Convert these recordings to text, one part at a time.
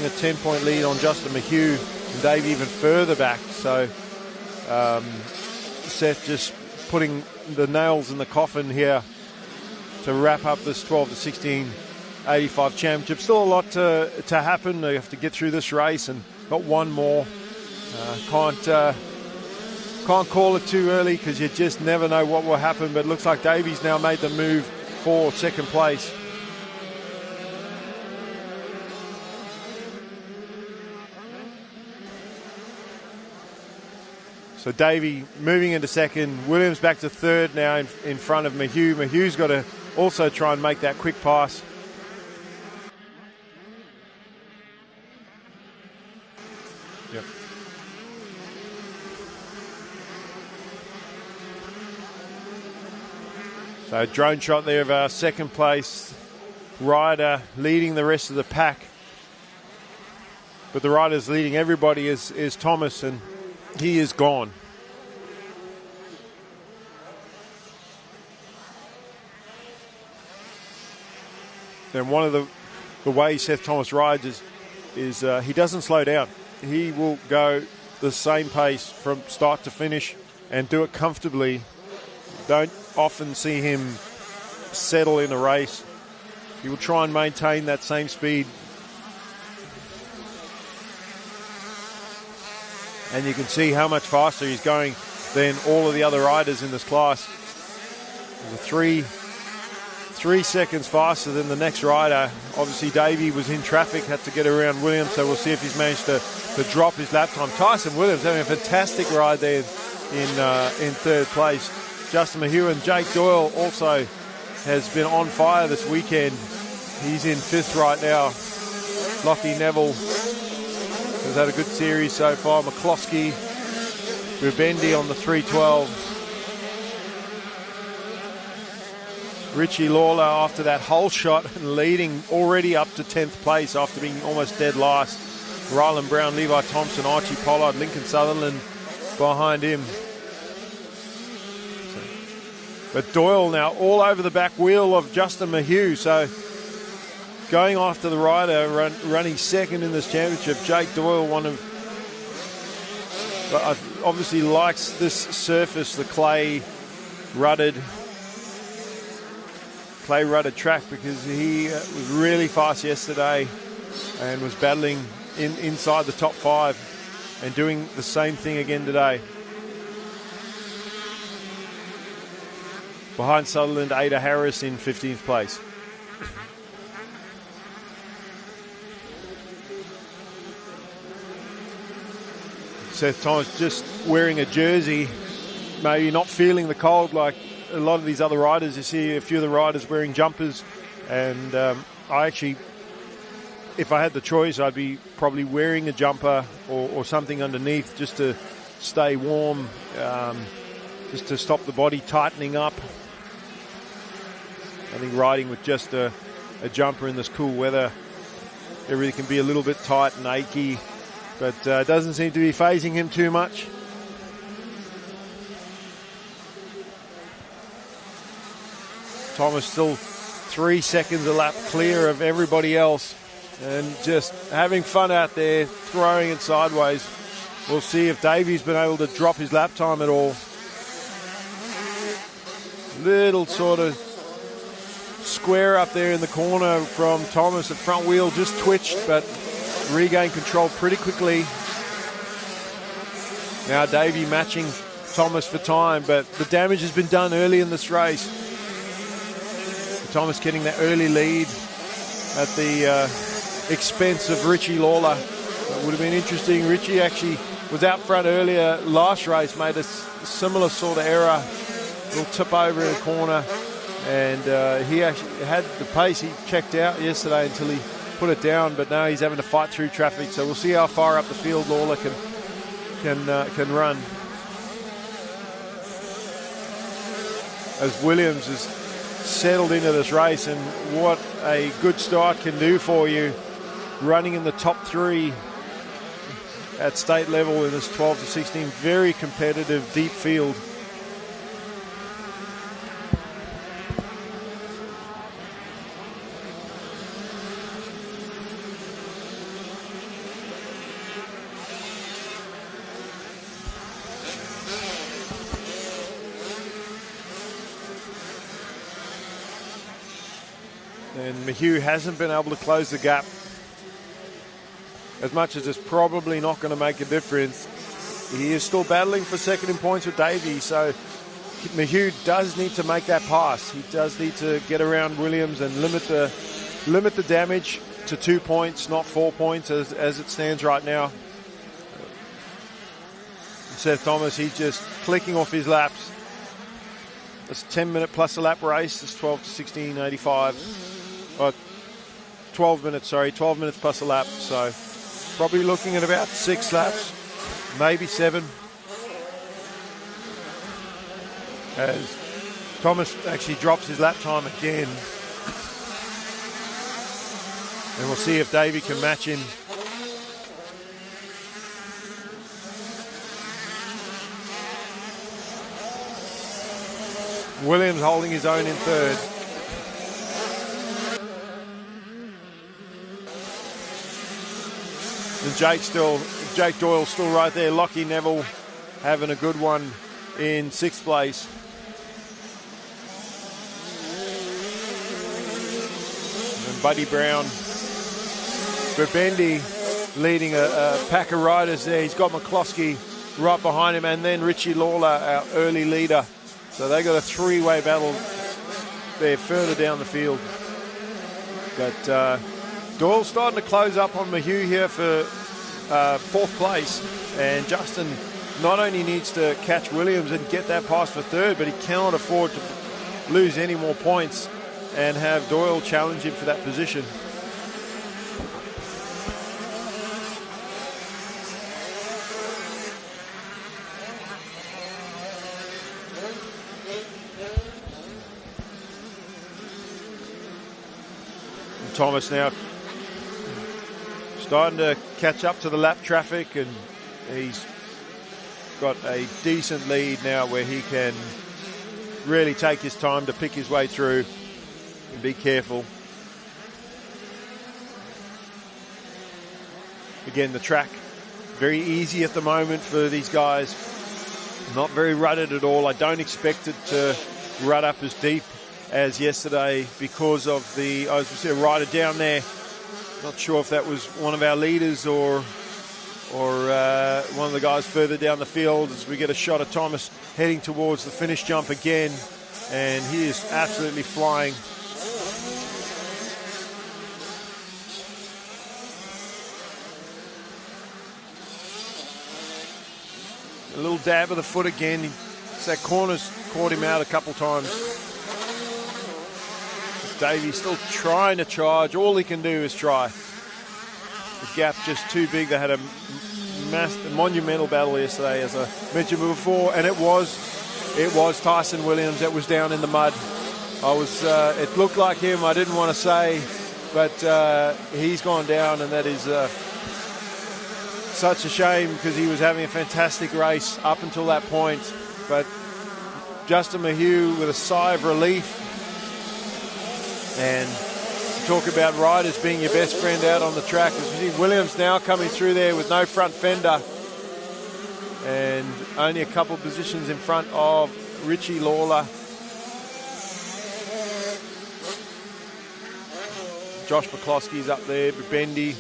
a 10-point lead on Justin Mahue, and Davey even further back. So Seth just putting the nails in the coffin here to wrap up this 12 to 16 85 championship. Still a lot to happen. They have to get through this race and got one more. Can't call it too early because you just never know what will happen, but it looks like Davey's now made the move for second place. So Davey moving into second. Williams back to third now in front of Mahue. Mahue's got to also try and make that quick pass. Yep. So drone shot there of our second place rider leading the rest of the pack. But the rider's leading everybody is Thomas, and he is gone. And one of the ways Seth Thomas rides is he doesn't slow down. He will go the same pace from start to finish and do it comfortably. Don't often see him settle in a race. He will try and maintain that same speed. And you can see how much faster he's going than all of the other riders in this class. Three seconds faster than the next rider. Obviously, Davey was in traffic, had to get around Williams, so we'll see if he's managed to drop his lap time. Tyson Williams having a fantastic ride there in third place. Justin Mahue and Jake Doyle also has been on fire this weekend. He's in fifth right now. Lockie Neville has had a good series so far. McCloskey, Rubendi on the 312. Richie Lawler after that whole shot and leading already up to 10th place after being almost dead last. Rylan Brown, Levi Thompson, Archie Pollard, Lincoln Sutherland behind him. But Doyle now all over the back wheel of Justin Mahue. So going after the rider, running second in this championship. Jake Doyle, obviously likes this surface, the clay rutted track, because he was really fast yesterday and was battling inside the top 5 and doing the same thing again today. Behind Sutherland, Ada Harris in 15th place. Seth Thomas just wearing a jersey, maybe not feeling the cold like a lot of these other riders. You see a few of the riders wearing jumpers, and I actually, if I had the choice, I'd be probably wearing a jumper or something underneath just to stay warm, just to stop the body tightening up. I think riding with just a jumper in this cool weather, everything can be a little bit tight and achy, but it doesn't seem to be phasing him too much. Thomas still 3 seconds a lap clear of everybody else and just having fun out there, throwing it sideways. We'll see if Davey's been able to drop his lap time at all. Little sort of square up there in the corner from Thomas. The front wheel just twitched, but regained control pretty quickly. Now Davey matching Thomas for time, but the damage has been done early in this race. Thomas getting that early lead at the expense of Richie Lawler. That would have been interesting. Richie actually was out front earlier last race, made a similar sort of error. Little tip over in a corner, and he actually had the pace. He checked out yesterday until he put it down, but now he's having to fight through traffic. So we'll see how far up the field Lawler can run. As Williams is settled into this race, and what a good start can do for you, running in the top 3 at state level in this 12 to 16 very competitive deep field. And Mayhew hasn't been able to close the gap. As much as it's probably not going to make a difference, he is still battling for second in points with Davey. So Mayhew does need to make that pass. He does need to get around Williams and limit the damage to 2 points, not 4 points as it stands right now. Seth Thomas, he's just clicking off his laps. It's a 10-minute plus a lap race. It's 12 to 16.85. 12 minutes plus a lap. So probably looking at about 6 laps, maybe 7. As Thomas actually drops his lap time again. And we'll see if Davey can match him. Williams holding his own in third. And Jake Doyle still right there. Lockie Neville having a good one in 6th place. And Buddy Brown, Bebendi leading a pack of riders there. He's got McCloskey right behind him, and then Richie Lawler, our early leader. So they got a 3-way battle there further down the field. But Doyle's starting to close up on Mayhew here for 4th place. And Justin not only needs to catch Williams and get that pass for 3rd, but he cannot afford to lose any more points and have Doyle challenge him for that position. Thomas now starting to catch up to the lap traffic, and he's got a decent lead now where he can really take his time to pick his way through and be careful. Again, the track very easy at the moment for these guys, not very rutted at all. I don't expect it to rut up as deep as yesterday because of the, I was a rider down there. Not sure if that was one of our leaders or one of the guys further down the field, as we get a shot of Thomas heading towards the finish jump again, and he is absolutely flying. A little dab of the foot again. That corner's caught him out a couple times. Davey still trying to charge. All he can do is try. The gap just too big. They had a monumental battle yesterday, as I mentioned before, and it was Tyson Williams that was down in the mud. It looked like him. I didn't want to say, but he's gone down, and that is such a shame because he was having a fantastic race up until that point. But Justin Mayhew with a sigh of relief. And talk about riders being your best friend out on the track. As we see Williams now coming through there with no front fender and only a couple positions in front of Richie Lawler. Josh McCloskey's up there, Bendy.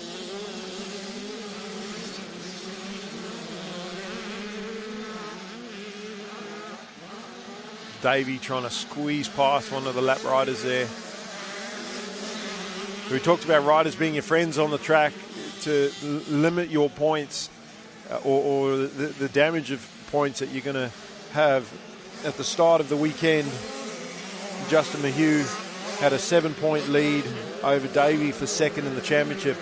Davey trying to squeeze past one of the lap riders there. We talked about riders being your friends on the track to limit your points or the damage of points that you're going to have at the start of the weekend. Justin Mayhew had a 7-point lead over Davey for second in the championship.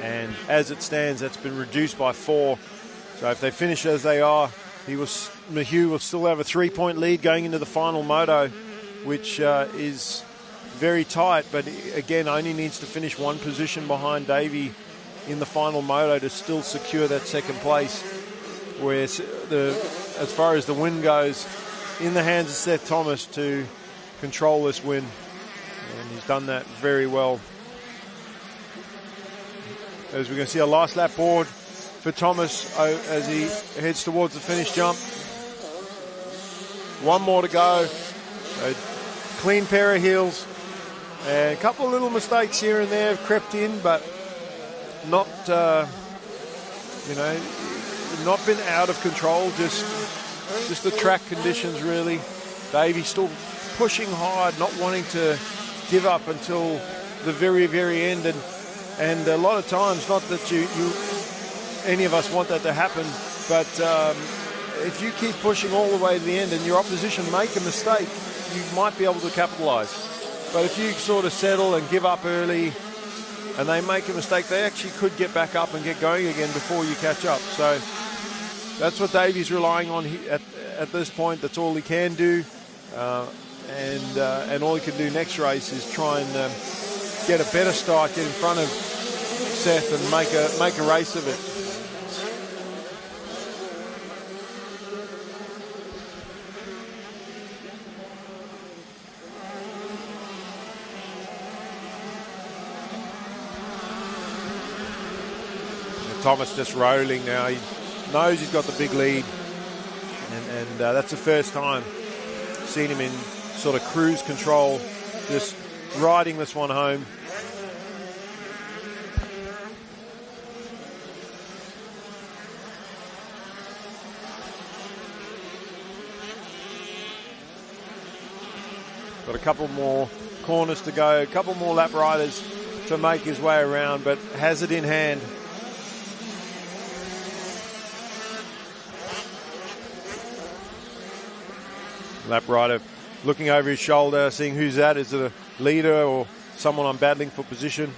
And as it stands, that's been reduced by 4. So if they finish as they are, Mayhew will still have a 3-point lead going into the final moto, which is very tight, but again only needs to finish 1 position behind Davey in the final moto to still secure that second place, where as far as the win goes, in the hands of Seth Thomas to control this win, and he's done that very well. As we're going to see a last lap board for Thomas as he heads towards the finish jump. 1 more to go. A clean pair of heels And a couple of little mistakes here and there have crept in, but not, not been out of control. Just the track conditions, really. Davey still pushing hard, not wanting to give up until the very, very end. And a lot of times, not that any of us want that to happen, but if you keep pushing all the way to the end and your opposition make a mistake, you might be able to capitalise. But if you sort of settle and give up early and they make a mistake, they actually could get back up and get going again before you catch up. So that's what Davey's relying on at this point. That's all he can do. And all he can do next race is try and get a better start, get in front of Seth and make a race of it. Thomas just rolling now. He knows he's got the big lead, and that's the first time seen him in sort of cruise control, just riding this one home. Got a couple more corners to go, a couple more lap riders to make his way around, but has it in hand. Lap rider looking over his shoulder, seeing who's that. Is it a leader or someone I'm battling for position?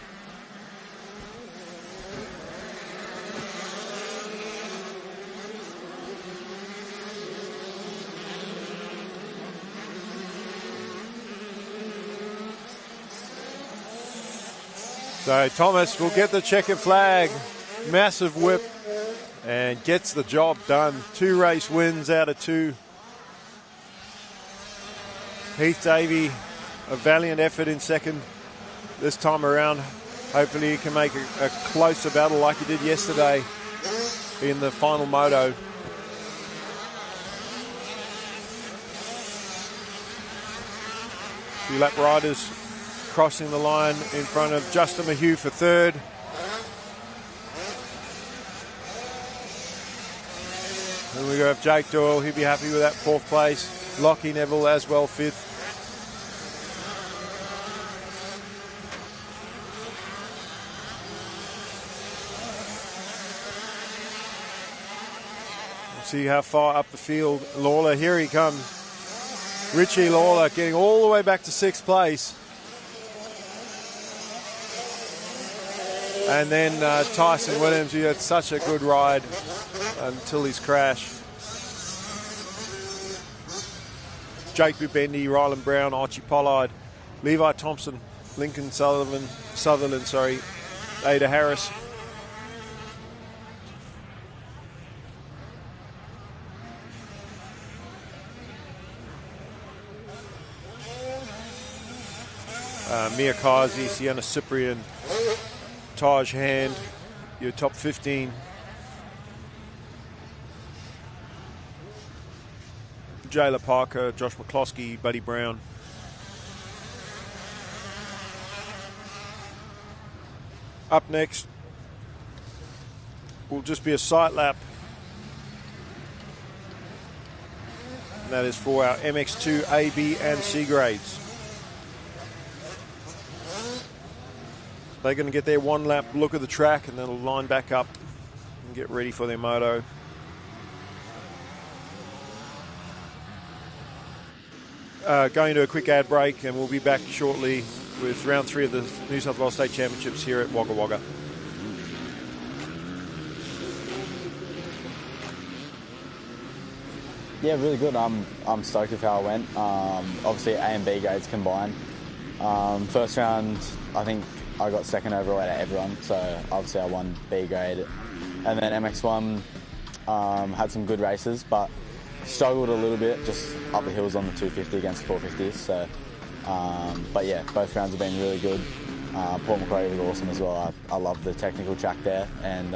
So Thomas will get the checkered flag, massive whip, and gets the job done. 2 race wins out of 2. Heath Davey, a valiant effort in second this time around. Hopefully he can make a closer battle like he did yesterday in the final moto. Few lap riders crossing the line in front of Justin Mahue for third. And we have Jake Doyle, he'll be happy with that 4th place. Lockie Neville as well, 5th. See how far up the field. Lawler, here he comes. Richie Lawler getting all the way back to 6th place. And then Tyson Williams, who had such a good ride until his crash. Jake Bubendi, Ryland Brown, Archie Pollard, Levi Thompson, Lincoln Sutherland, Ada Harris. Mia Kazi, Sienna Cyprian, Taj Hand, your top 15. Jayla Parker, Josh McCloskey, Buddy Brown. Up next will just be a sight lap. And that is for our MX2 A, B and C grades. They're going to get their 1 lap look at the track and then they'll line back up and get ready for their moto. Going to a quick ad break and we'll be back shortly with round 3 of the New South Wales State Championships here at Wagga Wagga. Yeah, really good. I'm stoked with how it went. Obviously A and B grades combined. First round, I think I got second overall out of everyone, so obviously I won B grade. And then MX1 had some good races, but struggled a little bit just up the hills on the 250 against 450s. So, but yeah, both rounds have been really good. Port Macquarie was awesome as well. I love the technical track there, and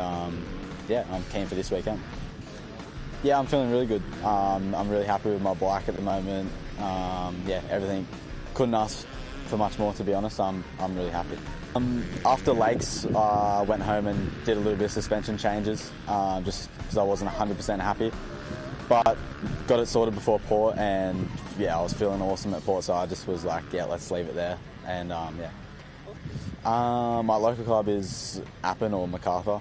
yeah, I'm keen for this weekend. Yeah, I'm feeling really good. I'm really happy with my bike at the moment. Yeah, everything. Couldn't ask for much more, to be honest. I'm really happy. After Lakes, I went home and did a little bit of suspension changes, just because I wasn't 100% happy. But got it sorted before Port, and yeah, I was feeling awesome at Port, so I just was like, yeah, let's leave it there. And yeah. My local club is Appin or MacArthur.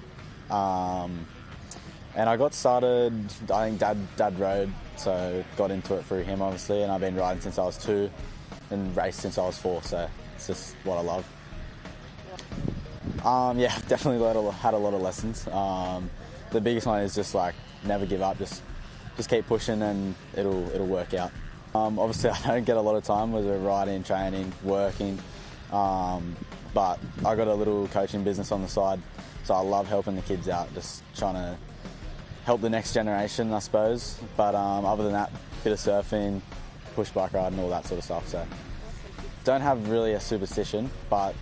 And I got started, I think Dad rode, so got into it through him obviously, and I've been riding since I was 2 and raced since I was 4, so it's just what I love. Yeah, definitely had a lot of lessons. The biggest one is just like never give up, just keep pushing and it'll work out. Obviously I don't get a lot of time with riding, training, working, but I got a little coaching business on the side, so I love helping the kids out, just trying to help the next generation, I suppose. But other than that, bit of surfing, push bike riding, all that sort of stuff. So don't have really a superstition, but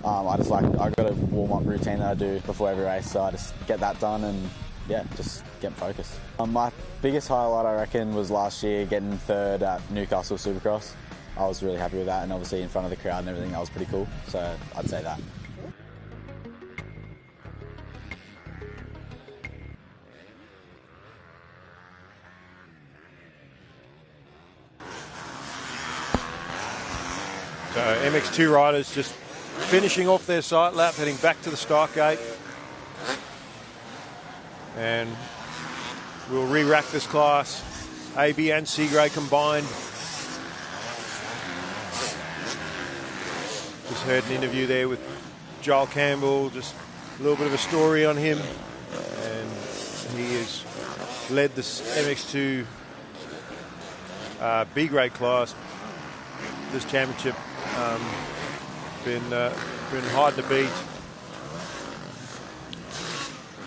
I got a warm-up routine that I do before every race, so I just get that done and yeah, just get focused. My biggest highlight, I reckon, was last year getting 3rd at Newcastle Supercross. I was really happy with that, and obviously in front of the crowd and everything, that was pretty cool. So I'd say that. So MX2 riders just finishing off their sight lap, heading back to the start gate. And we'll re-rack this class, A, B and C grade combined. Just heard an interview there with Joel Campbell, just a little bit of a story on him. And he has led this MX2 B grade class, this championship. Been hard to beat,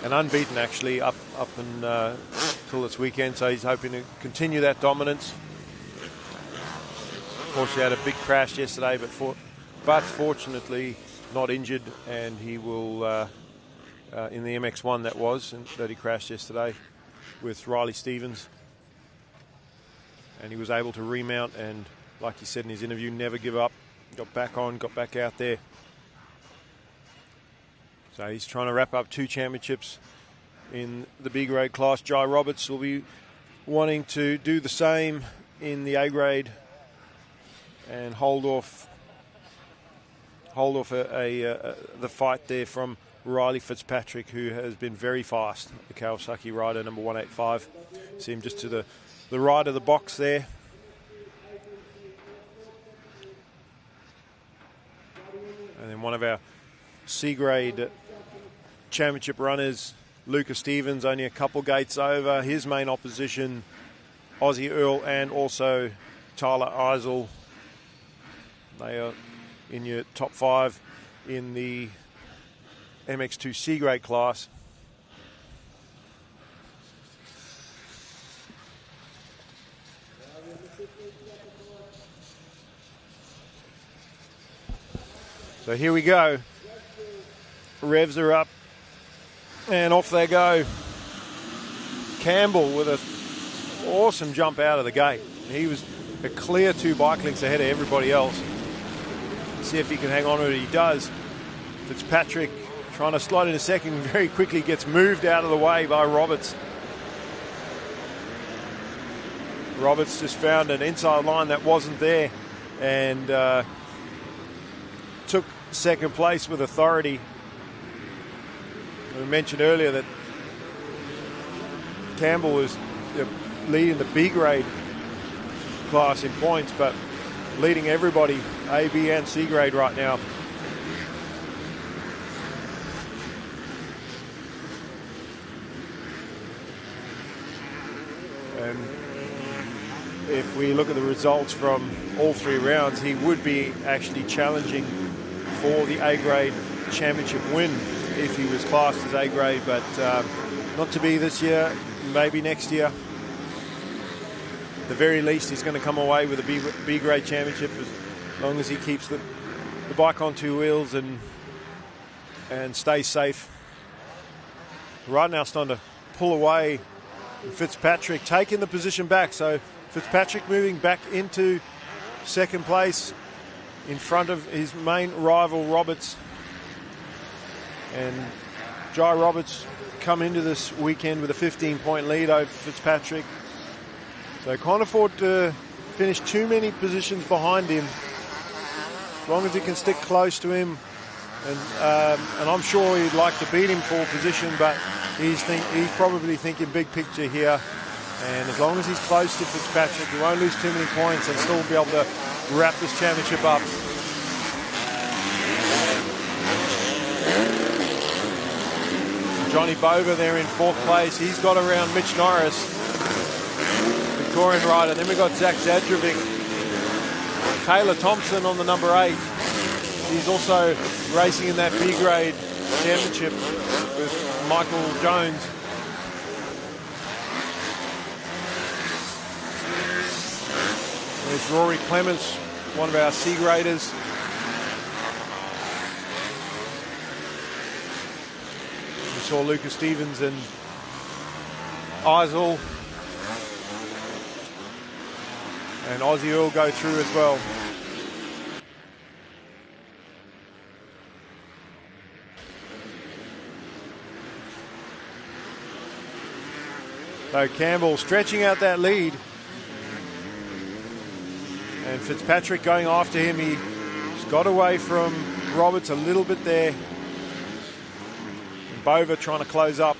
and unbeaten actually up until this weekend. So he's hoping to continue that dominance. Of course, he had a big crash yesterday, but fortunately not injured, and he will in the MX1 that he crashed yesterday with Riley Stevens, and he was able to remount and, like he said in his interview, never give up. Got back on, got back out there. So he's trying to wrap up 2 championships in the B grade class. Jai Roberts will be wanting to do the same in the A grade and hold off the fight there from Riley Fitzpatrick, who has been very fast, the Kawasaki rider, number 185. See him just to the right of the box there. And then one of our C-grade championship runners, Lucas Stevens, only a couple gates over. His main opposition, Aussie Earl and also Tyler Eisel. They are in your top 5 in the MX2 C-grade class. So here we go. Revs are up and off they go. Campbell with an awesome jump out of the gate. He was a clear 2 bike lengths ahead of everybody else. See if he can hang on to it. He does. Fitzpatrick trying to slide in a second, very quickly gets moved out of the way by Roberts. Roberts just found an inside line that wasn't there and took second place with authority. We mentioned earlier that Campbell was leading the B grade class in points, but leading everybody A, B and C grade right now. And if we look at the results from all 3 rounds, he would be actually challenging for the A grade championship win if he was classed as A grade, but not to be this year, maybe next year. At the very least, he's going to come away with a B grade championship as long as he keeps the bike on 2 wheels and stays safe. Right now, starting to pull away. Fitzpatrick taking the position back, so Fitzpatrick moving back into second place. in front of his main rival, Roberts. And Jai Roberts come into this weekend with a 15-point lead over Fitzpatrick. So can't afford to finish too many positions behind him. As long as he can stick close to him. And I'm sure he'd like to beat him for position, but he's probably thinking big picture here. And as long as he's close to Fitzpatrick, he won't lose too many points and still be able to wrap this championship up. Johnny Bova there in 4th place. He's got around Mitch Norris, Victorian rider. Then we've got Zach Zadrovic. Taylor Thompson on the number 8. He's also racing in that B-grade championship with Michael Jones. There's Rory Clements, one of our C-graders. We saw Lucas Stevens and Eisel and Aussie Earl go through as well. So Campbell stretching out that lead. And Fitzpatrick going after him. He's got away from Roberts a little bit there. And Bova trying to close up.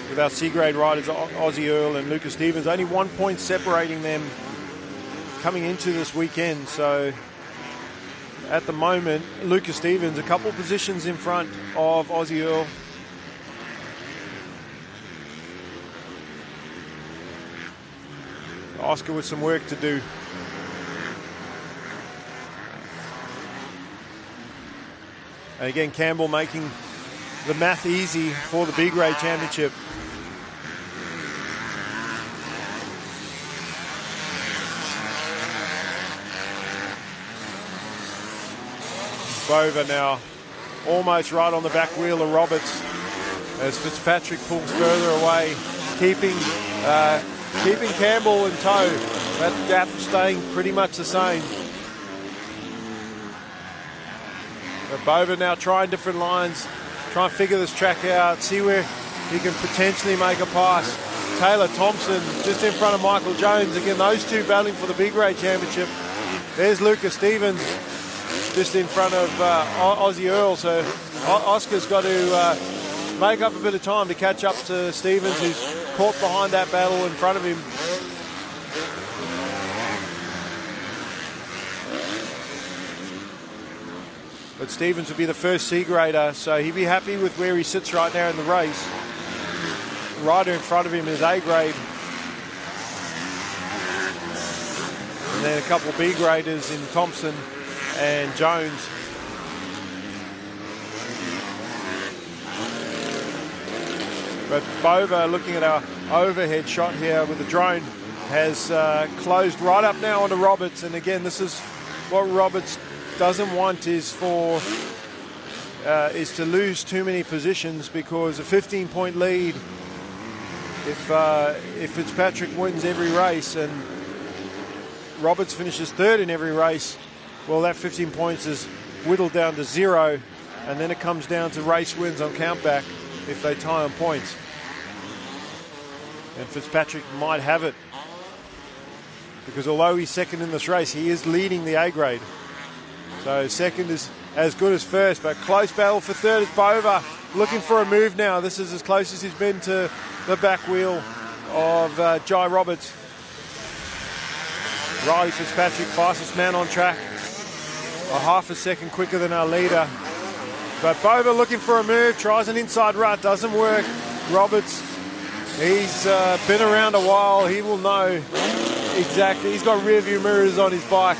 With our C-grade riders, Aussie Earl and Lucas Stevens, only 1 point separating them coming into this weekend. So at the moment, Lucas Stevens a couple positions in front of Aussie Earl. Oscar with some work to do. And again, Campbell making the math easy for the B-grade championship. Bova now almost right on the back wheel of Roberts as Fitzpatrick pulls further away, keeping Campbell in tow. That gap staying pretty much the same. But Bova now trying different lines, trying to figure this track out, see where he can potentially make a pass. Taylor Thompson just in front of Michael Jones. Again, those two battling for the B-grade championship. There's Lucas Stevens just in front of Aussie Earl. So Oscar's got to make up a bit of time to catch up to Stevens, who's caught behind that battle in front of him. But Stevens would be the first C-grader, so he'd be happy with where he sits right now in the race. The rider in front of him is A-grade. And then a couple of B-graders in Thompson and Jones. But Bova, looking at our overhead shot here with the drone, has closed right up now onto Roberts. And again, this is what Roberts doesn't want, is to lose too many positions, because a 15-point lead, if Fitzpatrick wins every race and Roberts finishes third in every race, well, that 15 points is whittled down to 0, and then it comes down to race wins on countback if they tie on points. And Fitzpatrick might have it, because although he's second in this race, he is leading the A-grade. So second is as good as first, but close battle for third is Bova, looking for a move now. This is as close as he's been to the back wheel of Jai Roberts. Riley Fitzpatrick, fastest man on track, a half a second quicker than our leader. But Bova looking for a move, tries an inside rut, doesn't work. Roberts, he's been around a while, he will know exactly. He's got rear view mirrors on his bike.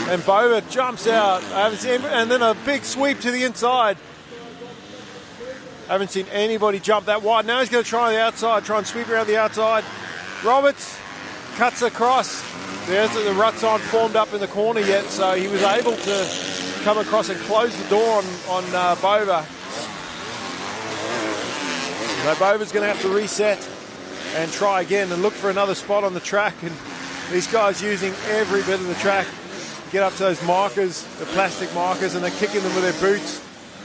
And Bova jumps out, and then a big sweep to the inside. I haven't seen anybody jump that wide. Now he's going to try the outside, try and sweep around the outside. Roberts cuts across. The ruts aren't formed up in the corner yet, so he was able to come across and close the door on Bova. So Bova's going to have to reset and try again and look for another spot on the track. And these guys using every bit of the track, get up to those markers, the plastic markers, and they're kicking them with their boots,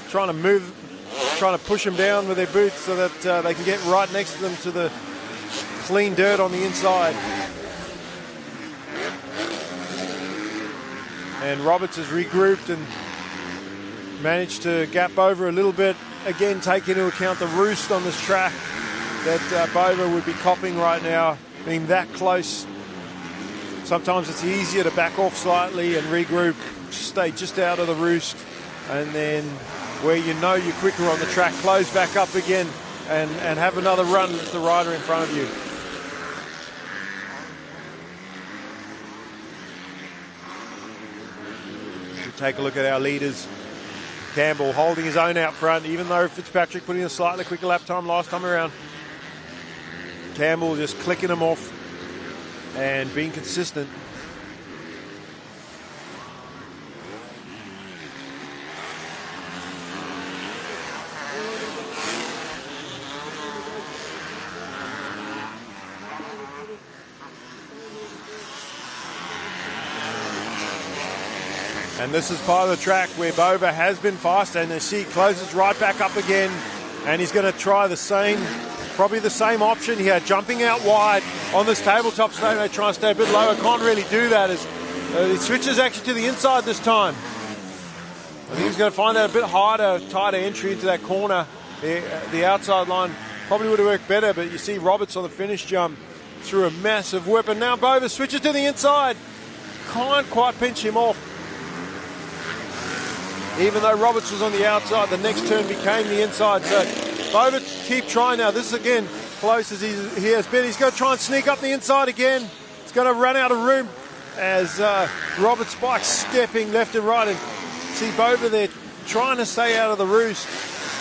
trying to push them down with their boots so that they can get right next to them to the clean dirt on the inside. And Roberts has regrouped and managed to gap over a little bit. Again, take into account the roost on this track that Bova would be copping right now, being that close. Sometimes it's easier to back off slightly and regroup, stay just out of the roost, and then where you know you're quicker on the track, close back up again and have another run at the rider in front of you. Take a look at our leaders. Campbell holding his own out front, even though Fitzpatrick put in a slightly quicker lap time last time around. Campbell just clicking them off and being consistent. And this is part of the track where Bova has been fast, and as he closes right back up again, and he's going to try probably the same option here, jumping out wide on this tabletop stay. They try and stay a bit lower, can't really do that as he switches actually to the inside this time. I think he's going to find that a bit harder, tighter entry into that corner. The outside line probably would have worked better, but you see Roberts on the finish jump through a massive whip, and now Bova switches to the inside. Can't quite pinch him off. Even though Roberts was on the outside, the next turn became the inside. So Bova keep trying now. This is again close as he has been. He's going to try and sneak up the inside again. He's going to run out of room as Roberts spikes stepping left and right. And see Bova there trying to stay out of the roost.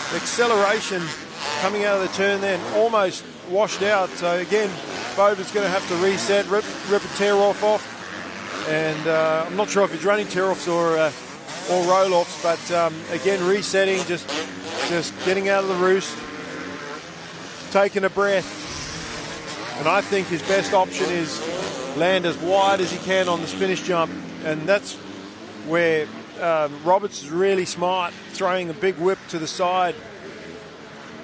The acceleration coming out of the turn then almost washed out. So again, Bova's going to have to reset, rip a tear-off off. And I'm not sure if he's running tear-offs or roll-offs, but again resetting, just getting out of the roost, taking a breath. And I think his best option is land as wide as he can on this finish jump, and that's where Roberts is really smart, throwing a big whip to the side,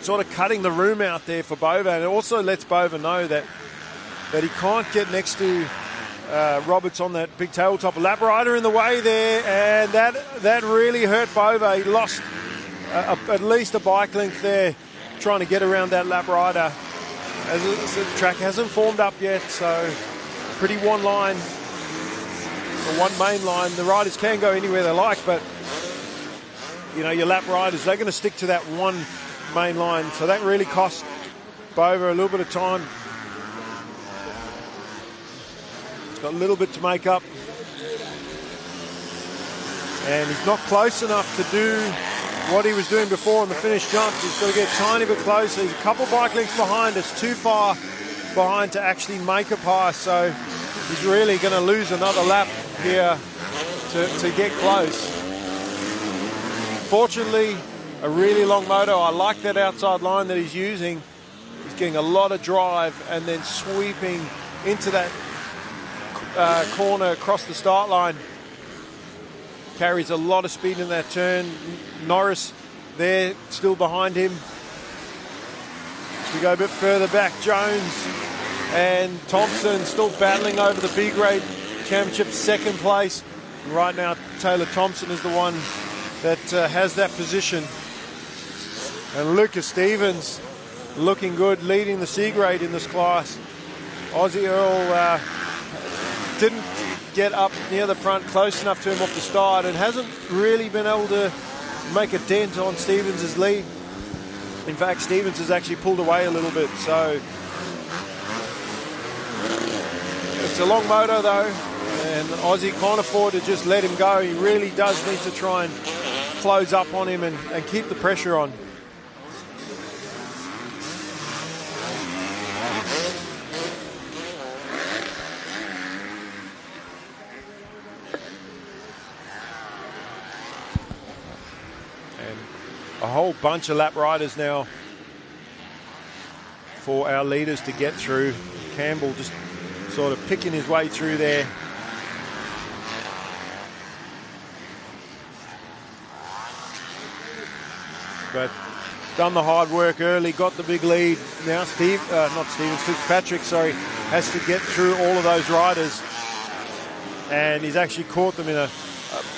sort of cutting the room out there for Bova, and it also lets Bova know that he can't get next to Roberts on that big tabletop. Lap rider in the way there, and that really hurt Bova. He lost at least a bike length there trying to get around that lap rider. As the track hasn't formed up yet, so pretty one line, or one main line. The riders can go anywhere they like, but you know, your lap riders, they're going to stick to that one main line, so that really cost Bova a little bit of time. Got a little bit to make up, and he's not close enough to do what he was doing before on the finish jump. He's got to get a tiny bit closer. He's a couple bike lengths behind. It's too far behind to actually make a pass, so he's really going to lose another lap here to get close. Fortunately, a really long moto. I like that outside line that he's using. He's getting a lot of drive and then sweeping into that corner across the start line. Carries a lot of speed in that turn. Norris there still behind him. As we go a bit further back, Jones and Thompson still battling over the B grade championship second place. And right now Taylor Thompson is the one that has that position. And Lucas Stevens looking good, leading the C grade in this class. Aussie Earl didn't get up near the front close enough to him off the start, and hasn't really been able to make a dent on Stevens' lead. In fact, Stevens has actually pulled away a little bit, so it's a long moto though, and Aussie can't afford to just let him go. He really does need to try and close up on him and keep the pressure on. A whole bunch of lap riders now for our leaders to get through. Campbell just sort of picking his way through there. But done the hard work early, got the big lead. Now Fitzpatrick, has to get through all of those riders. And he's actually caught them in a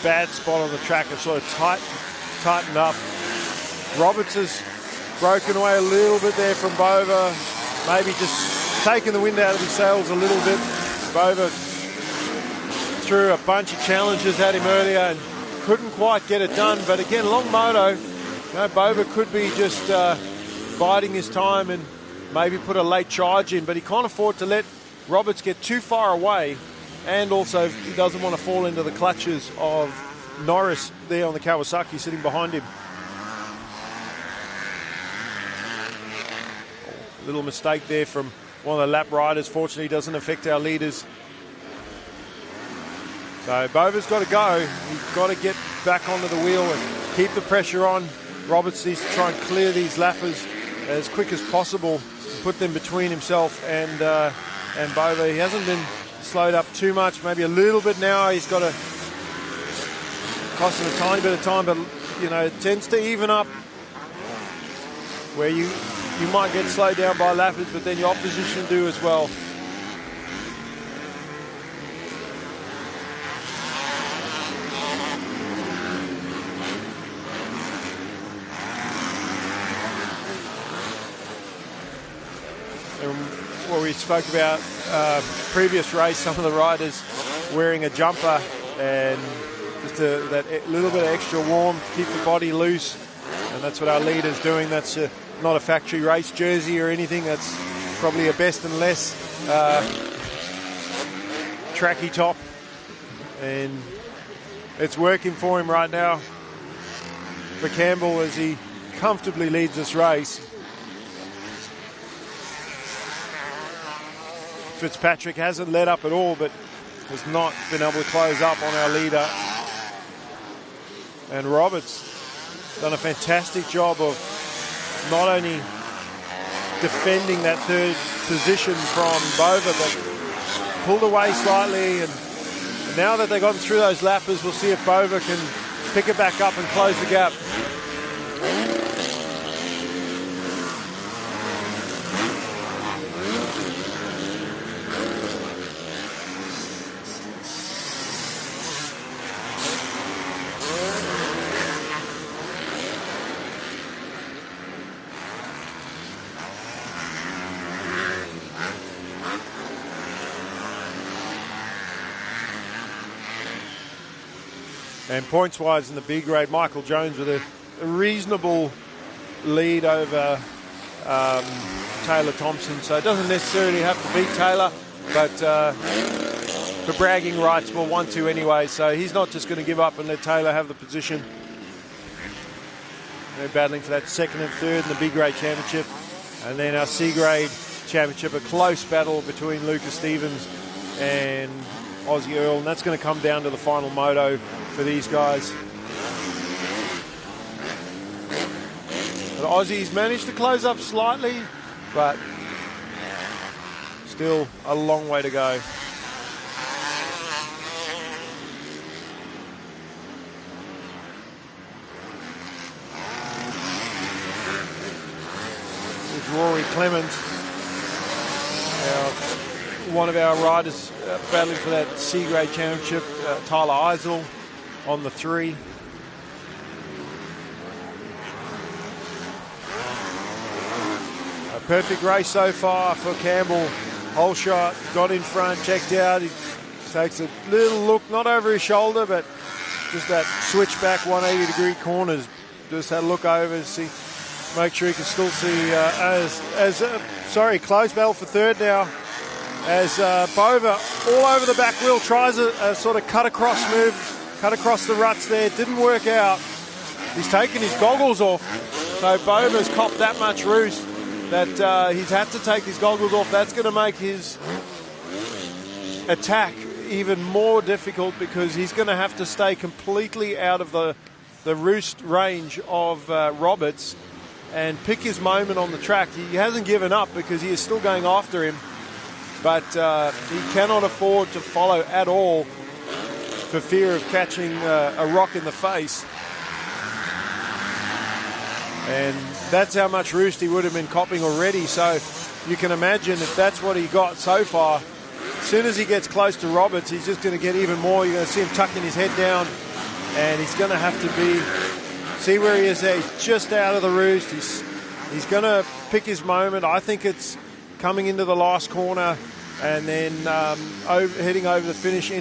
bad spot on the track and sort of tightened up. Roberts has broken away a little bit there from Bova. Maybe just taking the wind out of his sails a little bit. Bova threw a bunch of challenges at him earlier and couldn't quite get it done. But again, long moto. Bova could be just biding his time and maybe put a late charge in, but he can't afford to let Roberts get too far away, and also he doesn't want to fall into the clutches of Norris there on the Kawasaki sitting behind him. Little mistake there from one of the lap riders. Fortunately, doesn't affect our leaders. So Bova's got to go. He's got to get back onto the wheel and keep the pressure on. Roberts needs to try and clear these lappers as quick as possible, put them between himself and Bova. He hasn't been slowed up too much, maybe a little bit now. He's got to cost him a tiny bit of time, but it tends to even up where you might get slowed down by lappers, but then your opposition do as well. What we spoke about previous race, some of the riders wearing a jumper and just that little bit of extra warmth, keep the body loose, and that's what our leader's doing. That's not a factory race jersey or anything. That's probably a best and less tracky top, and it's working for him right now. For Campbell, as he comfortably leads this race. Fitzpatrick hasn't let up at all, but has not been able to close up on our leader. And Roberts done a fantastic job of not only defending that third position from Bova, but pulled away slightly. And now that they've gotten through those lappers, we'll see if Bova can pick it back up and close the gap. And points-wise in the B grade, Michael Jones with a reasonable lead over Taylor Thompson. So it doesn't necessarily have to beat Taylor, but for bragging rights, we'll want to anyway. So he's not just going to give up and let Taylor have the position. They're battling for that second and third in the B grade championship. And then our C grade championship, a close battle between Lucas Stevens and Aussie Earl, and that's going to come down to the final moto for these guys. The Aussies managed to close up slightly, but still a long way to go. There's Rory Clement, one of our riders battling for that C grade championship. Tyler Eisel on the 3. A perfect race so far for Campbell. Whole shot, got in front, checked out. He takes a little look, not over his shoulder, but just that switch back 180 degree corners. Just had a look over, see, make sure he can still see. Close battle for third now. As Bova, all over the back wheel, tries a sort of cut across move, cut across the ruts there, didn't work out. He's taken his goggles off, so Bova's copped that much roost that he's had to take his goggles off. That's going to make his attack even more difficult because he's going to have to stay completely out of the roost range of Roberts. and pick his moment on the track. He hasn't given up because he is still going after him, but he cannot afford to follow at all for fear of catching a rock in the face. And that's how much roost he would have been copping already. So you can imagine if that's what he got so far, as soon as he gets close to Roberts, he's just going to get even more. You're going to see him tucking his head down, and he's going to have to see where he is there. He's just out of the roost. He's going to pick his moment. I think it's coming into the last corner and then heading over the finish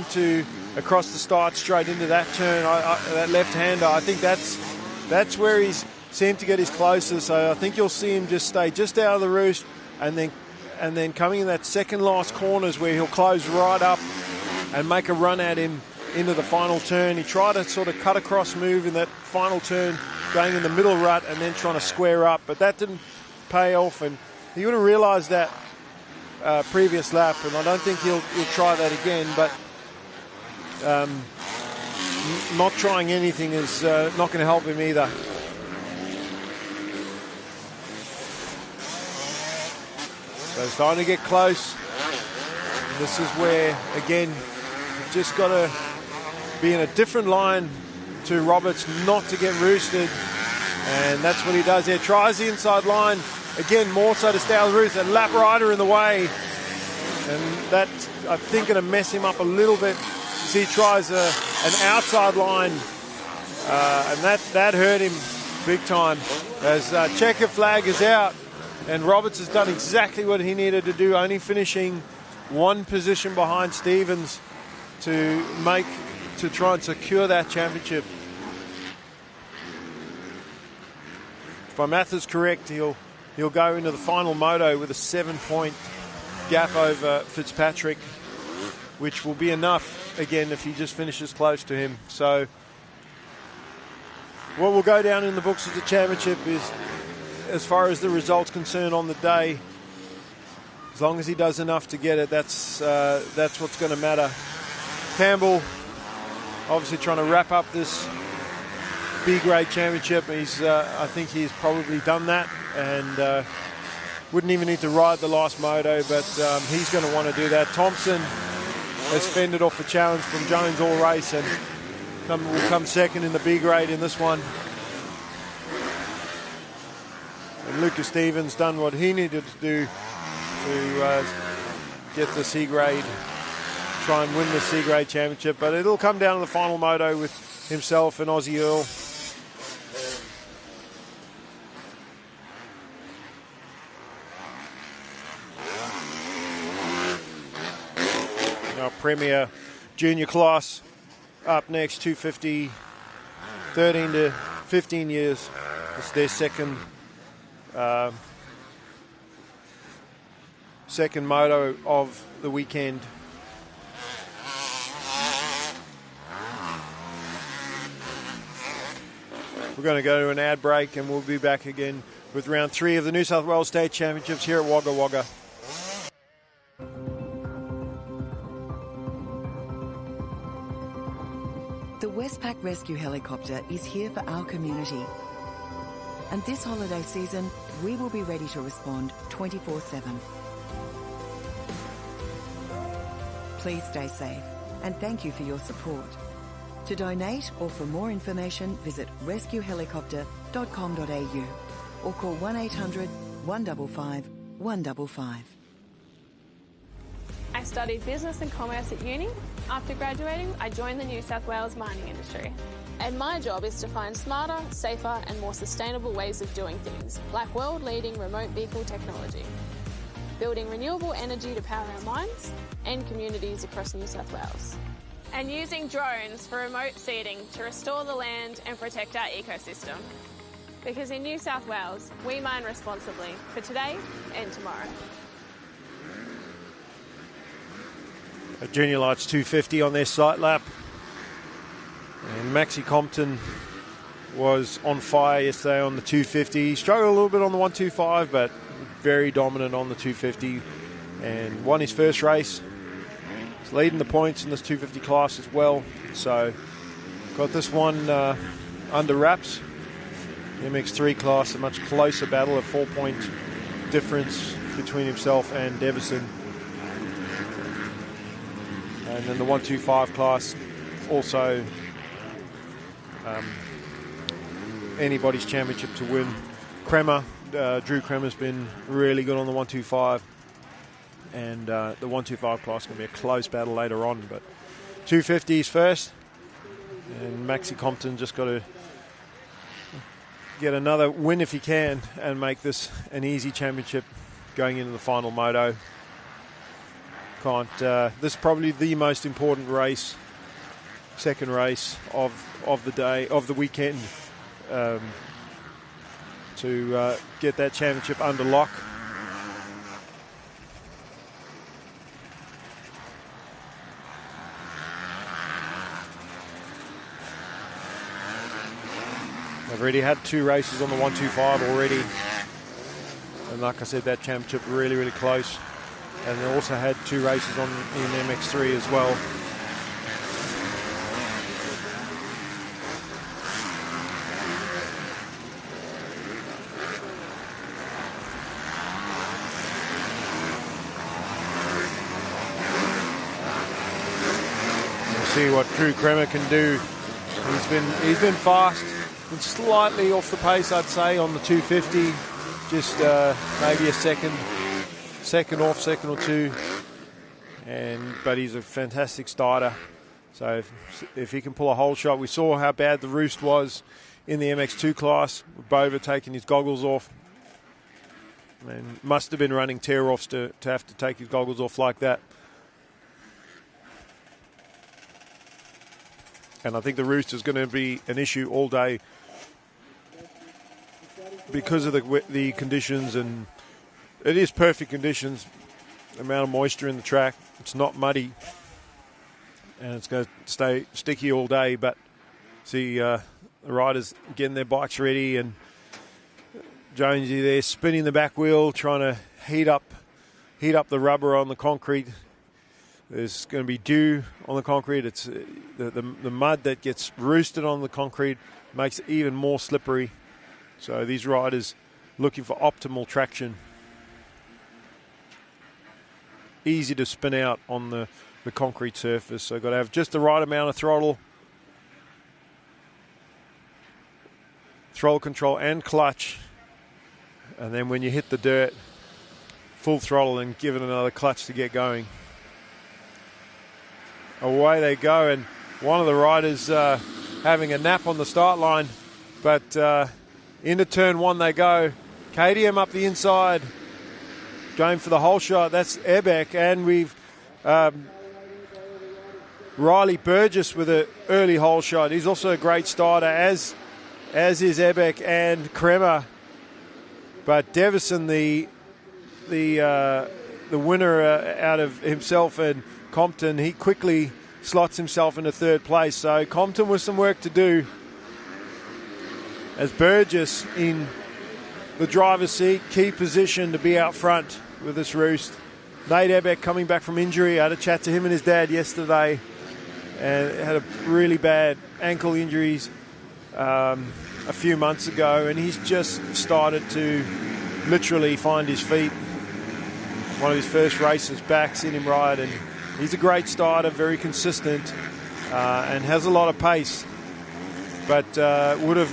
across the start straight into that turn, that left-hander. I think that's where he's seemed to get his closest. So I think you'll see him just stay just out of the roost, and then coming in that second last corner is where he'll close right up and make a run at him into the final turn. He tried to sort of cut across move in that final turn, going in the middle rut and then trying to square up, but that didn't pay off, and he would have realised that previous lap, and I don't think he'll try that again, but not trying anything is not going to help him either. So it's starting to get close. This is where, again, you've just got to be in a different line to Roberts not to get roosted. And that's what he does there. Tries the inside line. Again, more so to stay out of the roost. A lap rider in the way. And that's, I think, going to mess him up a little bit. You see, he tries an outside line. And that hurt him big time. As checker flag is out. And Roberts has done exactly what he needed to do, only finishing one position behind Stevens to try and secure that championship. If my math is correct, he'll go into the final moto with a 7-point gap over Fitzpatrick, which will be enough, again, if he just finishes close to him. So what will go down in the books as the championship is, as far as the results concerned on the day, as long as he does enough to get it, that's what's going to matter. Campbell obviously trying to wrap up this B-grade championship. I think he's probably done that, and wouldn't even need to ride the last moto, but he's going to want to do that. Thompson has fended off a challenge from Jones all race and will come second in the B-grade in this one. And Lucas Stevens done what he needed to do to get the C-grade, try and win the C-grade championship. But it'll come down to the final moto with himself and Aussie Earl. Our Premier Junior class up next, 250, 13 to 15 years. It's their second moto of the weekend. We're going to go to an ad break and we'll be back again with round 3 of the New South Wales State Championships here at Wagga Wagga. The Westpac Rescue Helicopter is here for our community. And this holiday season, we will be ready to respond 24/7. Please stay safe, and thank you for your support. To donate or for more information, visit rescuehelicopter.com.au or call 1800 155 155. I studied business and commerce at uni. After graduating, I joined the New South Wales mining industry. And my job is to find smarter, safer and more sustainable ways of doing things, like world-leading remote vehicle technology, building renewable energy to power our mines and communities across New South Wales, and using drones for remote seeding to restore the land and protect our ecosystem. Because in New South Wales, we mine responsibly for today and tomorrow. A Junior Lights 250 on their sight lap. And Maxi Compton was on fire yesterday on the 250. He struggled a little bit on the 125, but very dominant on the 250 and won his first race. He's leading the points in this 250 class as well. So got this one under wraps MX3 class, a much closer battle, a 4-point difference between himself and Davison. And then the 125 class, also anybody's championship to win. Drew Kremer's been really good on the 125, and the 125 class can be a close battle later on, but 250s first, and Maxi Compton just got to get another win if he can and make this an easy championship going into the final moto. This is probably the most important race, second race of the day, of the weekend, to get that championship under lock. I've already had 2 races on the 125 already, and like I said, that championship really, really close. And they also had 2 races in MX3 as well. We'll see what Drew Kremer can do. He's been fast, and slightly off the pace, I'd say, on the 250. Just maybe a second off, second or two, but he's a fantastic starter. So if he can pull a hole shot, we saw how bad the roost was in the MX2 class, with Bova taking his goggles off, and must have been running tear-offs to have to take his goggles off like that. And I think the roost is going to be an issue all day because of the conditions, and it is perfect conditions, the amount of moisture in the track. It's not muddy, and it's going to stay sticky all day. But see the riders getting their bikes ready, and Jonesy there spinning the back wheel, trying to heat up the rubber on the concrete. There's going to be dew on the concrete. It's the mud that gets roosted on the concrete makes it even more slippery. So these riders looking for optimal traction. Easy to spin out on the concrete surface. So got to have just the right amount of throttle control and clutch. And then when you hit the dirt, full throttle and give it another clutch to get going. Away they go, and one of the riders having a nap on the start line, but into turn 1 they go. KTM up the inside, going for the hole shot. That's Ebeck, and we've Riley Burgess with an early hole shot. He's also a great starter, as is Ebeck and Kremer. But Davison, the winner out of himself and Compton, he quickly slots himself into 3rd place. So Compton with some work to do, as Burgess in the driver's seat, key position to be out front with this roost. Nate Ebeck coming back from injury. I had a chat to him and his dad yesterday, and had a really bad ankle injuries a few months ago, and he's just started to literally find his feet. One of his first races back, seen him ride, and he's a great starter, very consistent, and has a lot of pace, but would have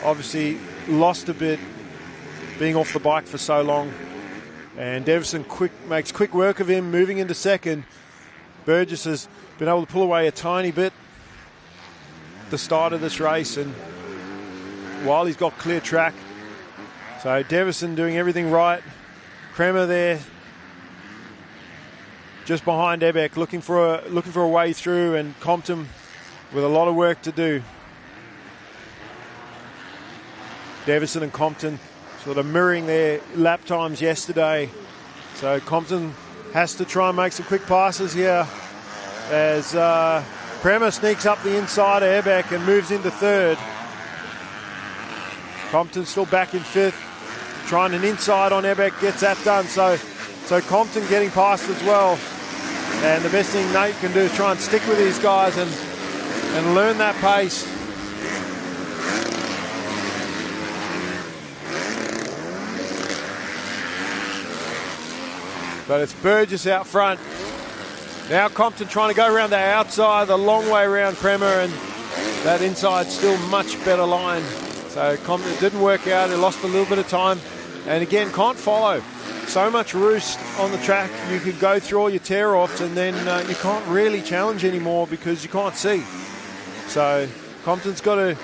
obviously lost a bit being off the bike for so long. And Davison makes quick work of him, moving into 2nd. Burgess has been able to pull away a tiny bit at the start of this race, and while he's got clear track. So Davison doing everything right. Kremer there, just behind Ebeck, looking for a way through, and Compton with a lot of work to do. Davison and Compton sort of mirroring their lap times yesterday. So Compton has to try and make some quick passes here, as Kremer sneaks up the inside of Ebeck and moves into 3rd. Compton still back in 5th, trying an inside on Ebeck, gets that done. So Compton getting past as well. And the best thing Nate can do is try and stick with these guys and learn that pace. But it's Burgess out front. Now Compton trying to go around the outside, the long way around Kremer, and that inside still much better line. So Compton didn't work out. He lost a little bit of time. And again, can't follow. So much roost on the track. You could go through all your tear-offs and then you can't really challenge anymore because you can't see. So Compton's got to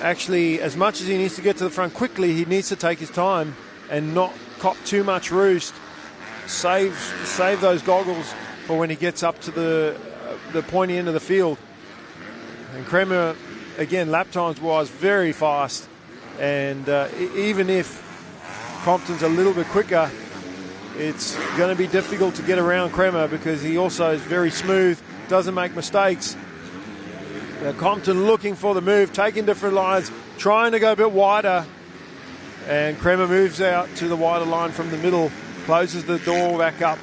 actually, as much as he needs to get to the front quickly, he needs to take his time and not cop too much roost. Save those goggles for when he gets up to the pointy end of the field. And Kremer, again, lap times was very fast. And even if Compton's a little bit quicker, it's going to be difficult to get around Kremer because he also is very smooth, doesn't make mistakes. Now Compton looking for the move, taking different lines, trying to go a bit wider. And Kremer moves out to the wider line from the middle, closes the door back up.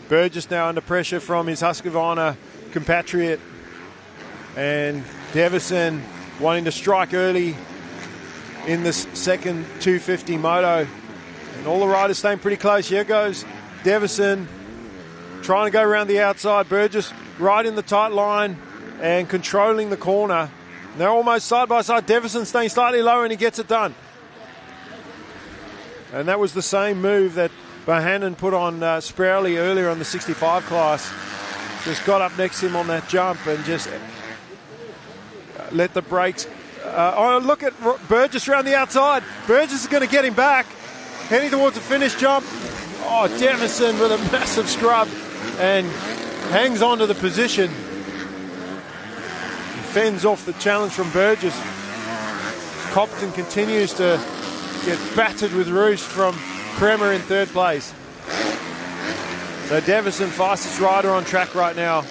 Burgess now under pressure from his Husqvarna compatriot. And Davison wanting to strike early in this second 250 moto. And all the riders staying pretty close. Here goes Davison trying to go around the outside. Burgess right in the tight line and controlling the corner. They're almost side by side. Davison staying slightly lower and he gets it done. And that was the same move that Bohannon put on Sprowley earlier on the 65 class. Just got up next to him on that jump and just let the brakes. Look at Burgess around the outside. Burgess is going to get him back. Heading towards the finish jump. Oh, Davison with a massive scrub and hangs on to the position. Fends off the challenge from Burgess. Compton continues to get battered with roost from Kremer in third place. So Davison, fastest rider on track right now.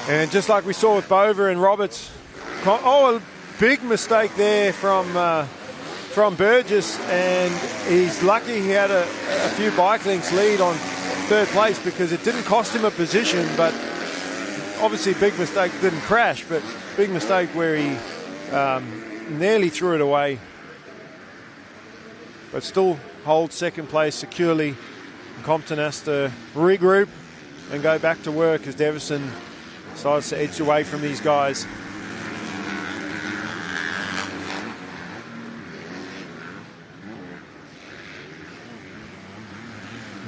And just like we saw with Bover and Roberts, a big mistake there from Burgess, and he's lucky he had a few bike lengths lead on third place because it didn't cost him a position, but obviously big mistake, didn't crash, but big mistake where he nearly threw it away, but still holds second place securely. Compton has to regroup and go back to work as Davison starts to edge away from these guys.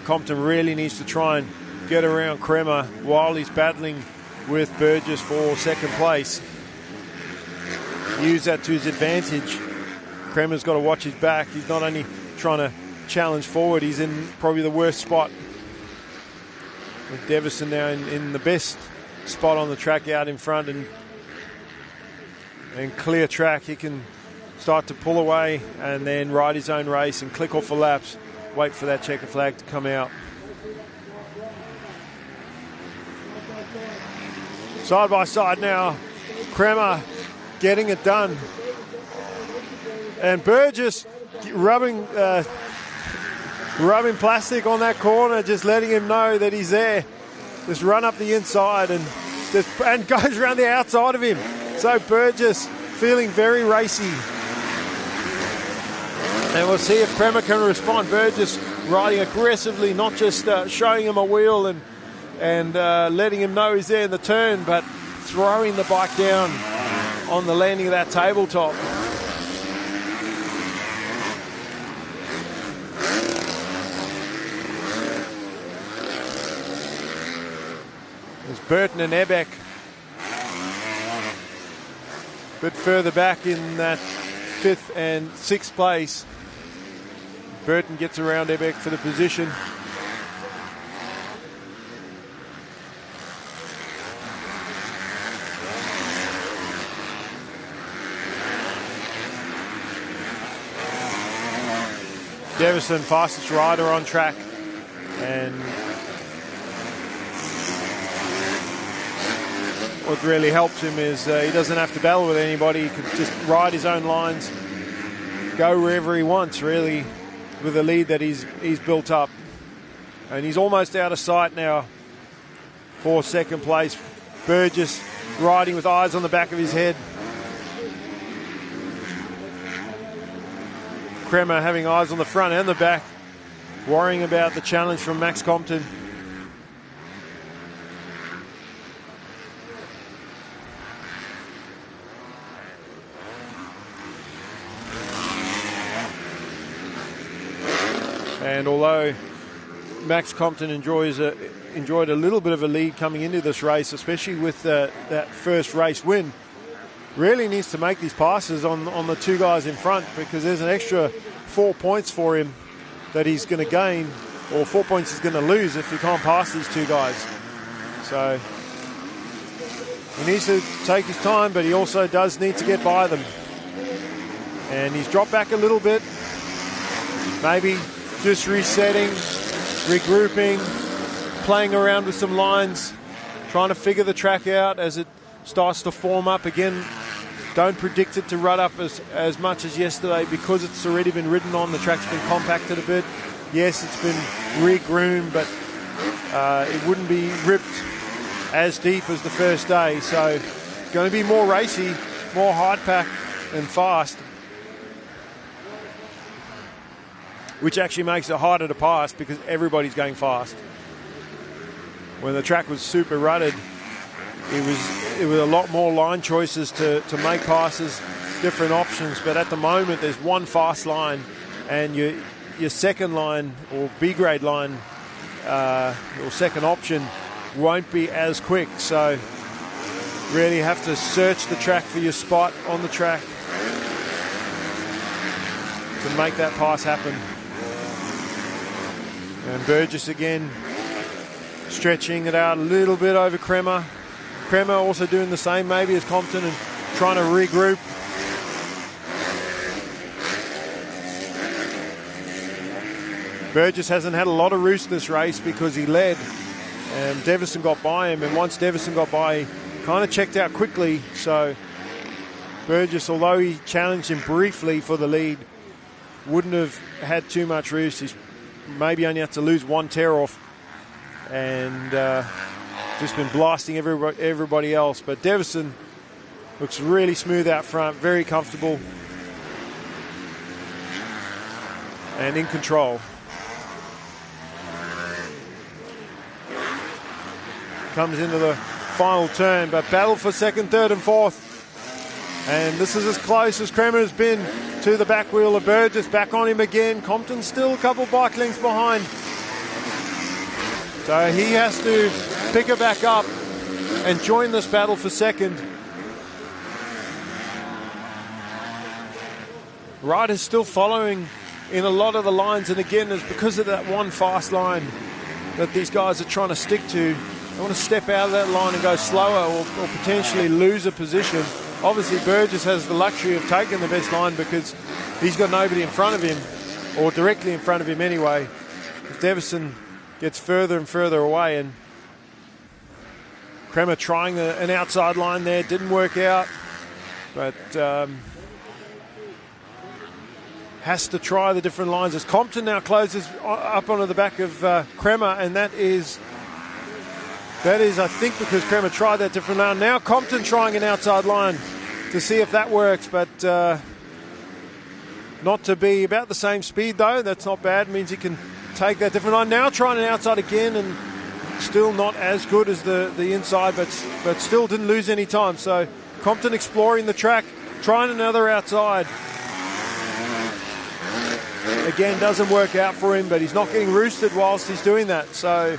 Compton really needs to try and get around Kremer while he's battling with Burgess for second place. Use that to his advantage. Kremer's got to watch his back. He's not only trying to challenge forward, he's in probably the worst spot. With Davison now in the best spot on the track out in front and clear track. He can start to pull away and then ride his own race and click off the laps. Wait for that checker flag to come out. Side by side now. Kremer getting it done. And Burgess rubbing plastic on that corner, just letting him know that he's there. Just run up the inside and goes around the outside of him. So Burgess feeling very racy. And we'll see if Kremer can respond. Burgess riding aggressively, not just showing him a wheel and letting him know he's there in the turn, but throwing the bike down on the landing of that tabletop. There's Burton and Ebeck a bit further back in that 5th and 6th place. Burton gets around Ebeck for the position. Davison, fastest rider on track, and what really helps him is he doesn't have to battle with anybody. He can just ride his own lines, go wherever he wants, really, with the lead that he's built up. And he's almost out of sight now for second place. Burgess riding with eyes on the back of his head. Kremer having eyes on the front and the back, worrying about the challenge from Max Compton. And although Max Compton enjoyed a little bit of a lead coming into this race, especially with that first race win, really needs to make these passes on the two guys in front, because there's an extra 4 points for him that he's going to gain, or 4 points he's going to lose if he can't pass these two guys. So he needs to take his time, but he also does need to get by them. And he's dropped back a little bit, maybe just resetting, regrouping, playing around with some lines, trying to figure the track out as it starts to form up again. Don't predict it to run up as much as yesterday, because it's already been ridden on. The track's been compacted a bit. Yes, it's been re-groomed, but it wouldn't be ripped as deep as the first day. So it's going to be more racy, more hard pack and fast, which actually makes it harder to pass because everybody's going fast. When the track was super rutted, it was a lot more line choices to make passes, different options. But at the moment, there's one fast line, and your second line or B-grade line or second option won't be as quick. So really have to search the track for your spot on the track to make that pass happen. And Burgess again stretching it out a little bit over Kremer. Kremer also doing the same maybe as Compton and trying to regroup. Burgess hasn't had a lot of roost this race because he led. Davison got by him, and once Davison got by, he kind of checked out quickly. So Burgess, although he challenged him briefly for the lead, wouldn't have had too much roost. He's maybe only had to lose one tear off, and just been blasting everybody else. But Davison looks really smooth out front, very comfortable and in control. Comes into the final turn, but battle for second, third and fourth. And this is as close as Kremer has been to the back wheel of Burgess. Back on him again. Compton's still a couple bike lengths behind. So he has to pick it back up and join this battle for second. Riders still following in a lot of the lines, and again, it's because of that one fast line that these guys are trying to stick to. They want to step out of that line and go slower, or potentially lose a position. Obviously, Burgess has the luxury of taking the best line because he's got nobody in front of him, or directly in front of him anyway. If Davison gets further and further away, and Kremer trying an outside line there, didn't work out, but has to try the different lines as Compton now closes up onto the back of Kremer, and that is, I think, because Kremer tried that different line. Now Compton trying an outside line to see if that works, but not to be about the same speed though. That's not bad, means he can take that different line. Now trying an outside again, and still not as good as the inside, but still didn't lose any time. So Compton exploring the track, trying another outside. Again, doesn't work out for him, but he's not getting roosted whilst he's doing that. So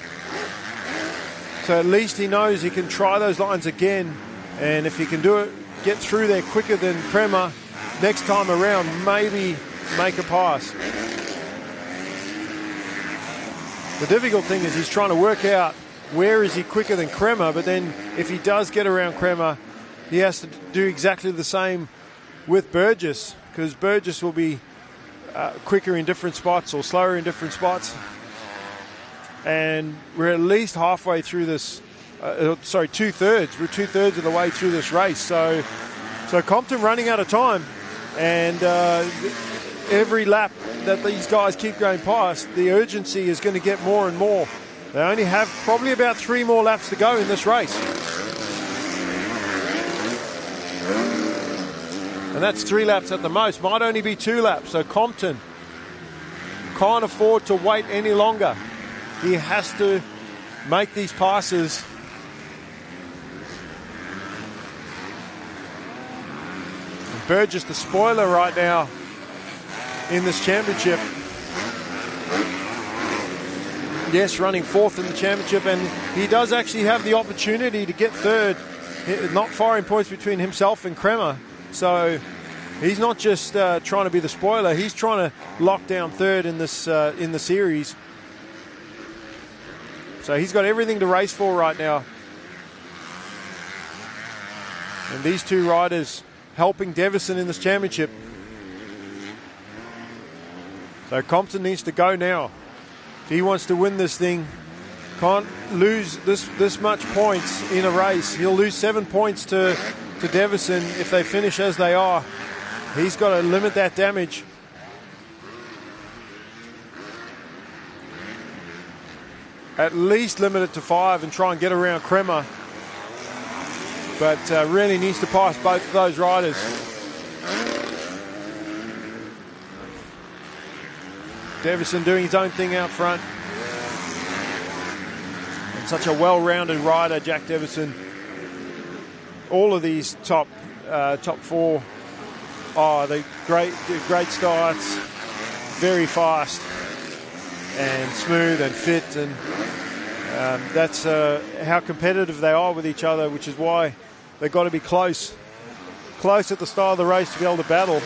at least he knows he can try those lines again, and if he can do it, get through there quicker than Kremer next time around, maybe make a pass. The difficult thing is he's trying to work out where is he quicker than Kremer, but then if he does get around Kremer, he has to do exactly the same with Burgess, because Burgess will be quicker in different spots or slower in different spots. And we're at least halfway through this, two-thirds. We're two-thirds of the way through this race. So Compton running out of time, and every lap that these guys keep going past, the urgency is going to get more and more. They only have probably about 3 more laps to go in this race. And that's 3 laps at the most. Might only be 2 laps. So Compton can't afford to wait any longer. He has to make these passes. And Burgess, the spoiler right now in this championship. Yes, running 4th in the championship, and he does actually have the opportunity to get 3rd. Not far in points between himself and Kremer. So he's not just trying to be the spoiler, he's trying to lock down 3rd in this in the series. So he's got everything to race for right now. And these 2 riders helping Davison in this championship. So Compton needs to go now. If he wants to win this thing, can't lose this much points in a race. He'll lose 7 points to Davison if they finish as they are. He's got to limit that damage. At least limit it to 5 and try and get around Kremer. But really needs to pass both of those riders. Davison doing his own thing out front. And such a well-rounded rider, Jack Davison. All of these top 4 they great starts, very fast and smooth and fit, and that's how competitive they are with each other, which is why they've got to be close at the start of the race to be able to battle.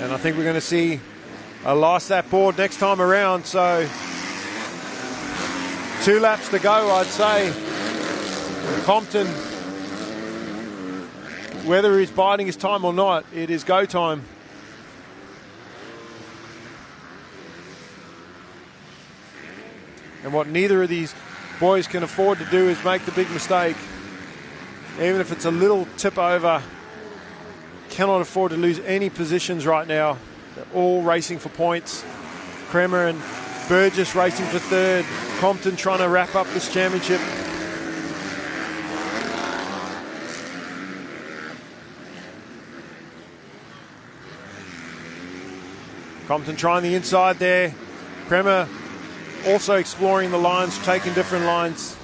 And I think we're going to see a last lap board next time around. So 2 laps to go, I'd say. Compton, whether he's biding his time or not, it is go time. And what neither of these boys can afford to do is make the big mistake. Even if it's a little tip over, cannot afford to lose any positions right now. They're all racing for points. Kremer and Burgess racing for 3rd. Compton trying to wrap up this championship. Compton trying the inside there. Kremer also exploring the lines, taking different lines.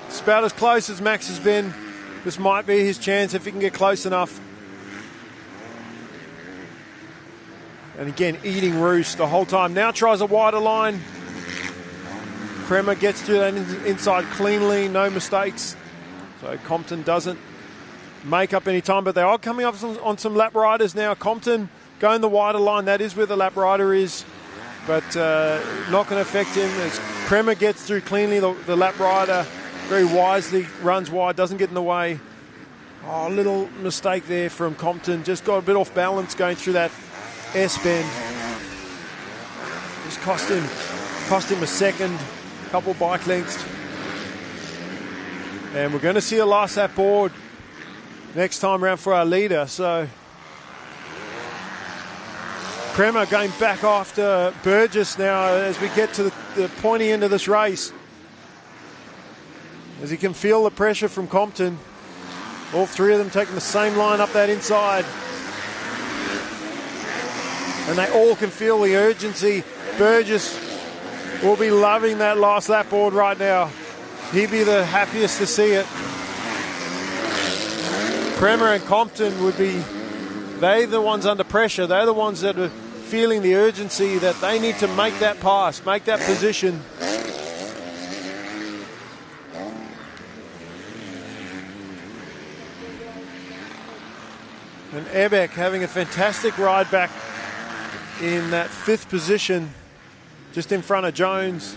It's about as close as Max has been. This might be his chance if he can get close enough. And again, eating roost the whole time. Now tries a wider line. Kremer gets through that inside cleanly, no mistakes. So Compton doesn't make up any time, but they are coming up on some lap riders now. Compton going the wider line, that is where the lap rider is, but not going to affect him as Kremer gets through cleanly. The lap rider very wisely runs wide, doesn't get in the way. Oh, a little mistake there from Compton. Just got a bit off balance going through that S-bend. Just cost him a second, couple bike lengths. And we're going to see a last lap board next time around for our leader. So Kremer going back after Burgess now as we get to the pointy end of this race. As he can feel the pressure from Compton. All 3 of them taking the same line up that inside. And they all can feel the urgency. Burgess will be loving that last lap board right now. He'd be the happiest to see it. Kremer and Compton would be, they're the ones under pressure. They're the ones that are feeling the urgency that they need to make that pass, make that position. And Ebeck having a fantastic ride back in that 5th position, just in front of Jones.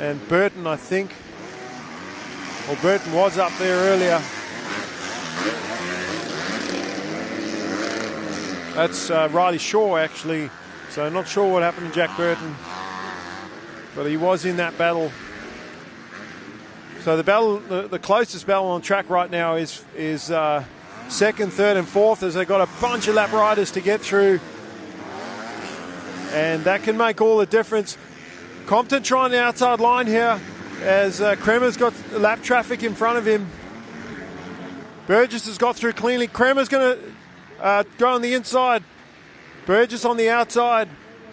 And Burton, I think. Well, Burton was up there earlier. That's Riley Shaw, actually. So not sure what happened to Jack Burton. But he was in that battle. So the battle, the closest battle on track right now is second, third and fourth as they've got a bunch of lap riders to get through. And that can make all the difference. Compton trying the outside line here as Kremer's got lap traffic in front of him. Burgess has got through cleanly. Kremer's going to go on the inside. Burgess on the outside.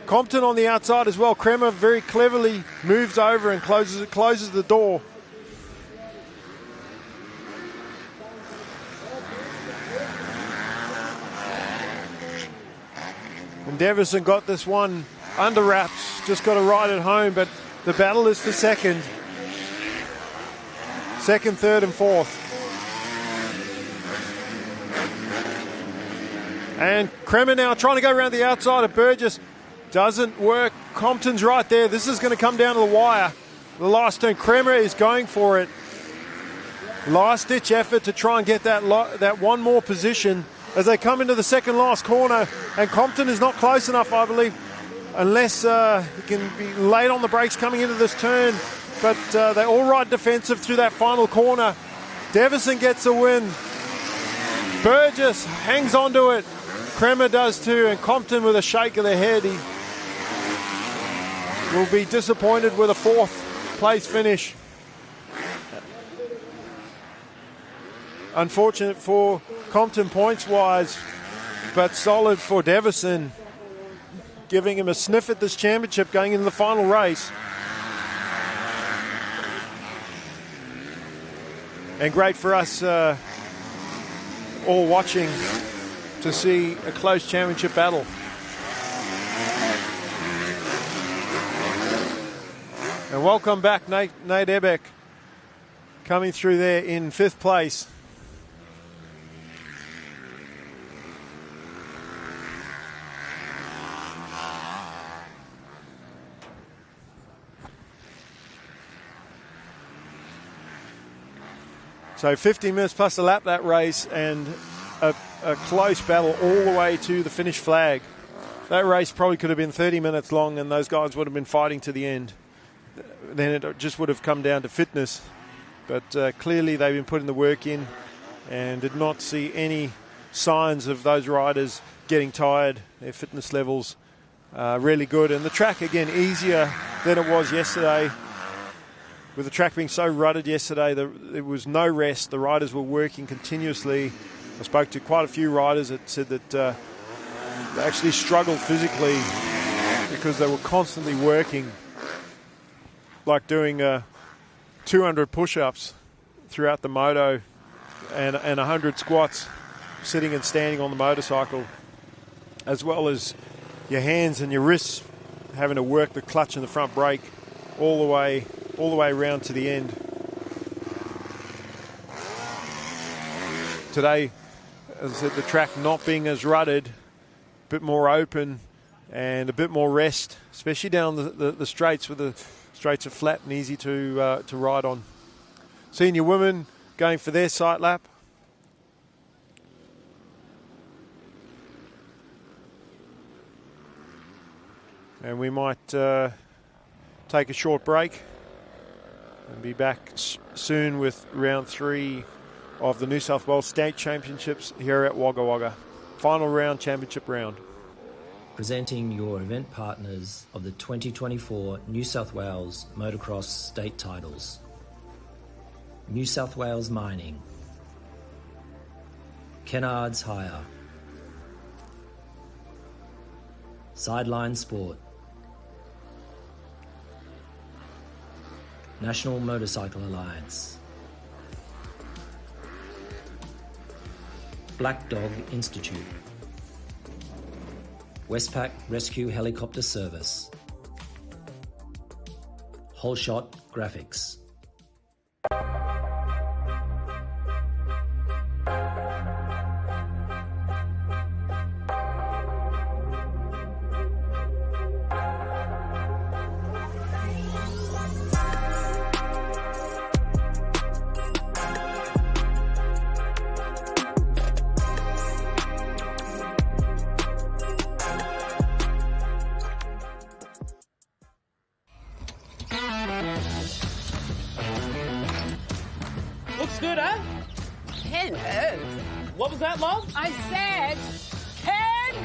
Compton on the outside as well. Kremer very cleverly moves over and closes the door. And Davison got this one under wraps, just got to ride it home, but the battle is for second. Second, third and fourth. And Kremer now trying to go around the outside of Burgess. Doesn't work. Compton's right there. This is going to come down to the wire. The last turn, Kremer is going for it. Last ditch effort to try and get that one more position as they come into the second last corner, and Compton is not close enough, I believe, unless he can be late on the brakes coming into this turn. But they all ride defensive through that final corner. Davison gets a win. Burgess hangs on to it. Kremer does too, and Compton with a shake of the head. He will be disappointed with a fourth place finish. Unfortunate for Compton points-wise, but solid for Davison, giving him a sniff at this championship going into the final race. And great for us all watching to see a close championship battle. And welcome back, Nate Ebeck, coming through there in fifth place. So 50 minutes plus a lap that race, and a close battle all the way to the finish flag. That race probably could have been 30 minutes long, and those guys would have been fighting to the end. Then it just would have come down to fitness. But clearly they've been putting the work in and did not see any signs of those riders getting tired. Their fitness levels really good. And the track, again, easier than it was yesterday. With the track being so rutted yesterday, there was no rest. The riders were working continuously. I spoke to quite a few riders that said that they actually struggled physically because they were constantly working, like doing 200 push-ups throughout the moto and 100 squats sitting and standing on the motorcycle, as well as your hands and your wrists having to work the clutch and the front brake all the way around to the end. Today, as I said, the track not being as rutted, a bit more open and a bit more rest, especially down the straights, where the straights are flat and easy to ride on. Senior women going for their sight lap. And we might take a short break and be back soon with round 3 of the New South Wales State Championships here at Wagga Wagga. Final round, championship round. Presenting your event partners of the 2024 New South Wales Motocross State Titles. New South Wales Mining. Kennards Hire. Sideline Sport. National Motorcycle Alliance. Black Dog Institute. Westpac Rescue Helicopter Service. Whole Shot Graphics. Looks good, huh? 10 herbs. What was that, Love? I said, Ken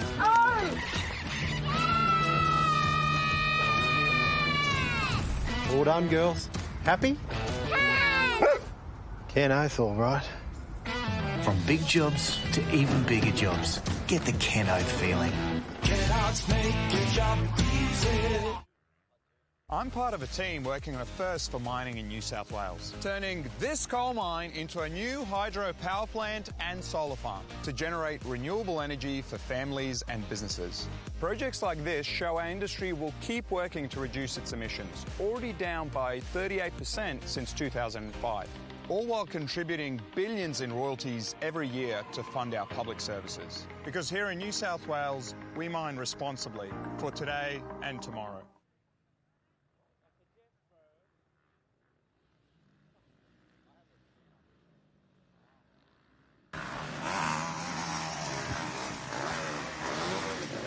O! All done, girls. Happy? Ken Oath, all right. From big jobs to even bigger jobs, get the Ken Oath feeling. I'm part of a team working on a first for mining in New South Wales, turning this coal mine into a new hydro power plant and solar farm to generate renewable energy for families and businesses. Projects like this show our industry will keep working to reduce its emissions, already down by 38% since 2005, all while contributing billions in royalties every year to fund our public services. Because here in New South Wales, we mine responsibly for today and tomorrow.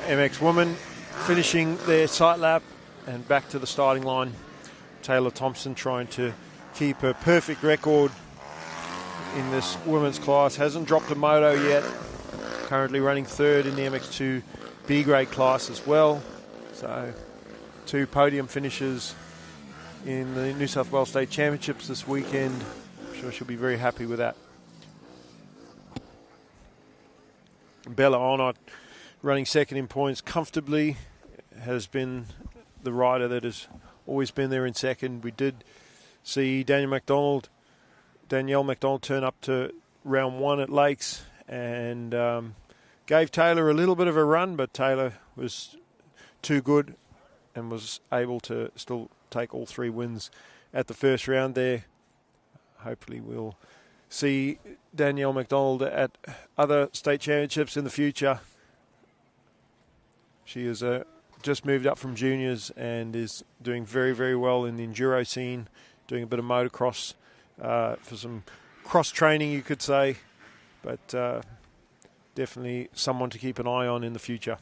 MX women finishing their sight lap and back to the starting line. Taylor Thompson trying to keep a perfect record in this women's class. Hasn't dropped a moto yet. Currently running third in the MX2 B grade class as well. So 2 podium finishes in the New South Wales State Championships this weekend. I'm sure she'll be very happy with that. Bella Arnott running second in points comfortably, has been the rider that has always been there in second. We did see Danielle McDonald turn up to round 1 at Lakes and gave Taylor a little bit of a run, but Taylor was too good and was able to still take all 3 wins at the first round there. Hopefully we'll see Danielle McDonald at other state championships in the future. She has just moved up from juniors and is doing very, very well in the enduro scene, doing a bit of motocross for some cross training, you could say, but definitely someone to keep an eye on in the future.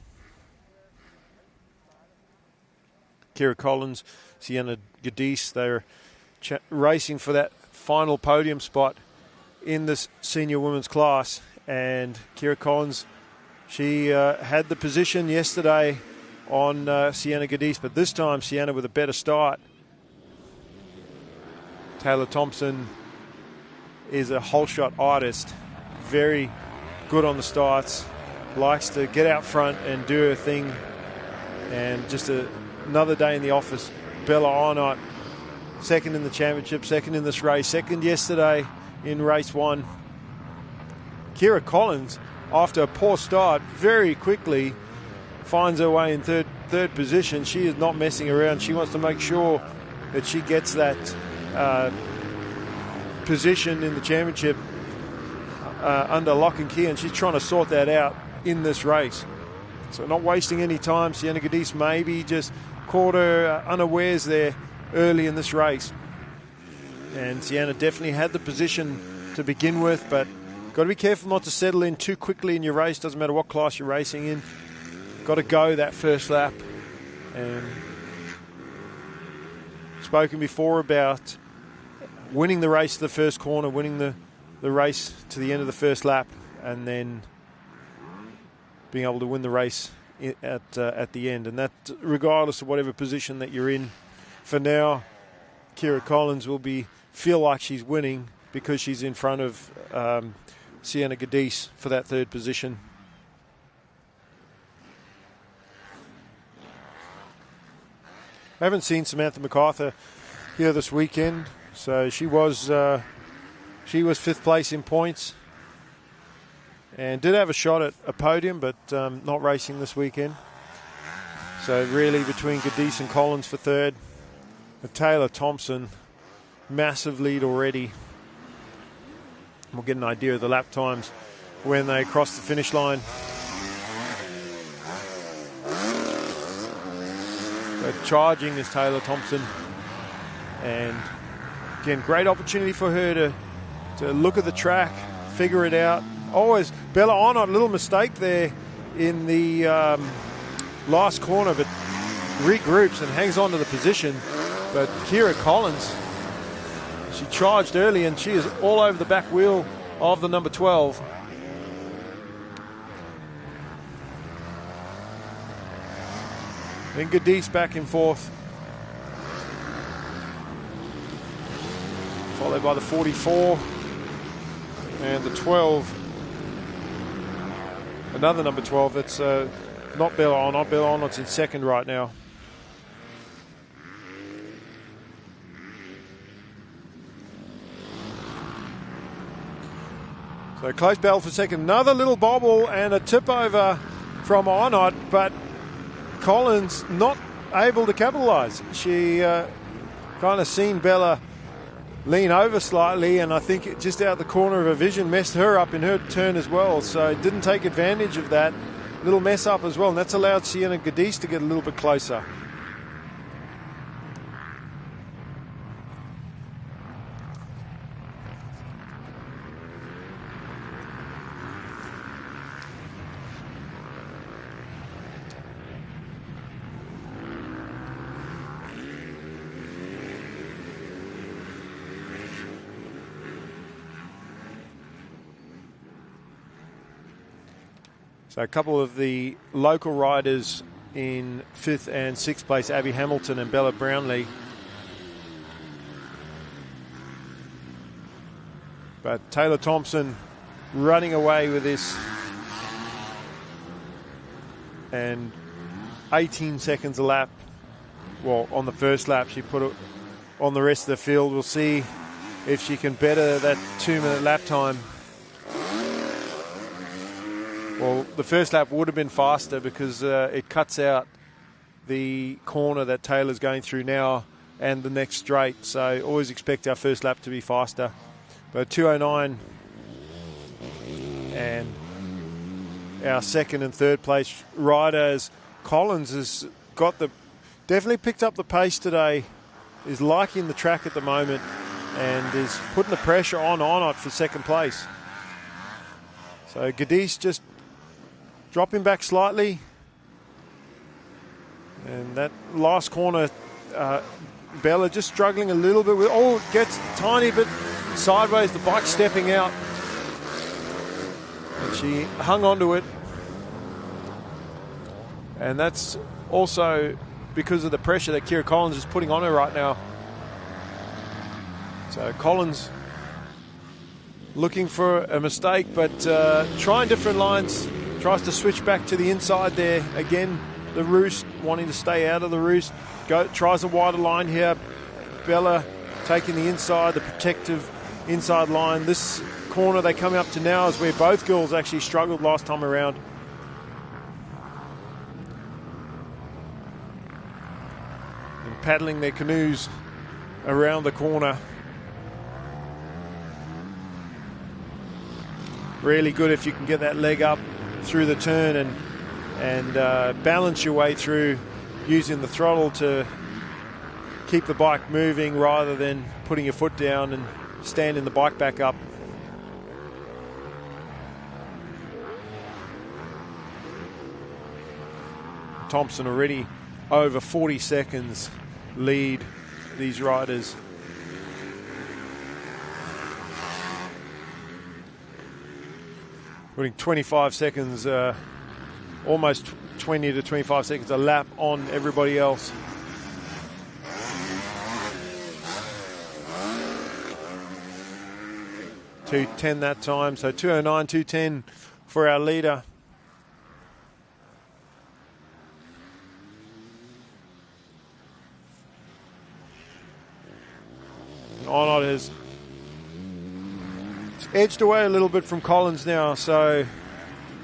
Kira Collins, Sienna Gadis, they're racing for that final podium spot in this senior women's class, and Kira Collins, she had the position yesterday on Sienna Gadis, but this time Sienna with a better start. Taylor Thompson is a whole shot artist, very good on the starts, likes to get out front and do her thing, and just another day in the office. Bella Arnott, second in the championship, second in this race, second yesterday in race 1. Kira Collins, after a poor start, very quickly finds her way in third position. She is not messing around. She wants to make sure that she gets that position in the championship under lock and key, and she's trying to sort that out in this race. So not wasting any time. Sienna Gadis maybe just caught her unawares there early in this race. And Sienna definitely had the position to begin with, but got to be careful not to settle in too quickly in your race. Doesn't matter what class you're racing in. Got to go that first lap. And spoken before about winning the race to the first corner, winning the race to the end of the first lap, and then being able to win the race at the end. And that regardless of whatever position that you're in. For now, Kira Collins will feel like she's winning because she's in front of Sienna Gadis for that third position. I haven't seen Samantha MacArthur here this weekend, so she was 5th place in points and did have a shot at a podium, but not racing this weekend. So really between Gadis and Collins for third. But Taylor Thompson, massive lead already. We'll get an idea of the lap times when they cross the finish line. But charging is Taylor Thompson. And again, great opportunity for her to look at the track, figure it out. Always Bella Arnott, a little mistake there in the last corner, but regroups and hangs on to the position. But Kira Collins, she charged early and she is all over the back wheel of the number 12. Then Gadis back and forth. Followed by the 44 and the 12. Another number 12. It's not Bella Arnott. Bella Arnott's in second right now. So close battle for second. Another little bobble and a tip over from Arnott, but Collins not able to capitalise. She kind of seen Bella lean over slightly, and I think it just out the corner of her vision messed her up in her turn as well. So didn't take advantage of that little mess up as well, and that's allowed Sienna Gadis to get a little bit closer. So a couple of the local riders in 5th and 6th place, Abby Hamilton and Bella Brownlee. But Taylor Thompson running away with this. And 18 seconds a lap. Well, on the first lap, she put it on the rest of the field. We'll see if she can better that 2-minute lap time. Well, the first lap would have been faster because it cuts out the corner that Taylor's going through now and the next straight. So always expect our first lap to be faster. But 2:09 and our second and third place riders. Collins has got definitely picked up the pace today, is liking the track at the moment and is putting the pressure on Arnott for second place. So Gadis just dropping back slightly. And that last corner, Bella just struggling a little bit with, gets a tiny bit sideways, the bike stepping out. And she hung onto it. And that's also because of the pressure that Kira Collins is putting on her right now. So Collins looking for a mistake, but trying different lines. Tries to switch back to the inside there. Again, the roost, wanting to stay out of the roost. Tries a wider line here. Bella taking the inside, the protective inside line. This corner they come up to now is where both girls actually struggled last time around. And paddling their canoes around the corner. Really good if you can get that leg up through the turn and balance your way through using the throttle to keep the bike moving rather than putting your foot down and standing the bike back up. Thompson already over 40 seconds lead these riders. Putting 25 seconds, almost 20 to 25 seconds a lap on everybody else. .210 that time, so 2:09, 2:10 for our leader. Arnott has edged away a little bit from Collins now, so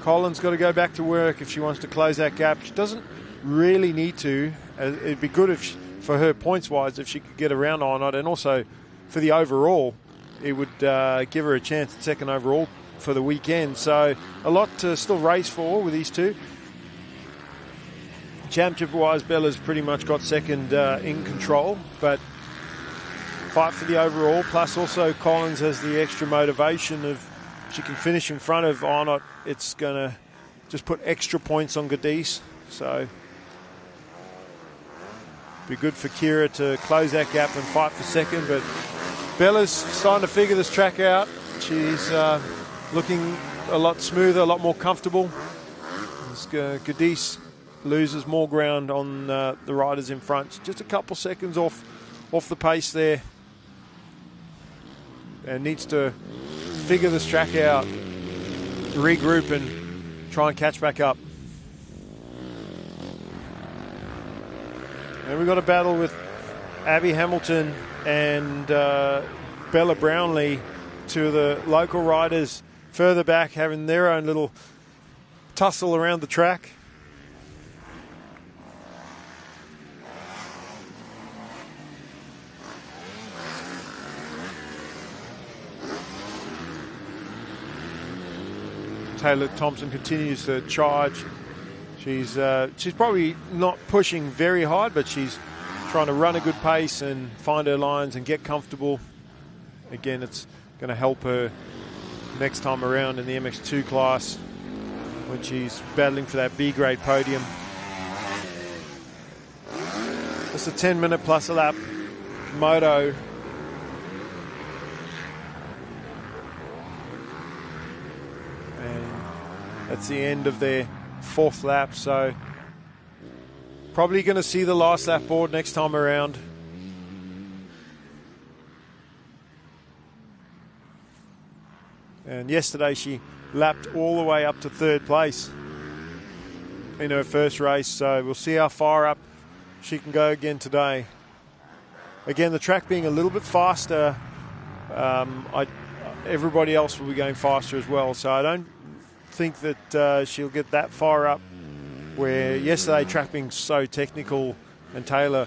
Collins got to go back to work if she wants to close that gap. She doesn't really need to. It'd be good for her points-wise if she could get around Arnott, and also for the overall, it would give her a chance at second overall for the weekend. So a lot to still race for with these two. Championship-wise, Bella's pretty much got second in control, but fight for the overall, plus also Collins has the extra motivation of she can finish in front of Arnott. It's going to just put extra points on Gadis. So be good for Kira to close that gap and fight for second. But Bella's starting to figure this track out. She's looking a lot smoother, a lot more comfortable. Gadis loses more ground on the riders in front. Just a couple seconds off the pace there. And needs to figure this track out, regroup and try and catch back up. And we've got a battle with Abby Hamilton and Bella Brownlee, two of the local riders further back, having their own little tussle around the track. Taylor Thompson continues to charge. She's probably not pushing very hard, but she's trying to run a good pace and find her lines and get comfortable. Again, it's going to help her next time around in the MX2 class when she's battling for that B-grade podium. It's a 10-minute plus a lap moto. That's the end of their 4th lap, so probably going to see the last lap board next time around. And yesterday she lapped all the way up to 3rd place in her first race, so we'll see how far up she can go again today. Again, the track being a little bit faster, everybody else will be going faster as well, so I don't think that she'll get that far up, where yesterday track being so technical and Taylor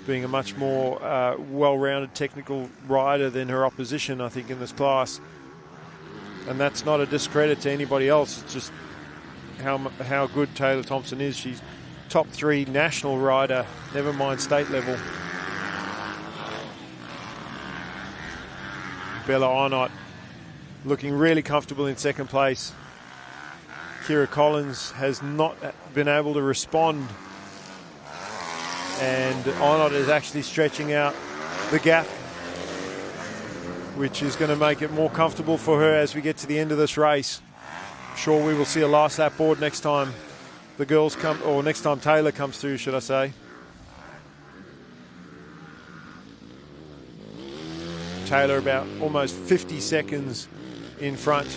being a much more well-rounded technical rider than her opposition, I think, in this class. And that's not a discredit to anybody else. It's just how good Taylor Thompson is. She's top 3 national rider, never mind state level. Bella Arnott looking really comfortable in 2nd place. Kira Collins has not been able to respond, and Arnott is actually stretching out the gap, which is going to make it more comfortable for her as we get to the end of this race. I'm sure we will see a last lap board next time the girls come, or next time Taylor comes through, should I say. Taylor about almost 50 seconds in front.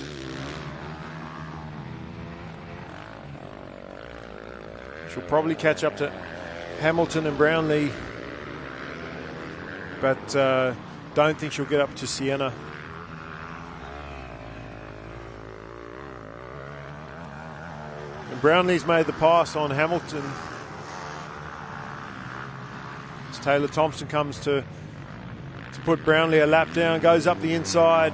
She'll probably catch up to Hamilton and Brownlee, but don't think she'll get up to Sienna. And Brownlee's made the pass on Hamilton. As Taylor Thompson comes to put Brownlee a lap down, goes up the inside.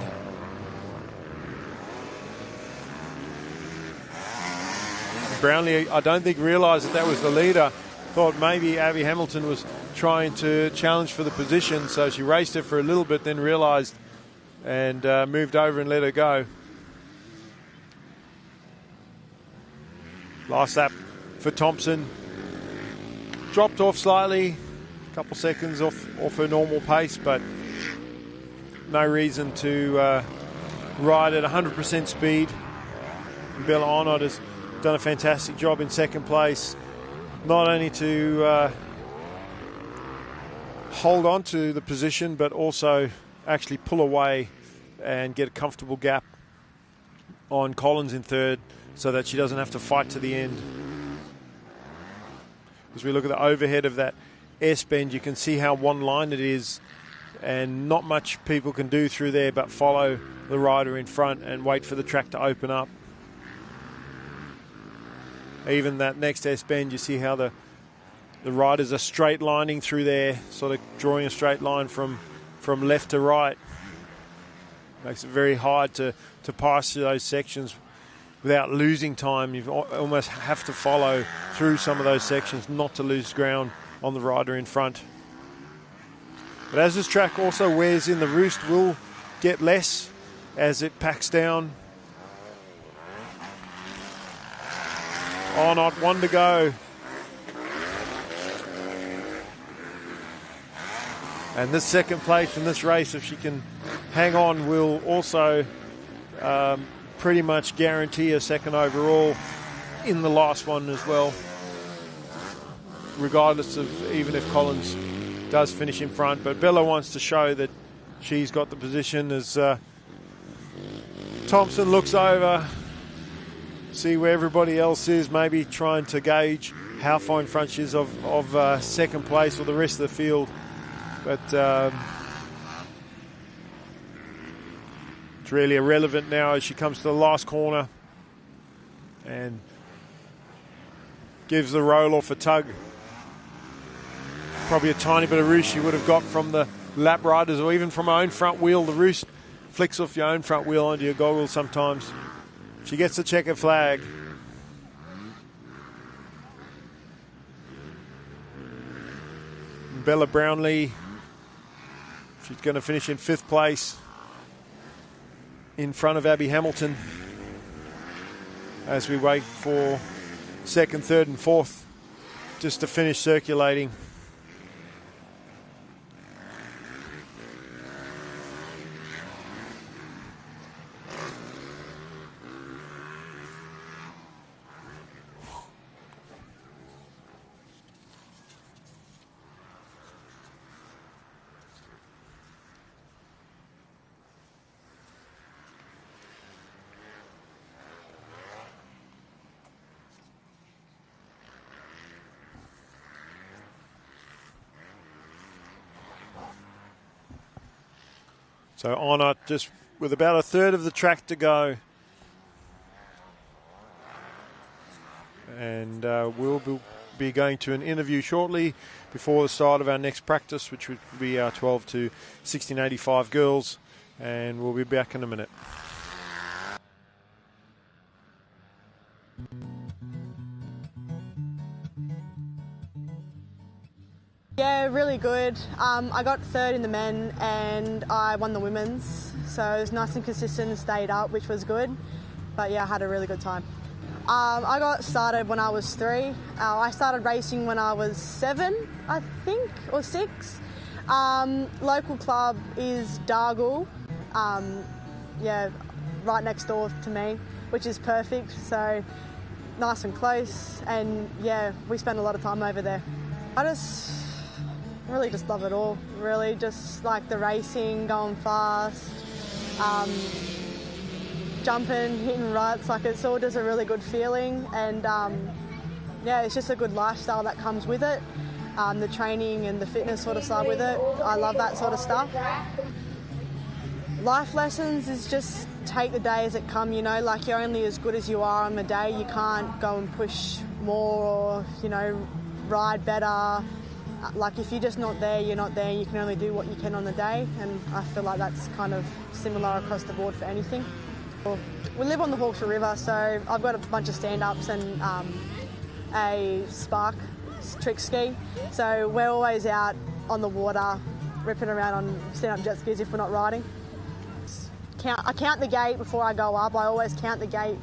Brownlee, I don't think, realised that was the leader. Thought maybe Abby Hamilton was trying to challenge for the position, so she raced her for a little bit, then realised and moved over and let her go. Last lap for Thompson. Dropped off slightly, a couple seconds off her normal pace, but no reason to ride at 100% speed. Bella Arnott has done a fantastic job in 2nd place, not only to hold on to the position, but also actually pull away and get a comfortable gap on Collins in 3rd, so that she doesn't have to fight to the end. As we look at the overhead of that S-bend, you can see how one-line it is, and not much people can do through there but follow the rider in front and wait for the track to open up. Even that next S-bend, you see how the riders are straight lining through there, sort of drawing a straight line from left to right. Makes it very hard to pass through those sections without losing time. You almost have to follow through some of those sections not to lose ground on the rider in front. But as this track also wears in, the roost will get less as it packs down. Arnott, 1 to go. And this 2nd place in this race, if she can hang on, will also pretty much guarantee a 2nd overall in the last one as well. regardless of even if Collins does finish in front. But Bella wants to show that she's got the position as Thompson looks over, see where everybody else is, maybe trying to gauge how far in front she is of second place or the rest of the field. But it's really irrelevant now as she comes to the last corner and gives the roll off a tug. Probably a tiny bit of roost she would have got from the lap riders or even from her own front wheel. The roost flicks off your own front wheel onto your goggles sometimes. She gets the checkered flag. Bella Brownlee, she's going to finish in 5th place in front of Abby Hamilton as we wait for 2nd, 3rd and 4th just to finish circulating. So Honor just with about a third of the track to go. And we'll be going to an interview shortly before the start of our next practice, which would be our 12 to 1685 girls. And we'll be back in a minute. Yeah, really good. I got 3rd in the men and I won the women's. So it was nice and consistent and stayed up, which was good. But yeah, I had a really good time. I got started when I was 3. I started racing when I was 7, I think, or 6. Local club is Dargle. Yeah, right next door to me, which is perfect. So nice and close. And yeah, we spent a lot of time over there. I really just love it all. Really just like the racing, going fast, jumping, hitting ruts. Like it's all just a really good feeling. And yeah, it's just a good lifestyle that comes with it. The training and the fitness sort of side with it. I love that sort of stuff. Life lessons is just take the day as it come, you know, like you're only as good as you are on the day. You can't go and push more or, you know, ride better. Like if you're just not there, you're not there. You can only do what you can on the day, and I feel like that's kind of similar across the board for anything. We live on the Hawkesbury River, so I've got a bunch of stand-ups and a Spark trick ski. So we're always out on the water, ripping around on stand-up jet skis if we're not riding. I count the gate before I go up. I always count the gate,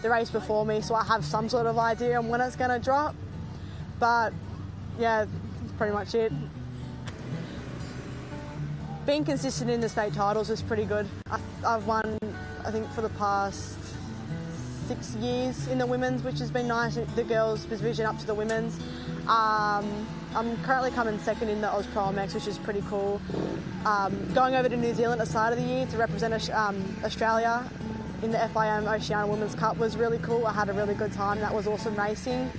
the race before me, so I have some sort of idea on when it's going to drop. But yeah, that's pretty much it. Being consistent in the state titles is pretty good. I've won, I think, for the past 6 years in the women's, which has been nice. The girls' division up to the women's. I'm currently coming 2nd in the Oz Climax, which is pretty cool. Going over to New Zealand at the start of the year to represent Australia in the FIM Oceania Women's Cup was really cool. I had a really good time. That was awesome racing.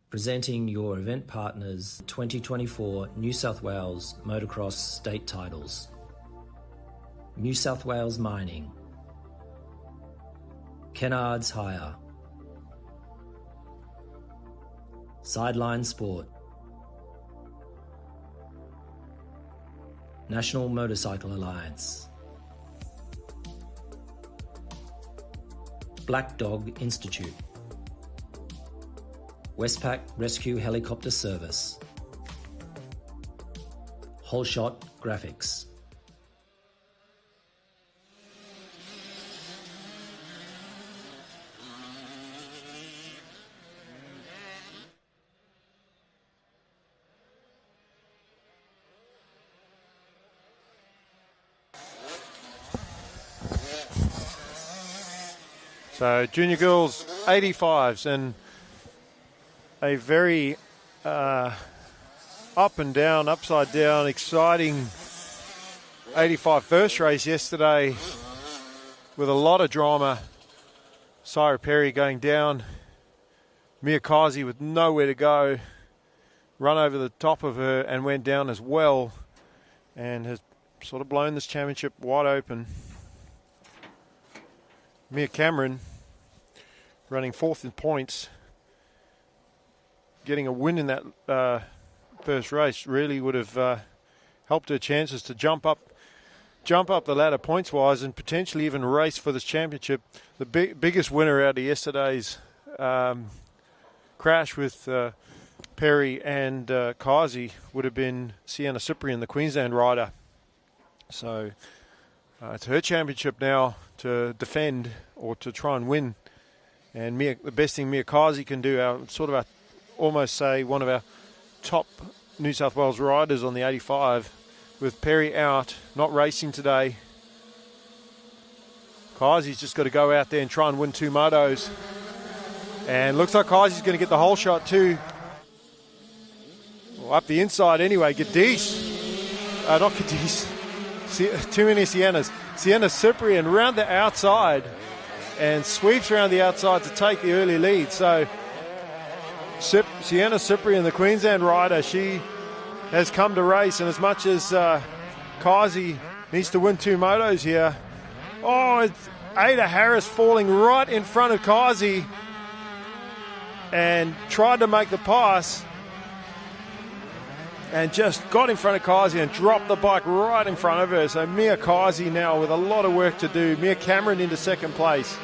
Presenting your event partners 2024 New South Wales Motocross State Titles. New South Wales Mining, Kennards Hire, Sideline Sport, National Motorcycle Alliance, Black Dog Institute, Westpac Rescue Helicopter Service, Wholeshot Graphics. So junior girls 85s, and a very up and down, upside down, exciting 85 first race yesterday with a lot of drama. Syra Perry going down, Mia Kazi with nowhere to go, run over the top of her and went down as well, and has sort of blown this championship wide open. Mia Cameron running fourth in points, getting a win in that first race really would have helped her chances to jump up the ladder points wise and potentially even race for this championship. The biggest winner out of yesterday's crash with Perry and Kazi would have been Sienna Cyprian, the Queensland rider. So it's her championship now to defend or to try and win. And the best thing Mia Kazi can do, almost say one of our top New South Wales riders on the 85, with Perry out, not racing today. Kazi's just got to go out there and try and win 2 motos. And looks like Kazi's going to get the whole shot too. Well, up the inside anyway. Not Cadiz. Too many Siennas. Sienna Cyprian round the outside and sweeps around the outside to take the early lead. So Sienna Cyprian, the Queensland rider, she has come to race, and as much as Kazi needs to win 2 motos here, it's Ada Harris falling right in front of Kazi and tried to make the pass and just got in front of Kazi and dropped the bike right in front of her. So Mia Kazi now with a lot of work to do. Mia Cameron into second place.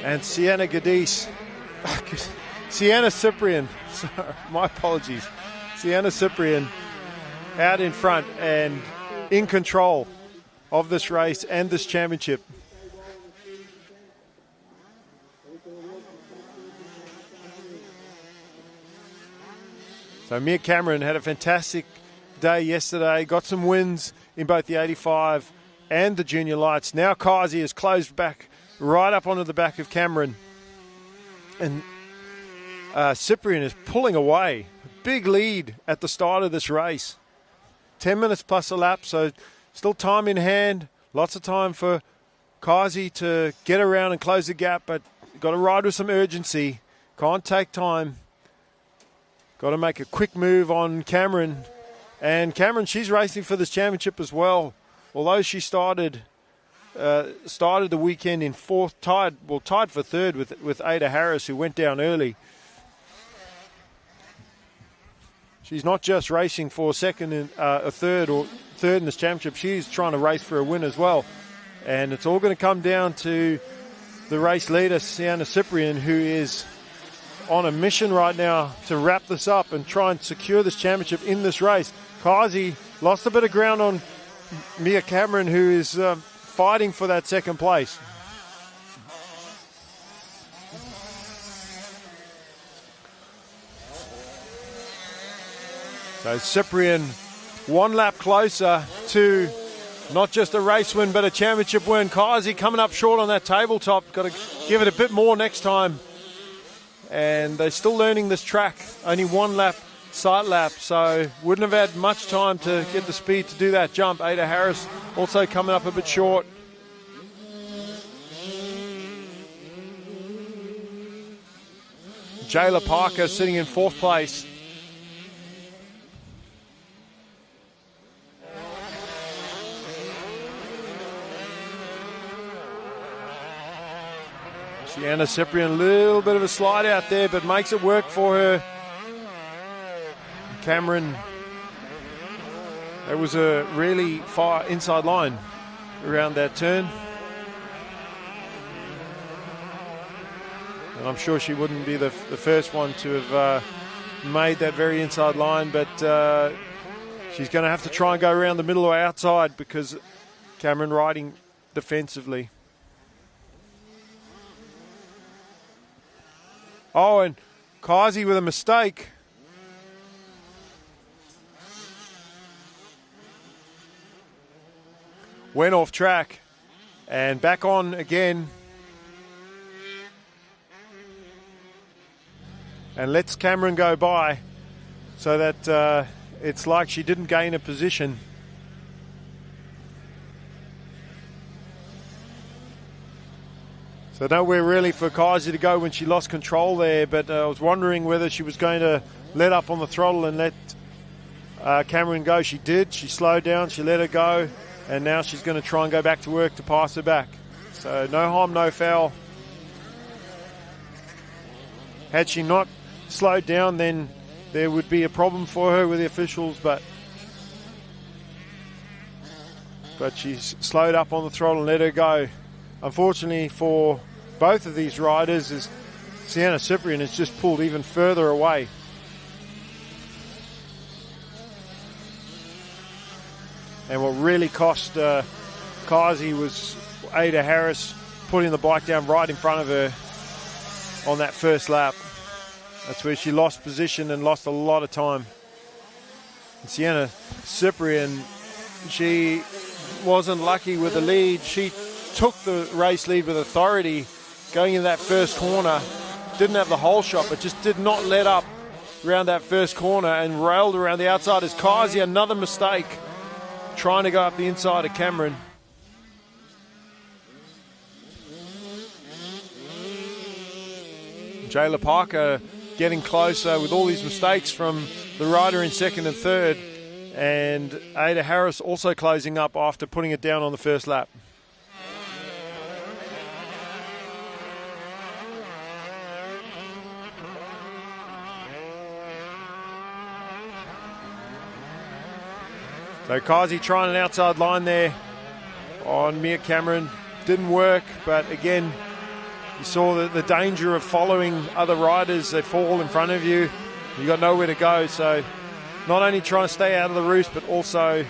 And Sienna Cyprian, sorry, my apologies. Sienna Cyprian out in front and in control of this race and this championship. So Mia Cameron had a fantastic day yesterday, got some wins in both the 85 and the junior lights. Now Kazi has closed back right up onto the back of Cameron. And Cyprian is pulling away. Big lead at the start of this race. 10 minutes plus a lap, so still time in hand. Lots of time for Kazi to get around and close the gap, but got to ride with some urgency. Can't take time. Got to make a quick move on Cameron. And Cameron, she's racing for this championship as well. Although she started the weekend in fourth, tied for third with Ada Harris, who went down early. She's not just racing for second and third in this championship. She's trying to race for a win as well. And it's all going to come down to the race leader, Sienna Cyprian, who is on a mission right now to wrap this up and try and secure this championship in this race. Kazi lost a bit of ground on Mia Cameron, who is fighting for that second place. So Cyprian 1 lap closer to not just a race win but a championship win. Kazi coming up short on that tabletop. Got to give it a bit more next time. And they're still learning this track. Only 1 lap, sight lap, so wouldn't have had much time to get the speed to do that jump. Ada Harris also coming up a bit short. Jayla Parker sitting in 4th place. Sienna Cyprian, a little bit of a slide out there, but makes it work for her. Cameron, it was a really far inside line around that turn. And I'm sure she wouldn't be the first one to have made that very inside line, but she's going to have to try and go around the middle or outside because Cameron riding defensively. Oh, and Kazi with a mistake. Went off track. And back on again. And lets Cameron go by so that it's like she didn't gain a position. So nowhere really for Kazi to go when she lost control there, but I was wondering whether she was going to let up on the throttle and let Cameron go. She did. She slowed down, she let her go, and now she's going to try and go back to work to pass her back. So no harm, no foul. Had she not slowed down, then there would be a problem for her with the officials, but she's slowed up on the throttle and let her go. Unfortunately for both of these riders, is Sienna Cyprian has just pulled even further away. And what really cost Kazi was Ada Harris putting the bike down right in front of her on that first lap. That's where she lost position and lost a lot of time. And Sienna Cyprian, she wasn't lucky with the lead. She took the race lead with authority going in that first corner. Didn't have the whole shot, but just did not let up around that first corner and railed around the outside. As Kazi, another mistake, trying to go up the inside of Cameron. Jayla Parker getting closer with all these mistakes from the rider in second and third, and Ada Harris also closing up after putting it down on the first lap. So Kazi trying an outside line there on Mia Cameron. Didn't work, but again, you saw the danger of following other riders. They fall in front of you. You got nowhere to go. So not only trying to stay out of the roost, but also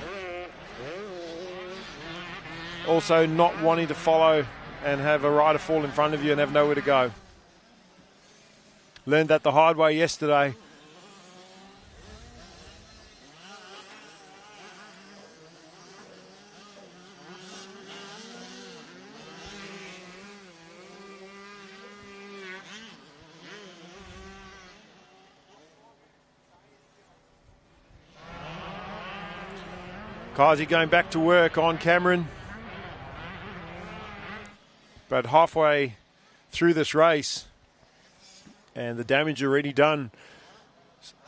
not wanting to follow and have a rider fall in front of you and have nowhere to go. Learned that the hard way yesterday. Kazi going back to work on Cameron. But halfway through this race, and the damage already done,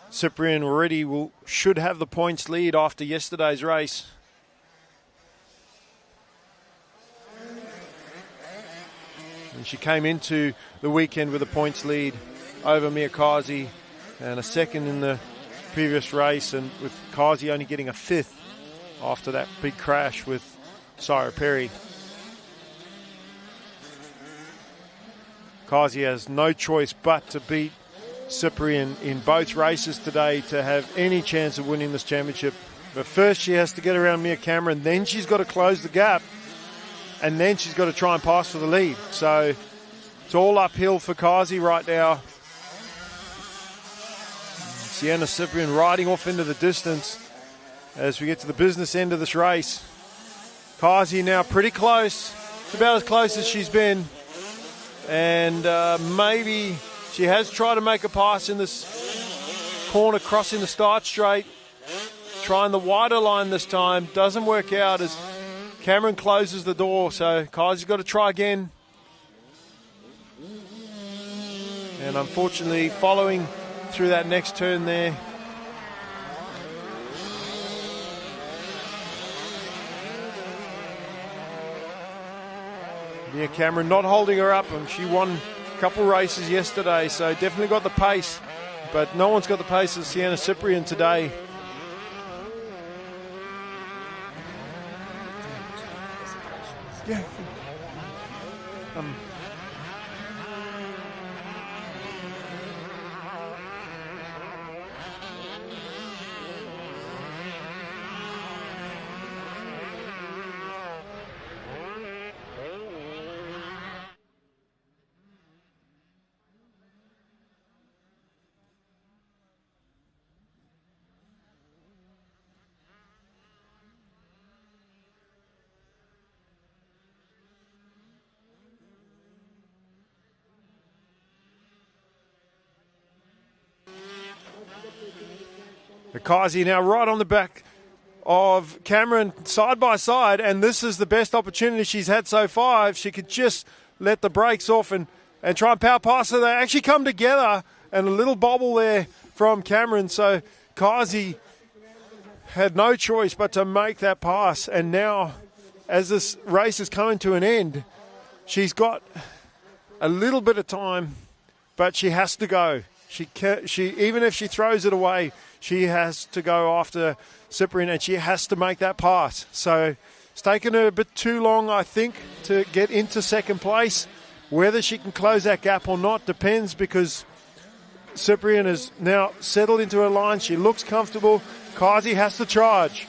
Cyprian already should have the points lead after yesterday's race. And she came into the weekend with a points lead over Mia Kazi and a second in the previous race, and with Kazi only getting a fifth after that big crash with Sarah Perry. Kazi has no choice but to beat Cyprian in both races today to have any chance of winning this championship. But first she has to get around Mia Cameron, then she's got to close the gap, and then she's got to try and pass for the lead. So it's all uphill for Kazi right now. Sienna Cyprian riding off into the distance as we get to the business end of this race. Kazi now pretty close. It's about as close as she's been. And maybe she has tried to make a pass in this corner, crossing the start straight. Trying the wider line this time. Doesn't work out as Cameron closes the door. So Kazi's got to try again. And unfortunately, following through that next turn there, Mia Cameron not holding her up, and she won a couple races yesterday, so definitely got the pace, but no one's got the pace of Sienna Cyprian today. Yeah. Kazi now right on the back of Cameron, side by side, and this is the best opportunity she's had so far. If she could just let the brakes off and try and power past her, they actually come together, and a little bobble there from Cameron. So Kazi had no choice but to make that pass, and now as this race is coming to an end, she's got a little bit of time, but she has to go. She even if she throws it away, she has to go after Cyprian, and she has to make that pass. So it's taken her a bit too long, I think, to get into second place. Whether she can close that gap or not depends, because Cyprian has now settled into her line. She looks comfortable. Kazi has to charge.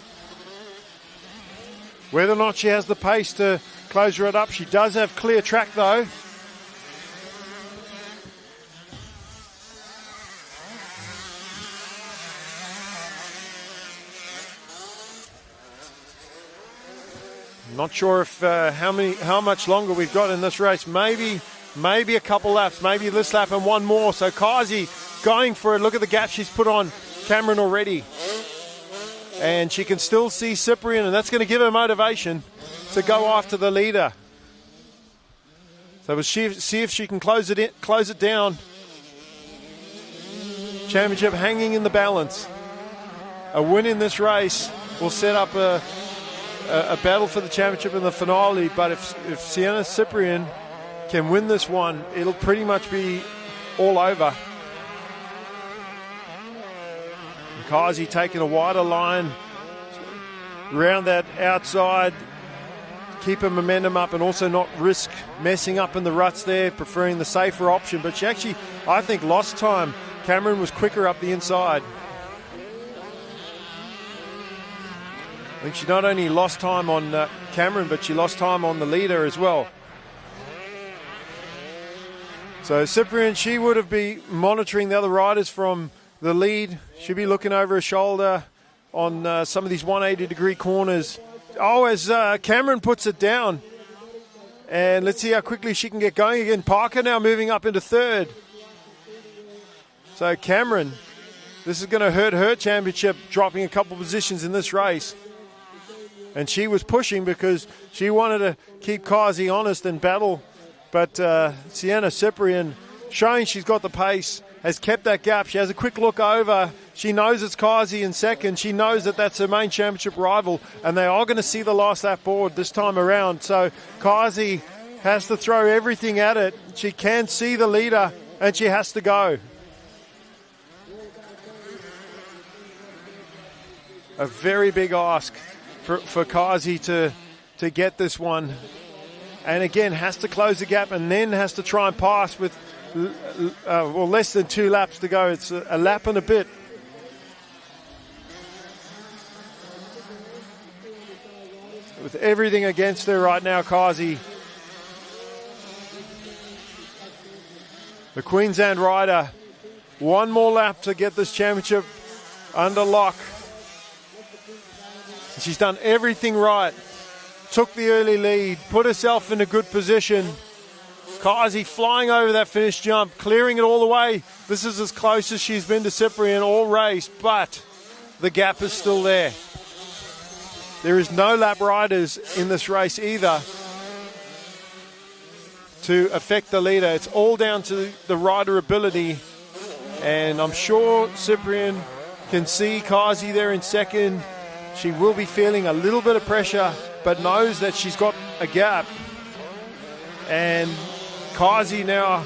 Whether or not she has the pace to close right up, she does have clear track though. Not sure if how much longer we've got in this race. Maybe a couple laps, maybe this lap and one more. So Kazi going for it. Look at the gap she's put on Cameron already. And she can still see Cyprian, and that's going to give her motivation to go after the leader. So we'll see if she can close it down. Championship hanging in the balance. A win in this race will set up a battle for the championship in the finale, but if Sienna Cyprian can win this one, it'll pretty much be all over. Kazi taking a wider line around that outside, keep her momentum up and also not risk messing up in the ruts there, preferring the safer option. But she actually, I think, lost time. Cameron was quicker up the inside. I think she not only lost time on Cameron, but she lost time on the leader as well. So Cyprian, she would have been monitoring the other riders from the lead. She'll be looking over her shoulder on some of these 180-degree corners. Oh, as Cameron puts it down. And let's see how quickly she can get going again. Parker now moving up into third. So Cameron, this is going to hurt her championship, dropping a couple positions in this race. And she was pushing because she wanted to keep Kazi honest and battle. But Sienna Cyprian, showing she's got the pace, has kept that gap. She has a quick look over. She knows it's Kazi in second. She knows that that's her main championship rival, and they are going to see the last lap board this time around. So Kazi has to throw everything at it. She can see the leader, and she has to go. A very big ask for Kazi to get this one. And again, has to close the gap and then has to try and pass with less than 2 laps to go. It's a lap and a bit. With everything against her right now, Kazi. The Queensland rider, one more lap to get this championship under lock. She's done everything right. Took the early lead, put herself in a good position. Kazi flying over that finish jump, clearing it all the way. This is as close as she's been to Cyprian all race, but the gap is still there. There is no lap riders in this race either to affect the leader. It's all down to the rider ability, and I'm sure Cyprian can see Kazi there in second. She will be feeling a little bit of pressure, but knows that she's got a gap. And Kazi now,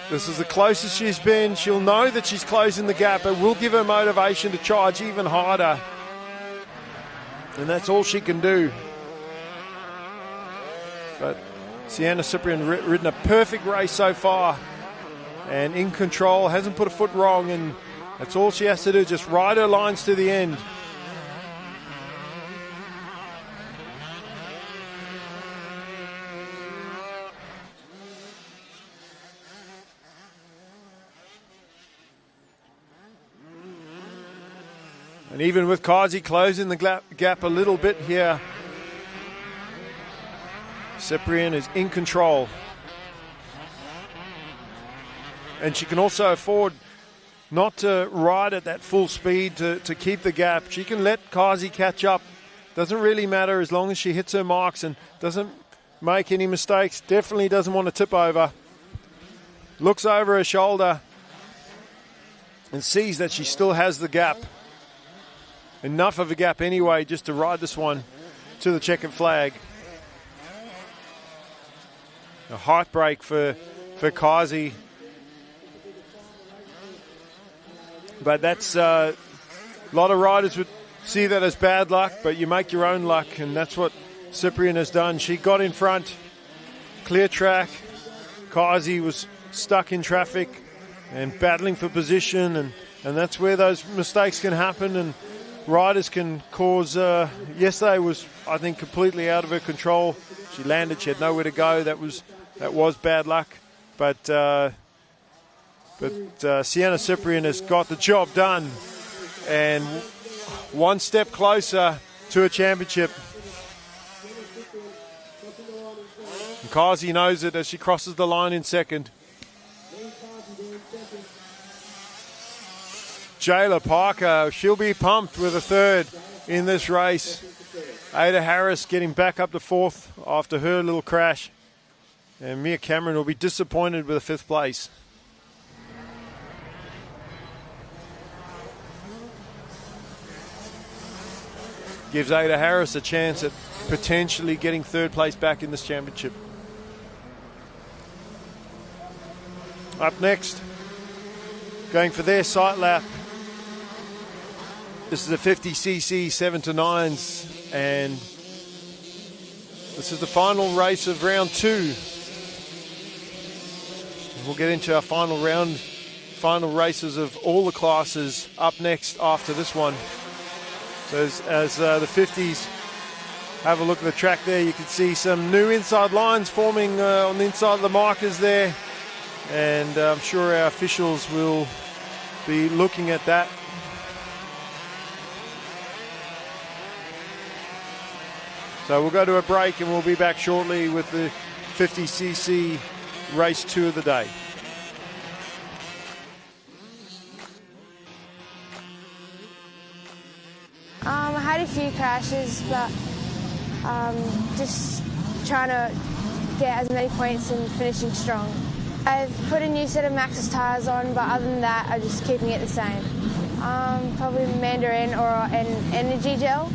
this is the closest she's been. She'll know that she's closing the gap. It will give her motivation to charge even harder. And that's all she can do. But Sienna Cyprian ridden a perfect race so far. And in control, hasn't put a foot wrong, and that's all she has to do, just ride her lines to the end. And even with Kazi closing the gap a little bit here, Cyprian is in control. And she can also afford not to ride at that full speed to keep the gap. She can let Kazi catch up. Doesn't really matter as long as she hits her marks and doesn't make any mistakes. Definitely doesn't want to tip over. Looks over her shoulder and sees that she still has the gap. Enough of a gap anyway just to ride this one to the checkered flag. A heartbreak for Kazi. But that's a lot of riders would see that as bad luck, but you make your own luck, and that's what Cyprian has done. She got in front, clear track. Kazi was stuck in traffic and battling for position, and that's where those mistakes can happen and riders can cause. Yesterday was, I think, completely out of her control. She landed, she had nowhere to go. That was bad luck, but Sienna Cyprian has got the job done and one step closer to a championship. And Kazi knows it as she crosses the line in second. Jayla Parker, she'll be pumped with a third in this race. Ada Harris getting back up to fourth after her little crash. And Mia Cameron will be disappointed with a fifth place. Gives Ada Harris a chance at potentially getting third place back in this championship. Up next, going for their sight lap. This is a 50cc 7 to 9s, and this is the final race of round 2. We'll get into our final races of all the classes up next after this one. So as the 50s have a look at the track there, you can see some new inside lines forming on the inside of the markers there. And I'm sure our officials will be looking at that. So we'll go to a break and we'll be back shortly with the 50cc race 2 of the day. I had a few crashes, but just trying to get as many points and finishing strong. I've put a new set of Maxxis tyres on, but other than that, I'm just keeping it the same. Probably Mandarin or an energy gel.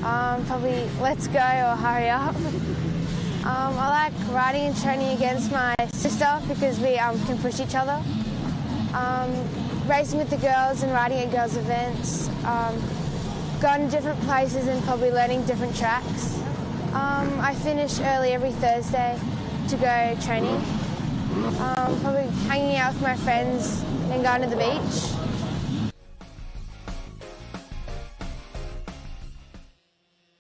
Probably Let's Go or Hurry Up. I like riding and training against my sister because we can push each other. Racing with the girls and riding at girls' events. Going to different places and probably learning different tracks. I finish early every Thursday to go training. Probably hanging out with my friends and going to the beach.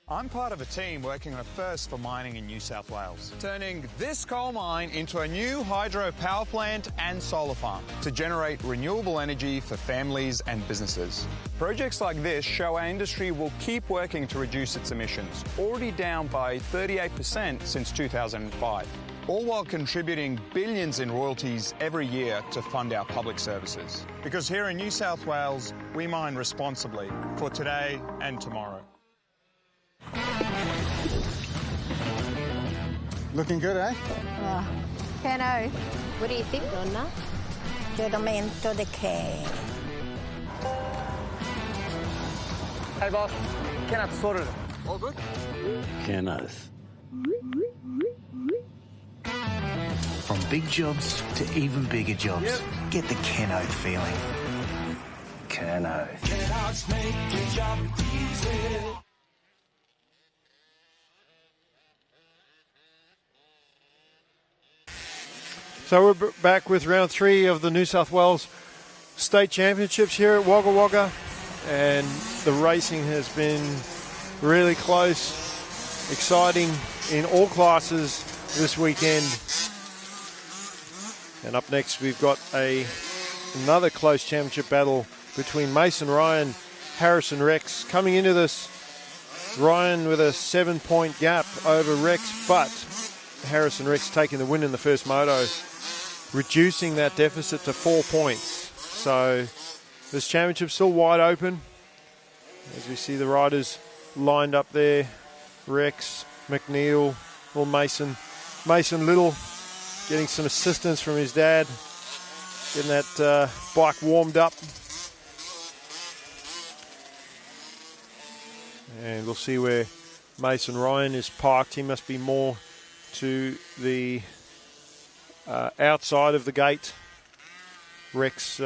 I'm part of a team working on a first for mining in New South Wales, turning this coal mine into a new hydro power plant and solar farm to generate renewable energy for families and businesses. Projects like this show our industry will keep working to reduce its emissions, already down by 38% since 2005, all while contributing billions in royalties every year to fund our public services. Because here in New South Wales, we mine responsibly for today and tomorrow. Looking good, eh? Cano. What do you think, Donna? Giornamento de che. Hey, boss. Cano's sorted. All good? Canos. From big jobs to even bigger jobs, get the Cano feeling. Cano. Canos make your job easy. So we're back with round 3 of the New South Wales State Championships here at Wagga Wagga, and the racing has been really close, exciting in all classes this weekend. And up next we've got another close championship battle between Mason Ryan, Harrison Rex. Coming into this, Ryan with a 7-point gap over Rex, but Harrison Rex taking the win in the first moto, reducing that deficit to 4 points. So this championship's still wide open. As we see the riders lined up there. Rex, McNeil, or Mason Little getting some assistance from his dad. Getting that bike warmed up. And we'll see where Mason Ryan is parked. He must be more to the outside of the gate. Rex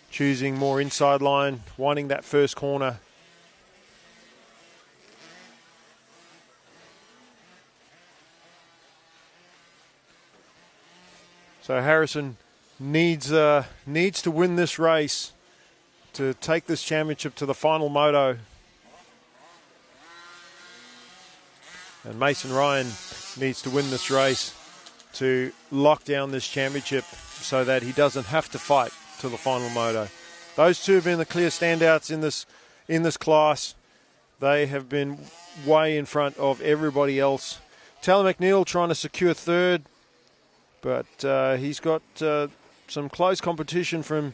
choosing more inside line, wanting that first corner. So Harrison needs to win this race to take this championship to the final moto. And Mason Ryan needs to win this race to lock down this championship so that he doesn't have to fight to the final moto. Those two have been the clear standouts in this class. They have been way in front of everybody else. Taylor McNeil trying to secure third, but he's got some close competition from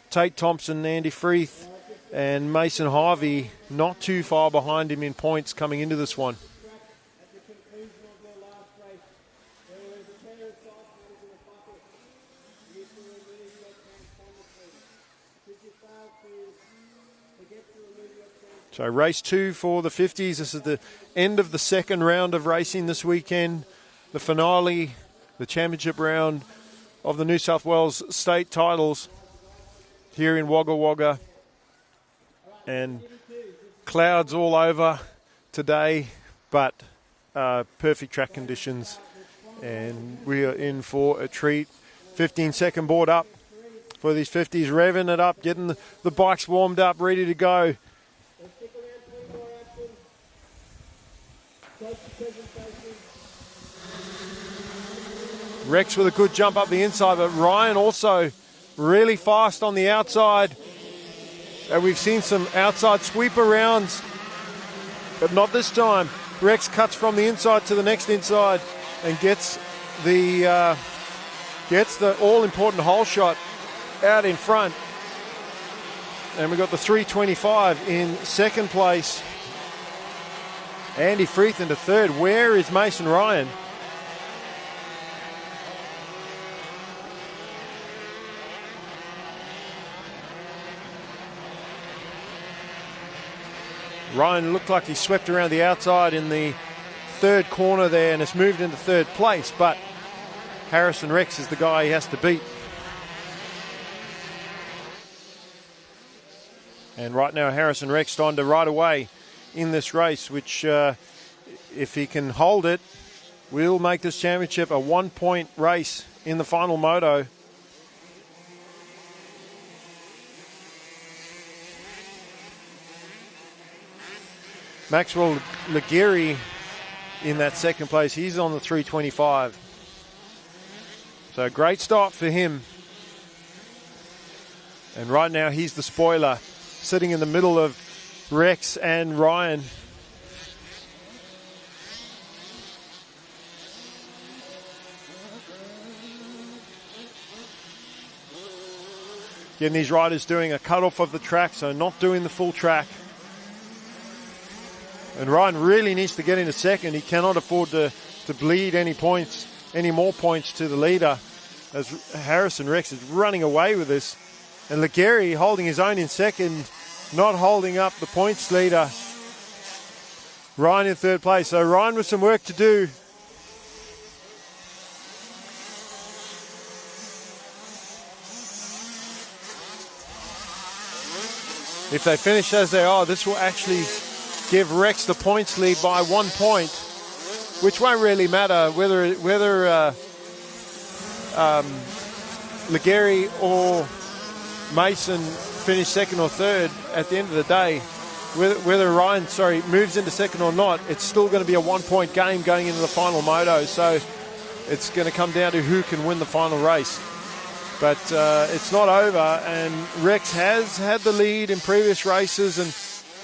Tate Thompson, Andy Freeth, and Mason Harvey not too far behind him in points coming into this one. So race 2 for the 50s. This is the end of the second round of racing this weekend. The finale, the championship round of the New South Wales state titles here in Wagga Wagga. And clouds all over today, but perfect track conditions. And we are in for a treat. 15-second board up for these 50s, revving it up, getting the bikes warmed up, ready to go. Rex with a good jump up the inside, but Ryan also really fast on the outside. And we've seen some outside sweeper rounds, but not this time. Rex cuts from the inside to the next inside and gets the all-important hole shot out in front. And we got the 325 in second place. Andy Freeth into third. Where is Mason Ryan? Ryan looked like he swept around the outside in the third corner there and has moved into third place, but Harrison Rex is the guy he has to beat. And right now Harrison Rex trying to ride away in this race, which if he can hold it, will make this championship a 1-point race in the final moto. Maxwell Laguerre in that second place. He's on the 325. So great start for him. And right now he's the spoiler, sitting in the middle of Rex and Ryan. Again, these riders doing a cut-off of the track, so not doing the full track. And Ryan really needs to get into second. He cannot afford to bleed any more points to the leader, as Harrison Rex is running away with this. And Laguerre holding his own in second, not holding up the points leader. Ryan in third place. So Ryan with some work to do. If they finish as they are, this will actually give Rex the points lead by 1 point, which won't really matter whether Laguerre or Mason finish second or third at the end of the day. Whether Ryan moves into second or not, it's still going to be a 1-point game going into the final moto. So it's going to come down to who can win the final race. But it's not over, and Rex has had the lead in previous races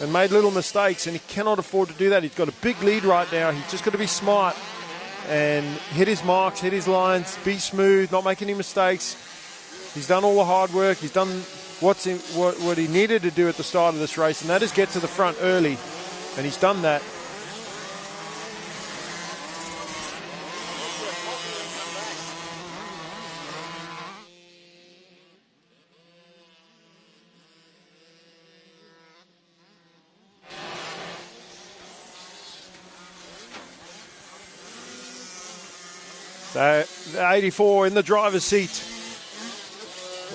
and made little mistakes, and he cannot afford to do that. He's got a big lead right now. He's just got to be smart and hit his marks, hit his lines, be smooth, not make any mistakes. He's done all the hard work. He's done what he needed to do at the start of this race, and that is get to the front early, and he's done that. So the 84 in the driver's seat,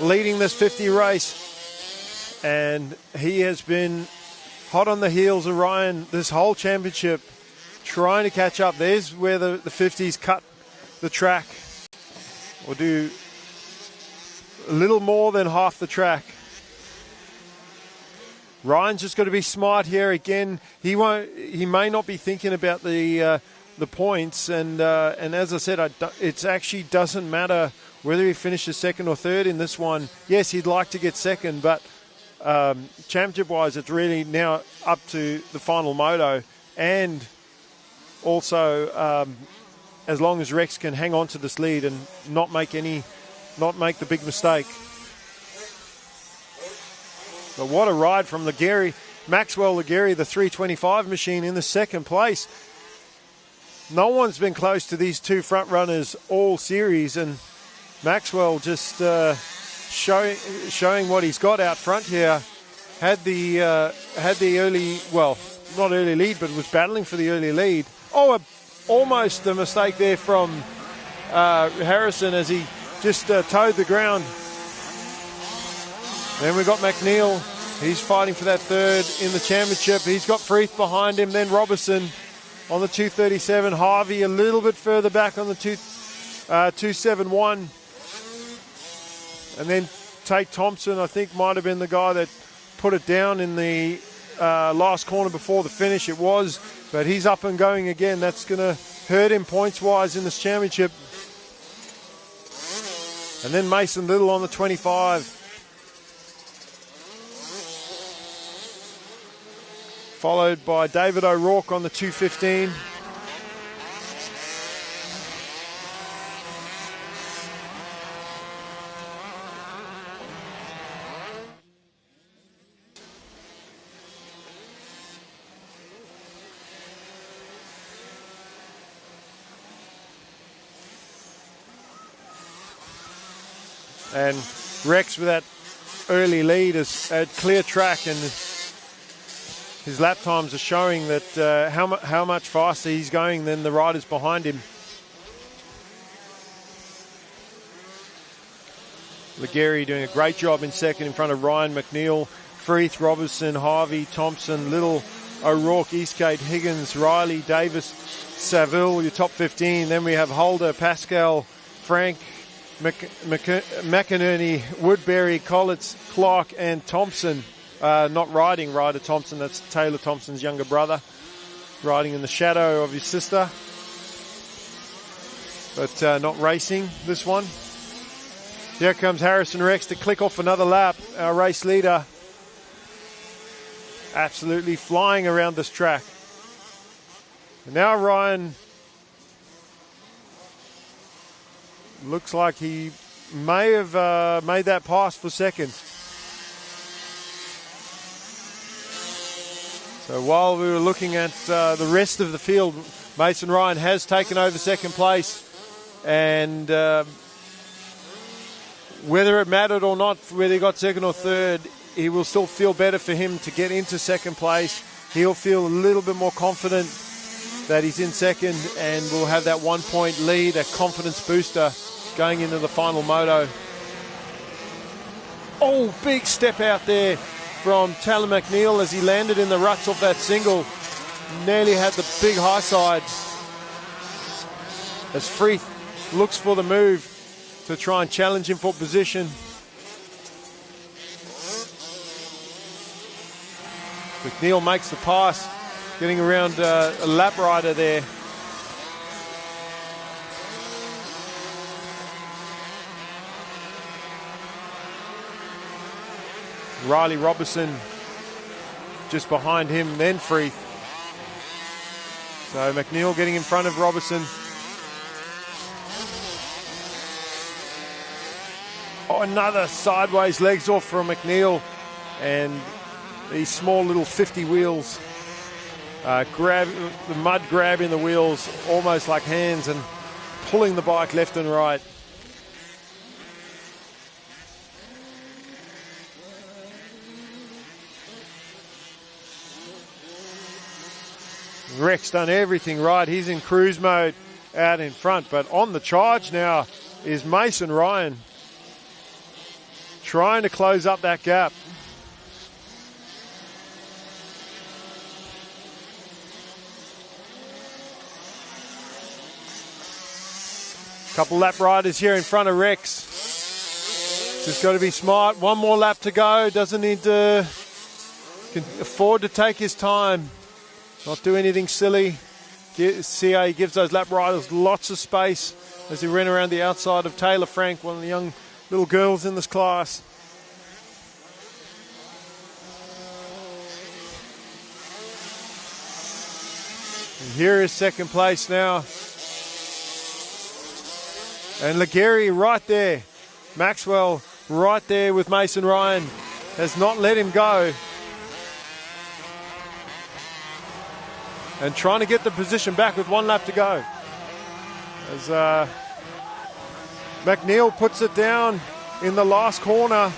leading this 50 race, and he has been hot on the heels of Ryan this whole championship, trying to catch up. There's where the 50s cut the track. We'll do a little more than half the track. Ryan's just got to be smart here again. He may not be thinking about the points, and as I said, it actually doesn't matter whether he finishes second or third in this one. Yes, he'd like to get second, but championship-wise, it's really now up to the final moto, and also as long as Rex can hang on to this lead and not make the big mistake. But what a ride from Maxwell Legary, the 325 machine, in the second place. No one's been close to these two front runners all series, and Maxwell just showing what he's got out front here. Had the early, well, not early lead, but was battling for the early lead. Oh, almost a mistake there from Harrison as he just towed the ground. Then we've got McNeil. He's fighting for that third in the championship. He's got Freeth behind him. Then Robertson on the 237. Harvey a little bit further back on the 271. And then Tate Thompson, I think, might have been the guy that put it down in the last corner before the finish. It was, but he's up and going again. That's going to hurt him points-wise in this championship. And then Mason Little on the 25. Followed by David O'Rourke on the 215. And Rex with that early lead is at clear track, and his lap times are showing that how much faster he's going than the riders behind him. Legary doing a great job in second in front of Ryan, McNeil, Freeth, Robertson, Harvey, Thompson, Little, O'Rourke, Eastgate, Higgins, Riley, Davis, Saville, your top 15. Then we have Holder, Pascal, Frank, McInerney, Woodbury, Collitz, Clark, and Thompson. Not riding Ryder Thompson, that's Taylor Thompson's younger brother, riding in the shadow of his sister, but not racing this one. Here comes Harrison Rex to click off another lap, our race leader. Absolutely flying around this track. And now Ryan looks like he may have made that pass for second. So while we were looking at the rest of the field, Mason Ryan has taken over second place, and whether it mattered or not, whether he got second or third, he will still feel better for him to get into second place. He'll feel a little bit more confident that he's in second, and will have that 1 point lead, that confidence booster going into the final moto. Oh, big step out there from Taylor McNeil as he landed in the ruts off that single. Nearly had the big high side. As Freeth looks for the move to try and challenge him for position. McNeil makes the pass, getting around a lap rider there. Riley Robertson just behind him, then Freeth. So McNeil getting in front of Robertson. Oh, another sideways legs off from McNeil, and these small little 50 wheels grab the mud, grabbing the wheels almost like hands and pulling the bike left and right. Rex done everything right. He's in cruise mode out in front, but on the charge now is Mason Ryan, trying to close up that gap. Couple lap riders here in front of Rex. Just got to be smart. One more lap to go. Doesn't need to, can afford to take his time. Not do anything silly. See how he gives those lap riders lots of space as he ran around the outside of Taylor Frank, one of the young little girls in this class. And here is second place now. And Legary right there. Maxwell right there with Mason Ryan. Has not let him go. And trying to get the position back with one lap to go. As McNeil puts it down in the last corner.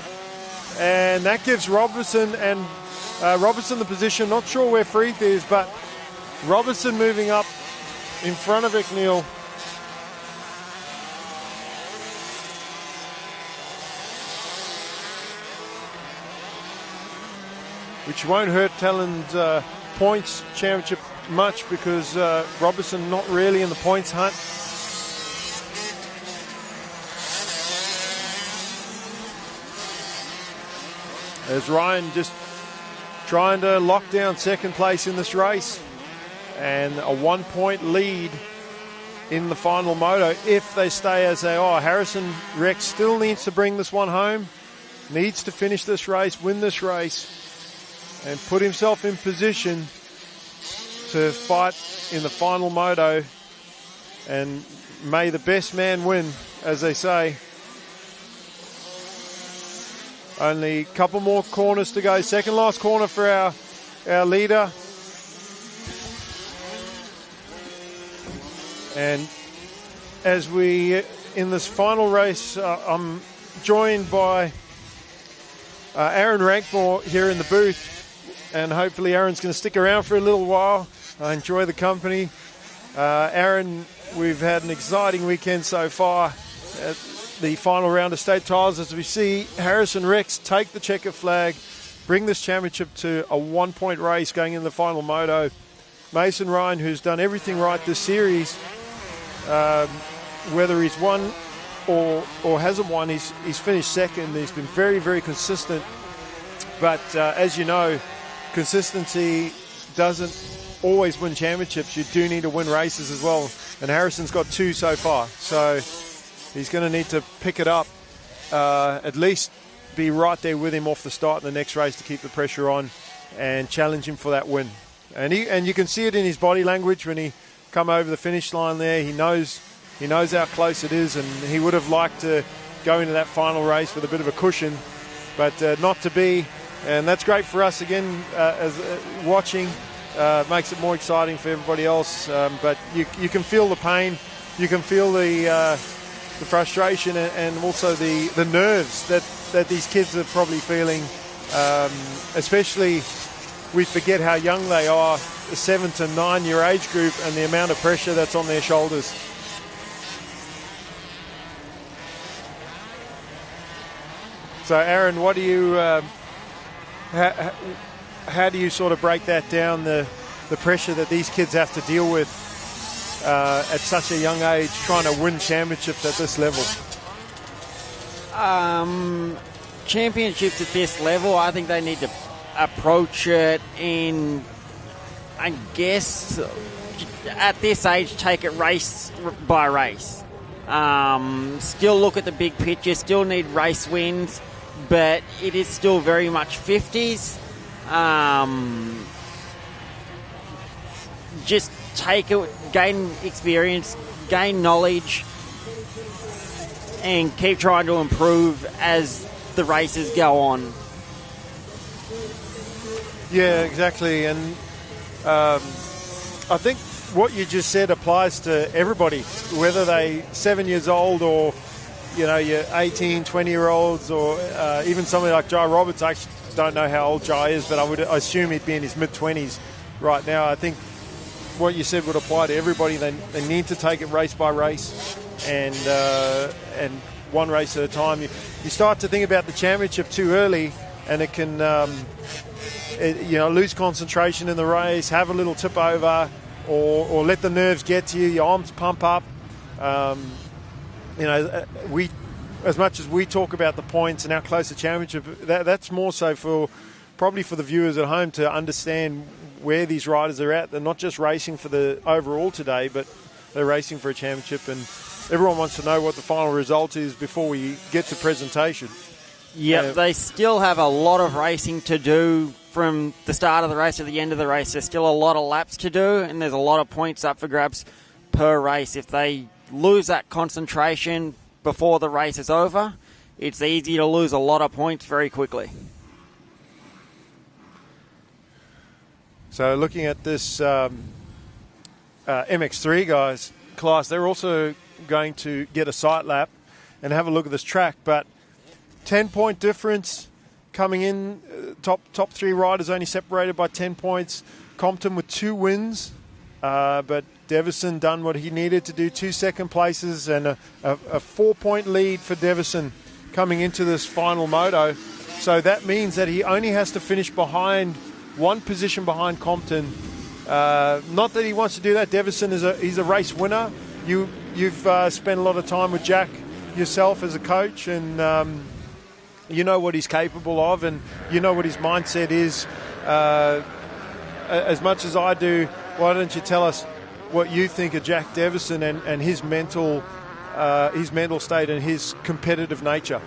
And that gives Robertson the position. Not sure where Freeth is, but Robertson moving up in front of McNeil. Which won't hurt Talon's points championship much, because Robertson not really in the points hunt. As Ryan just trying to lock down second place in this race, and a 1 point lead in the final moto if they stay as they are. Harrison Rex still needs to bring this one home, needs to finish this race, win this race, and put himself in position to fight in the final moto. And may the best man win, as they say. Only a couple more corners to go. Second last corner for our leader. And as we, in this final race, I'm joined by Aaron Rankmore here in the booth. And hopefully Aaron's going to stick around for a little while. I enjoy the company. Aaron, we've had an exciting weekend so far at the final round of state trials, as we see Harrison Rex take the checker flag, bring this championship to a 1 point race going in the final moto. Mason Ryan, who's done everything right this series, whether he's won or hasn't won, he's finished second. He's been very, very consistent. But as you know, consistency doesn't always win championships. You do need to win races as well. And Harrison's got 2 so far. So he's going to need to pick it up, at least be right there with him off the start in the next race to keep the pressure on and challenge him for that win. And you can see it in his body language when he come over the finish line there. He knows how close it is, and he would have liked to go into that final race with a bit of a cushion, but not to be. And that's great for us again, as watching. Makes it more exciting for everybody else. But you can feel the pain, you can feel the frustration, and also the nerves that these kids are probably feeling. Especially, we forget how young they are, the 7 to 9 year age group, and the amount of pressure that's on their shoulders. So, Aaron, what do you? How do you sort of break that down, the pressure that these kids have to deal with at such a young age, trying to win championships at this level? Championships at this level, I think they need to approach it in, I guess, at this age, take it race by race. Still look at the big picture, still need race wins, but it is still very much 50s. Just take it, gain experience, gain knowledge, and keep trying to improve as the races go on. Yeah, exactly. And I think what you just said applies to everybody, whether they 7 years old or, you know, your 18, 20-year-olds or even somebody like Jai Roberts. I actually don't know how old Jai is, but I would assume he'd be in his mid-20s right now. I think what you said would apply to everybody. They need to take it race by race and one race at a time. You start to think about the championship too early, and it can lose concentration in the race, have a little tip over, or let the nerves get to you, your arms pump up. We, as much as we talk about the points and how close the championship, that's more so probably for the viewers at home to understand where these riders are at. They're not just racing for the overall today, but they're racing for a championship, and everyone wants to know what the final result is before we get to presentation. Yep, they still have a lot of racing to do from the start of the race to the end of the race. There's still a lot of laps to do, and there's a lot of points up for grabs per race. If they lose that concentration before the race is over, it's easy to lose a lot of points very quickly. So looking at this MX3 guys class, they're also going to get a sight lap and have a look at this track, but 10-point difference coming in. Top three riders only separated by 10 points. Compton with 2 wins, but Devison done what he needed to do, 2 second places and a 4-point lead for Devison coming into this final moto. So that means that he only has to finish behind 1 position behind Compton. Not that he wants to do that. Devison he's a race winner. You've spent a lot of time with Jack yourself as a coach, and you know what he's capable of, and you know what his mindset is. As much as I do, why don't you tell us what you think of Jack Devison and his mental state and his competitive nature?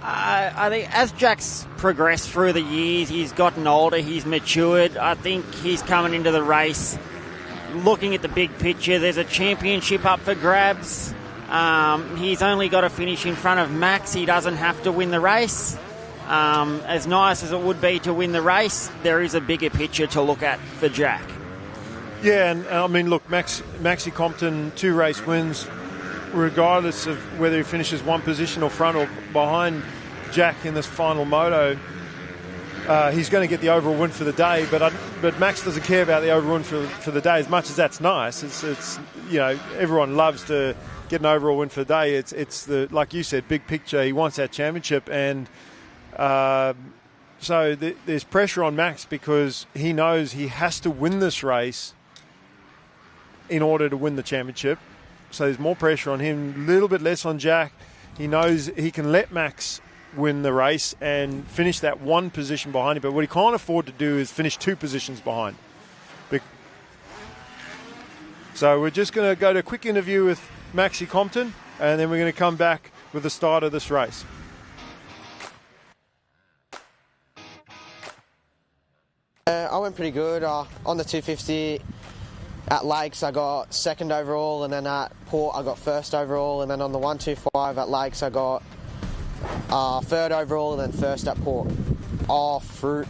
I think as Jack's progressed through the years, he's gotten older, he's matured. I think he's coming into the race looking at the big picture. There's a championship up for grabs. He's only got to finish in front of Max. He doesn't have to win the race. As nice as it would be to win the race, there is a bigger picture to look at for Jack. Yeah, and I mean, look, Maxi Compton, 2 race wins, regardless of whether he finishes 1 position or front or behind Jack in this final moto. He's going to get the overall win for the day, but Max doesn't care about the overall win for the day as much as that's nice. It's everyone loves to get an overall win for the day. It's the, like you said, big picture. He wants that championship, and so there's pressure on Max because he knows he has to win this race in order to win the championship. So there's more pressure on him, a little bit less on Jack. He knows he can let Max win the race and finish that 1 position behind him, but what he can't afford to do is finish 2 positions behind. So we're just going to go to a quick interview with Maxi Compton, and then we're going to come back with the start of this race. I went pretty good. On the 250 at Lakes I got 2nd overall, and then at Port I got 1st overall, and then on the 125 at Lakes I got 3rd overall, and then 1st at Port. Fruit.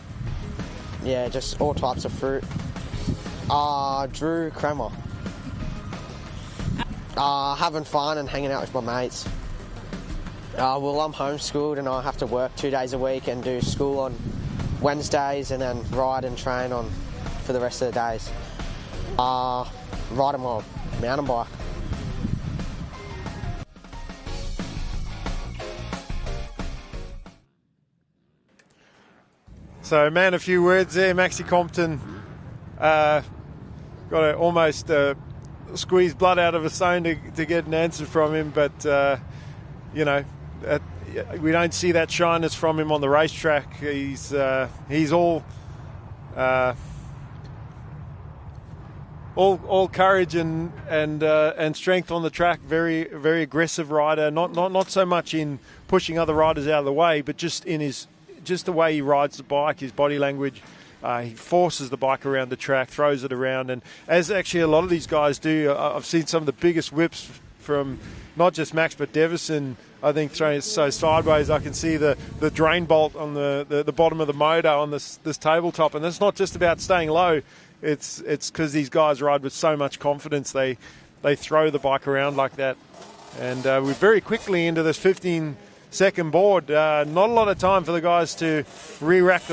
Yeah, just all types of fruit. Drew Kremer. Having fun and hanging out with my mates. Well, I'm homeschooled and I have to work 2 days a week and do school on Wednesdays and then ride and train for the rest of the days. Riding my mountain bike. So, man, a few words there. Maxi Compton got to almost squeeze blood out of a stone to get an answer from him, but we don't see that shyness from him on the racetrack. He's all courage and strength on the track. Very, very aggressive rider. Not so much in pushing other riders out of the way, but just in just the way he rides the bike, his body language. He forces the bike around the track, throws it around, and as actually a lot of these guys do, I've seen some of the biggest whips from not just Max but Davison. I think throwing it so sideways, I can see the drain bolt on the bottom of the motor on this tabletop, and it's not just about staying low. It's because these guys ride with so much confidence. They throw the bike around like that, and we're very quickly into this 15-second board. Not a lot of time for the guys to re-rack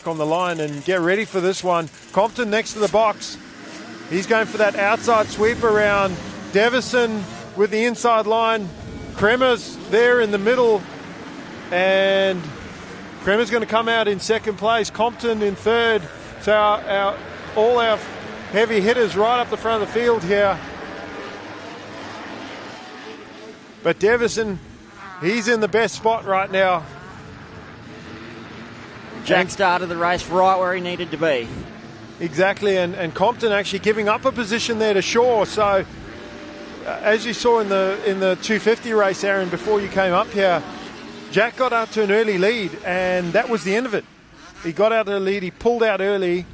on the line and get ready for this one. Compton next to the box. He's going for that outside sweep around Davison with the inside line. Kremer's there in the middle, and Kremer's going to come out in second place. Compton in third. So all our heavy hitters right up the front of the field here. But Davison, he's in the best spot right now. Jack started the race right where he needed to be. Exactly, and Compton actually giving up a position there to Shaw. So as you saw in the 250 race, Aaron, before you came up here, Jack got out to an early lead, and that was the end of it. He got out to the lead, he pulled out early.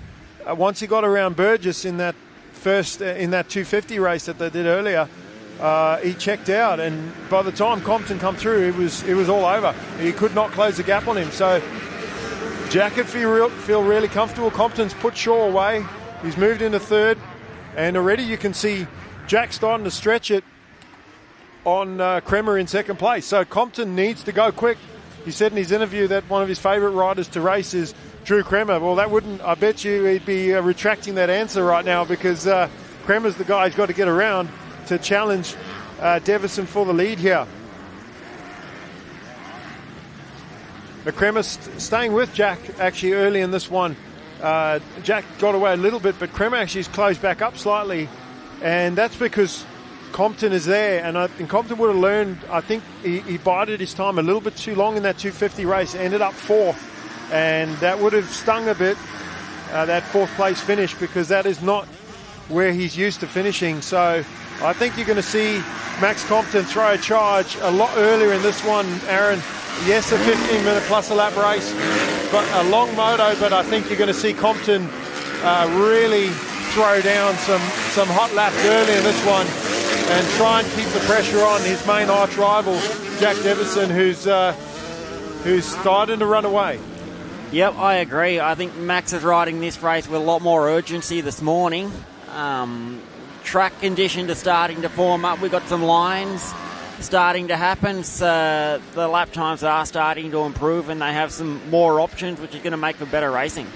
Once he got around Burgess in that 250 race that they did earlier, he checked out, and by the time Compton come through, it was all over. He could not close the gap on him. So Jack could feel really comfortable. Compton's put Shaw away. He's moved into third, and already you can see Jack starting to stretch it on Kremer in second place. So Compton needs to go quick. He said in his interview that one of his favourite riders to race is Drew Kremer. Well, I bet you he'd be retracting that answer right now, because Kremer's the guy who's got to get around to challenge Davison for the lead here. But Kremer's staying with Jack actually early in this one. Jack got away a little bit, but Kremer actually has closed back up slightly, and that's because Compton is there, and I think Compton would have learned. I think he bided his time a little bit too long in that 250 race, ended up fourth, and that would have stung a bit, that fourth place finish, because that is not where he's used to finishing. So I think you're going to see Max Compton throw a charge a lot earlier in this one, Aaron. Yes, a 15-minute plus a lap race, but a long moto, but I think you're going to see Compton really throw down some hot laps early in this one and try and keep the pressure on his main arch rival, Jack Davison, who's starting to run away. Yep, I agree. I think Max is riding this race with a lot more urgency this morning. Track conditions are starting to form up. We've got some lines starting to happen. So the lap times are starting to improve, and they have some more options, which is going to make for better racing.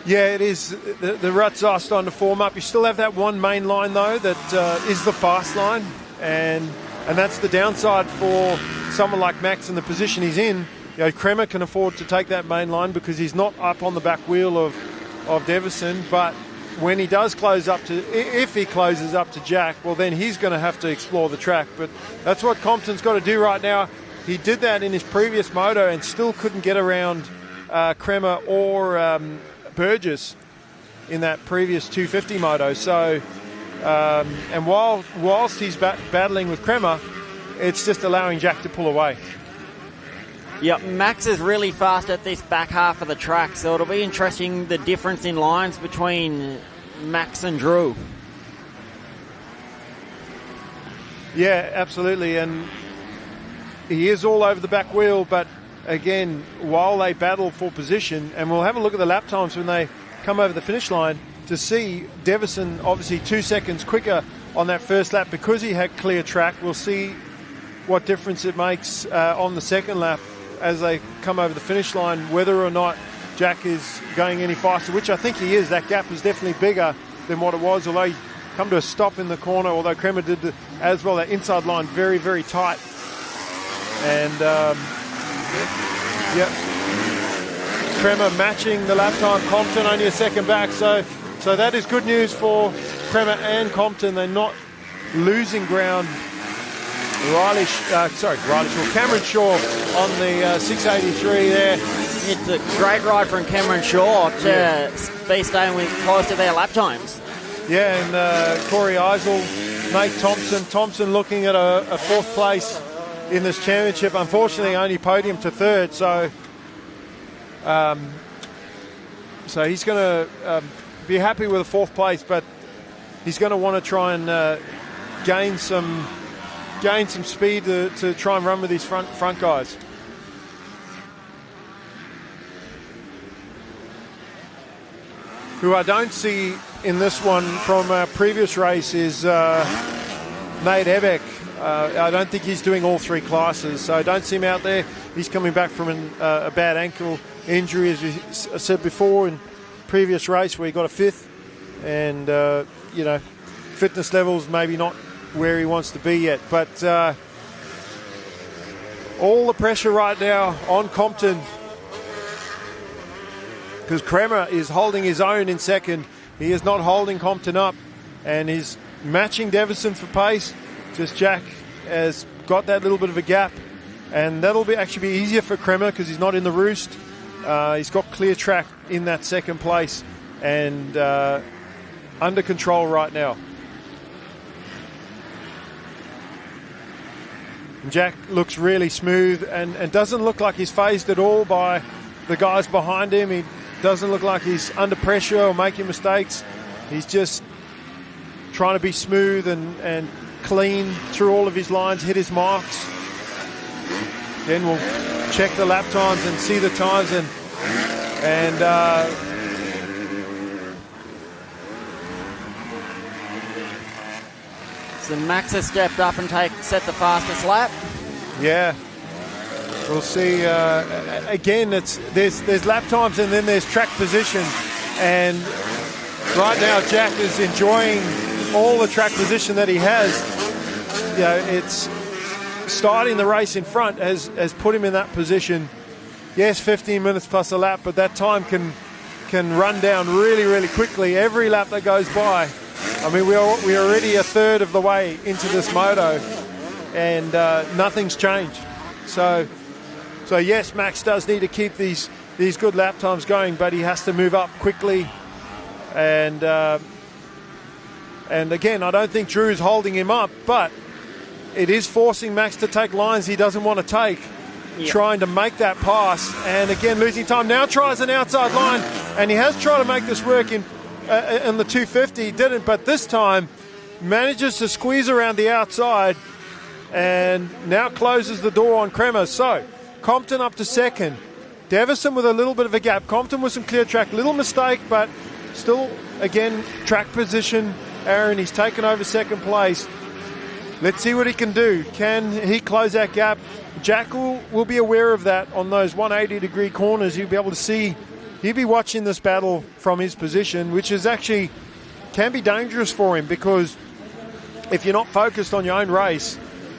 Yeah, it is. The ruts are starting to form up. You still have that one main line, though, that is the fast line, and that's the downside for someone like Max in the position he's in. You know, Kremer can afford to take that main line because he's not up on the back wheel of Davison, but when he does if he closes up to Jack, well, then he's going to have to explore the track. But that's what Compton's got to do right now. He did that in his previous moto and still couldn't get around Kremer or Burgess in that previous 250 moto. So, and whilst he's battling with Kremer, it's just allowing Jack to pull away. Yep, Max is really fast at this back half of the track, so it'll be interesting the difference in lines between Max and Drew. Yeah, absolutely, and he is all over the back wheel, but again, while they battle for position, and we'll have a look at the lap times when they come over the finish line to see Davison obviously 2 seconds quicker on that first lap because he had clear track. We'll see what difference it makes on the second lap as they come over the finish line, whether or not Jack is going any faster, which I think he is. That gap is definitely bigger than what it was, although he come to a stop in the corner, although Kremer did as well. That inside line very, very tight. And, yep, Kremer matching the lap time. Compton only a second back, so that is good news for Kremer and Compton. They're not losing ground. Cameron Shaw on the 683 there. It's a great ride from Cameron Shaw to be staying close to their lap times. Yeah, and Corey Eisel, Nate Thompson looking at a fourth place in this championship. Unfortunately, only podium to third, so he's going to be happy with a fourth place, but he's going to want to try and gain some speed to try and run with these front guys. Who I don't see in this one from a previous race is Nate Ebeck. I don't think he's doing all three classes, so I don't see him out there. He's coming back from a bad ankle injury, as we said before, in previous race where he got a 5th. And, fitness levels maybe not where he wants to be yet. But all the pressure right now on Compton, because Kremer is holding his own in second. He is not holding Compton up, and he's matching Devison for pace. Just Jack has got that little bit of a gap, and that'll actually be easier for Kremer because he's not in the roost. He's got clear track in that second place and under control right now. And Jack looks really smooth and doesn't look like he's phased at all by the guys behind him. He doesn't look like he's under pressure or making mistakes. He's just trying to be smooth and clean through all of his lines, hit his marks. Then we'll check the lap times and see the times and so Max has stepped up and set the fastest lap. Yeah. We'll see. Again, there's lap times and then there's track position. And right now, Jack is enjoying all the track position that he has. It's starting the race in front has put him in that position. Yes, 15 minutes plus a lap, but that time can run down really, really quickly. Every lap that goes by. I mean, we're already a third of the way into this moto, and nothing's changed. So yes, Max does need to keep these good lap times going, but he has to move up quickly. And again, I don't think Drew's holding him up, but it is forcing Max to take lines he doesn't want to take, trying to make that pass. And again, losing time. Now tries an outside line, and he has tried to make this work in the 250. He didn't, but this time manages to squeeze around the outside and now closes the door on Kremer. So Compton up to second. Devison with a little bit of a gap. Compton with some clear track. Little mistake, but still, again, track position. Aaron, he's taken over second place. Let's see what he can do. Can he close that gap? Jack will be aware of that on those 180-degree corners. He'll be able to see. He'll be watching this battle from his position, which is actually can be dangerous for him, because if you're not focused on your own race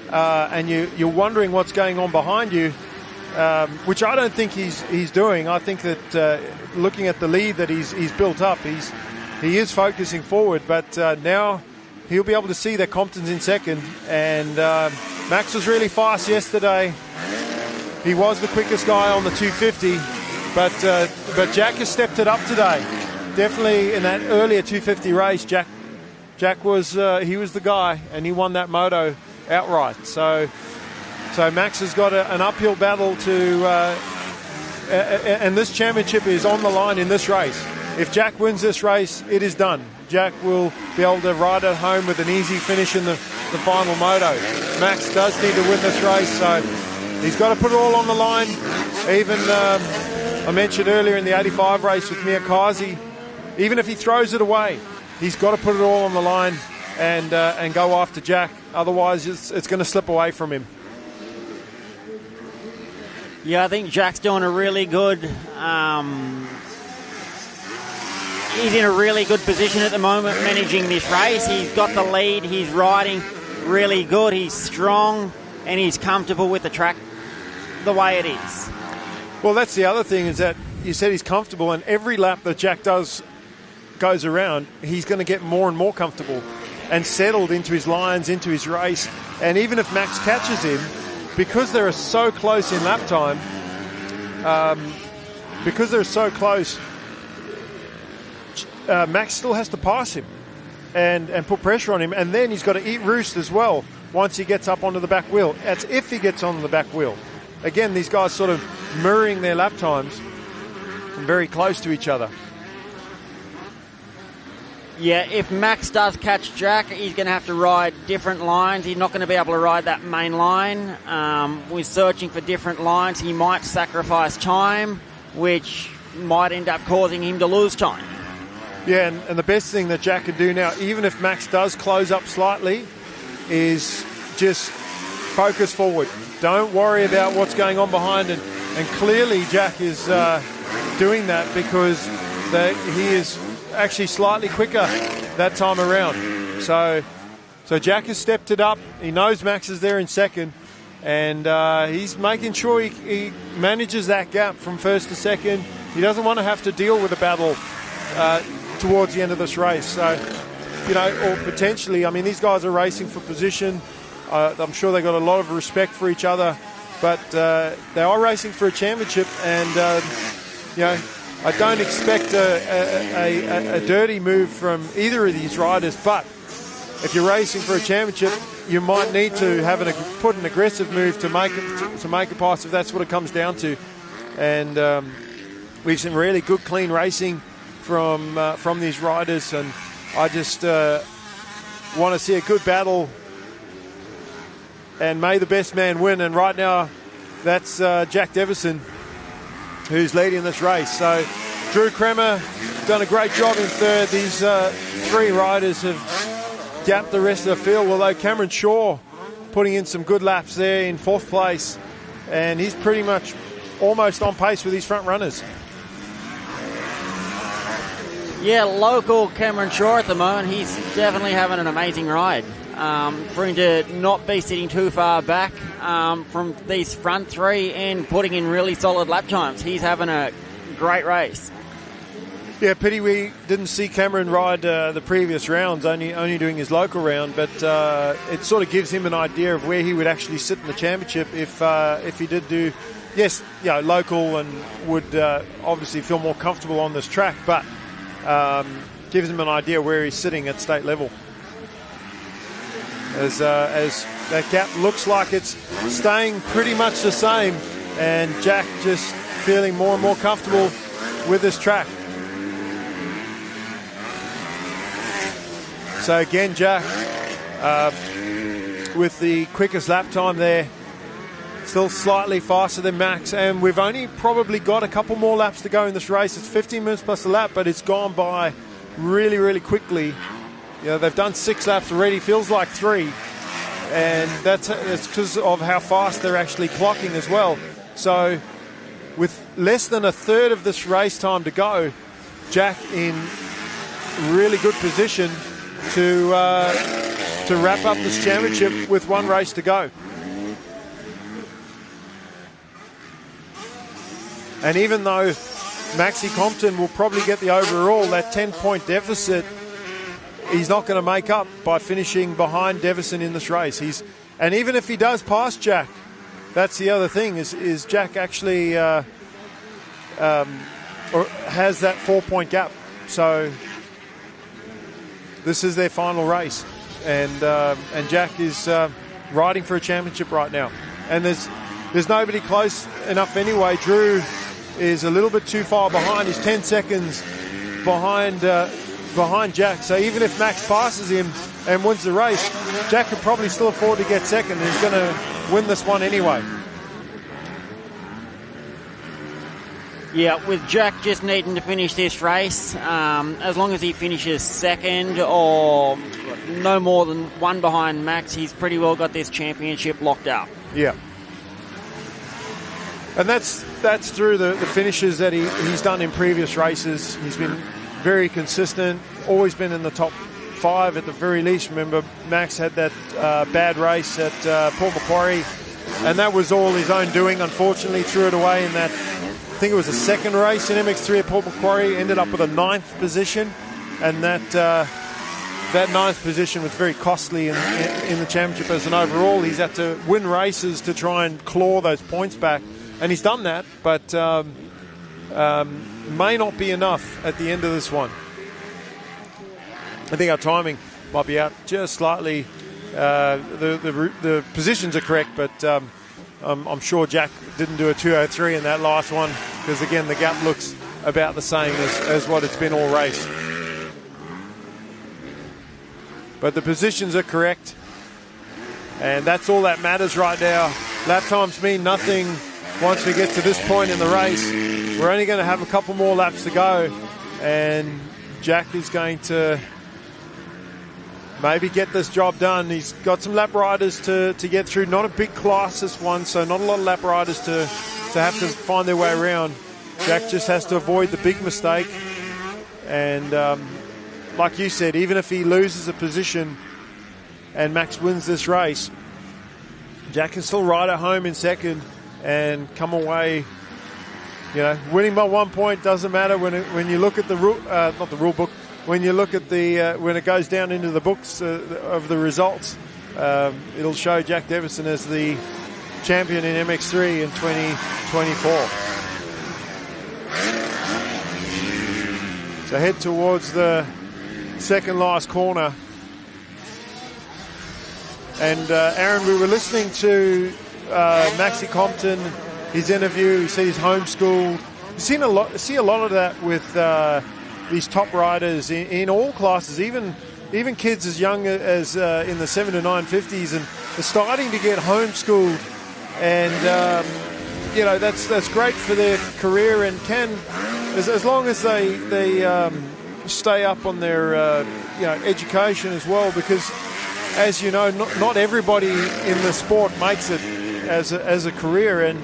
and you're wondering what's going on behind you, which I don't think he's doing. I think that looking at the lead that he's built up, he is focusing forward. But now he'll be able to see that Compton's in second. And Max was really fast yesterday. He was the quickest guy on the 250. But Jack has stepped it up today. Definitely in that earlier 250 race, Jack was he was the guy, and he won that moto outright. So Max has got an uphill battle to, and this championship is on the line in this race. If Jack wins this race, it is done. Jack will be able to ride it home with an easy finish in the final moto. Max does need to win this race, so he's got to put it all on the line. Even I mentioned earlier in the 85 race with Miyakazi, even if he throws it away, he's got to put it all on the line and go after Jack. Otherwise, it's going to slip away from him. Yeah, I think Jack's doing a really good... he's in a really good position at the moment managing this race. He's got the lead. He's riding really good. He's strong, and he's comfortable with the track the way it is. Well, that's the other thing, is that you said he's comfortable, and every lap that Jack goes around, he's going to get more and more comfortable and settled into his lines, into his race. And even if Max catches him, because they're so close in lap time, Max still has to pass him and put pressure on him, and then he's got to eat roost as well once he gets up onto the back wheel. That's if he gets on the back wheel. Again, these guys sort of mirroring their lap times and very close to each other. Yeah, if Max does catch Jack, he's going to have to ride different lines. He's not going to be able to ride that main line. We're searching for different lines. He might sacrifice time, which might end up causing him to lose time. Yeah, and the best thing that Jack can do now, even if Max does close up slightly, is just focus forward. Don't worry about what's going on behind. And clearly Jack is doing that because he is actually slightly quicker that time around. So Jack has stepped it up. He knows Max is there in second, and he's making sure he manages that gap from first to second. He doesn't want to have to deal with a battle towards the end of this race. So, or potentially, I mean, these guys are racing for position. I'm sure they've got a lot of respect for each other, but they are racing for a championship, and I don't expect a dirty move from either of these riders, but if you're racing for a championship, you might need to have put an aggressive move to make a pass if that's what it comes down to. And we've seen really good, clean racing from these riders, and I just want to see a good battle. And may the best man win. And right now, that's Jack Davison who's leading this race. So Drew Kremer done a great job in third. These three riders have gapped the rest of the field, although Cameron Shaw putting in some good laps there in fourth place, and he's pretty much almost on pace with his front runners. Yeah, local Cameron Shaw at the moment, he's definitely having an amazing ride. For him to not be sitting too far back from these front three and putting in really solid lap times. He's having a great race. Yeah, pity we didn't see Cameron ride the previous rounds, only doing his local round, but it sort of gives him an idea of where he would actually sit in the championship if he did do, local, and would obviously feel more comfortable on this track, but gives him an idea where he's sitting at state level. As that gap looks like it's staying pretty much the same, and Jack just feeling more and more comfortable with this track. So again, Jack with the quickest lap time there, still slightly faster than Max, and we've only probably got a couple more laps to go in this race. It's 15 minutes plus a lap, but it's gone by really, really quickly. They've done 6 laps already, feels like 3, and that's because of how fast they're actually clocking as well. So with less than a third of this race time to go, Jack in really good position to wrap up this championship with one race to go. And even though Maxie Compton will probably get the overall, that 10-point deficit, he's not going to make up by finishing behind Davison in this race. And even if he does pass Jack, that's the other thing, is Jack actually or has that 4-point gap. So this is their final race, and Jack is riding for a championship right now. And there's nobody close enough anyway. Drew is a little bit too far behind. He's 10 seconds behind Jack. So even if Max passes him and wins the race, Jack could probably still afford to get second. He's going to win this one anyway. Yeah, with Jack just needing to finish this race, as long as he finishes second or no more than one behind Max, he's pretty well got this championship locked up. Yeah. And that's through the finishes that he's done in previous races. He's been very consistent, always been in the top 5 at the very least. Remember, Max had that bad race at Port Macquarie, and that was all his own doing. Unfortunately, threw it away in that, I think it was the second race in MX3 at Port Macquarie, ended up with a 9th position, and that 9th position was very costly in the championship as an overall. He's had to win races to try and claw those points back, and he's done that, but may not be enough at the end of this one. I think our timing might be out just slightly. The positions are correct, but I'm sure Jack didn't do a 2:03 in that last one, because again the gap looks about the same as what it's been all race. but the positions are correct. And that's all that matters right now. Lap times mean nothing once we get to this point in the race. We're only going to have a couple more laps to go, and Jack is going to maybe get this job done. He's got some lap riders to get through. Not a big class this one, so not a lot of lap riders to have to find their way around. Jack just has to avoid the big mistake. And like you said, even if he loses a position and Max wins this race, Jack can still ride at home in second and come away. You know, winning by 1 point doesn't matter when you look at the not the rule book. When you look at the when it goes down into the books of the results, it'll show Jack Davison as the champion in MX3 in 2024. So head towards the second last corner. And Aaron, we were listening to Maxie Compton, his interview. He said he's homeschooled. You see a lot of that with these top riders in all classes, even kids as young as in the 7 to 950s, and they're starting to get homeschooled. And you know, that's great for their career, and can, as long as they stay up on their you know, education as well, because as you know, not everybody in the sport makes it as a career, and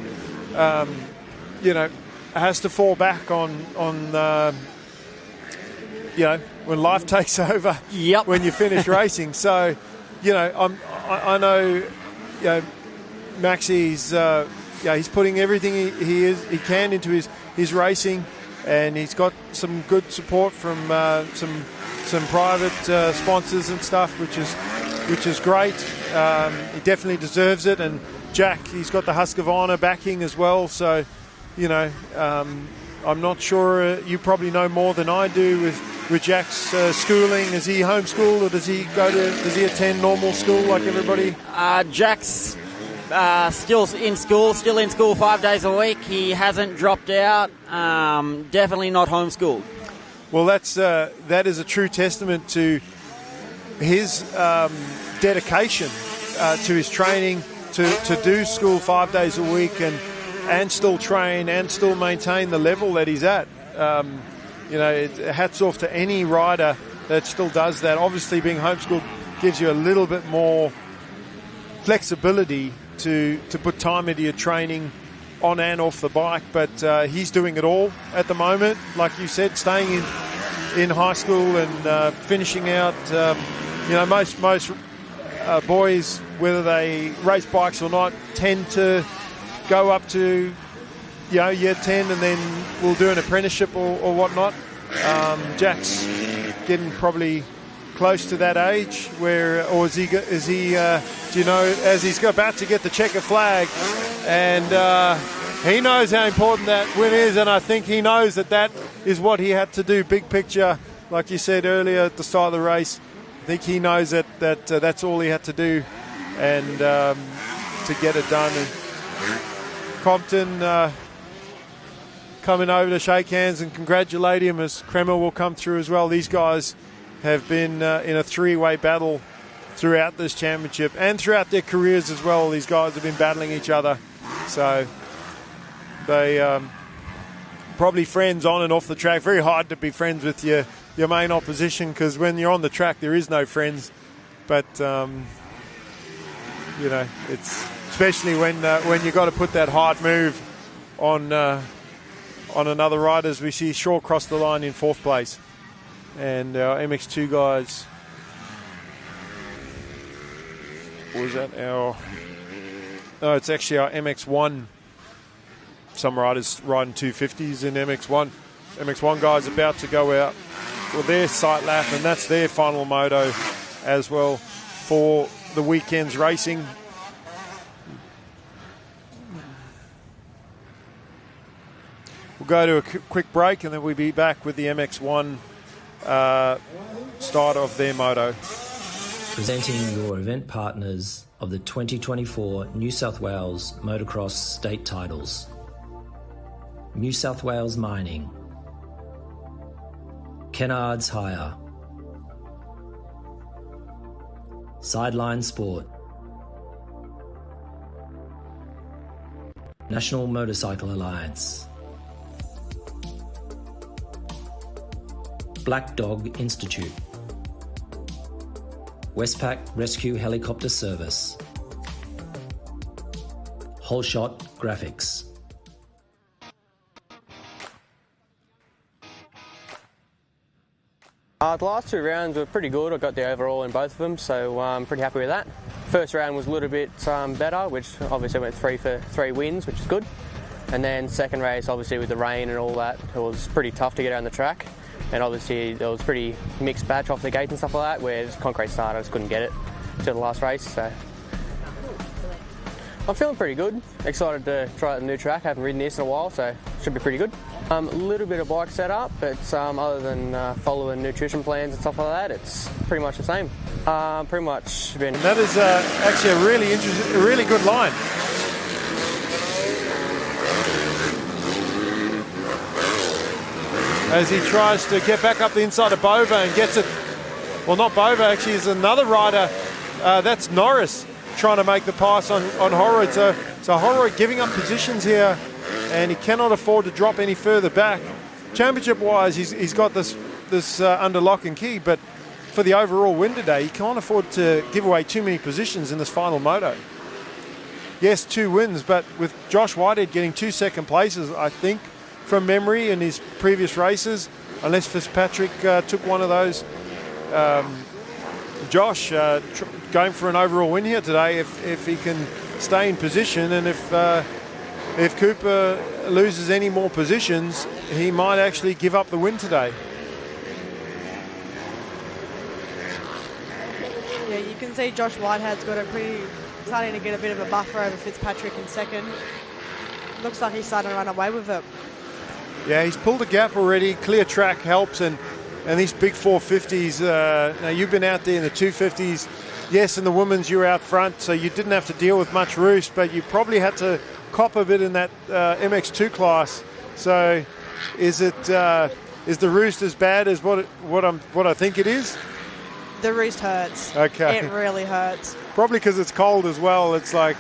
you know, has to fall back on you know, when life takes over. Yep. When you finish racing. So, you know, I know, you know, Maxie's he's putting everything he can into his racing, and he's got some good support from some private sponsors and stuff, which is great. He definitely deserves it. And Jack, he's got the Husqvarna backing as well. So, you know, I'm not sure. You probably know more than I do with Jack's schooling. Is he homeschooled, or does he attend normal school like everybody? Jack's still in school 5 days a week. He hasn't dropped out. Definitely not homeschooled. Well, that is a true testament to his dedication to his training, to do school 5 days a week and still train and still maintain the level that he's at. You know, hats off to any rider that still does that. Obviously, being homeschooled gives you a little bit more flexibility to put time into your training on and off the bike, but he's doing it all at the moment. Like you said, staying in high school and finishing out. You know, most boys, whether they race bikes or not, tend to go up to, you know, year 10 and then we'll do an apprenticeship or whatnot. Jack's getting probably close to that age where, or is he do you know, as he's about to get the checker flag, and he knows how important that win is, and I think he knows that is what he had to do, big picture, like you said earlier at the start of the race. I think he knows that that's all he had to do, and to get it done. And Compton coming over to shake hands and congratulate him, as Kremer will come through as well. These guys have been in a three-way battle throughout this championship and throughout their careers as well. These guys have been battling each other. So they probably friends on and off the track. Very hard to be friends with your main opposition, because when you're on the track there is no friends. But you know, it's especially when you've got to put that hard move on another rider, as we see Shaw cross the line in 4th place. And our MX2 guys, what was that? No, it's actually our MX1. Some riders riding 250s in MX1. MX1 guys about to go out for their sight lap, and that's their final moto as well for the weekend's racing. We'll go to a quick break, and then we'll be back with the MX1 start of their moto. Presenting your event partners of the 2024 New South Wales Motocross State Titles. New South Wales Mining, Kennards Hire, Sideline Sport. National Motorcycle Alliance. Black Dog Institute. Westpac Rescue Helicopter Service. Whole Shot Graphics. The last 2 rounds were pretty good. I got the overall in both of them, so I'm pretty happy with that. First round was a little bit better, which obviously went 3 for 3 wins, which is good. And then second race, obviously with the rain and all that, it was pretty tough to get around the track. And obviously there was pretty mixed batch off the gates and stuff like that, where concrete started, I just couldn't get it till the last race. So I'm feeling pretty good. Excited to try out the new track. I haven't ridden this in a while, so should be pretty good. A little bit of bike setup, but other than following nutrition plans and stuff like that, it's pretty much the same. Pretty much been. And that is actually a really interesting, a really good line. As he tries to get back up the inside of Bova and gets it. Well, not Bova, actually, is another rider. That's Norris trying to make the pass on Holroyd. So Holroyd giving up positions here, and he cannot afford to drop any further back. Championship-wise, he's got this under lock and key, but for the overall win today, he can't afford to give away too many positions in this final moto. Yes, 2 wins, but with Josh Whitehead getting 2 second places, I think, from memory in his previous races, unless Fitzpatrick took one of those. Josh going for an overall win here today if he can stay in position, and if Cooper loses any more positions, he might actually give up the win today. Yeah, you can see Josh Whitehead's got starting to get a bit of a buffer over Fitzpatrick in second. Looks like he's starting to run away with it. Yeah, he's pulled a gap already. Clear track helps, and these big 450s, now you've been out there in the 250s. Yes, in the women's you were out front, so you didn't have to deal with much roost, but you probably had to cop a bit in that MX2 class. So is the roost as bad as what I think it is? The roost hurts. Okay. It really hurts. Probably because it's cold as well. It's like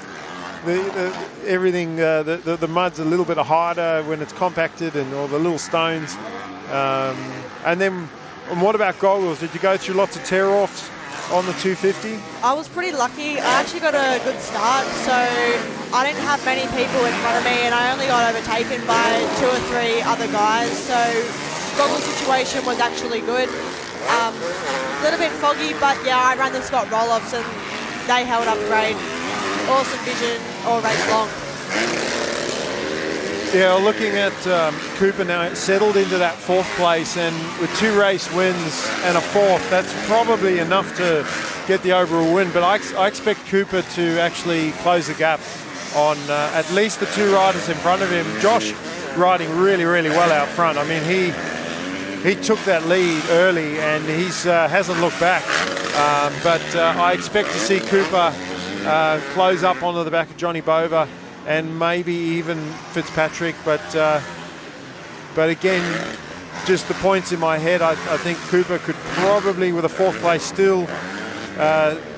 everything, the mud's a little bit harder when it's compacted, and all the little stones. And then, what about goggles? Did you go through lots of tear-offs on the 250? I was pretty lucky. I actually got a good start, so I didn't have many people in front of me, and I only got overtaken by 2 or 3 other guys, so goggle situation was actually good. A little bit foggy, but yeah, I ran the Scott roll-offs and they held up great. Awesome vision all race long. Yeah, looking at Cooper now settled into that 4th place, and with 2 race wins and a 4th, that's probably enough to get the overall win. But I expect Cooper to actually close the gap on at least the 2 riders in front of him. Josh riding really, really well out front. I mean, he took that lead early, and he's hasn't looked back. But I expect to see Cooper close up onto the back of Johnny Bova, and maybe even Fitzpatrick, but again, just the points in my head, I think Cooper could probably, with a 4th place still,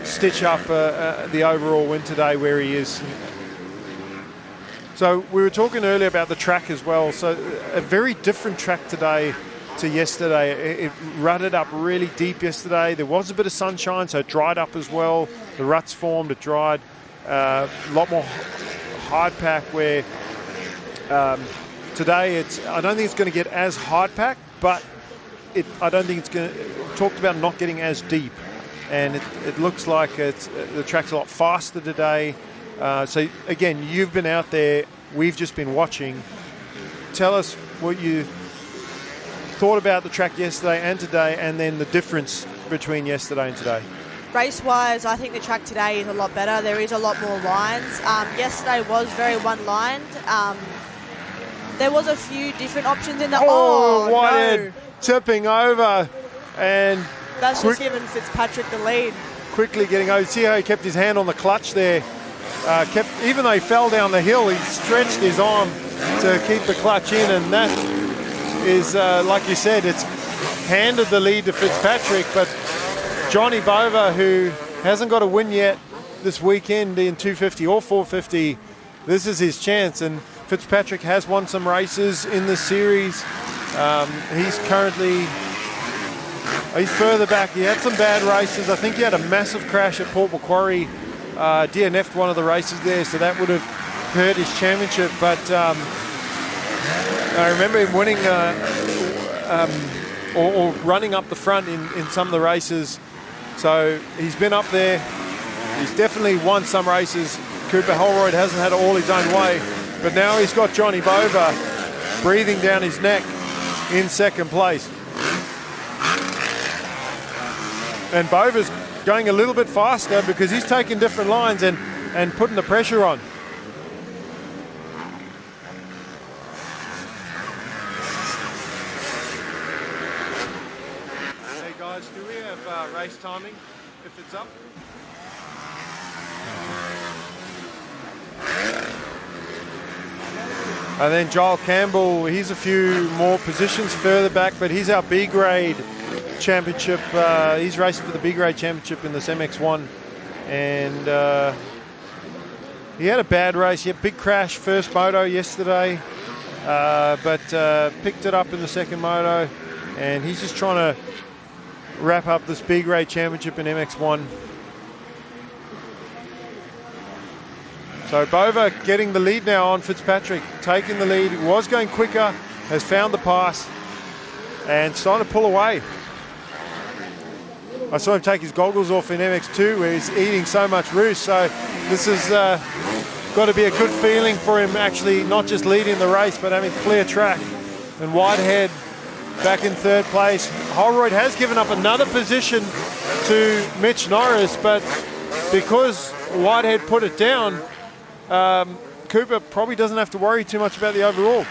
stitch up the overall win today where he is. So we were talking earlier about the track as well, so a very different track today to yesterday. It rutted up really deep yesterday. There was a bit of sunshine, so it dried up as well. The ruts formed, it dried. A lot more hard pack, where today I don't think it's going to get as hard pack, but I don't think it's going to, talked about not getting as deep, and it looks like the track's a lot faster today. So again, you've been out there, we've just been watching. Tell us what you thought about the track yesterday and today, and then the difference between yesterday and today. Race-wise, I think the track today is a lot better. There is a lot more lines. Yesterday was very one-lined. There was a few different options in the... Whitehead no. tipping over, and... That's just given Fitzpatrick the lead. Quickly getting over. See how he kept his hand on the clutch there. Even though he fell down the hill, he stretched his arm to keep the clutch in, and that is, like you said, it's handed the lead to Fitzpatrick, but Johnny Bova, who hasn't got a win yet this weekend in 250 or 450. This is his chance, and Fitzpatrick has won some races in this series. He's further back. He had some bad races. I think he had a massive crash at Port Macquarie. DNF'd one of the races there, so that would have hurt his championship. But I remember him winning or running up the front in some of the races. So he's been up there. He's definitely won some races. Cooper Holroyd hasn't had it all his own way, but now he's got Johnny Bova breathing down his neck in second place. And Bova's going a little bit faster because he's taking different lines and putting the pressure on. Hey guys, do we have race timing if it's up? And then Joel Campbell, he's a few more positions further back, but he's our B grade championship. He's racing for the B grade championship in this MX1, and he had a bad race. He had a big crash first moto yesterday, but picked it up in the second moto, and he's just trying to wrap up this B grade championship in MX1. So Bova getting the lead now on Fitzpatrick, taking the lead. He was going quicker, has found the pass, and starting to pull away. I saw him take his goggles off in MX2 where he's eating so much roost. So this has got to be a good feeling for him, actually not just leading the race but having clear track. And Whitehead back in third place. Holroyd has given up another position to Mitch Norris, but because Whitehead put it down, Cooper probably doesn't have to worry too much about the overall,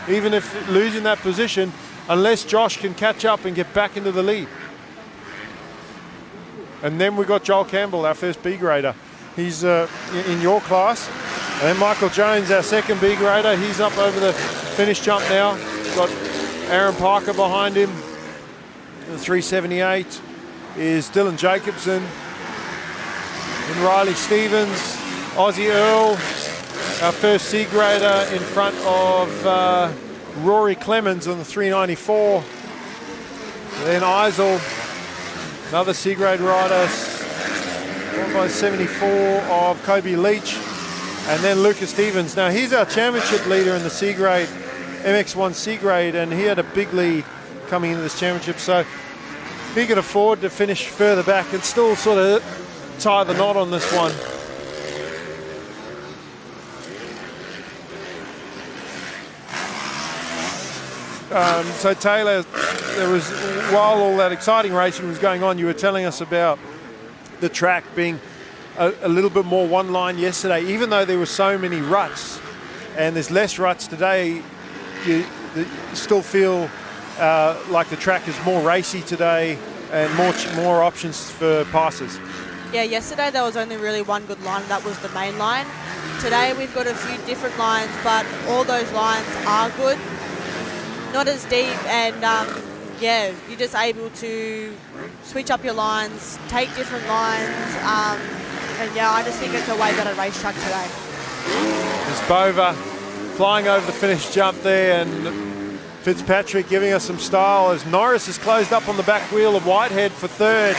even if losing that position, unless Josh can catch up and get back into the lead. And then we've got Joel Campbell, our first B grader. He's in your class. And then Michael Jones, our second B grader. He's up over the finish jump now. Got Aaron Parker behind him. The 378 is Dylan Jacobson. And Riley Stevens, Aussie Earl, our first C grader, in front of Rory Clemens on the 394. Then Eisel, another C grade rider, followed by 74 of Kobe Leach. And then Lucas Stevens. Now he's our championship leader in the C grade, MX1 C grade, and he had a big lead coming into this championship. So he can afford to finish further back and still sort of tie the knot on this one. So Taylor, while all that exciting racing was going on, you were telling us about the track being a little bit more one line yesterday, even though there were so many ruts, and there's less ruts today. You still feel like the track is more racy today and more options for passes. Yeah, yesterday there was only really one good line, and that was the main line. Today we've got a few different lines, but all those lines are good. Not as deep, and yeah, you're just able to switch up your lines, take different lines, and yeah, I just think it's a way better racetrack today. There's Bova flying over the finish jump there, and Fitzpatrick giving us some style as Norris has closed up on the back wheel of Whitehead for third,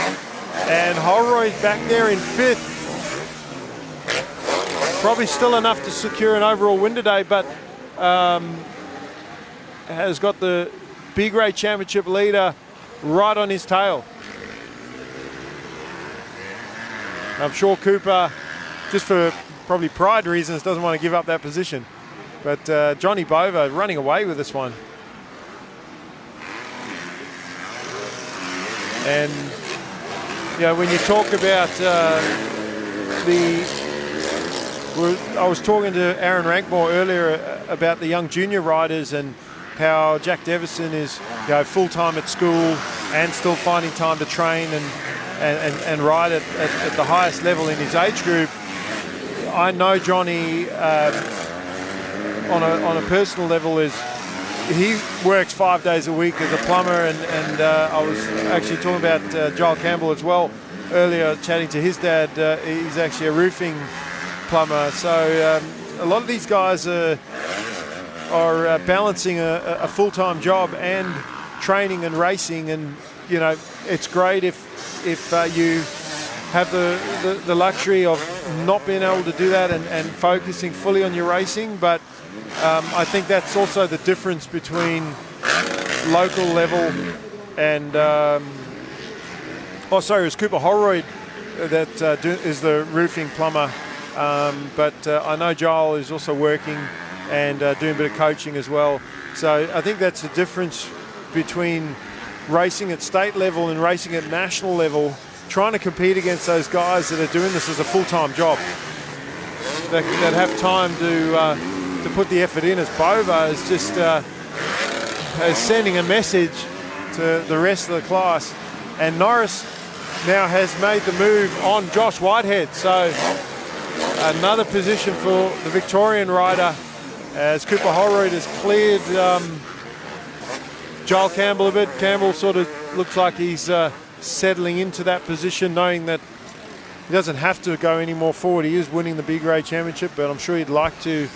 and Holroyd back there in fifth. Probably still enough to secure an overall win today, but has got the B grade championship leader right on his tail. I'm sure Cooper, just for probably pride reasons, doesn't want to give up that position. But Johnny Bova running away with this one. And you know, when you talk about I was talking to Aaron Rankmore earlier about the young junior riders and how Jack Devison is, you know, full-time at school and still finding time to train and ride at the highest level in his age group. I know Johnny on a personal level he works 5 days a week as a plumber, and I was actually talking about Joel Campbell as well. earlier chatting to his dad. He's actually a roofing plumber. So a lot of these guys are balancing a full-time job and training and racing, and you know, it's great if you have the luxury of not being able to do that and focusing fully on your racing. But I think that's also the difference between local level and it was Cooper Holroyd that is the roofing plumber, but I know Joel is also working and doing a bit of coaching as well. So I think that's the difference between racing at state level and racing at national level, trying to compete against those guys that are doing this as a full-time job, that have time to put the effort in. As Bova is just is sending a message to the rest of the class. And Norris now has made the move on Josh Whitehead. So another position for the Victorian rider as Cooper Holroyd has cleared Joel Campbell a bit. Campbell sort of looks like he's settling into that position, knowing that he doesn't have to go any more forward. He is winning the B grade championship, but I'm sure he'd like to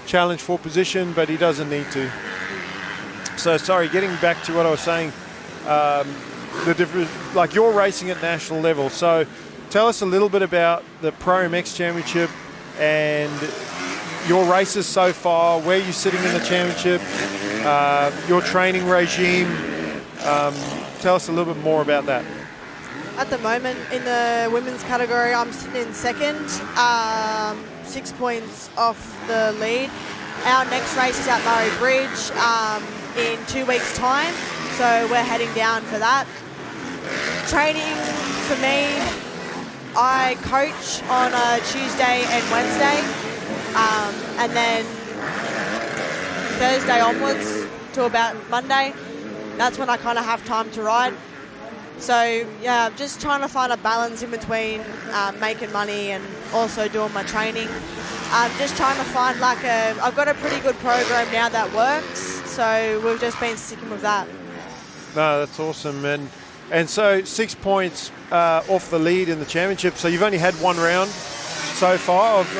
challenge for position, but he doesn't need to. So sorry, getting back to what I was saying, the difference, like you're racing at national level. So tell us a little bit about the Pro MX Championship and your races so far, where you're sitting in the championship, your training regime. Tell us a little bit more about that. At the moment, in the women's category, I'm sitting in second, 6 points off the lead. Our next race is at Murray Bridge in 2 weeks' time, so we're heading down for that. Training for me, I coach on a Tuesday and Wednesday, and then Thursday onwards to about Monday. That's when I kind of have time to ride. So yeah, just trying to find a balance in between making money and also doing my training. Just trying to find I've got a pretty good program now that works, so we've just been sticking with that. No, that's awesome. And so 6 points off the lead in the championship. So you've only had one round so far of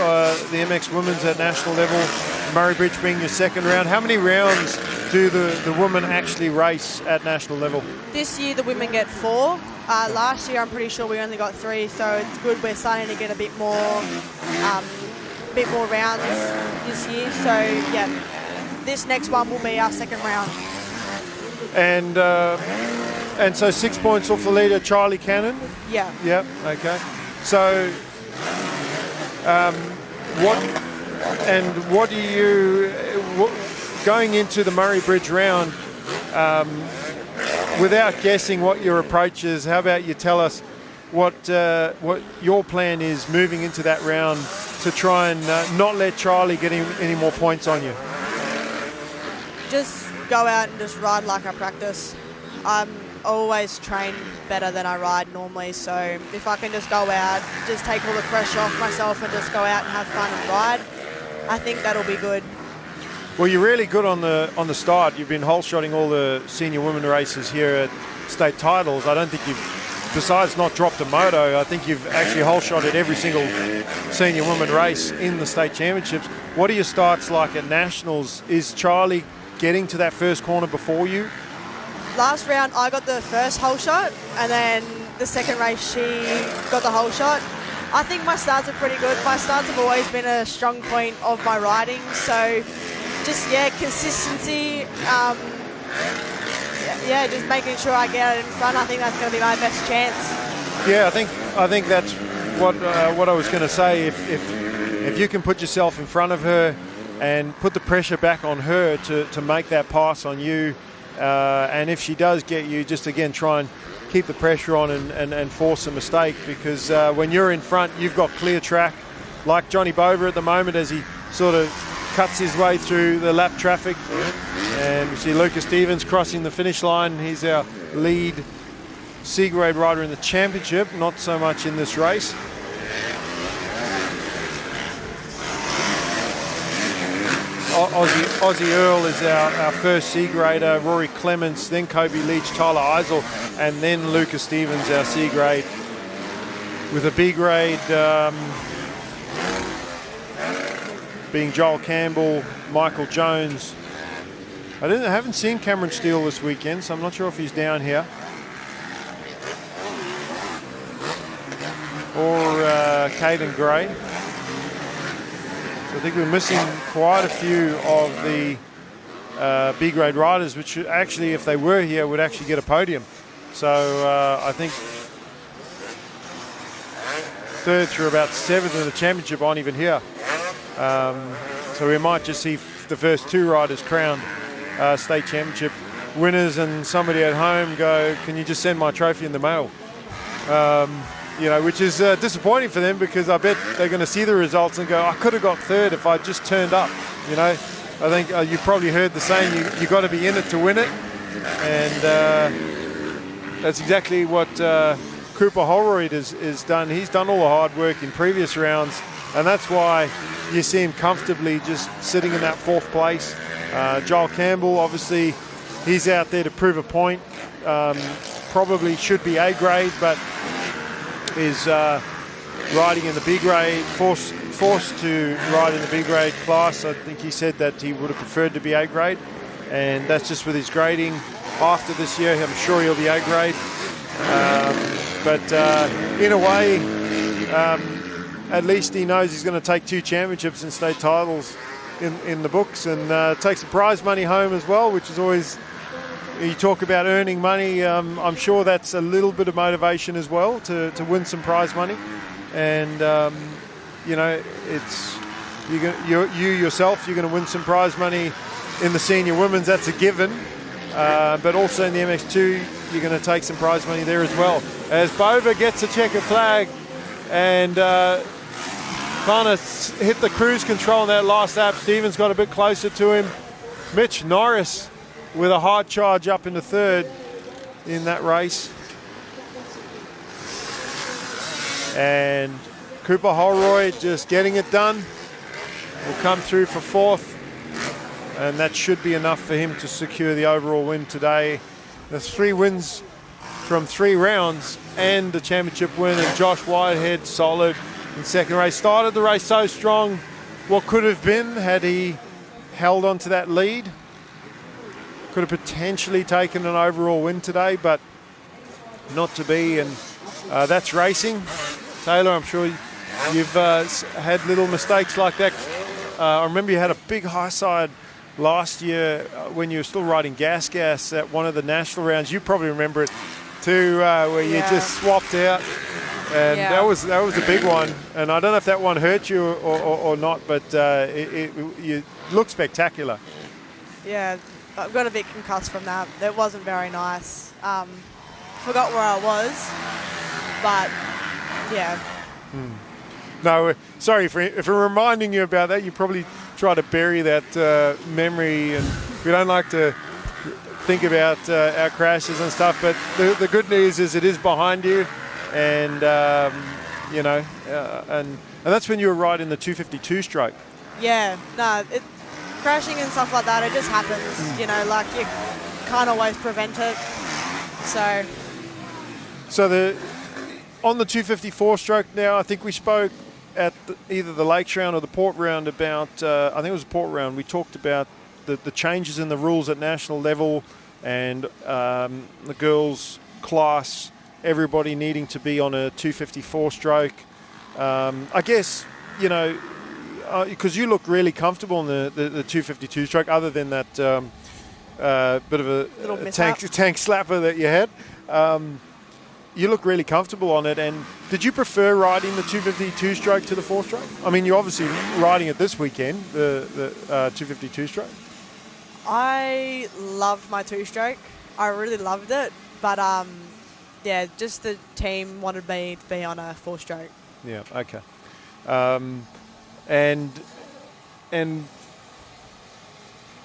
the MX Women's at national level, Murray Bridge being your second round. How many rounds do the women actually race at national level? This year the women get 4. Last year I'm pretty sure we only got 3, so it's good we're starting to get a bit more rounds this year. So yeah, this next one will be our second round. And so 6 points off the leader, Charlie Cannon? Yeah. Yep, okay. So what do you, going into the Murray Bridge round, without guessing what your approach is, how about you tell us what your plan is moving into that round to try and not let Charlie get any more points on you? Just go out and just ride like I practice. I'm always train better than I ride normally, so if I can just go out, just take all the pressure off myself and just go out and have fun and ride, I think that'll be good. Well, you're really good on the start. You've been hole-shotting all the senior women races here at state titles. I don't think you've, besides not dropped a moto, I think you've actually hole-shotted every single senior women race in the state championships. What are your starts like at nationals? Is Charlie getting to that first corner before you? Last round I got the first hole shot, and then the second race she got the hole shot. I think my starts are pretty good. My starts have always been a strong point of my riding, so just consistency, just making sure I get out in front. I think that's going to be my best chance. Yeah, I think that's what I was going to say. If you can put yourself in front of her and put the pressure back on her to make that pass on you, and if she does get you, just again try and keep the pressure on and force a mistake, because when you're in front, you've got clear track, like Johnny Bova at the moment as he sort of cuts his way through the lap traffic. And we see Lucas Stevens crossing the finish line. He's our lead C-grade rider in the championship, not so much in this race. Aussie Earl is our first C-grader, Rory Clements, then Kobe Leach, Tyler Eisel, and then Lucas Stevens, our C-grade. with a B grade being Joel Campbell, Michael Jones. I haven't seen Cameron Steele this weekend, so I'm not sure if he's down here. Or Caden Gray. So I think we're missing quite a few of the B grade riders, which actually, if they were here, would actually get a podium. So I think third through about seventh in the championship aren't even here. So we might just see the first two riders crowned state championship winners, and somebody at home go, can you just send my trophy in the mail? You know, which is disappointing for them, because I bet they're going to see the results and go, I could have got third if I just turned up. You know, I think you probably heard the saying, you got to be in it to win it. And that's exactly what Cooper Holroyd has done. He's done all the hard work in previous rounds, and that's why you see him comfortably just sitting in that fourth place. Joel Campbell, obviously, he's out there to prove a point. Probably should be A grade, but is riding in the B grade, forced to ride in the B grade class. I think he said that he would have preferred to be A grade, and that's just with his grading. After this year, I'm sure he'll be A grade. But in a way, at least he knows he's going to take 2 championships and state titles in the books, and take some prize money home as well, which is always, you talk about earning money. I'm sure that's a little bit of motivation as well to win some prize money. And you know, it's you yourself, you're going to win some prize money in the senior women's, that's a given. But also in the MX2, you're going to take some prize money there as well. As Bova gets a checkered flag and kind of hit the cruise control in that last lap. Stevens got a bit closer to him. Mitch Norris with a hard charge up into third in that race. And Cooper Holroyd just getting it done. Will come through for fourth. And that should be enough for him to secure the overall win today. There's 3 wins from 3 rounds and the championship win. And Josh Whitehead solid in second race. Started the race so strong. What could have been had he held on to that lead. Could have potentially taken an overall win today, but not to be. And that's racing. Taylor, I'm sure you've had little mistakes like that. I remember you had a big high side last year when you were still riding gas at one of the national rounds. You probably remember it too, where you just swapped out, and that was a big one. And I don't know if that one hurt you or not, but it looked spectacular. Yeah, I got a bit concussed from that. It wasn't very nice. Forgot where I was, but yeah. No, sorry if we're reminding you about that. You probably try to bury that memory, and we don't like to think about our crashes and stuff. But the good news is it is behind you, and you know, and that's when you were riding the 252 stroke. Yeah, no, crashing and stuff like that, it just happens. You know, like you can't always prevent it. So on the 254 stroke now, I think we spoke at either the Lakes round or the Port round about, I think it was the Port round, we talked about the changes in the rules at national level, and the girls class, everybody needing to be on a 254 stroke. I guess, you know, because you look really comfortable in the 252 stroke, other than that bit of a tank slapper that you had. You look really comfortable on it. And did you prefer riding the 252 stroke to the 4 stroke? I mean, you're obviously riding it this weekend, the 252 stroke. I loved my 2-stroke. I really loved it. But, yeah, just the team wanted me to be on a 4-stroke. Yeah, okay. And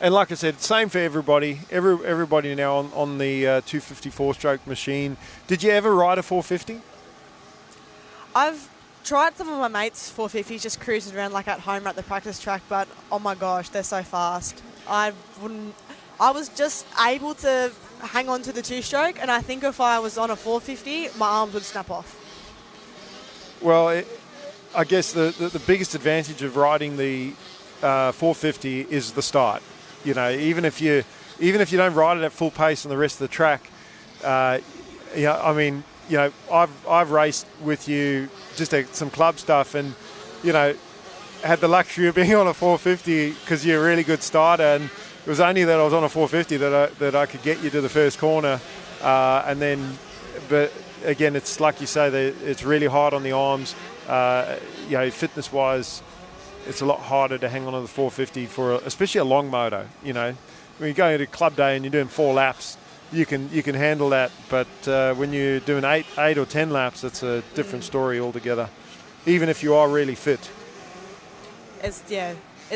like I said, same for everybody. Everybody now on the 254 stroke machine. Did you ever ride a 450? I've tried some of my mates' 450s just cruising around like at home at the practice track, but oh my gosh, they're so fast. I was just able to hang on to the 2-stroke, and I think if I was on a 450, my arms would snap off. Well, I guess the biggest advantage of riding the 450 is the start. You know, even if you don't ride it at full pace on the rest of the track, I mean, you know, I've raced with you just some club stuff, and you know, had the luxury of being on a 450 because you're a really good starter, and it was only that I was on a 450 that I could get you to the first corner, and then, but again, it's like you say, it's really hard on the arms. You know, fitness-wise, it's a lot harder to hang on to the 450 for especially a long moto. You know, when you're going to club day and you're doing 4 laps, you can handle that. But when you're doing 8 or 10 laps, it's a different story altogether. Even if you are really fit. It's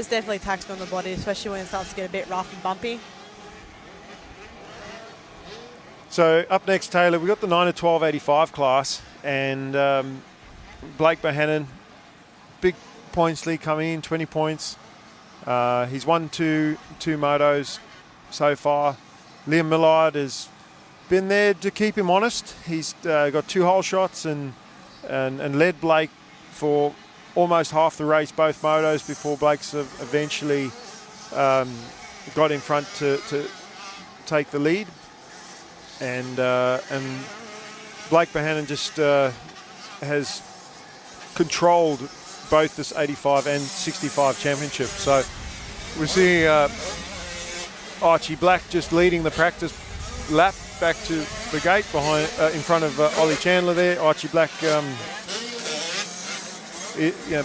definitely taxing on the body, especially when it starts to get a bit rough and bumpy. So up next, Taylor, we've got the 9 to 12 85 class, and Blake Bohannon, big points lead coming in, 20 points. He's won two motos so far. Liam Millard has been there to keep him honest. He's got 2 hole shots and led Blake for almost half the race, both motos, before Blake's eventually got in front to take the lead. And Blake Bohannon just has controlled both this 85 and 65 championship. So we're seeing Archie Black just leading the practice lap back to the gate behind, in front of Ollie Chandler there. Archie Black,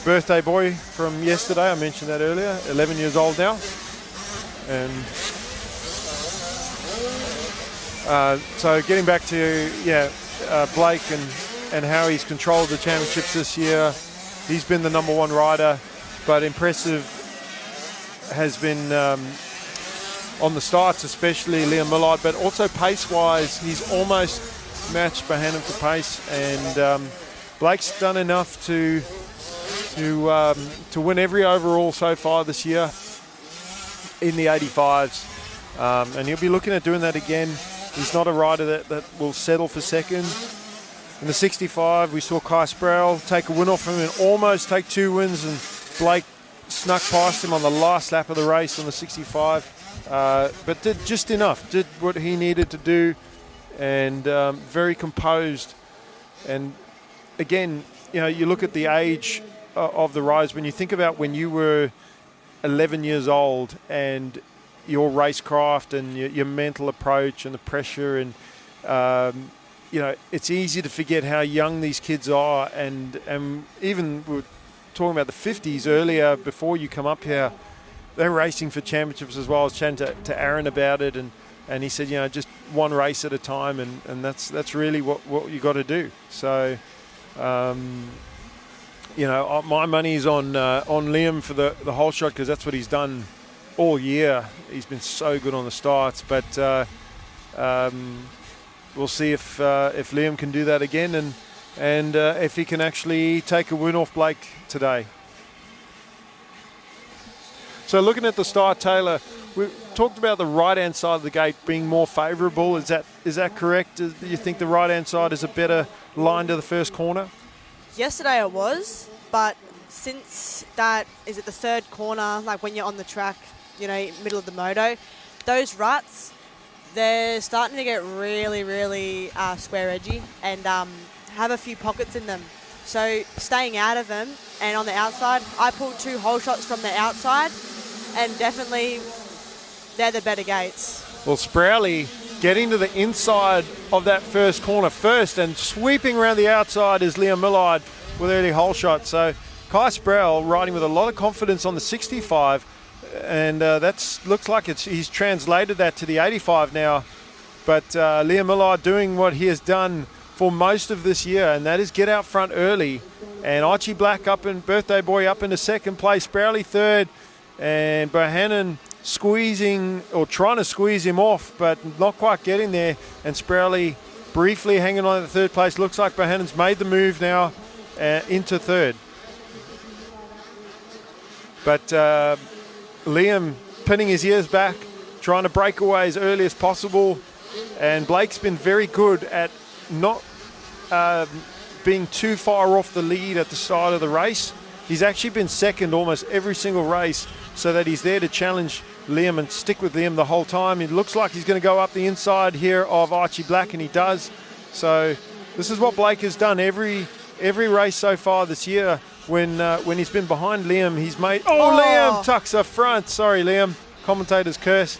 birthday boy from yesterday. I mentioned that earlier. 11 years old now, and so getting back to Blake and how he's controlled the championships this year. He's been the number 1 rider, but impressive has been on the starts, especially Liam Millard, but also pace-wise, he's almost matched Bohannon for pace, and Blake's done enough to win every overall so far this year in the 85s, and he'll be looking at doing that again. He's not a rider that will settle for second. In the 65, we saw Kai Sproul take a win off him and almost take 2 wins, and Blake snuck past him on the last lap of the race on the 65, but did just enough, did what he needed to do, and very composed. And again, you know, you look at the age of the riders, when you think about when you were 11 years old and your racecraft and your mental approach and the pressure, and you know, it's easy to forget how young these kids are, and even we were talking about the 50s earlier before you come up here, they're racing for championships as well. I was chatting to Aaron about it, and he said, you know, just one race at a time, and that's really what you got to do. So you know, my money's on Liam for the whole shot, because that's what he's done all year. He's been so good on the starts, but we'll see if Liam can do that again, and if he can actually take a win off Blake today. So looking at the start, Taylor, we talked about the right-hand side of the gate being more favourable. Is that correct? Do you think the right-hand side is a better line to the first corner? Yesterday it was, but since that is at the 3rd corner, like when you're on the track, you know, middle of the moto, those ruts, they're starting to get really, really square edgy and have a few pockets in them. So staying out of them, and on the outside, I pulled 2 hole shots from the outside, and definitely they're the better gates. Well, Sprowley getting to the inside of that first corner first, and sweeping around the outside is Liam Millard with early hole shot. So Kai Sproul riding with a lot of confidence on the 65, and looks like he's translated that to the 85 now. But Liam Millard doing what he has done for most of this year, and that is get out front early. And Archie Black birthday boy up into 2nd place, Sprowley 3rd, and Bohannon squeezing or trying to squeeze him off, but not quite getting there. And Sprowley briefly hanging on at the 3rd place. Looks like Bohannon's made the move now into 3rd. But Liam pinning his ears back, trying to break away as early as possible. And Blake's been very good at not being too far off the lead at the start of the race. He's actually been second almost every single race, so that he's there to challenge Liam and stick with Liam the whole time. It looks like he's going to go up the inside here of Archie Black, and he does. So this is what Blake has done every race so far this year. When he's been behind Liam, he's made... Oh, Liam tucks up front. Sorry, Liam. Commentator's curse.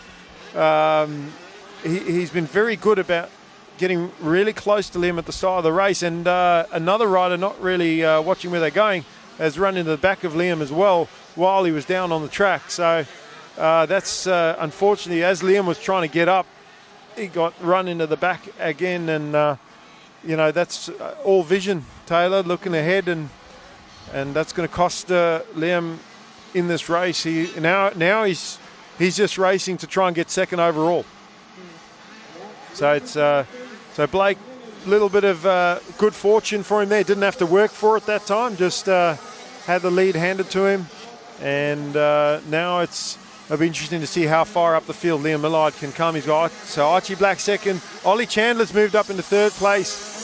He's been very good about getting really close to Liam at the start of the race. And another rider, not really watching where they're going, has run into the back of Liam as well while he was down on the track. So that's unfortunately, as Liam was trying to get up, he got run into the back again. And, that's all vision, Taylor, looking ahead. And that's going to cost Liam in this race. Now he's just racing to try and get second overall. So it's so Blake, a little bit of good fortune for him there. Didn't have to work for it that time. Just had the lead handed to him. And now it'll be interesting to see how far up the field Liam Millard can come. He's got Archie Black second. Ollie Chandler's moved up into third place.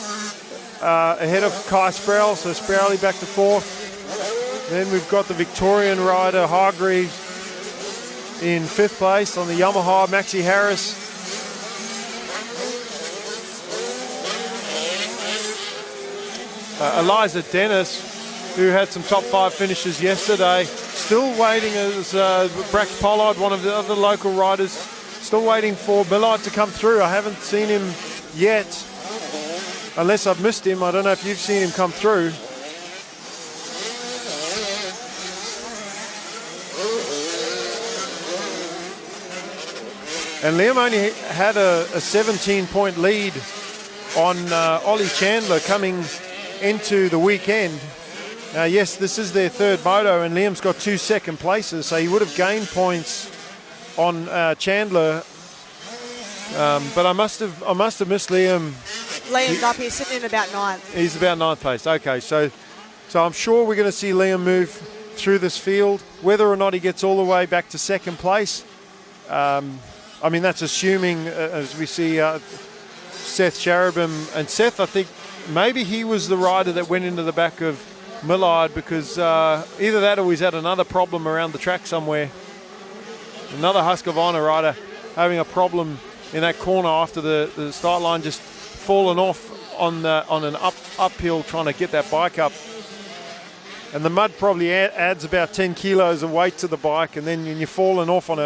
Ahead of Kai Sproul, so Sprowley back to fourth. Then we've got the Victorian rider Hargreaves in fifth place on the Yamaha, Maxie Harris. Eliza Dennis, who had some top 5 finishes yesterday, still waiting as Brax Pollard, one of the other local riders, still waiting for Millard to come through. I haven't seen him yet. Unless I've missed him. I don't know if you've seen him come through. And Liam only had a 17-point lead on Ollie Chandler coming into the weekend. Now, yes, this is their third moto, and Liam's got 2 second places, so he would have gained points on Chandler. But I must have missed Liam. Liam's up here, sitting in about 9th. He's about 9th place. Okay, so I'm sure we're going to see Liam move through this field. Whether or not he gets all the way back to second place, that's assuming, as we see Seth Charabin. And Seth, I think, maybe he was the rider that went into the back of Millard, because either that or he's had another problem around the track somewhere. Another Husqvarna rider having a problem in that corner after the start line, just fallen off on an uphill trying to get that bike up. And the mud probably adds about 10 kilos of weight to the bike, and then when you're falling off on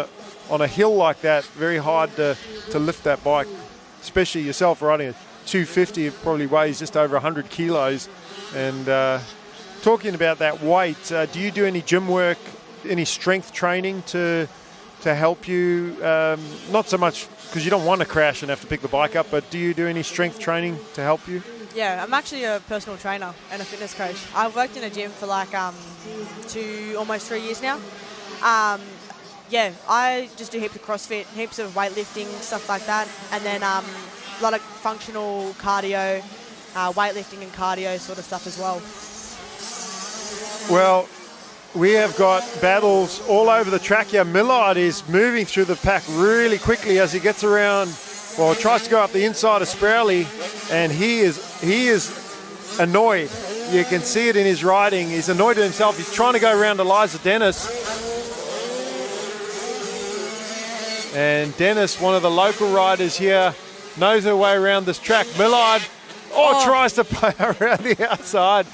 a hill like that, very hard to lift that bike, especially yourself riding a 250. It probably weighs just over 100 kilos. And talking about that weight, do you do any gym work, any strength training to help you? Not so much because you don't want to crash and have to pick the bike up, but do you do any strength training to help you? Yeah, I'm actually a personal trainer and a fitness coach. I've worked in a gym for like almost 3 years now. I just do heaps of CrossFit, heaps of weightlifting, stuff like that, and then a lot of functional cardio, weightlifting and cardio sort of stuff as well. Well, we have got battles all over the track here. Millard is moving through the pack really quickly as he gets around, tries to go up the inside of Sprowley, and he is annoyed. You can see it in his riding. He's annoyed at himself. He's trying to go around Eliza Dennis. And Dennis, one of the local riders here, knows her way around this track. Millard tries to play around the outside.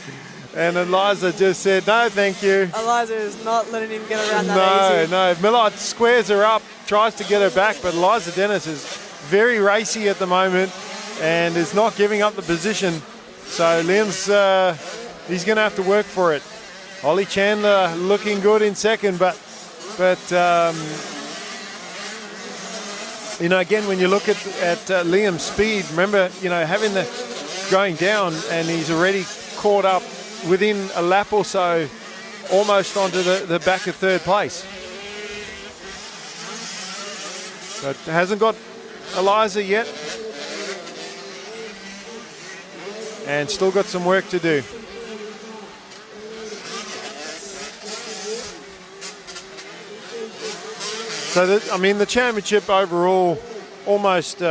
And Eliza just said, no, thank you. Eliza is not letting him get around that easy. No. Millard squares her up, tries to get her back, but Eliza Dennis is very racy at the moment and is not giving up the position. So Liam's, he's going to have to work for it. Ollie Chandler looking good in second, but again, when you look at Liam's speed, remember, having the going down, and he's already caught up within a lap or so, almost onto the back of third place. So it hasn't got Eliza yet, and still got some work to do. So the championship overall, almost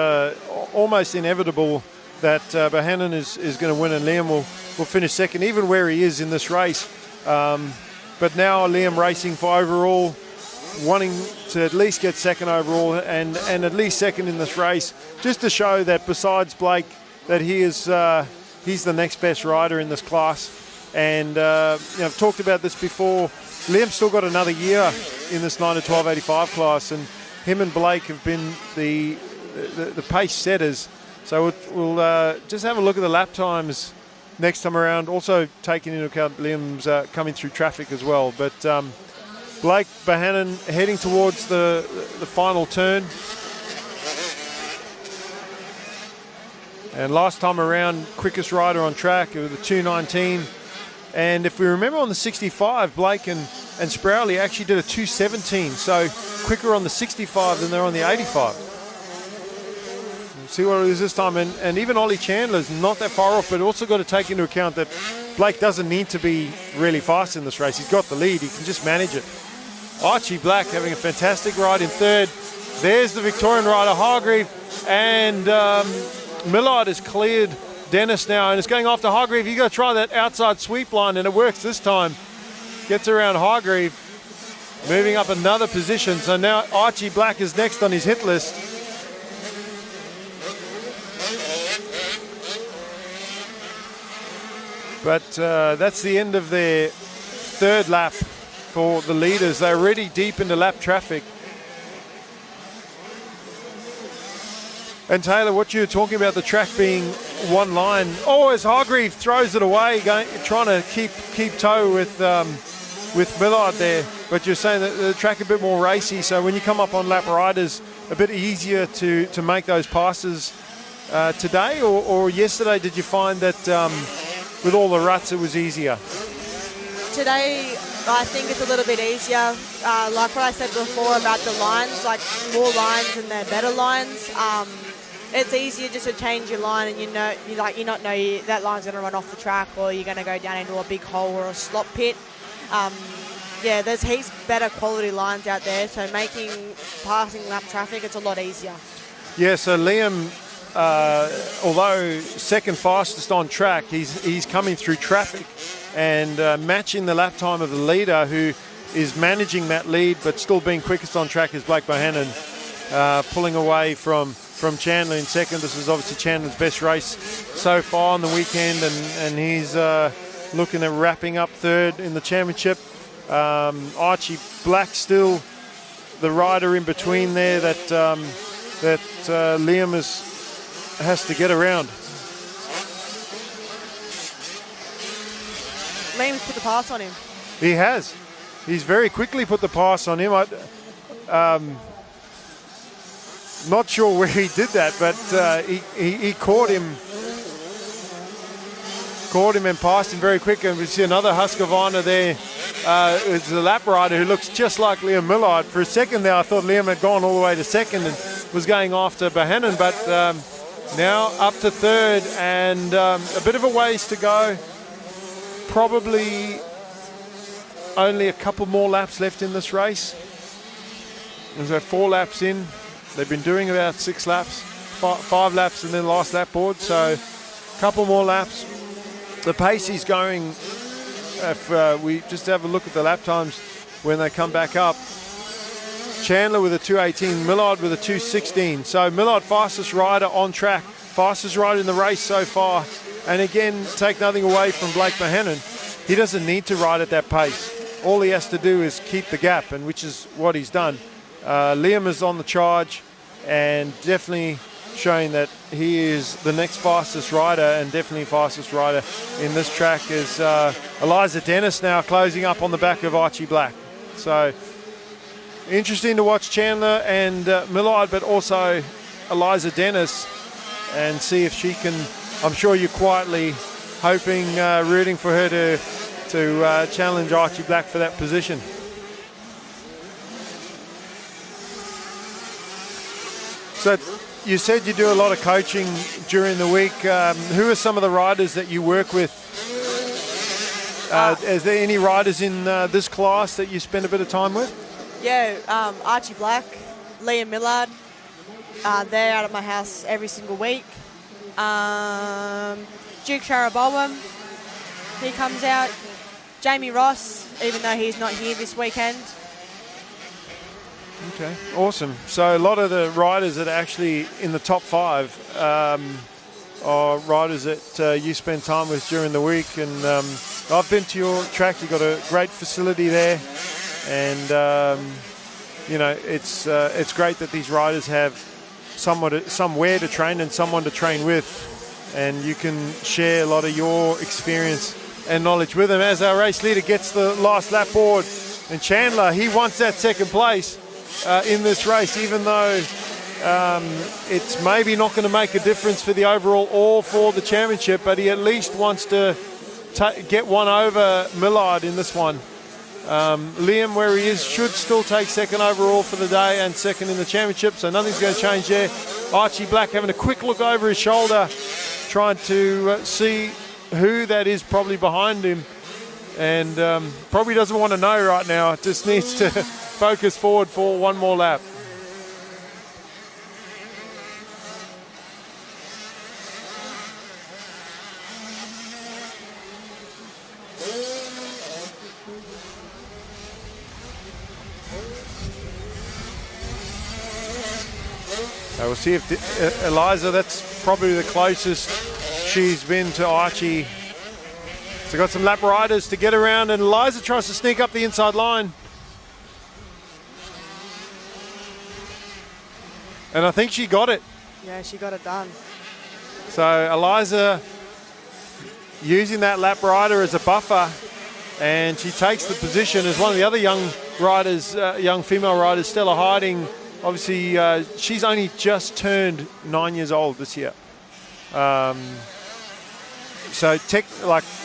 inevitable that Bohannon is going to win, and Liam will will finish second, even where he is in this race. But now Liam racing for overall, wanting to at least get second overall and at least second in this race, just to show that besides Blake, that he is he's the next best rider in this class. And I've talked about this before. Liam's still got another year in this 9 to 12.85 class, and him and Blake have been the pace setters. So we'll just have a look at the lap times next time around, also taking into account Liam's coming through traffic as well. But Blake Bohannon heading towards the final turn. And last time around, quickest rider on track, it was the 2:19. And if we remember on the 65, Blake and Sprowley actually did a 2:17, so quicker on the 65 than they're on the 85. We'll see what it is this time. And even Ollie Chandler's not that far off, but also got to take into account that Blake doesn't need to be really fast in this race. He's got the lead. He can just manage it. Archie Black having a fantastic ride in third. There's the Victorian rider, Hargreave, and Millard has cleared Dennis now and is going after Hargreave. You got to try that outside sweep line, and it works this time. Gets around Hargreave, moving up another position. So now Archie Black is next on his hit list. But that's the end of their third lap for the leaders. They're already deep into lap traffic. And Taylor, what you were talking about, the track being one line. Oh, as Hargreave throws it away, trying to keep toe with Millard there. But you're saying that the track a bit more racy, so when you come up on lap riders, a bit easier to make those passes today or yesterday. Did you find that with all the ruts it was easier? Today, I think it's a little bit easier. Like what I said before about the lines, like more lines and they're better lines. It's easier just to change your line, and you not know that line's going to run off the track, or you're going to go down into a big hole or a slop pit. There's heaps better quality lines out there, so passing lap traffic, it's a lot easier. Yeah, so Liam, although second fastest on track, he's coming through traffic and matching the lap time of the leader, who is managing that lead but still being quickest on track, is Blake Bohannon, pulling away from Chandler in second. This is obviously Chandler's best race so far on the weekend, and he's looking at wrapping up third in the championship. Archie Black still the rider in between there that Liam has to get around. Liam's put the pass on him. He has. He's very quickly put the pass on him. Not sure where he did that, but he caught him and passed him very quick. And we see another Husqvarna there. It's a lap rider who looks just like Liam Millard. For a second there, I thought Liam had gone all the way to second and was going after Bohannon, but now up to third, and a bit of a ways to go. Probably only a couple more laps left in this race. There's about 4 laps in. They've been doing about 6 laps, 5 laps in their last lap board, so a couple more laps. The pace is going, if we just have a look at the lap times when they come back up. Chandler with a 2:18, Millard with a 2:16. So Millard, fastest rider on track, fastest rider in the race so far. And again, take nothing away from Blake Bohannon. He doesn't need to ride at that pace. All he has to do is keep the gap, and which is what he's done. Liam is on the charge and definitely showing that he is the next fastest rider, and definitely fastest rider in this track is Eliza Dennis now closing up on the back of Archie Black. So interesting to watch Chandler and Millard, but also Eliza Dennis, and see if she can. I'm sure you're quietly hoping, rooting for her to challenge Archie Black for that position. So you said you do a lot of coaching during the week. Who are some of the riders that you work with? Is there any riders in this class that you spend a bit of time with? Yeah, Archie Black, Liam Millard. They're out at my house every single week. Duke Sharabowen, he comes out. Jamie Ross, even though he's not here this weekend. Okay, awesome. So a lot of the riders that are actually in the top 5 are riders that you spend time with during the week. And I've been to your track. You've got a great facility there. And, you know, it's great that these riders have somewhere to train and someone to train with. And you can share a lot of your experience and knowledge with them. As our race leader gets the last lap board. And Chandler, he wants that second place in this race, even though it's maybe not going to make a difference for the overall or for the championship, but he at least wants to get one over Millard in this one. Liam, where he is, should still take second overall for the day and second in the championship, so nothing's going to change there. Archie Black having a quick look over his shoulder, trying to see who that is probably behind him, and probably doesn't want to know right now, just needs to focus forward for one more lap. We'll see if Eliza, that's probably the closest she's been to Archie. So got some lap riders to get around, and Eliza tries to sneak up the inside line. And I think she got it. Yeah, she got it done. So Eliza using that lap rider as a buffer, and she takes the position as one of the other young riders, young female riders, Stella Hiding. Obviously, she's only just turned 9 years old this year. So,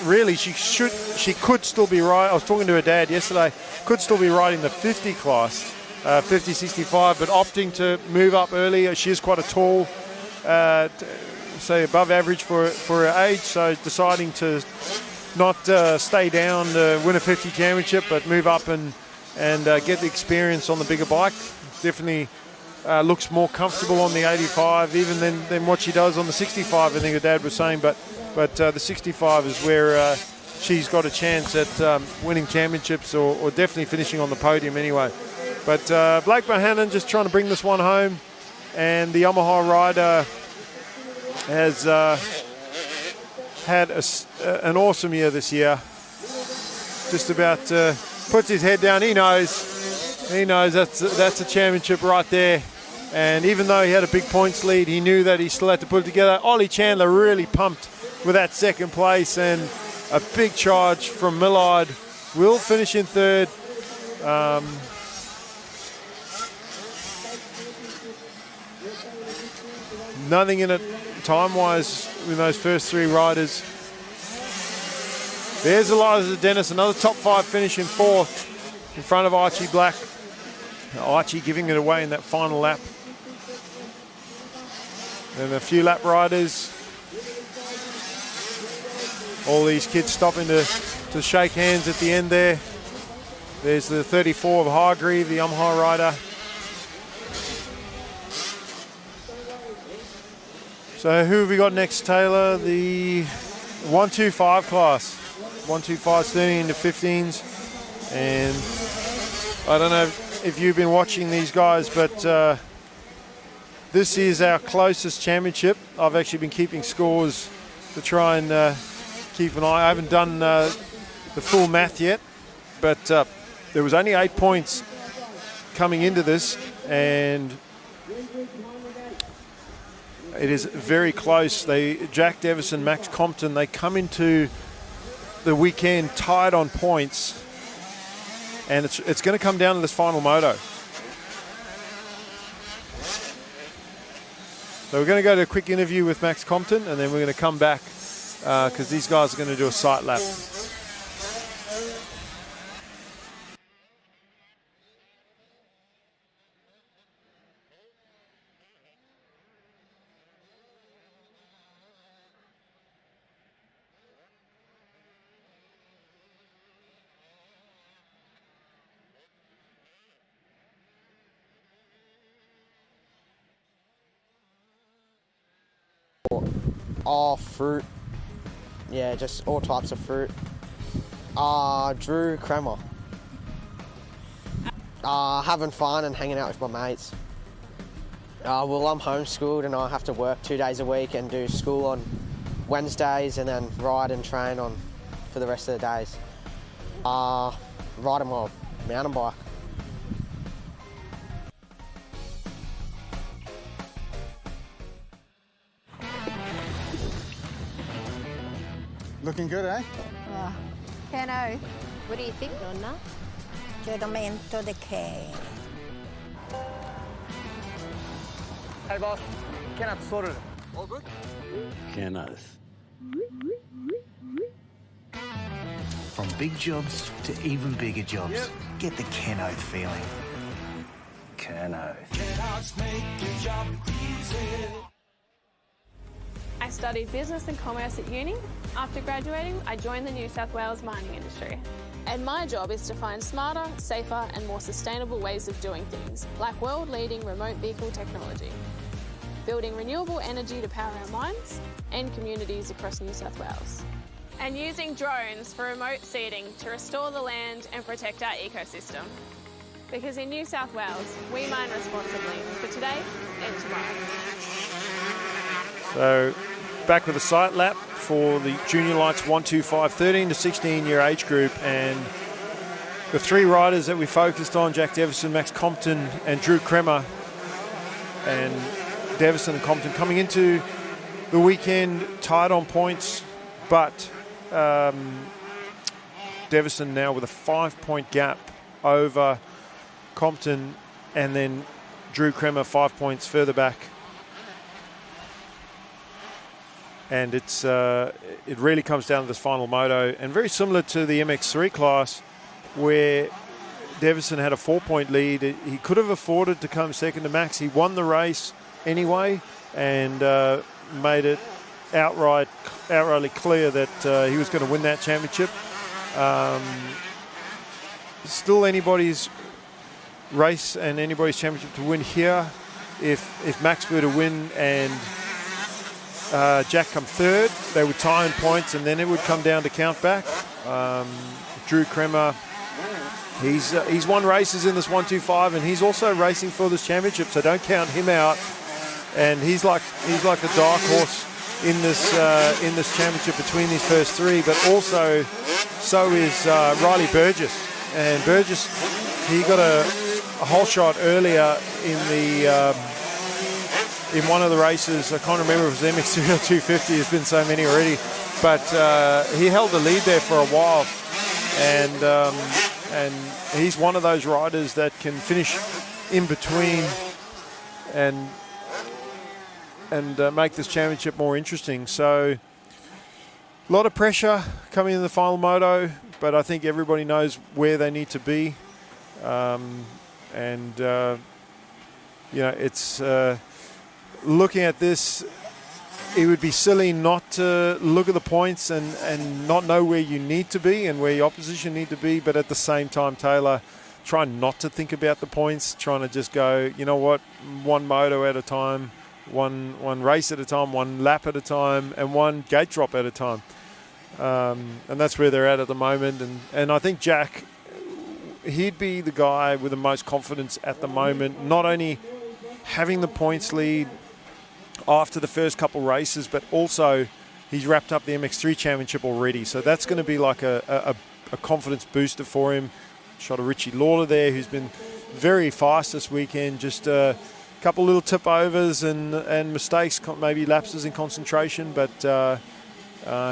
really, she could still be riding. I was talking to her dad yesterday. Could still be riding the 50 class, 50, 65, but opting to move up early. She is quite a tall, say above average for her age. So, deciding to not stay down to win a 50 championship, but move up and get the experience on the bigger bike. Definitely looks more comfortable on the 85 even than what she does on the 65, I think her dad was saying. But the 65 is where she's got a chance at winning championships or definitely finishing on the podium anyway. But Blake Bohannon just trying to bring this one home, and the Yamaha rider has had an awesome year this year. Just about puts his head down. He knows that's a championship right there. And even though he had a big points lead, he knew that he still had to put it together. Ollie Chandler really pumped with that second place, and a big charge from Millard. Will finish in third. Nothing in it time-wise with those first 3 riders. There's Eliza Dennis, another top 5 finish in 4th in front of Archie Black. Archie giving it away in that final lap. And a few lap riders. All these kids stopping to shake hands at the end there. There's the 34 of Hargreave, the Yamaha rider. So who have we got next, Taylor? The 125 class. 125's 13 to 15s. And I don't know if you've been watching these guys, but this is our closest championship. I've actually been keeping scores to try and keep an eye. I haven't done the full math yet, but there was only 8 points coming into this, and it is very close. Jack Devison, Max Compton, they come into the weekend tied on points, and it's going to come down to this final moto. So we're going to go to a quick interview with Max Compton, and then we're going to come back because these guys are going to do a sight lap. All fruit. yeah, just all types of fruit. Drew Kremer. Having fun and hanging out with my mates. Well, I'm homeschooled and I have to work 2 days a week and do school on Wednesdays and then ride and train on for the rest of the days. Riding my mountain bike. Looking good, eh? Cano. What do you think, Nonna? Giramento de che. Hey, boss. Cannot sorted. All good? Canos. From big jobs to even bigger jobs, get the Keno feeling. Keno. I studied business and commerce at uni. After graduating, I joined the New South Wales mining industry. And my job is to find smarter, safer and more sustainable ways of doing things, like world-leading remote vehicle technology, building renewable energy to power our mines and communities across New South Wales, and using drones for remote seeding to restore the land and protect our ecosystem. Because in New South Wales, we mine responsibly for today and tomorrow. So back with a sight lap for the Junior Lights 125 13 to 16 year age group, and the three riders that we focused on, Jack Davison, Max Compton and Drew Kremer. And Davison and Compton coming into the weekend tied on points, but Davison now with a 5-point gap over Compton, and then Drew Kremer 5 points further back. And it's it really comes down to this final moto, and very similar to the MX3 class where Davison had a 4-point lead. He could have afforded to come second to Max. He won the race anyway and made it outrightly clear that he was going to win that championship. Still anybody's race and anybody's championship to win here. If Max were to win and Jack come third, they would tie in points, and then it would come down to count back. Drew Kremer, he's won races in this 125, and he's also racing for this championship, so don't count him out. And he's like a dark horse in this championship between these first three. But also, so is Riley Burgess, and Burgess, he got a whole shot earlier in one of the races. I can't remember if it was MX3 or 250. There's been so many already, but he held the lead there for a while, and he's one of those riders that can finish in between and make this championship more interesting. So a lot of pressure coming in the final moto, but I think everybody knows where they need to be, it's looking at this, it would be silly not to look at the points and not know where you need to be and where your opposition need to be. But at the same time, Taylor, try not to think about the points, trying to just go, you know what, one moto at a time, one race at a time, one lap at a time, and one gate drop at a time. And that's where they're at the moment. And I think Jack, he'd be the guy with the most confidence at the moment, not only having the points lead after the first couple races, but also he's wrapped up the MX3 championship already. So that's going to be like a confidence booster for him. Shot a Richie Lawler there, who's been very fast this weekend. Just a couple little tip overs and mistakes, maybe lapses in concentration. But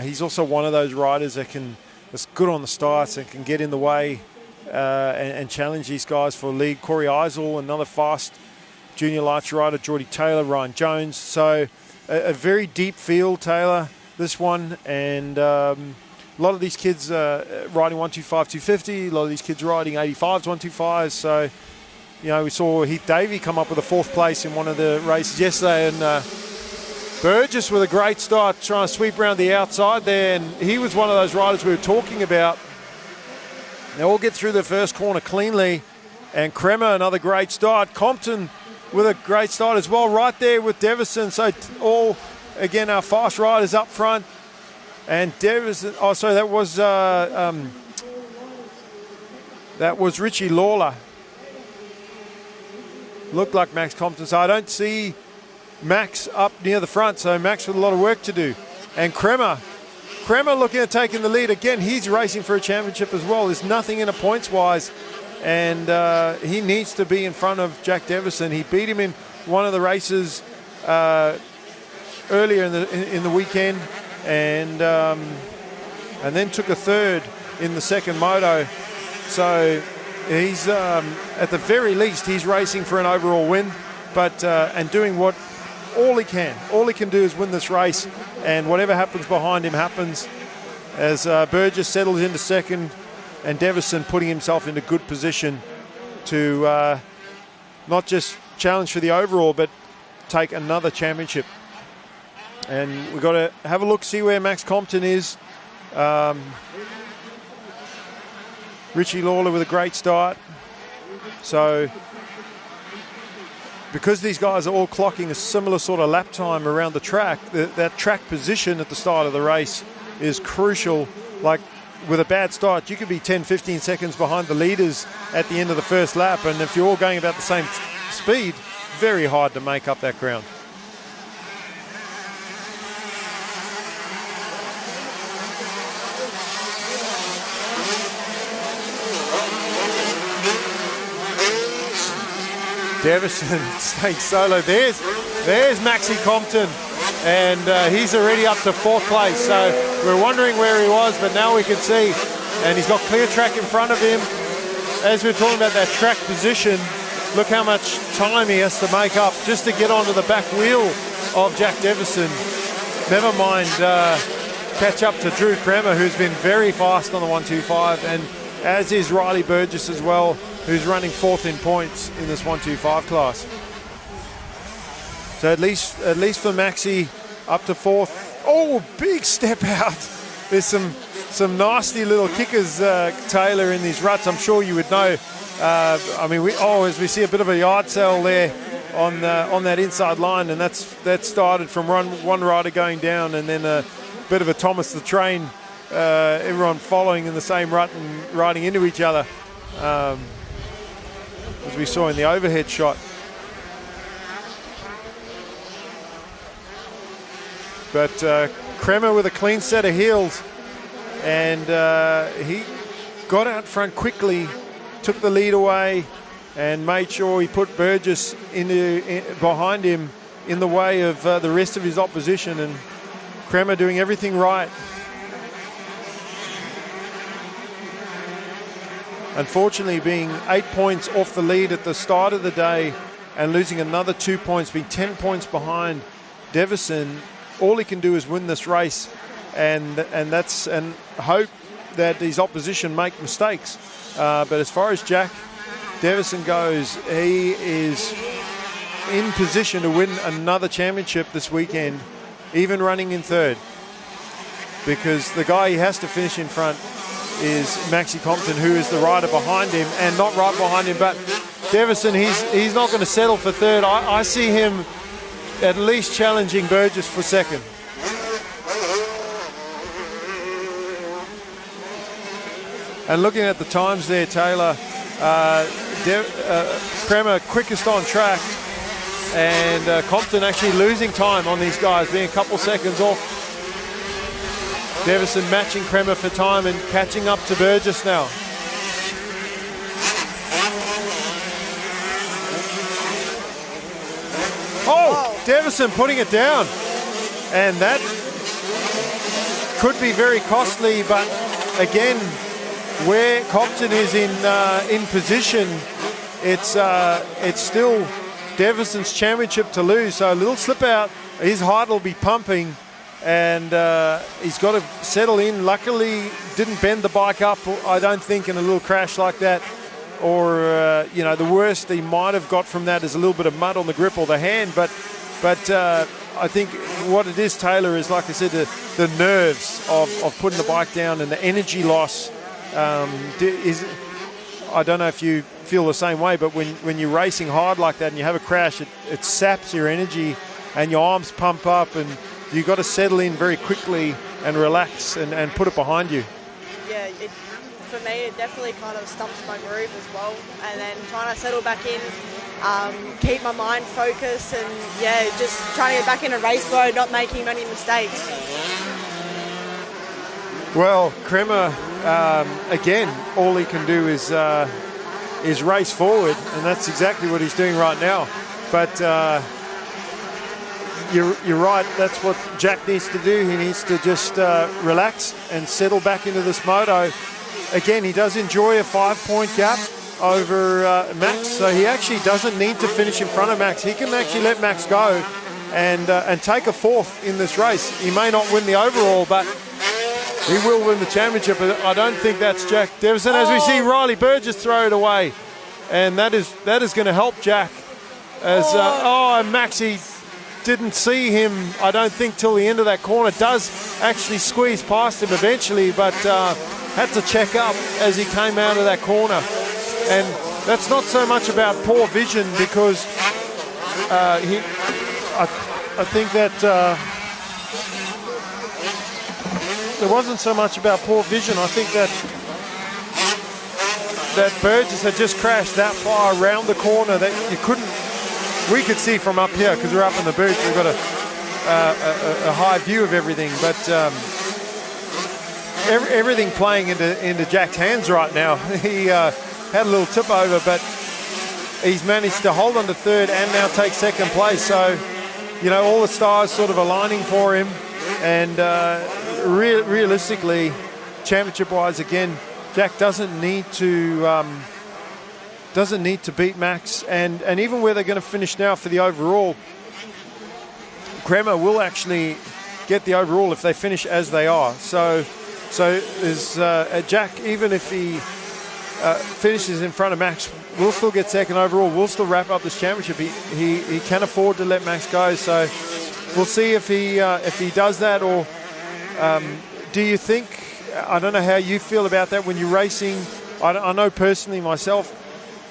he's also one of those riders that's good on the starts and can get in the way and challenge these guys for lead. Corey Eisel, another fast Junior Lights rider, Geordie Taylor, Ryan Jones. So a very deep field, Taylor, this one. And a lot of these kids riding 125, 250. A lot of these kids riding 85s, 125s. So, we saw Heath Davey come up with a 4th place in one of the races yesterday. And Burgess with a great start, trying to sweep around the outside there. And he was one of those riders we were talking about. They all get through the first corner cleanly. And Kremer, another great start. Compton with a great start as well, right there with Davison. So all, again, our fast riders up front. And Davison, oh, sorry, that was Richie Lawler. Looked like Max Compton. So I don't see Max up near the front. So Max with a lot of work to do. And Kremer looking at taking the lead. Again, he's racing for a championship as well. There's nothing in it points-wise. And he needs to be in front of Jack Davison. He beat him in one of the races earlier in the weekend. And then took a third in the second moto. So he's, at the very least, he's racing for an overall win, but and doing all he can. All he can do is win this race, and whatever happens behind him happens. As Burgess settles into second, and Davison putting himself into good position to not just challenge for the overall, but take another championship. And we've got to have a look, see where Max Compton is. Richie Lawler with a great start. So, because these guys are all clocking a similar sort of lap time around the track, that track position at the start of the race is crucial. Like, with a bad start, you could be 10, 15 seconds behind the leaders at the end of the first lap. And if you're all going about the same speed, very hard to make up that ground. Davison staying solo. There's Maxi Compton, and he's already up to fourth place. So we're wondering where he was, but now we can see. And he's got clear track in front of him. As we're talking about that track position, look how much time he has to make up just to get onto the back wheel of Jack Davison. Never mind catch up to Drew Kremer, who's been very fast on the 125, and as is Riley Burgess as well, who's running fourth in points in this 125 class. So at least for Maxi, up to fourth. Oh, big step out. There's some nasty little kickers, Taylor, in these ruts. I'm sure you would know. I mean, as we see a bit of a yard sale there on that inside line, and that started from one rider going down, and then a bit of a Thomas the Train. Everyone following in the same rut and riding into each other, as we saw in the overhead shot. But Kremer with a clean set of heels, and he got out front quickly, took the lead away, and made sure he put Burgess behind him in the way of the rest of his opposition, and Kremer doing everything right. Unfortunately, being 8 points off the lead at the start of the day and losing another 2 points, being 10 points behind Davison, all he can do is win this race and hope that his opposition make mistakes. But as far as Jack Davison goes, he is in position to win another championship this weekend, even running in third, because the guy he has to finish in front is Maxi Compton, who is the rider behind him, and not right behind him, but Davison, he's not going to settle for third. I see him at least challenging Burgess for second. And looking at the times there, Taylor, Kremer quickest on track, and Compton actually losing time on these guys, being a couple seconds off. Davison matching Kremer for time and catching up to Burgess now. Oh, Davison putting it down. And that could be very costly, but again, where Compton is in position, it's still Davison's championship to lose. So a little slip out, his heart will be pumping, and he's got to settle in. Luckily, didn't bend the bike up, I don't think, in a little crash like that. Or, the worst he might have got from that is a little bit of mud on the grip or the hand. But I think what it is, Taylor, is, like I said, the nerves of putting the bike down and the energy loss. I don't know if you feel the same way, but when you're racing hard like that and you have a crash, it saps your energy and your arms pump up, and you've got to settle in very quickly and relax and put it behind you. Yeah, for me, it definitely kind of stumps my groove as well. And then trying to settle back in, keep my mind focused, and just trying to get back in a race mode, not making many mistakes. Well, Kremer, again, all he can do is race forward, and that's exactly what he's doing right now. But you're right, that's what Jack needs to do. He needs to just relax and settle back into this moto. Again, he does enjoy a 5-point gap over Max, so he actually doesn't need to finish in front of Max. He can actually let Max go and take a fourth in this race. He may not win the overall, but he will win the championship. I don't think that's Jack Davison. As we see Riley Burgess throw it away, and that is going to help Jack. And Maxie didn't see him, I don't think, till the end of that corner. Does actually squeeze past him eventually, but had to check up as he came out of that corner. And that's not so much about poor vision, because I think that it wasn't so much about poor vision. I think that Burgess had just crashed that far around the corner that we could see from up here, because we're up in the booth. We've got a high view of everything, but everything playing into Jack's hands right now. He had a little tip over, but he's managed to hold on to third and now take second place. So, all the stars sort of aligning for him. And realistically, championship-wise, again, Jack doesn't need to beat Max. And even where they're going to finish now for the overall, Kremer will actually get the overall if they finish as they are. So is Jack, even if he finishes in front of Max, will still get second overall, will still wrap up this championship. He can afford to let Max go. So we'll see if he does that, or do you think, I don't know how you feel about that when you're racing. I know personally myself,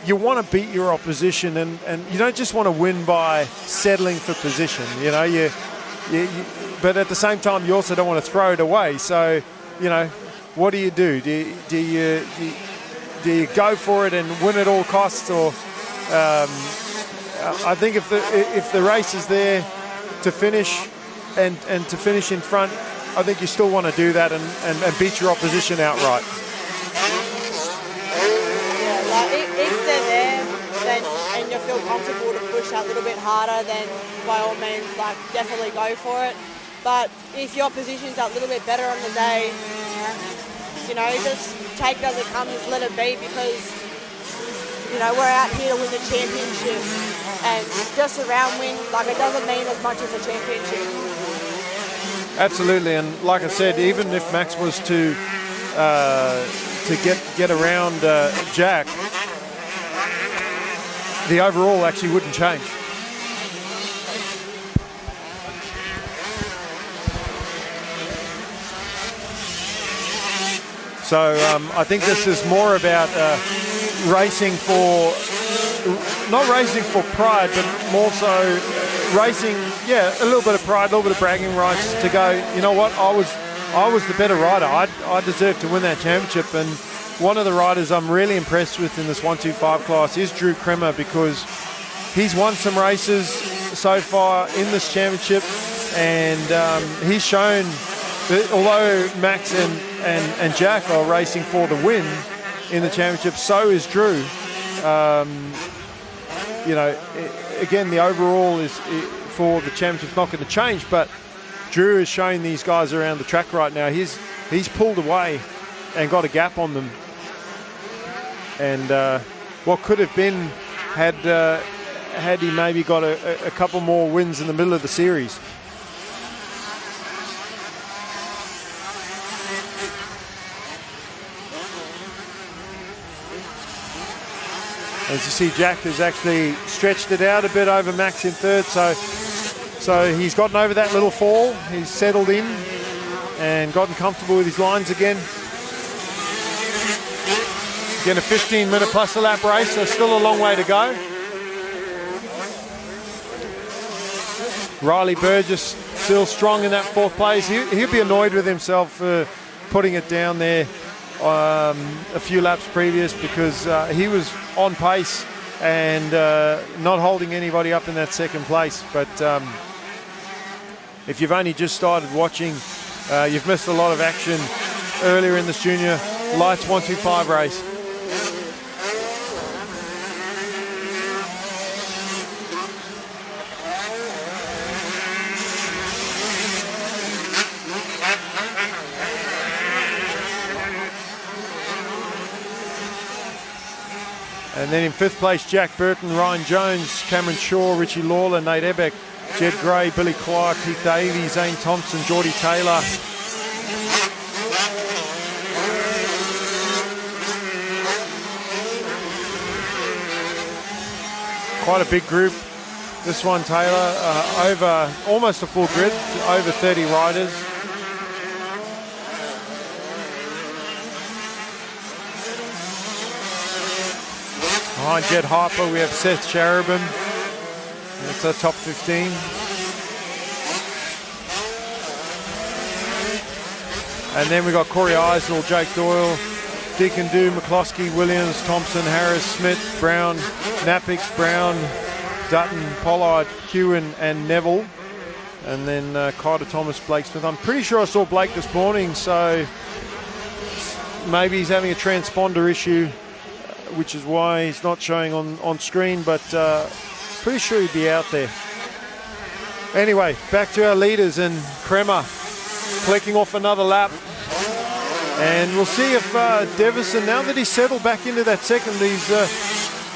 you want to beat your opposition, and you don't just want to win by settling for position. But at the same time, you also don't want to throw it away. So, what do you do? Do you go for it and win at all costs, or I think if the race is there to finish and to finish in front, I think you still want to do that and beat your opposition outright. Yeah, like if they're there, then and you feel comfortable to push that little bit harder, then by all means, definitely go for it. But if your position's a little bit better on the day, just take it as it comes, let it be, because we're out here to win the championship, and just a round win, it doesn't mean as much as a championship. Absolutely, and like I said, even if Max was to get around Jack, the overall actually wouldn't change. So I think this is more about not racing for pride, but more so racing, a little bit of pride, a little bit of bragging rights to go, you know what, I was the better rider. I deserve to win that championship. And one of the riders I'm really impressed with in this 125 class is Drew Kremer, because he's won some races so far in this championship, and he's shown that although Max and Jack are racing for the win in the championship, so is Drew. Again, the overall is for the championship's not going to change, but Drew is showing these guys around the track right now. He's pulled away and got a gap on them, and what could have been had he maybe got a couple more wins in the middle of the series. As you see, Jack has actually stretched it out a bit over Max in third, so he's gotten over that little fall. He's settled in and gotten comfortable with his lines again. Again, a 15-minute plus a lap race, so still a long way to go. Riley Burgess still strong in that fourth place. He'll be annoyed with himself for putting it down there a few laps previous, because he was on pace and not holding anybody up in that second place. But if you've only just started watching, you've missed a lot of action earlier in this junior lights 125 race. And then in fifth place, Jack Burton, Ryan Jones, Cameron Shaw, Richie Lawler, Nate Ebeck, Jed Gray, Billy Clark, Keith Davey, Zane Thompson, Geordie Taylor. Quite a big group. This one, Taylor, over almost a full grid, over 30 riders. Behind Jed Harper, we have Seth Sharabin. That's our top 15. And then we got Corey Eisel, Jake Doyle, Deacon Dew, McCloskey, Williams, Thompson, Harris, Smith, Brown, Napix, Brown, Dutton, Pollard, Kewen, and Neville. And then Carter Thomas, Blake Smith. I'm pretty sure I saw Blake this morning, so maybe he's having a transponder issue, which is why he's not showing on screen, but pretty sure he'd be out there. Anyway, back to our leaders, and Kremer clicking off another lap. And we'll see if Devison, now that he's settled back into that second, he's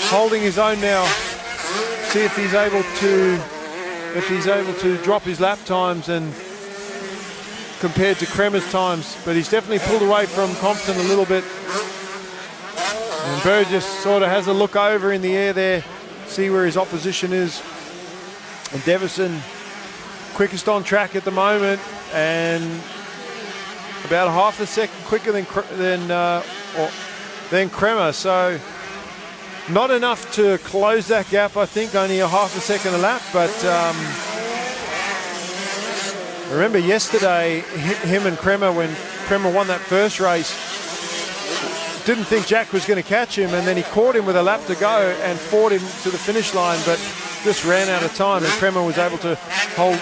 holding his own now. See if he's able to drop his lap times and compared to Kremer's times. But he's definitely pulled away from Compton a little bit. And Burgess sort of has a look over in the air there, see where his opposition is. And Devison, quickest on track at the moment, and about half a second quicker than Kremer. So not enough to close that gap, I think, only a half a second a lap. But remember yesterday, him and Kremer, when Kremer won that first race, didn't think Jack was going to catch him, and then he caught him with a lap to go and fought him to the finish line, but just ran out of time, and Kremer was able to hold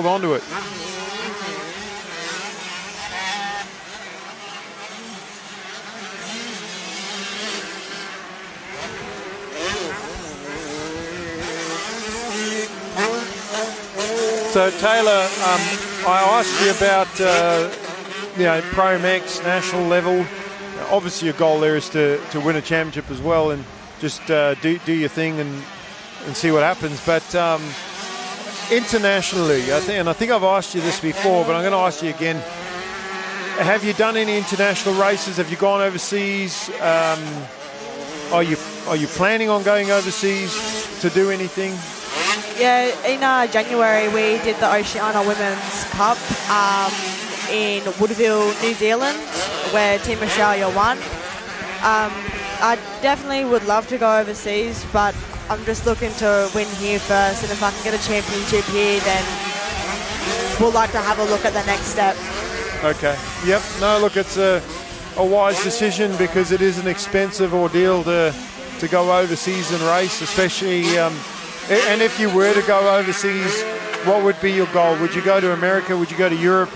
on to it. So Taylor, I asked you about Pro Max national level. Obviously, your goal there is to win a championship as well, and just do your thing and see what happens. But internationally, I think I've asked you this before, but I'm going to ask you again. Have you done any international races? Have you gone overseas? Are you planning on going overseas to do anything? Yeah, in January we did the Oceania Women's Cup in Woodville, New Zealand, where Team Australia won. I definitely would love to go overseas, but I'm just looking to win here first, and if I can get a championship here, then we'll like to have a look at the next step. Okay. Yep. No, look, it's a wise decision, because it is an expensive ordeal to go overseas and race, especially. And if you were to go overseas, what would be your goal? Would you go to America? Would you go to Europe?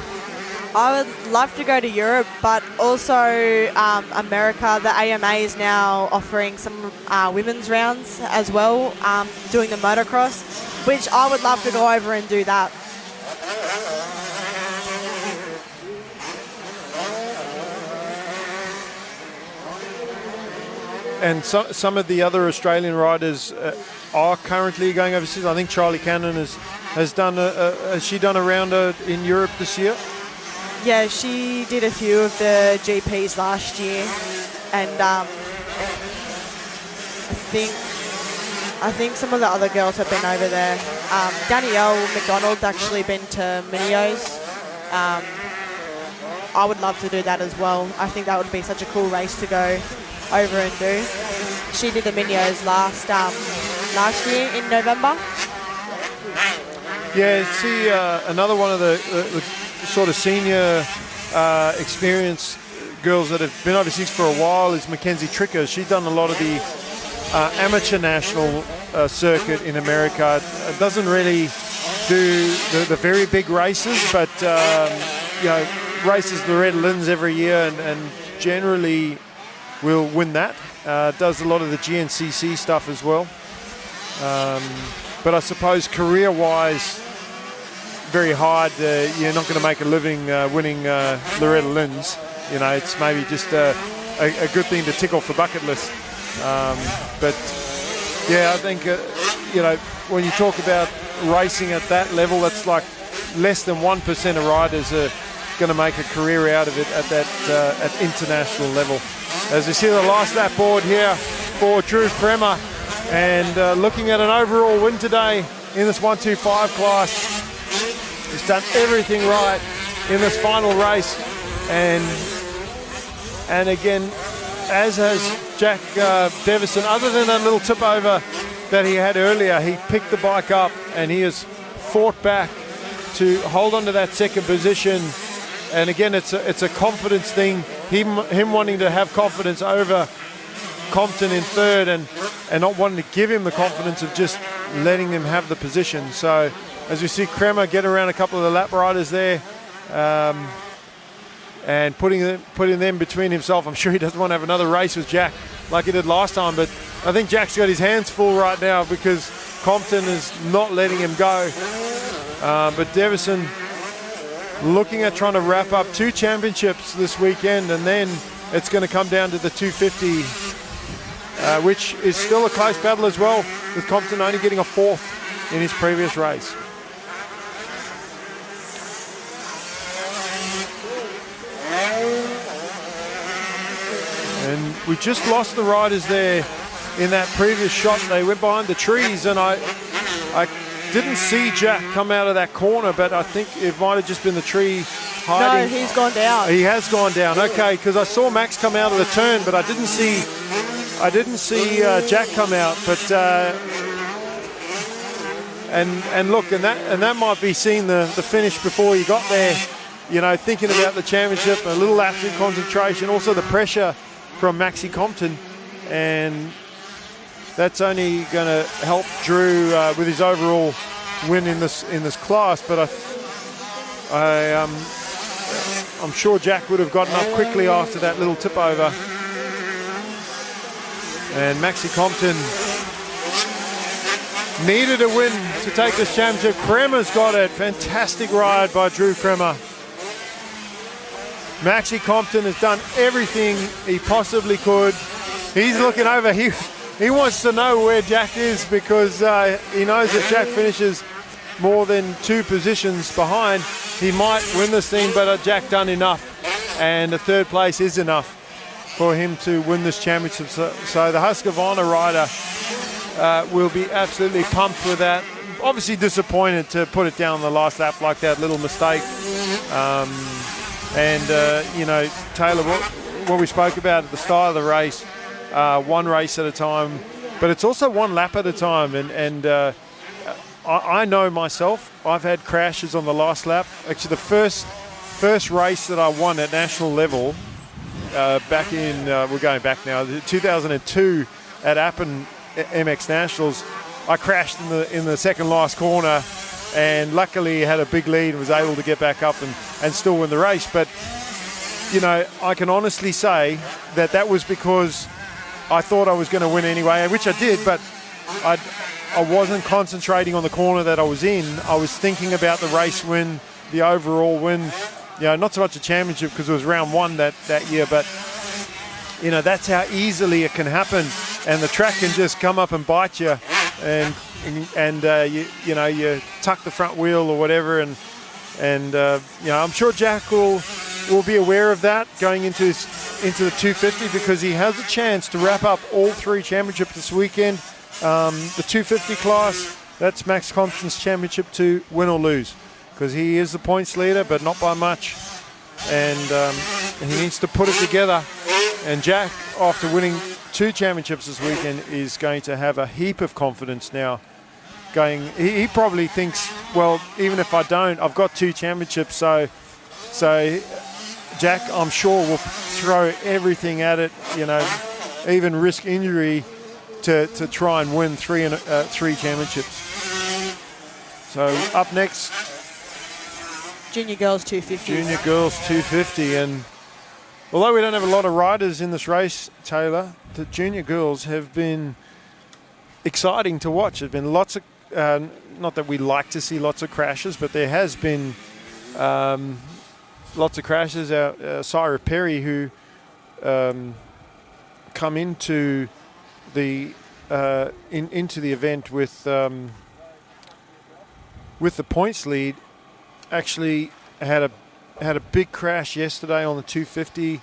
I would love to go to Europe, but also America. The AMA is now offering some women's rounds as well, doing the motocross, which I would love to go over and do that. And some of the other Australian riders are currently going overseas. I think Charlie Cannon has done a round in Europe this year. Yeah, she did a few of the GPs last year, and I think some of the other girls have been over there. Danielle McDonald's actually been to Minios. I would love to do that as well. I think that would be such a cool race to go over and do. She did the Minios last year in November. Yeah, see, another one of the sort of senior experienced girls that have been overseas for a while is Mackenzie Tricker. She's done a lot of the amateur national circuit in America. It doesn't really do the very big races, but races Loretta Lynn's every year and generally will win that. Does a lot of the GNCC stuff as well. But I suppose career-wise, very hard. You're not going to make a living winning Loretta Lynn's. It's maybe just a good thing to tick off the bucket list. But yeah, I think when you talk about racing at that level, that's like less than 1% of riders are going to make a career out of it at that at international level. As you see the last lap board here for Drew Kremer, and looking at an overall win today in this 125 class. He's done everything right in this final race, and again, as has Jack Devison. Other than that little tip over that he had earlier, he picked the bike up and he has fought back to hold on to that second position. And again, it's a confidence thing. Him wanting to have confidence over Compton in third, and not wanting to give him the confidence of just letting him have the position. So as you see Kremer get around a couple of the lap riders there, and putting them between himself. I'm sure he doesn't want to have another race with Jack like he did last time, but I think Jack's got his hands full right now because Compton is not letting him go. But Devison looking at trying to wrap up 2 championships this weekend, and then it's going to come down to the 250, which is still a close battle as well, with Compton only getting a 4th in his previous race. And we just lost the riders there in that previous shot. They went behind the trees, and I didn't see Jack come out of that corner, but I think it might have just been the tree hiding. No, he's gone down. He has gone down. Okay, because I saw Max come out of the turn, but I didn't see Jack come out. But and look, and that might be seeing the finish before you got there. Thinking about the championship, a little lapse in concentration, also the pressure from Maxie Compton, and that's only going to help Drew with his overall win in this class. But I'm sure Jack would have gotten up quickly after that little tip over. And Maxie Compton needed a win to take this championship. Kremer's got it. Fantastic ride by Drew Kremer. Maxie Compton has done everything he possibly could. He's looking over. He wants to know where Jack is, because he knows if Jack finishes more than 2 positions behind, he might win this thing, but Jack done enough, and the 3rd place is enough for him to win this championship. So the Husqvarna rider will be absolutely pumped with that. Obviously disappointed to put it down the last lap like that, little mistake. Taylor, what we spoke about at the start of the race, one race at a time, but it's also one lap at a time. And I know myself, I've had crashes on the last lap. Actually, the first race that I won at national level, back in, we're going back now, 2002 at Appen MX Nationals, I crashed in the second last corner, and luckily had a big lead and was able to get back up and still win the race. But I can honestly say that was because I thought I was going to win anyway, which I did, but I wasn't concentrating on the corner that I was in. I was thinking about the race win, the overall win, not so much a championship because it was round 1 that year, but that's how easily it can happen, and the track can just come up and bite you, and you tuck the front wheel or whatever, and I'm sure Jack will be aware of that going into the 250, because he has a chance to wrap up all 3 championships this weekend. The 250 class, that's Max Compton's championship to win or lose, because he is the points leader, but not by much, and he needs to put it together. And Jack, after winning 2 championships this weekend, is going to have a heap of confidence now he probably thinks, well, even if I don't, I've got 2 championships, so Jack, I'm sure, will throw everything at it, even risk injury to try and win 3 championships. So up next, Junior Girls 250. Junior Girls 250, and although we don't have a lot of riders in this race, Taylor, the Junior Girls have been exciting to watch. There's been lots of, not that we like to see lots of crashes, but there has been lots of crashes. Sarah Perry, who come into the into the event with the points lead, actually had a big crash yesterday on the 250,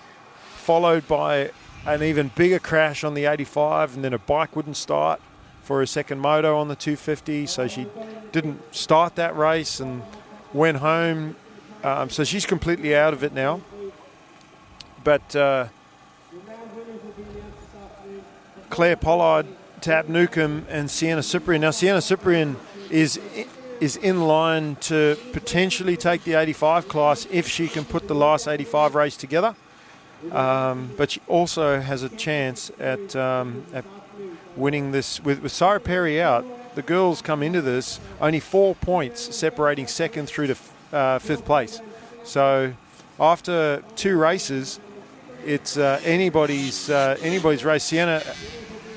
followed by an even bigger crash on the 85, and then her bike wouldn't start for her second moto on the 250, so she didn't start that race and went home. So she's completely out of it now. But Claire Pollard, Tab Newcomb, and Sienna Cyprian. Now Sienna Cyprian is in line to potentially take the 85 class if she can put the last 85 race together. But she also has a chance at winning this. With Sarah Perry out, the girls come into this only 4 points separating second through to 5th place. So after 2 races, it's anybody's race. Sienna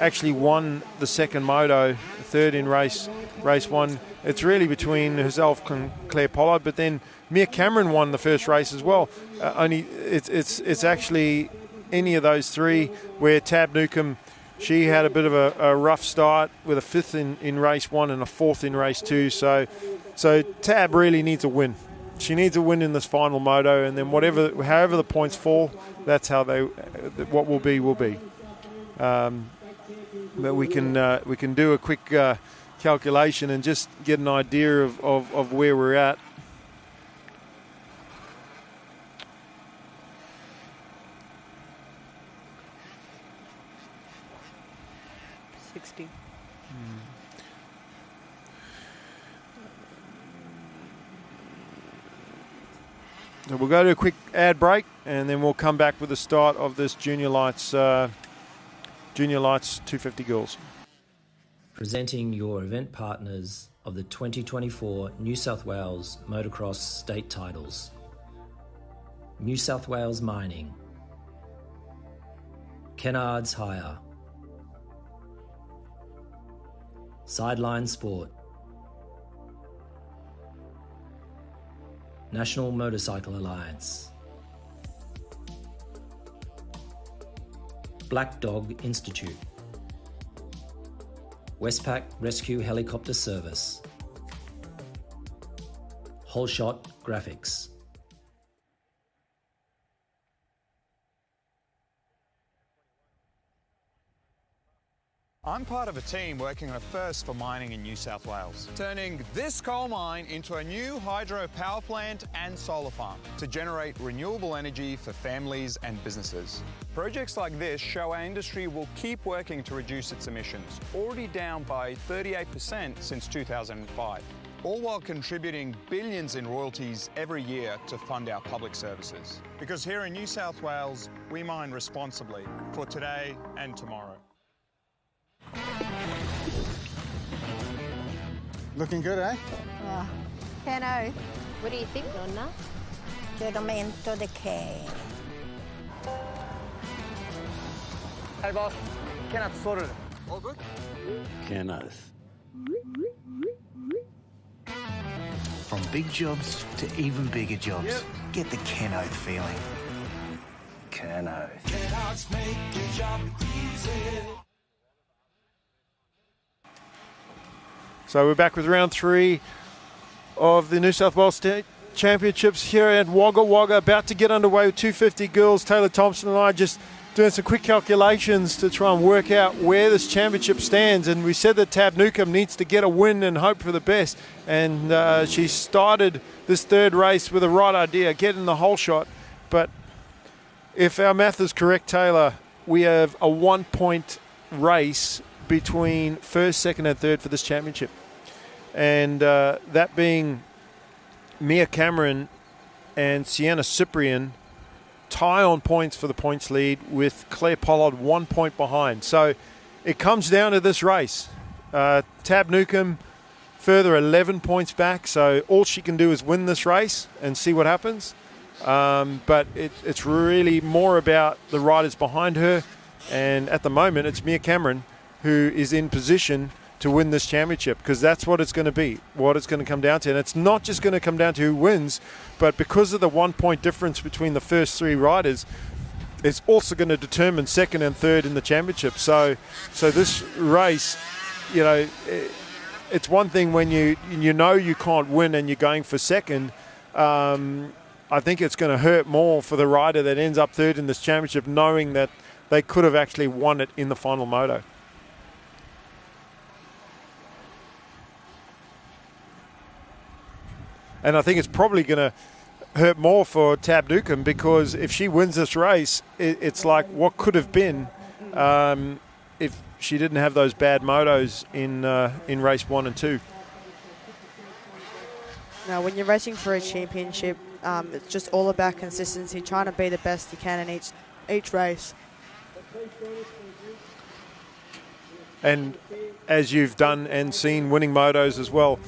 actually won the second moto, third in race 1. It's really between herself and Claire Pollard, but then Mia Cameron won the first race as well. It's actually any of those 3, where Tab Newcomb, she had a bit of a rough start with a 5th in race 1 and a 4th in race 2. So Tab really needs a win. She needs a win in this final moto, and then however the points fall, that's how what will be. But we can do a quick calculation and just get an idea of where we're at. So we'll go to a quick ad break, and then we'll come back with the start of this Junior Lights 250 girls. Presenting your event partners of the 2024 New South Wales Motocross State Titles. New South Wales Mining, Kennards Hire, Sideline Sport, National Motorcycle Alliance, Black Dog Institute, Westpac Rescue Helicopter Service, Whole Shot Graphics. I'm part of a team working on a first for mining in New South Wales, turning this coal mine into a new hydro power plant and solar farm to generate renewable energy for families and businesses. Projects like this show our industry will keep working to reduce its emissions, already down by 38% since 2005, all while contributing billions in royalties every year to fund our public services. Because here in New South Wales, we mine responsibly for today and tomorrow. Looking good, eh? Piano. What do you think, Nonna? Giramento de cane. Hey, boss. Kenneth sorted it. All good? Kenneth. From big jobs to even bigger jobs. Yep. Get the Kenneth feeling. Kenneth. Kennards make your job easy. So we're back with round 3 of the New South Wales State Championships here at Wagga Wagga, about to get underway with 250 girls. Taylor Thompson and I just doing some quick calculations to try and work out where this championship stands. And we said that Tab Newcomb needs to get a win and hope for the best. And she started this third race with the right idea, getting the whole shot. But if our math is correct, Taylor, we have a 1-point race between first, second and third for this championship. and that being Mia Cameron and Sienna Cyprian tie on points for the points lead, with Claire Pollard 1 point behind. So it comes down to this race. Tab Newcomb further 11 points back, so all she can do is win this race and see what happens. But it's really more about the riders behind her, and at the moment it's Mia Cameron who is in position to win this championship, because that's what it's going to be, what it's going to come down to. And it's not just going to come down to who wins, but because of the 1 point difference between the first three riders, it's also going to determine second and third in the championship. So this race, you know, it's one thing when you know you can't win and you're going for second. I think it's going to hurt more for the rider that ends up third in this championship, knowing that they could have actually won it in the final moto. And I think it's probably going to hurt more for Tab Newcomb, because if she wins this race, it's like what could have been if she didn't have those bad motos in race 1 and 2. Now, when you're racing for a championship, it's just all about consistency, trying to be the best you can in each race. And as you've done and seen, winning motos as well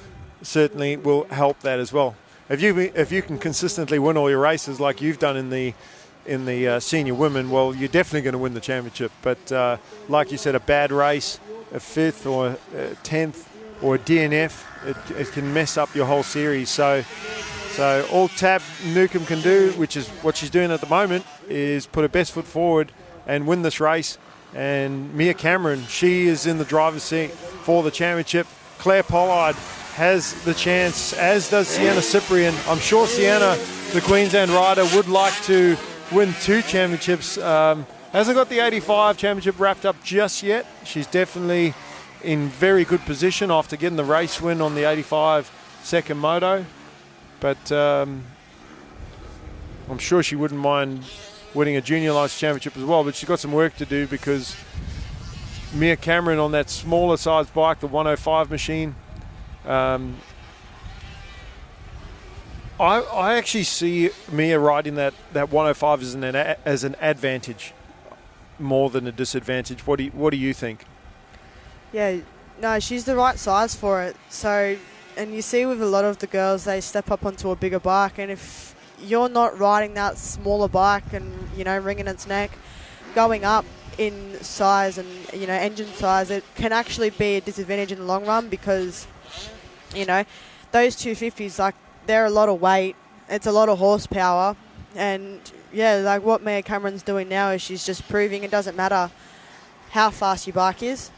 certainly will help that as well. If you can consistently win all your races like you've done in the senior women, well, you're definitely going to win the championship. But like you said, a bad race, a 5th or a 10th or a DNF, it can mess up your whole series. So all Tab Newcomb can do, which is what she's doing at the moment, is put her best foot forward and win this race. And Mia Cameron, she is in the driver's seat for the championship. Claire Pollard has the chance, as does Sienna Cyprian. I'm sure Sienna, the Queensland rider, would like to win 2 championships. Hasn't got the 85 championship wrapped up just yet. She's definitely in very good position after getting the race win on the 85 second moto. But I'm sure she wouldn't mind winning a junior license championship as well. But she's got some work to do, because Mia Cameron on that smaller size bike, the 105 machine, I actually see Mia riding that 105 as an advantage more than a disadvantage. What do you think? Yeah, no, she's the right size for it. So, and you see with a lot of the girls, they step up onto a bigger bike, and if you're not riding that smaller bike and, you know, wringing its neck, going up in size and, you know, engine size, it can actually be a disadvantage in the long run, because, you know, those 250s, like, they're a lot of weight, it's a lot of horsepower, and yeah, like what Mia Cameron's doing now is she's just proving it doesn't matter how fast your bike is.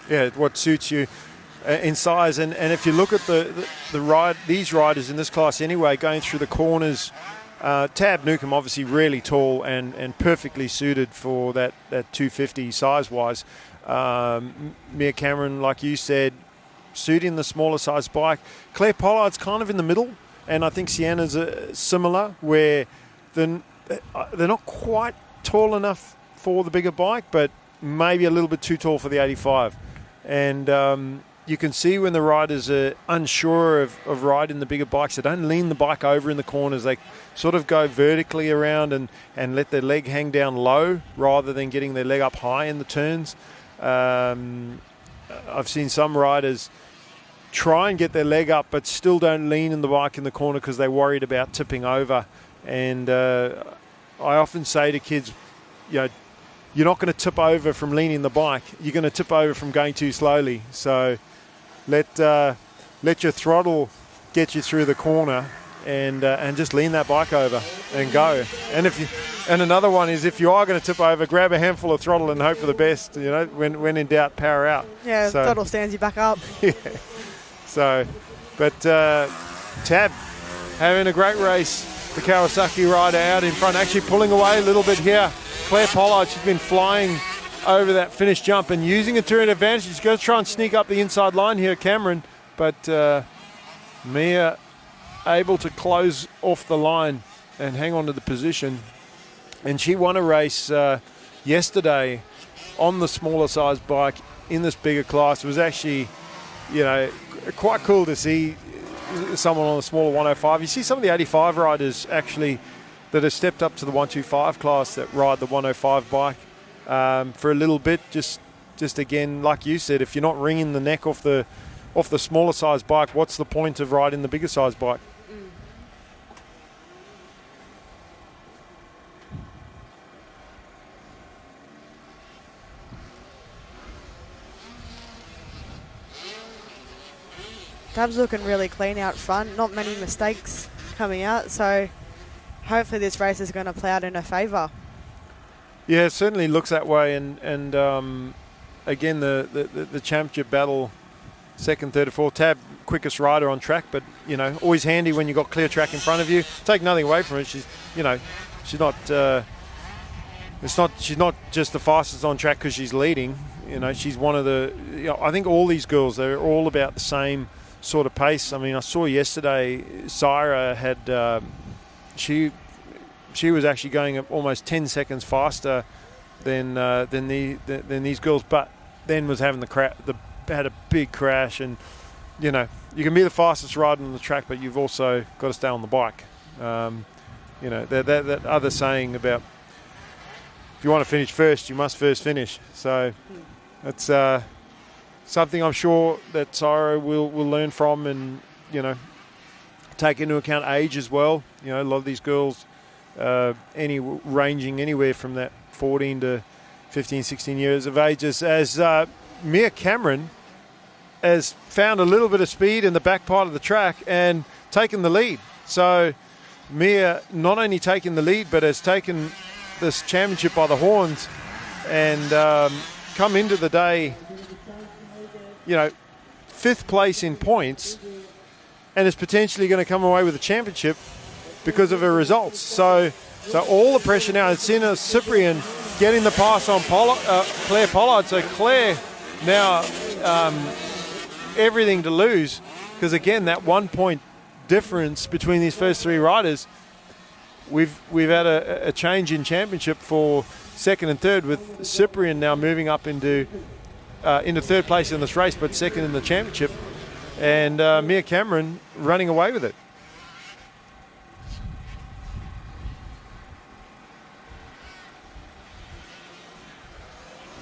Yeah, what suits you in size. And if you look at these riders in this class anyway, going through the corners, Tab Newcomb obviously really tall and perfectly suited for that 250 size-wise. Mia Cameron, like you said, suiting the smaller size bike. Claire Pollard's kind of in the middle, and I think Sienna's similar, where they're not quite tall enough for the bigger bike, but maybe a little bit too tall for the 85. And you can see when the riders are unsure of riding the bigger bikes, they don't lean the bike over in the corners. They sort of go vertically around and let their leg hang down low rather than getting their leg up high in the turns. I've seen some riders try and get their leg up but still don't lean in the bike in the corner because they're worried about tipping over. And I often say to kids, you know, you're not going to tip over from leaning the bike. You're going to tip over from going too slowly. So let your throttle get you through the corner and just lean that bike over and go. And another one is, if you are going to tip over, grab a handful of throttle and hope for the best. You know, when in doubt, power out. Yeah, throttle stands you back up. Yeah. So, but Tab having a great race. The Kawasaki rider out in front, actually pulling away a little bit here. Claire Pollard, she's been flying over that finish jump and using it to her advantage. She's going to try and sneak up the inside line here, Cameron. But Mia able to close off the line and hang on to the position. And she won a race yesterday on the smaller size bike in this bigger class. It was actually quite cool to see someone on the smaller 105. You see some of the 85 riders actually that have stepped up to the 125 class that ride the 105 bike for a little bit. Just again, like you said, if you're not wringing the neck off the smaller size bike, what's the point of riding the bigger size bike? Dav's looking really clean out front. Not many mistakes coming out, so hopefully this race is going to play out in her favour. Yeah, it certainly looks that way. And again, the championship battle, second, third, or fourth. Tab, quickest rider on track, but always handy when you've got clear track in front of you. Take nothing away from her. She's not. She's not just the fastest on track because she's leading. She's one of the. I think all these girls, they're all about the same sort of pace. I mean, I saw yesterday, Syra had. She was actually going almost 10 seconds faster than these girls, but then was having had a big crash. And you can be the fastest rider on the track, but you've also got to stay on the bike. That other saying about if you want to finish first, you must first finish. So it's something I'm sure that Syra will learn from, and take into account age as well. A lot of these girls, ranging anywhere from that 14 to 15, 16 years of age. As Mia Cameron has found a little bit of speed in the back part of the track and taken the lead. So Mia not only taken the lead, but has taken this championship by the horns and come into the day, 5th place in points, and is potentially going to come away with a championship because of her results. So all the pressure now. It's in Cyprian getting the pass on Claire Pollard. So Claire now everything to lose, because again, that 1 point difference between these first three riders. We've had a change in championship for second and third, with Cyprian now moving up into third place in this race, but second in the championship. And Mia Cameron running away with it.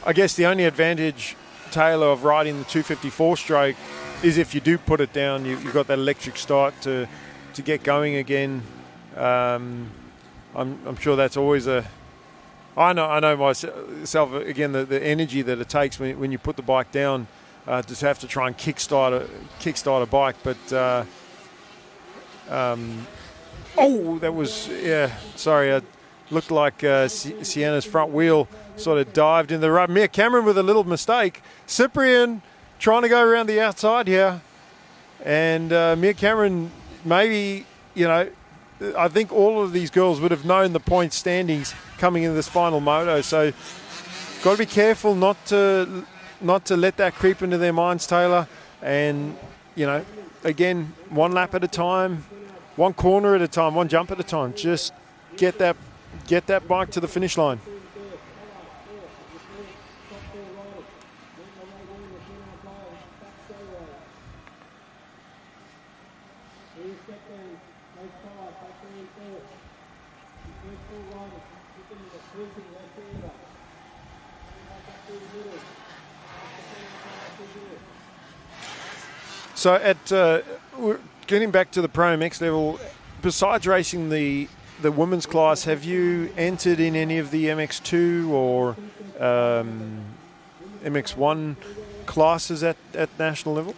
I guess the only advantage, Taylor, of riding the 254 stroke is if you do put it down, you've got that electric start to get going again. I'm sure that's always I know myself, again, the energy that it takes when you put the bike down. Just have to try and kickstart a bike, but that was sorry. It looked like Sienna's front wheel sort of dived in the rub. Mia Cameron with a little mistake. Cyprian trying to go around the outside here, and Mia Cameron maybe I think all of these girls would have known the point standings coming into this final moto. So got to be careful not to let that creep into their minds, Taylor. And, again, one lap at a time, one corner at a time, one jump at a time. Just get that bike to the finish line. So we're getting back to the Pro MX level, besides racing the women's class, have you entered in any of the MX2 or MX1 classes at national level?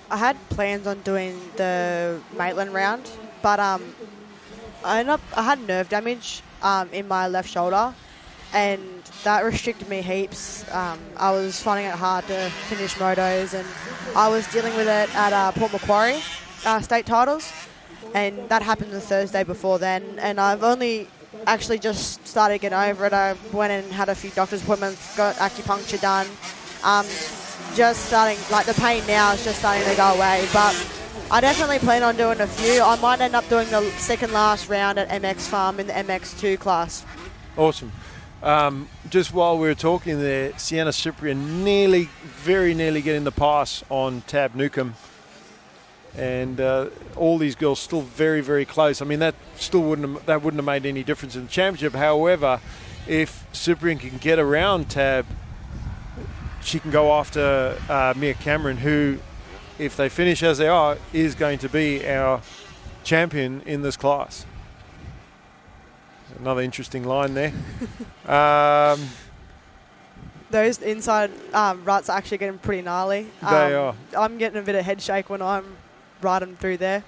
I had plans on doing the Maitland round, but I had nerve damage in my left shoulder, and that restricted me heaps. I was finding it hard to finish motos, and I was dealing with it at Port Macquarie state titles, and that happened the Thursday before then, and I've only actually just started getting over it. I went and had a few doctor's appointments, got acupuncture done. Just starting, like, the pain now is just starting to go away, but I definitely plan on doing a few. I might end up doing the second last round at MX Farm in the MX2 class. Awesome. Just while we were talking there, Sienna Cyprian very nearly getting the pass on Tab Newcomb. And all these girls still very, very close. I mean, that wouldn't have made any difference in the championship. However, if Cyprian can get around Tab, she can go after Mia Cameron, who, if they finish as they are, is going to be our champion in this class. Another interesting line there. Those inside ruts are actually getting pretty gnarly. They are. I'm getting a bit of head shake when I'm riding through there.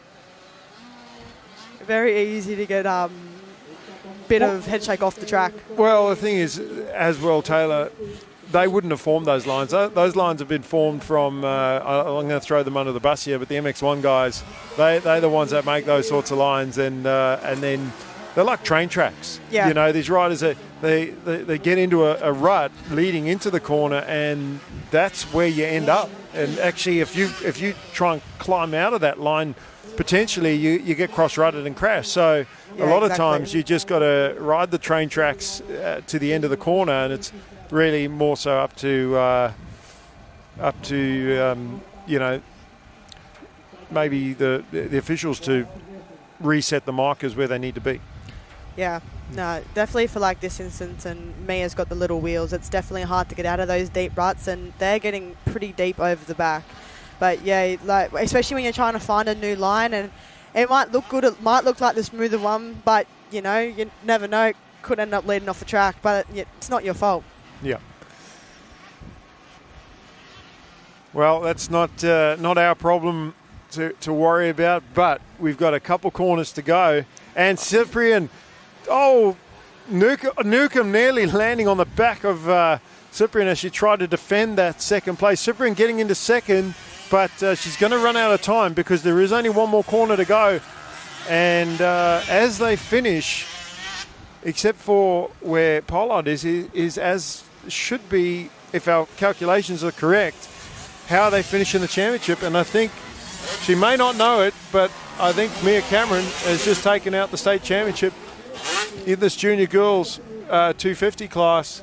Very easy to get bit of head shake off the track. Well, the thing is, as well, Taylor, they wouldn't have formed those lines. Those lines have been formed from, I'm going to throw them under the bus here, but the MX1 guys, they're the ones that make those sorts of lines, and then they're like train tracks. Yeah. You know, these riders, they get into a rut leading into the corner, and that's where you end up. And actually, if you try and climb out of that line, potentially you get cross-rutted and crash. So a lot of times you just got to ride the train tracks to the end of the corner, and it's really more so up to you know, maybe the officials to reset the markers where they need to be. Yeah, no, definitely for like this instance, and Mia's got the little wheels, it's definitely hard to get out of those deep ruts, and they're getting pretty deep over the back. But yeah, like especially when you're trying to find a new line, and it might look good, it might look like the smoother one, but you know, you never know, it could end up leading off the track, but it's not your fault. Yeah. Well, that's not our problem to worry about, but we've got a couple corners to go, and Cyprian, Newcomb nearly landing on the back of Cyprian as she tried to defend that second place. Cyprian getting into second, but she's going to run out of time because there is only one more corner to go. And as they finish, except for where Pollard is as should be, if our calculations are correct, how they finish in the championship. And I think she may not know it, but I think Mia Cameron has just taken out the state championship in this junior girls 250 class.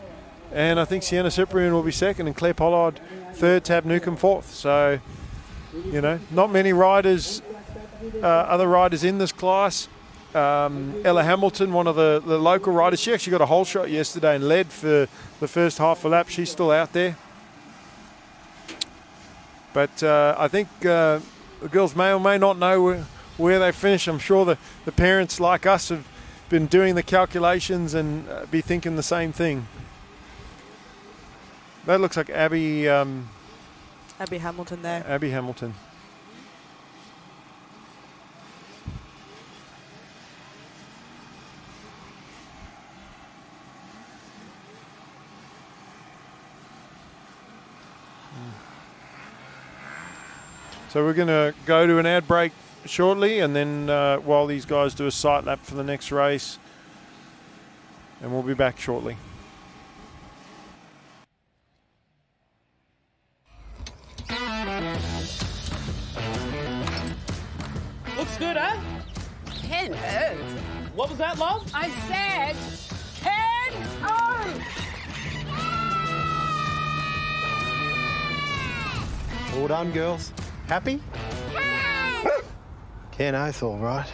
And I think Sienna Cyprian will be second and Claire Pollard third, Tab Newcomb fourth. So, you know, not many riders, other riders in this class. Ella Hamilton, one of the local riders, she actually got a whole shot yesterday and led for the first half a lap. She's still out there. But I think the girls may or may not know where they finish. I'm sure the parents like us have been doing the calculations and be thinking the same thing. That looks like Abby Hamilton there. Abby Hamilton. So we're going to go to an ad break shortly, and then while these guys do a sight lap for the next race, and we'll be back shortly. Looks good, eh? Ken Earth. What was that, love? I said Ken Earth. All done, girls. Happy? Ken Oath, all right.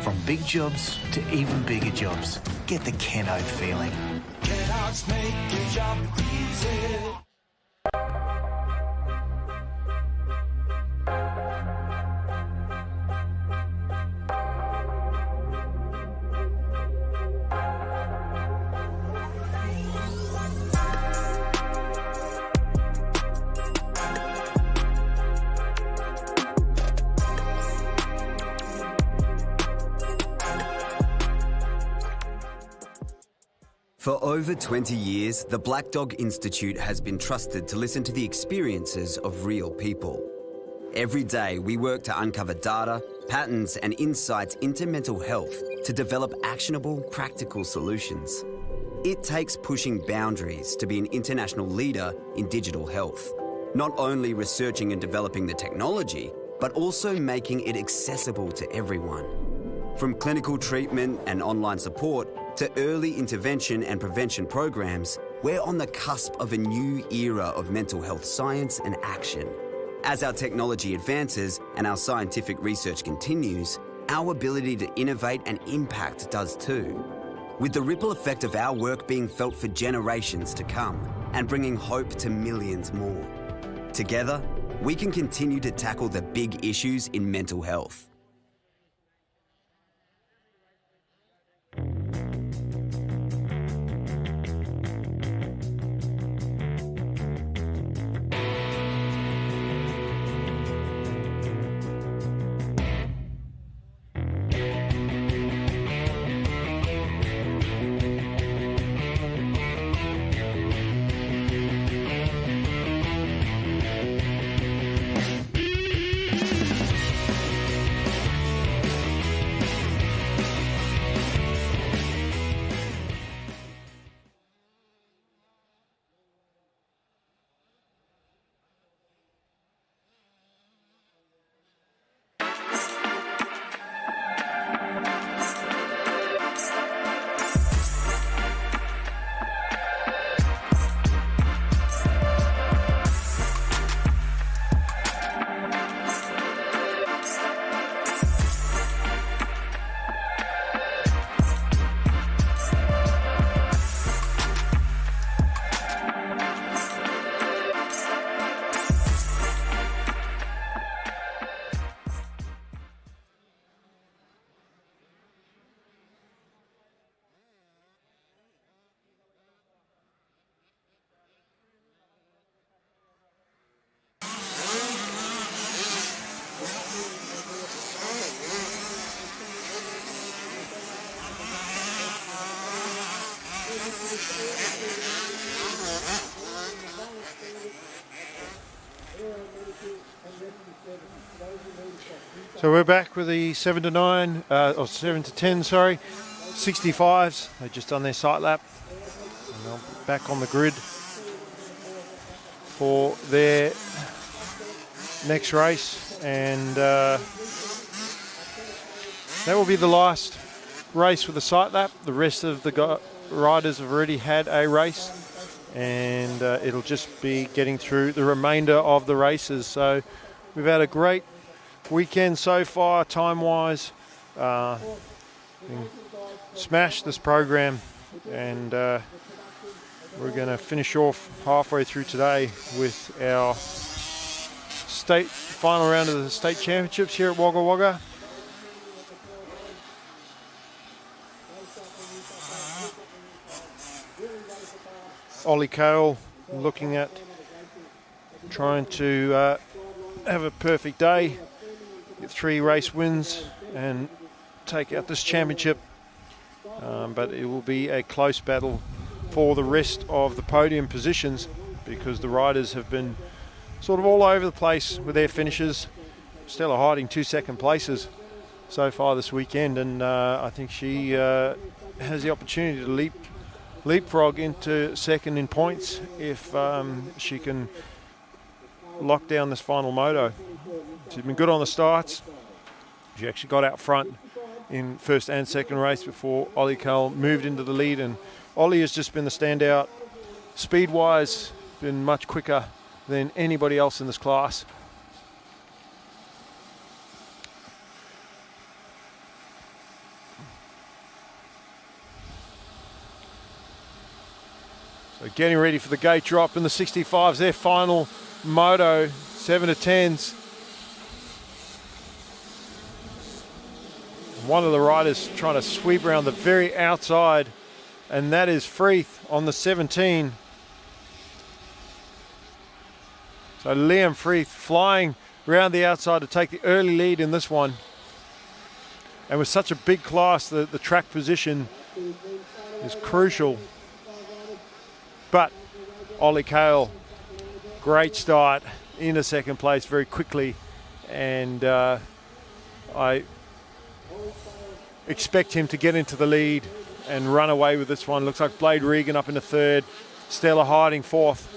From big jobs to even bigger jobs, get the Ken Oath feeling. Ken Oaths make your job easy. For over 20 years, the Black Dog Institute has been trusted to listen to the experiences of real people. Every day, we work to uncover data, patterns, and insights into mental health to develop actionable, practical solutions. It takes pushing boundaries to be an international leader in digital health, not only researching and developing the technology, but also making it accessible to everyone. From clinical treatment and online support to early intervention and prevention programs, we're on the cusp of a new era of mental health science and action. As our technology advances and our scientific research continues, our ability to innovate and impact does too, with the ripple effect of our work being felt for generations to come and bringing hope to millions more. Together, we can continue to tackle the big issues in mental health. So we're back with the 7 to 9, or 7 to 10, sorry, 65s. They've just done their sight lap. And they'll be back on the grid for their next race. And that will be the last race with the sight lap. The rest of the riders have already had a race. And it'll just be getting through the remainder of the races. So we've had a great weekend so far, time-wise. Smashed this program, and we're going to finish off halfway through today with our final round of the state championships here at Wagga Wagga. Ollie Cale looking at trying to have a perfect day, get 3 race wins and take out this championship. But it will be a close battle for the rest of the podium positions, because the riders have been sort of all over the place with their finishes. Stella Harding 2 second places so far this weekend, and I think she has the opportunity to leapfrog into second in points if she can lock down this final moto. She's been good on the starts. She actually got out front in first and second race before Ollie Cale moved into the lead, and Ollie has just been the standout. Speed-wise, been much quicker than anybody else in this class. So getting ready for the gate drop in the 65s, their final moto, 7 to 10s. One of the riders trying to sweep around the very outside, and that is Freeth on the 17. So Liam Freeth flying around the outside to take the early lead in this one. And with such a big class, the track position is crucial. But Ollie Cale, great start into second place very quickly, and I expect him to get into the lead and run away with this one. Looks like Blade Regan up into third, Stella Harding fourth.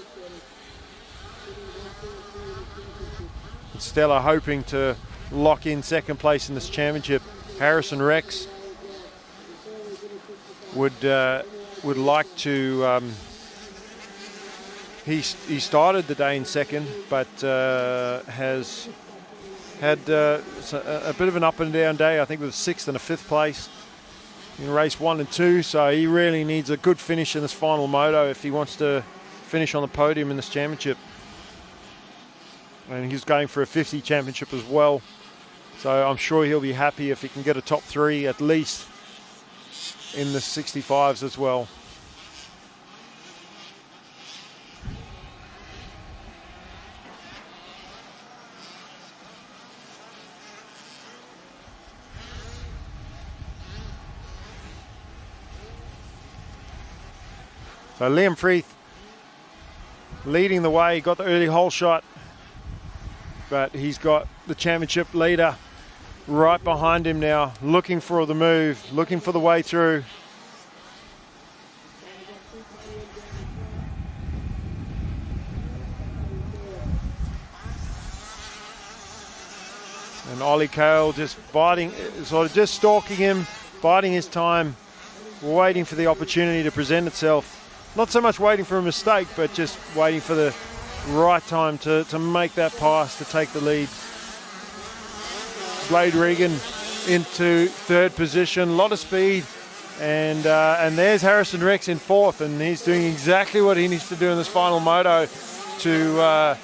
And Stella hoping to lock in second place in this championship. Harrison Rex would like to. He started the day in second, but has had a bit of an up and down day. I think with a 6th and a 5th place in race 1 and 2. So he really needs a good finish in this final moto if he wants to finish on the podium in this championship. And he's going for a 50 championship as well. So I'm sure he'll be happy if he can get a top 3 at least in the 65s as well. So Liam Freeth leading the way, got the early hole shot, but he's got the championship leader right behind him now, looking for the move, looking for the way through. And Ollie Cale just biting, sort of just stalking him, biding his time, waiting for the opportunity to present itself. Not so much waiting for a mistake, but just waiting for the right time to make that pass, to take the lead. Blade Regan into 3rd position, a lot of speed, and there's Harrison Rex in 4th, and he's doing exactly what he needs to do in this final moto to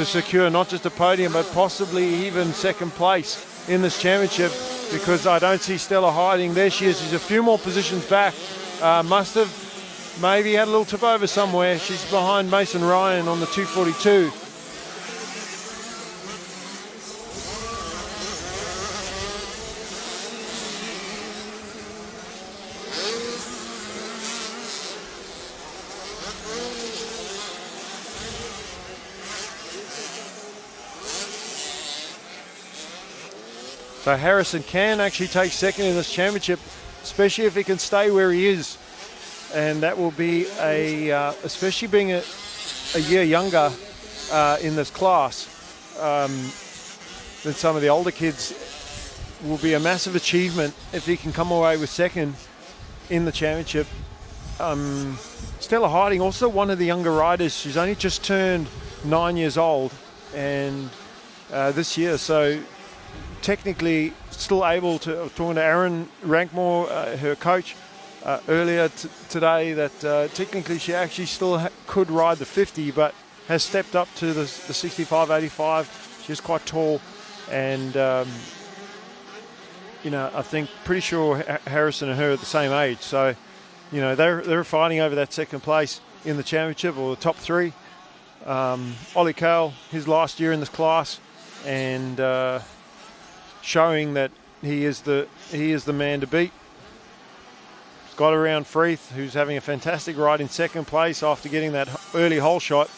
secure not just a podium, but possibly even 2nd place in this championship, because I don't see Stella hiding. There she is. She's a few more positions back. Must have maybe had a little tip over somewhere. She's behind Mason Ryan on the 242. So Harrison can actually take 2nd in this championship, especially if he can stay where he is. And that will be especially being a year younger in this class than some of the older kids, will be a massive achievement if he can come away with 2nd in the championship. Stella Harding, also one of the younger riders. She's only just turned 9 years old, and this year, so technically still able to. I was talking to Aaron Rankmore, her coach, earlier today, that technically she actually still could ride the 50, but has stepped up to the 65-85. She's quite tall, and I think pretty sure Harrison and her are the same age. So, they're fighting over that 2nd place in the championship, or the top 3. Ollie Cale, his last year in this class, and showing that he is the man to beat. He's got around Freeth, who's having a fantastic ride in 2nd place after getting that early hole shot.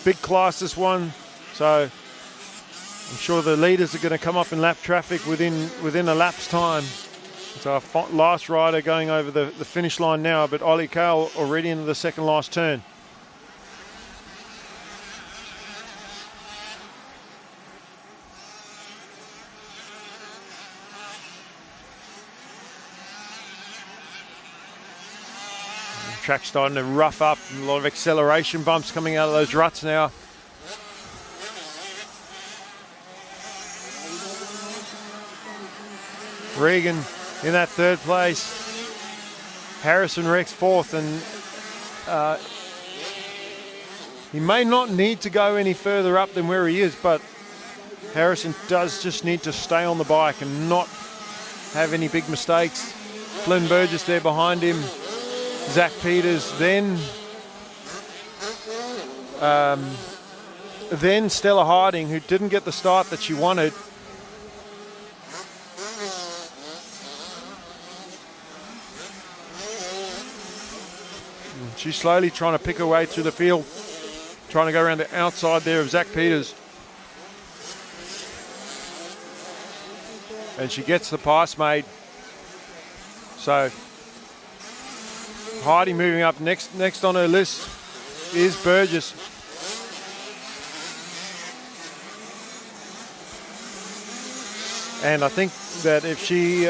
Big class, this one, so I'm sure the leaders are going to come up in lap traffic within a lap's time. So our last rider going over the finish line now, but Ollie Cale already into the 2nd last turn. Track's starting to rough up, a lot of acceleration bumps coming out of those ruts now. Regan in that 3rd place. Harrison Rex 4th, and he may not need to go any further up than where he is, but Harrison does just need to stay on the bike and not have any big mistakes. Flynn Burgess there behind him. Zach Peters, then Stella Harding, who didn't get the start that she wanted. She's slowly trying to pick her way through the field, trying to go around the outside there of Zach Peters. And she gets the pass made. So Heidi moving up. Next on her list is Burgess. And I think that if she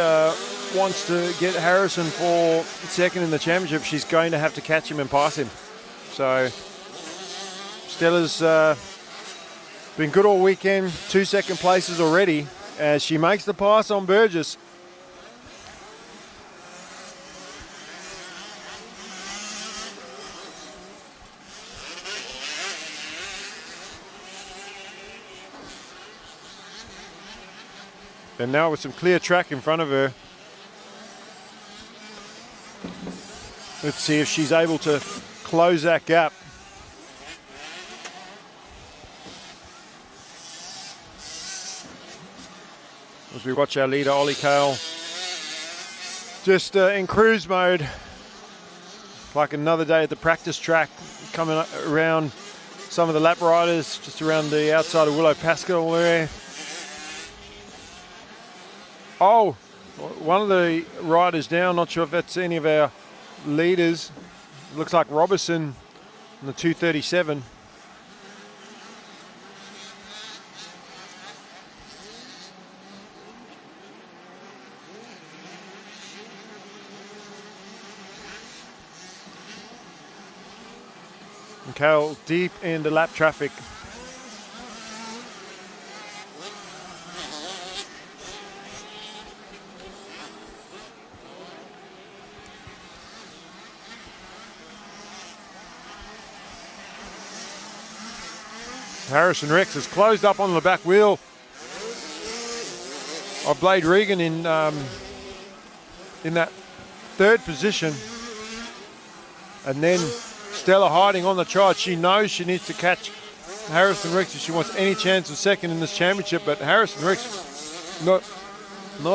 wants to get Harrison for second in the championship, she's going to have to catch him and pass him. So Stella's been good all weekend, 2 second places already as she makes the pass on Burgess. And now with some clear track in front of her, let's see if she's able to close that gap. As we watch our leader, Ollie Kale, just in cruise mode, like another day at the practice track, coming around some of the lap riders, just around the outside of Willow Pascal there. Oh, one of the riders down, not sure if that's any of our leaders. It looks like Robertson in the 237. And Kale deep into lap traffic. Harrison Rex has closed up on the back wheel of Blade Regan in that third position. And then Stella hiding on the charge. She knows she needs to catch Harrison Rex if she wants any chance of second in this championship, but Harrison Rex not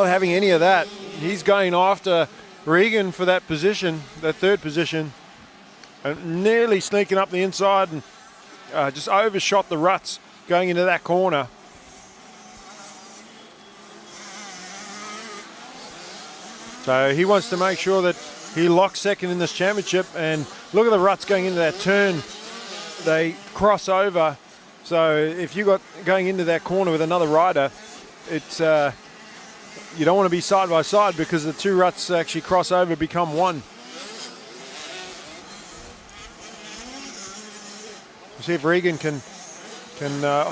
having any of that. He's going after Regan for that position, that third position, and nearly sneaking up the inside and just overshot the ruts going into that corner. So he wants to make sure that he locks second in this championship, and look at the ruts going into that turn. They cross over. So if you got going into that corner with another rider, it's you don't want to be side by side because the two ruts actually cross over, become one. See if Regan can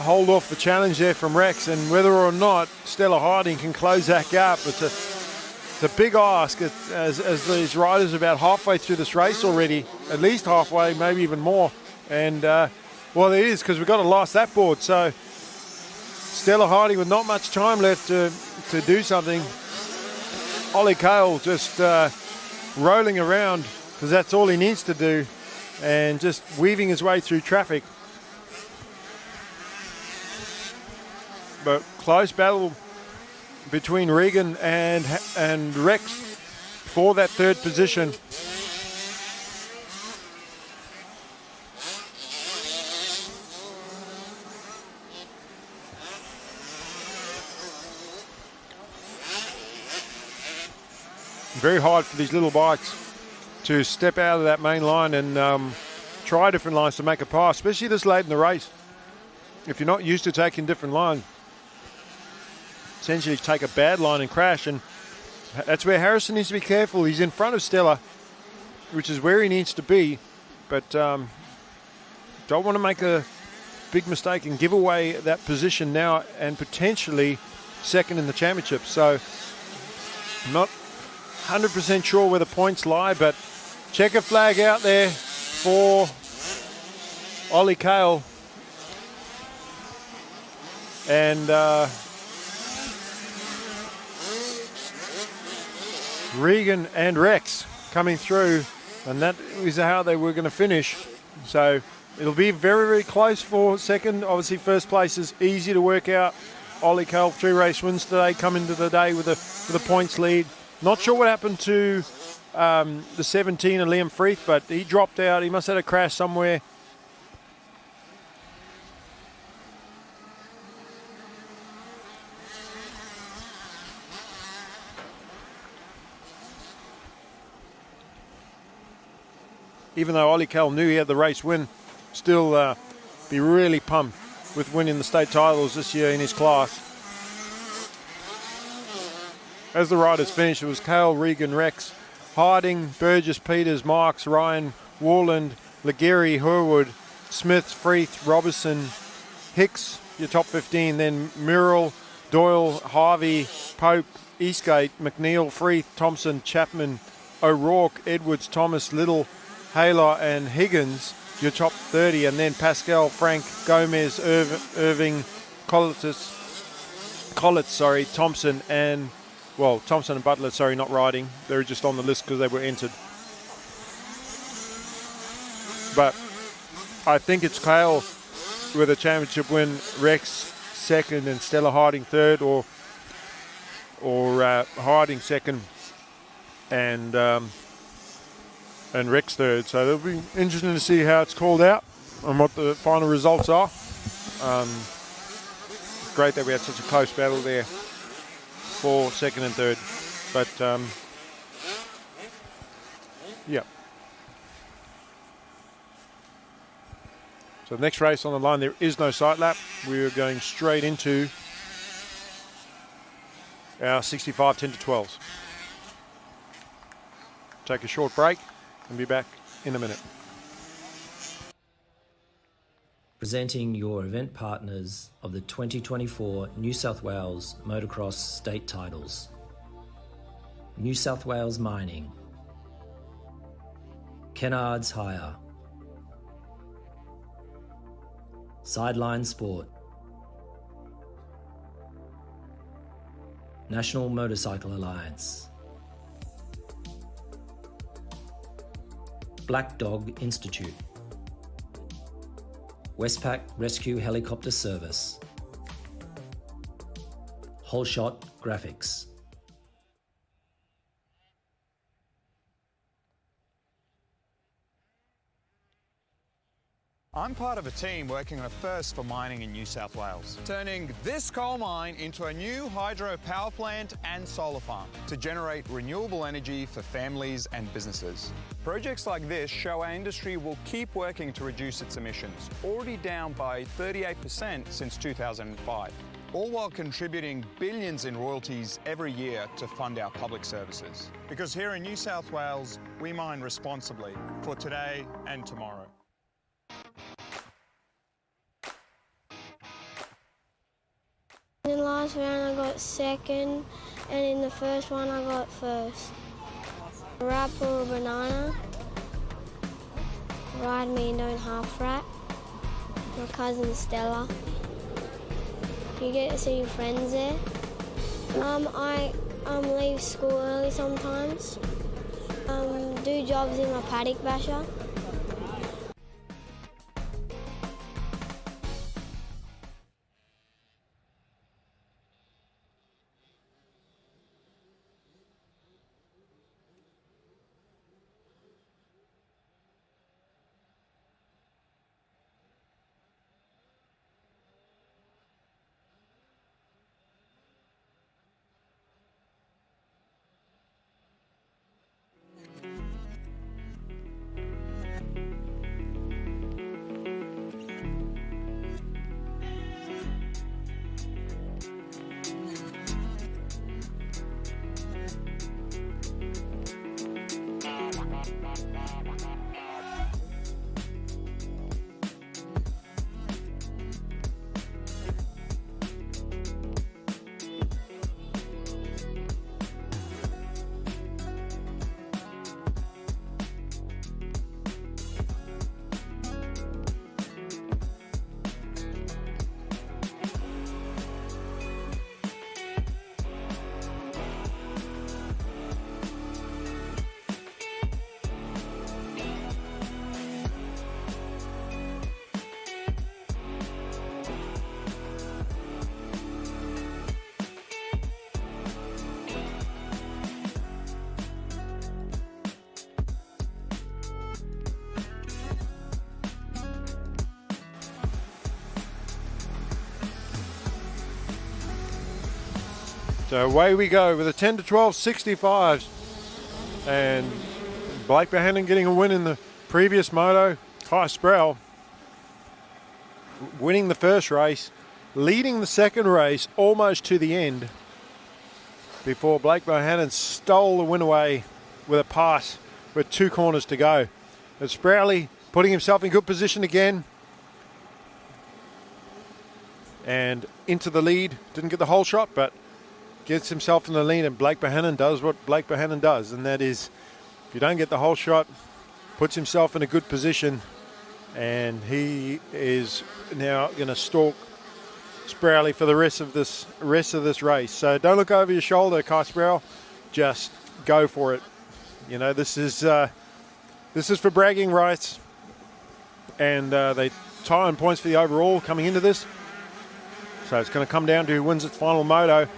hold off the challenge there from Rex, and whether or not Stella Harding can close that gap. It's a big ask as these riders are about halfway through this race already, at least halfway, maybe even more. And well, it is, because we've got a last lap board. So Stella Harding with not much time left to do something. Ollie Kale just rolling around because that's all he needs to do, and just weaving his way through traffic. But close battle between Regan and Rex for that third position. Very hard for these little bikes to step out of that main line and try different lines to make a pass, especially this late in the race. If you're not used to taking different lines, essentially take a bad line and crash, and that's where Harrison needs to be careful. He's in front of Stella, which is where he needs to be, but don't want to make a big mistake and give away that position now and potentially second in the championship. So I'm not 100% sure where the points lie, but checker flag out there for Ollie Kale. And Regan and Rex coming through, and that is how they were going to finish. So it'll be very, very close for second. Obviously, first place is easy to work out. Ollie Kale, 3 race wins today, come into the day with a points lead. Not sure what happened to the 17 and Liam Freeth, but he dropped out. He must have had a crash somewhere. Even though Ollie Kale knew he had the race win, still be really pumped with winning the state titles this year in his class. as the riders finished, it was Cale, Regan, Rex, Harding, Burgess, Peters, Marks, Ryan, Warland, Legary, Herwood, Smith, Freeth, Robertson, Hicks, your top 15. Then Murrell, Doyle, Harvey, Pope, Eastgate, McNeil, Freeth, Thompson, Chapman, O'Rourke, Edwards, Thomas, Little, Haler and Higgins, your top 30. And then Pascal, Frank, Gomez, Irving, Collitz, Thompson and, well, Thompson and Butler, sorry, not riding. They're just on the list because they were entered. But I think it's Cale with a championship win, Rex second and Stella Harding third, or Harding second and Rex third. So it'll be interesting to see how it's called out and what the final results are. It's great that we had such a close battle there for second and third. But yeah. So the next race on the line, there is no sight lap. We're going straight into our 65 10 to 12s. Take a short break and be back in a minute. Presenting your event partners of the 2024 New South Wales Motocross State Titles. New South Wales Mining, Kennards Hire, Sideline Sport, National Motorcycle Alliance, Black Dog Institute, Westpac Rescue Helicopter Service, Whole Shot Graphics. I'm part of a team working on a first for mining in New South Wales, turning this coal mine into a new hydro power plant and solar farm to generate renewable energy for families and businesses. Projects like this show our industry will keep working to reduce its emissions, already down by 38% since 2005, all while contributing billions in royalties every year to fund our public services. Because here in New South Wales, we mine responsibly for today and tomorrow. In the last round I got second, and in the first one I got first. A wrap or a banana. Ride me and don't half rat. My cousin Stella. You get to see your friends there. I leave school early sometimes. Do jobs in my paddock basher. So away we go with a 10 to 12 65s. And Blake Bohannon getting a win in the previous moto. Kai Sproul winning the first race, leading the second race almost to the end. before Blake Bohannon stole the win away with a pass with 2 corners to go. And Sprowley putting himself in good position again. And into the lead. Didn't get the whole shot, but gets himself in the lead. And Blake Bohannon does what Blake Bohannon does. And that is, if you don't get the whole shot, puts himself in a good position. And he is now going to stalk Sprowley for the rest of this race. So don't look over your shoulder, Kai Sproul. Just go for it. You know, this is for bragging rights. And they tie on points for the overall coming into this. So it's going to come down to who wins its final moto.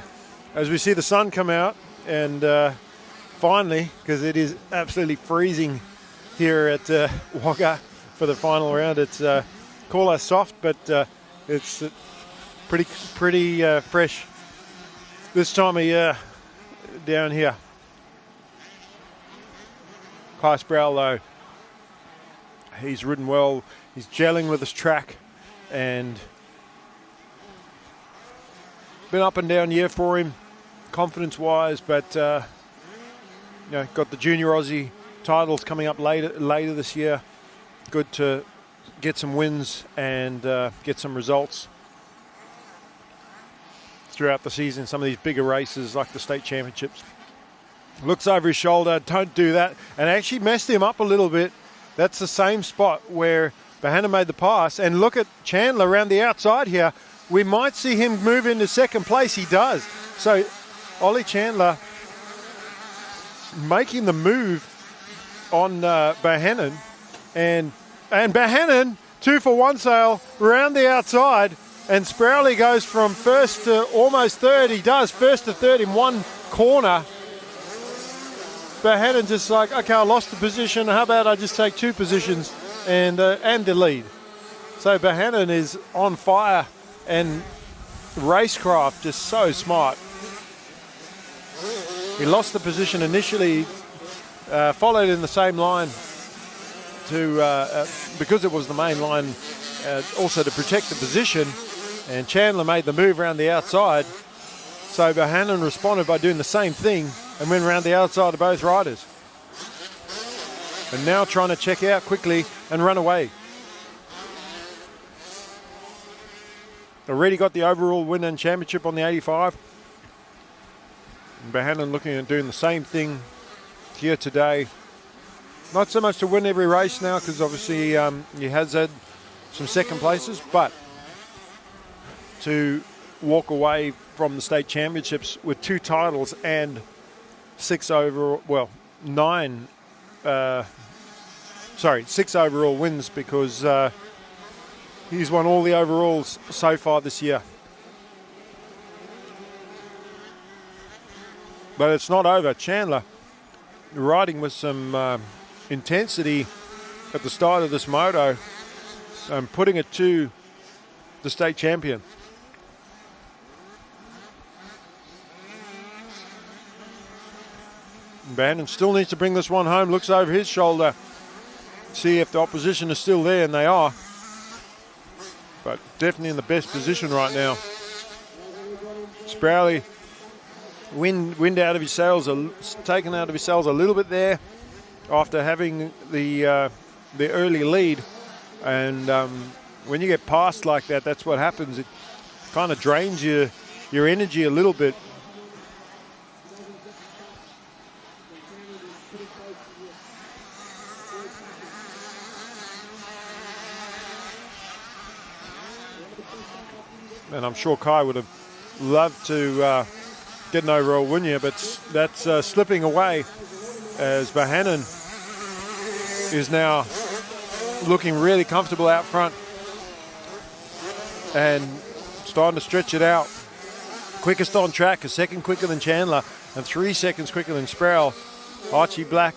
As we see the sun come out, and finally, because it is absolutely freezing here at Wagga for the final round. It's call us soft, but it's pretty fresh this time of year down here. Kai Sproul, though, he's ridden well. He's gelling with his track, and been up and down year for him, confidence-wise, but got the Junior Aussie titles coming up later this year. Good to get some wins and get some results throughout the season. Some of these bigger races like the state championships. Looks over his shoulder, don't do that, and actually messed him up a little bit. That's the same spot where Bohannon made the pass, and look at Chandler around the outside here. We might see him move into second place. He does. So Ollie Chandler making the move on Bohannon, and Bohannon 2 for 1 sail around the outside, and Sprowley goes from first to almost third. He does first to third in one corner. Bohannon just like, okay, I lost the position. How about I just take 2 positions and the lead? So Bohannon is on fire, and racecraft just so smart. He lost the position initially, followed in the same line to because it was the main line, also to protect the position, and Chandler made the move around the outside. So Bohannon responded by doing the same thing and went around the outside of both riders. And now trying to check out quickly and run away. Already got the overall win and championship on the 85. And Bohannon looking at doing the same thing here today. Not so much to win every race now, because obviously he has had some second places, but to walk away from the state championships with 2 titles and 6 overall wins, because he's won all the overalls so far this year. But it's not over. Chandler riding with some intensity at the start of this moto, putting it to the state champion. Bohannon still needs to bring this one home. Looks over his shoulder, see if the opposition is still there, and they are. But definitely in the best position right now. Sprowley, wind out of his sails, taken out of his sails a little bit there after having the early lead. And when you get past like that, that's what happens. It kind of drains your energy a little bit. And I'm sure Kai would have loved to get an overall win here, but that's slipping away as Bohannon is now looking really comfortable out front and starting to stretch it out. Quickest on track, a second quicker than Chandler and 3 seconds quicker than Sproul. Archie Black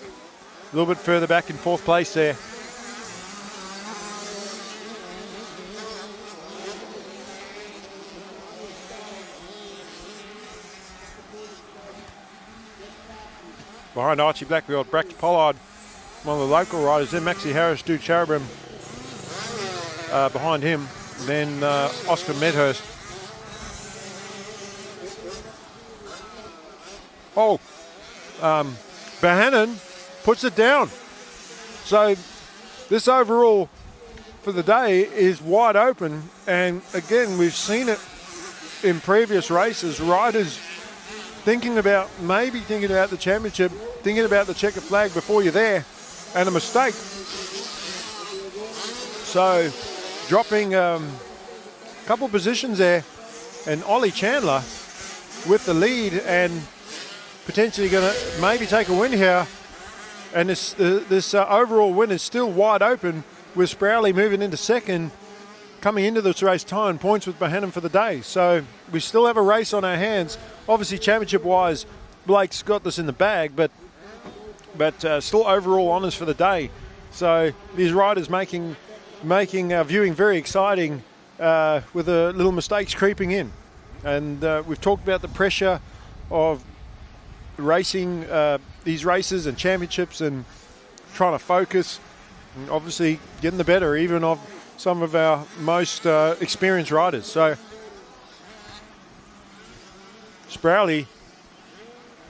a little bit further back in 4th place there. Behind Archie Black, we got Brack Pollard, one of the local riders. Then Maxie Harris, Stu Charabram behind him. Then Oscar Medhurst. Oh, Bohannon puts it down. So this overall for the day is wide open. And again, we've seen it in previous races. Riders thinking about the championship, thinking about the checkered flag before you're there, and a mistake. So dropping a couple positions there, and Ollie Chandler with the lead and potentially going to maybe take a win here. And this overall win is still wide open with Sprowley moving into second, coming into this race tying points with Bohannon for the day. So we still have a race on our hands. Obviously, championship-wise, Blake's got this in the bag, but still overall honours for the day. So these riders making viewing very exciting with the little mistakes creeping in. And we've talked about the pressure of racing these races and championships and trying to focus and obviously getting the better even of some of our most experienced riders. So Sprowley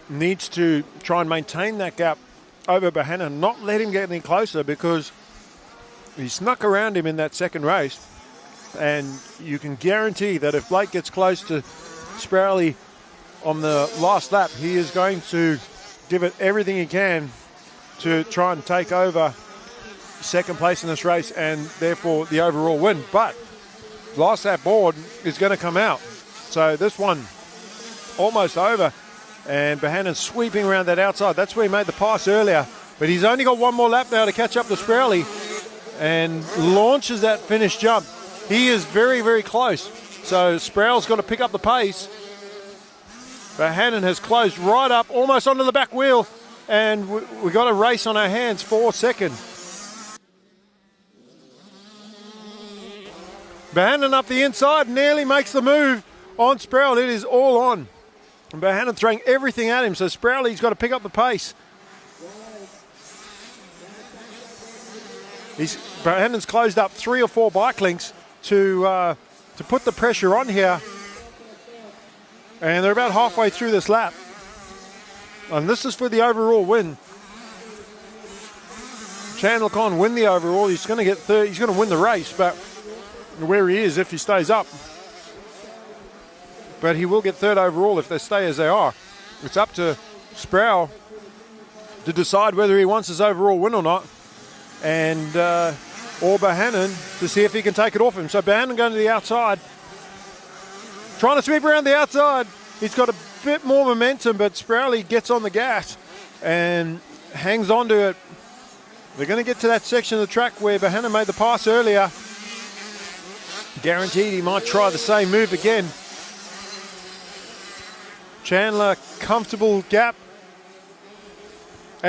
needs to try and maintain that gap over Bohannon, not let him get any closer, because he snuck around him in that second race, and you can guarantee that if Blake gets close to Sprowley on the last lap, he is going to give it everything he can to try and take over second place in this race and therefore the overall win. But last lap board is going to come out. So this one almost over, and Bohannon sweeping around that outside. That's where he made the pass earlier, but he's only got one more lap now to catch up to Sprowley and launches that finish jump. He is very, very close. So Sproul's got to pick up the pace. Bohannon has closed right up, almost onto the back wheel, and we got a race on our hands for second. Bohannon up the inside, nearly makes the move on Sproul. It is all on. And Bohannon throwing everything at him, so Sprowley's got to pick up the pace. Bohannon's closed up 3 or 4 bike links to put the pressure on here. And they're about halfway through this lap. And this is for the overall win. Chandler can't win the overall. He's going to get third. He's going to win the race, but where he is if he stays up. But he will get third overall if they stay as they are. It's up to Sproul to decide whether he wants his overall win or not. And or Bohannon to see if he can take it off him. So Bohannon going to the outside, trying to sweep around the outside. He's got a bit more momentum, but Sprowley gets on the gas and hangs on to it. They're going to get to that section of the track where Bohannon made the pass earlier. Guaranteed he might try the same move again. Chandler, comfortable gap.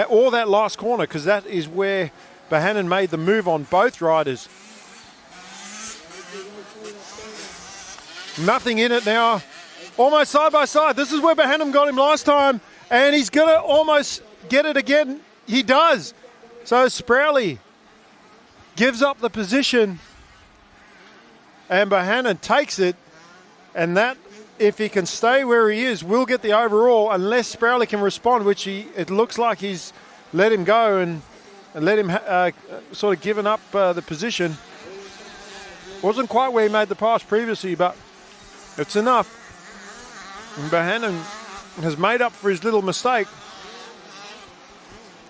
Or that last corner, because that is where Bohannon made the move on both riders. Nothing in it now. Almost side by side. This is where Bohannon got him last time, and he's going to almost get it again. He does. So Sprowley gives up the position, and Bohannon takes it, and that, if he can stay where he is, will get the overall, unless Sprowley can respond, which it looks like he's let him go and let him sort of given up the position. Wasn't quite where he made the pass previously, but it's enough. And Bohannon has made up for his little mistake.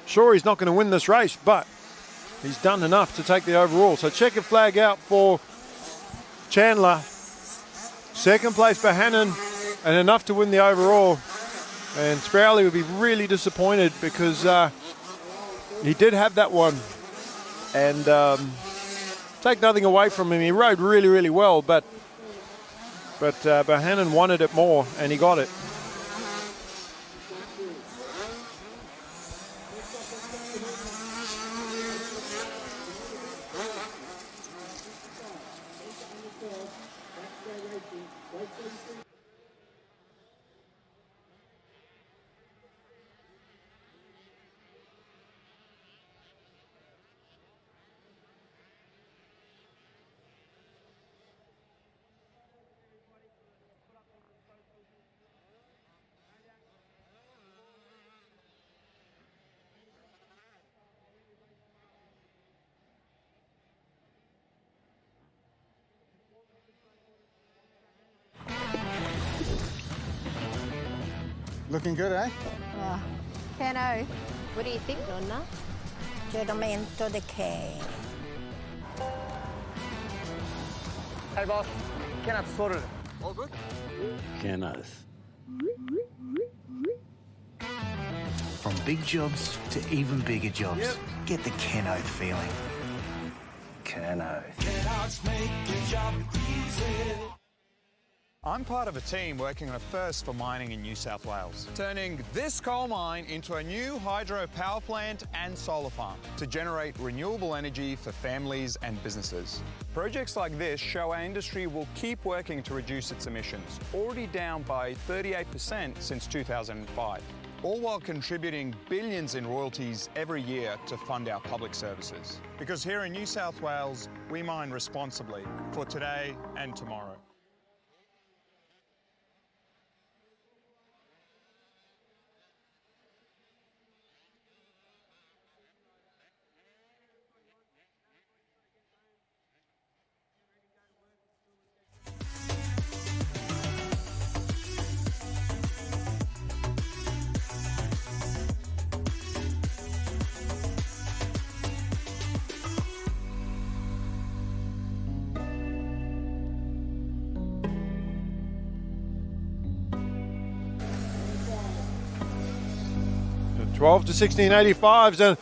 Sure, he's not going to win this race, but he's done enough to take the overall. So checkered flag out for Chandler. Second place Bohannon, and enough to win the overall. And Sprowley would be really disappointed because he did have that one. And take nothing away from him. He rode really, really well, but Bohannon wanted it more, and he got it. Looking good, eh? Cano. What do you think, Nonna? Giramento de cane. Hey, boss. Cano's sorted. All good? Canos. From big jobs to even bigger jobs, get the Keno feeling. Keno. Cannot make your job easy. I'm part of a team working on a first for mining in New South Wales, turning this coal mine into a new hydro power plant and solar farm to generate renewable energy for families and businesses. Projects like this show our industry will keep working to reduce its emissions, already down by 38% since 2005, all while contributing billions in royalties every year to fund our public services. Because here in New South Wales, we mine responsibly for today and tomorrow. The 12 to 16.85s, and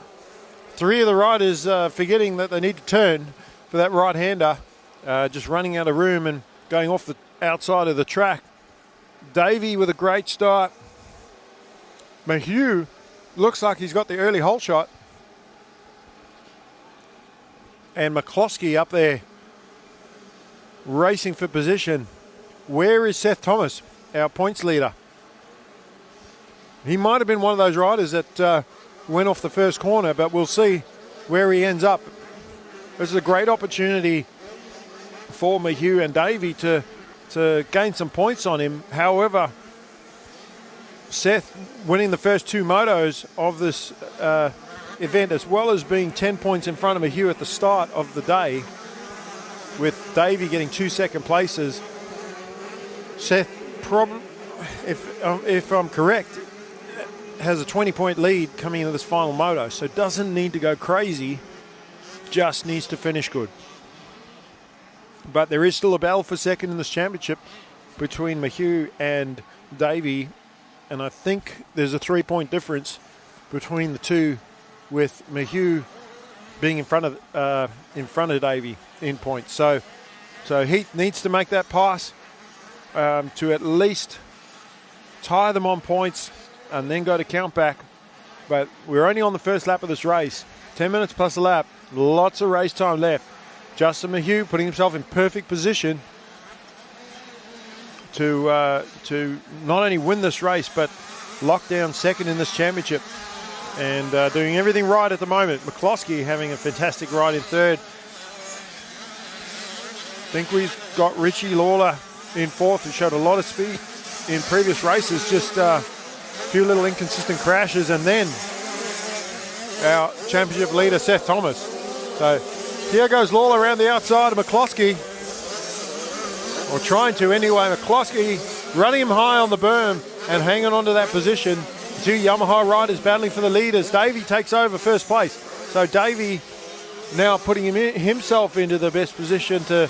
three of the riders forgetting that they need to turn for that right-hander, just running out of room and going off the outside of the track. Davey with a great start. Mayhew looks like he's got the early hole shot. And McCloskey up there racing for position. Where is Seth Thomas, our points leader? He might have been one of those riders that went off the first corner, but we'll see where he ends up. This is a great opportunity for Mayhew and Davey to gain some points on him. However, Seth winning the first two motos of this event, as well as being 10 points in front of Mayhew at the start of the day, with Davey getting 2 second places. Seth, if I'm correct, has a 20-point lead coming into this final moto, so doesn't need to go crazy, just needs to finish good. But there is still a battle for second in this championship between Mayhew and Davey, and I think there's a 3-point difference between the two, with Mayhew being in front of Davey in points. So he needs to make that pass to at least tie them on points and then go to count back. But we're only on the first lap of this race. 10 minutes plus a lap. Lots of race time left. Justin Mayhew putting himself in perfect position to not only win this race, but lock down second in this championship. And doing everything right at the moment. McCloskey having a fantastic ride in third. I think we've got Richie Lawler in fourth, who showed a lot of speed in previous races. Just a few little inconsistent crashes, and then our championship leader Seth Thomas. So here goes Lawler around the outside of McCloskey, or trying to anyway. McCloskey running him high on the berm and hanging on to that position. Two Yamaha riders battling for the leaders. Davey takes over first place. So Davey now putting himself into the best position to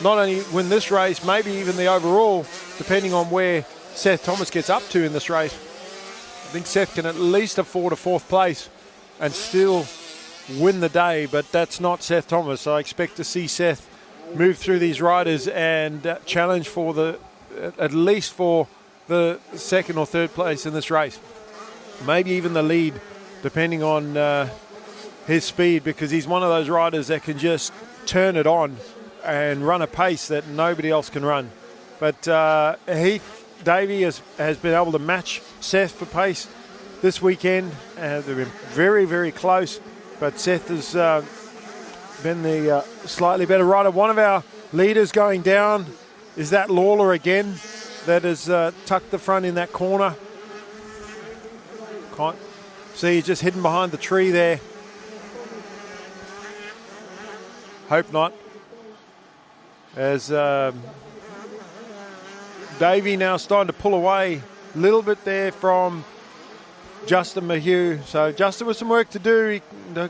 not only win this race, maybe even the overall, depending on where Seth Thomas gets up to in this race. I think Seth can at least afford a fourth place and still win the day, but that's not Seth Thomas. I expect to see Seth move through these riders and challenge for at least for the second or third place in this race. Maybe even the lead, depending on his speed, because he's one of those riders that can just turn it on and run a pace that nobody else can run. But Davey has been able to match Seth for pace this weekend. They've been very, very close, but Seth has been the slightly better rider. One of our leaders going down is that Lawler again, that has tucked the front in that corner. Can't see, he's just hidden behind the tree there. Hope not. As Davey now starting to pull away little bit there from Justin Mayhew. So Justin with some work to do. He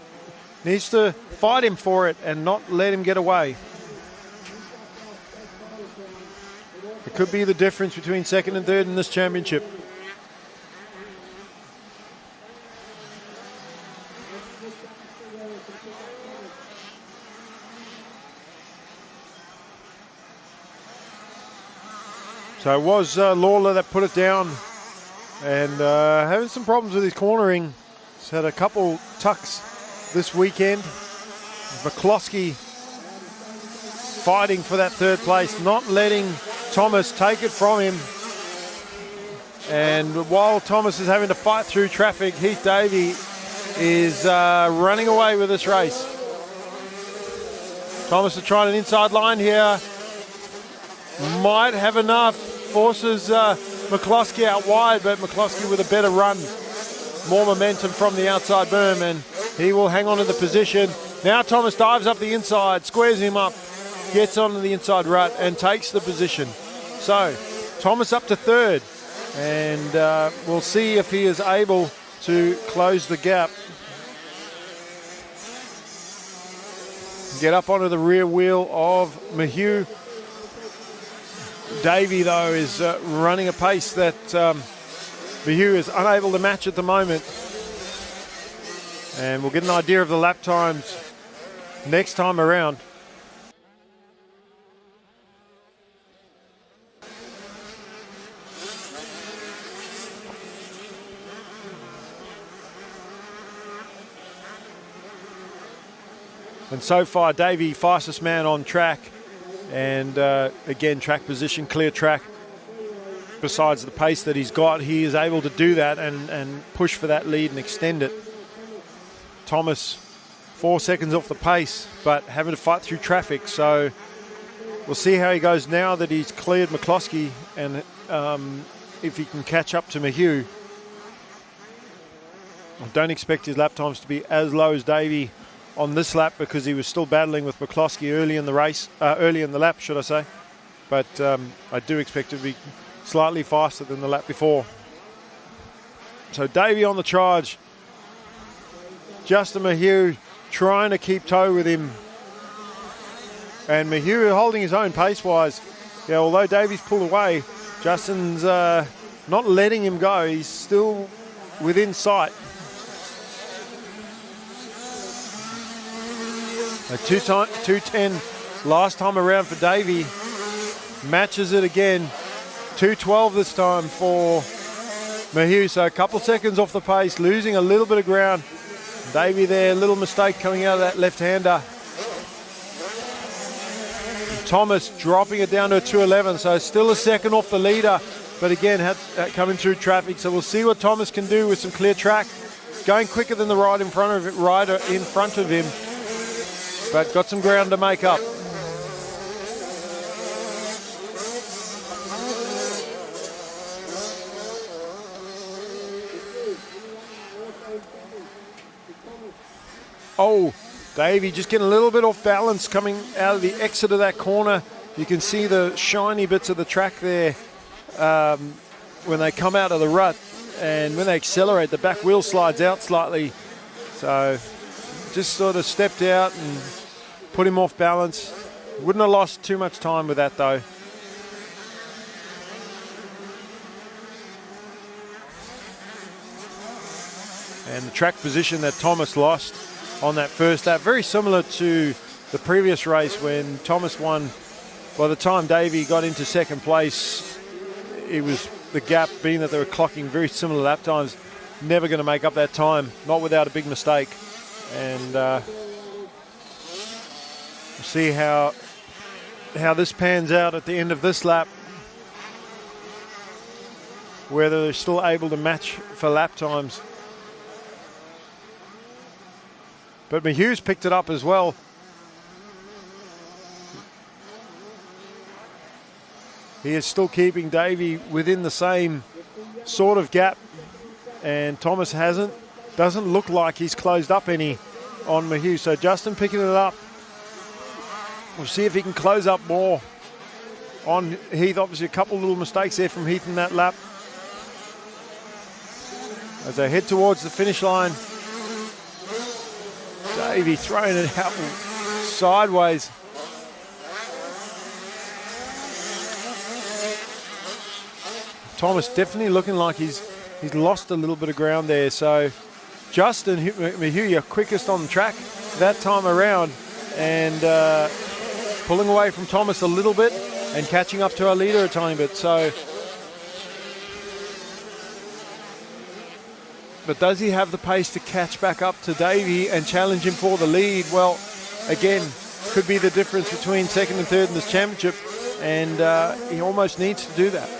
needs to fight him for it and not let him get away. It could be the difference between second and third in this championship. So it was Lawler that put it down, and having some problems with his cornering. He's had a couple tucks this weekend. McCloskey fighting for that third place, not letting Thomas take it from him. And while Thomas is having to fight through traffic, Heath Davey is running away with this race. Thomas is trying an inside line here. Might have enough. Forces McCloskey out wide, but McCloskey with a better run. More momentum from the outside berm, and he will hang on to the position. Now Thomas dives up the inside, squares him up, gets onto the inside rut, and takes the position. So Thomas up to third, and we'll see if he is able to close the gap. Get up onto the rear wheel of Mayhew. Davey, though, is running a pace that Mayhew is unable to match at the moment. And we'll get an idea of the lap times next time around. And so far, Davey, fastest man on track. And again, track position, clear track. Besides the pace that he's got, he is able to do that and push for that lead and extend it. Thomas, 4 seconds off the pace, but having to fight through traffic. So we'll see how he goes now that he's cleared McCloskey, and if he can catch up to Mayhew. I don't expect his lap times to be as low as Davey on this lap, because he was still battling with McCloskey early in the race, early in the lap, should I say. But I do expect it to be slightly faster than the lap before. So Davey on the charge. Justin Mayhew trying to keep toe with him. And Mayhew holding his own pace-wise. Yeah, although Davey's pulled away, Justin's not letting him go. He's still within sight. A 2:10 last time around for Davey. Matches it again. 2:12 this time for Mayhew. So a couple seconds off the pace, losing a little bit of ground. Davey there, little mistake coming out of that left-hander. Thomas dropping it down to a 2:11, so still a second off the leader, but again coming through traffic. So we'll see what Thomas can do with some clear track. Going quicker than the rider in front of him, but got some ground to make up. Oh, Davey just getting a little bit off balance coming out of the exit of that corner. You can see the shiny bits of the track there when they come out of the rut, and when they accelerate, the back wheel slides out slightly. So just sort of stepped out and put him off balance. Wouldn't have lost too much time with that though. And the track position that Thomas lost on that first lap, very similar to the previous race when Thomas won. By the time Davey got into second place, it was the gap being that they were clocking very similar lap times. Never going to make up that time, not without a big mistake. And we'll see how this pans out at the end of this lap, whether they're still able to match for lap times. But Mayhew's picked it up as well. He is still keeping Davey within the same sort of gap, and Thomas hasn't. Doesn't look like he's closed up any on Mayhew. So Justin picking it up. We'll see if he can close up more on Heath. Obviously a couple little mistakes there from Heath in that lap. as they head towards the finish line. Davey throwing it out sideways. Thomas definitely looking like he's lost a little bit of ground there. So Justin Mahuya quickest on the track that time around, and pulling away from Thomas a little bit and catching up to our leader a tiny bit. So, but does he have the pace to catch back up to Davey and challenge him for the lead? Well, again, could be the difference between second and third in this championship, and he almost needs to do that.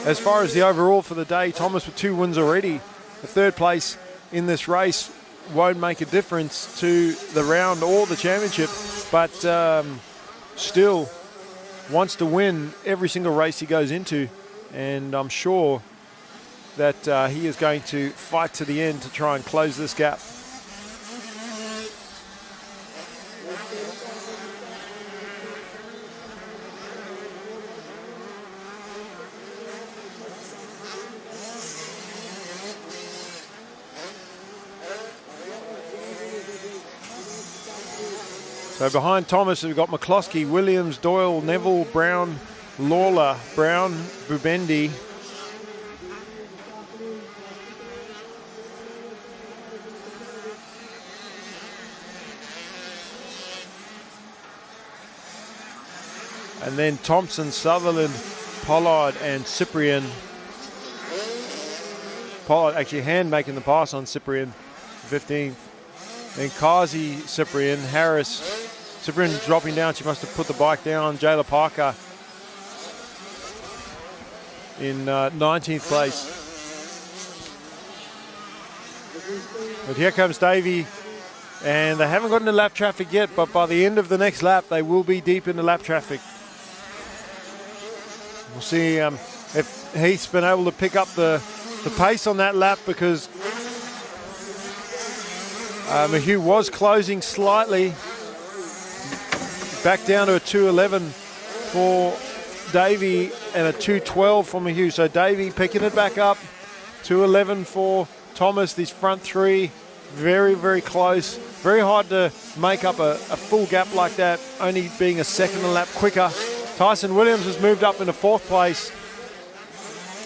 As far as the overall for the day, Thomas with 2 wins already. The third place in this race won't make a difference to the round or the championship, but still wants to win every single race he goes into, and I'm sure that he is going to fight to the end to try and close this gap. So behind Thomas, we've got McCloskey, Williams, Doyle, Neville, Brown, Lawler, Brown, Bubendi. And then Thompson, Sutherland, Pollard and Cyprian. Pollard actually hand making the pass on Cyprian, 15th. Then Kazi, Cyprian, Harris. Cyprian dropping down. She must have put the bike down. Jayla Parker in 19th place. But here comes Davey. And they haven't got into lap traffic yet, but by the end of the next lap, they will be deep into lap traffic. We'll see if Heath's been able to pick up the pace on that lap, because Mahue was closing slightly. Back down to a 2:11 for Davey and a 2:12 for Mahue. So Davey picking it back up. 2:11 for Thomas. These front three, very, very close. Very hard to make up a full gap like that, only being a second a lap quicker. Tyson Williams has moved up into 4th place.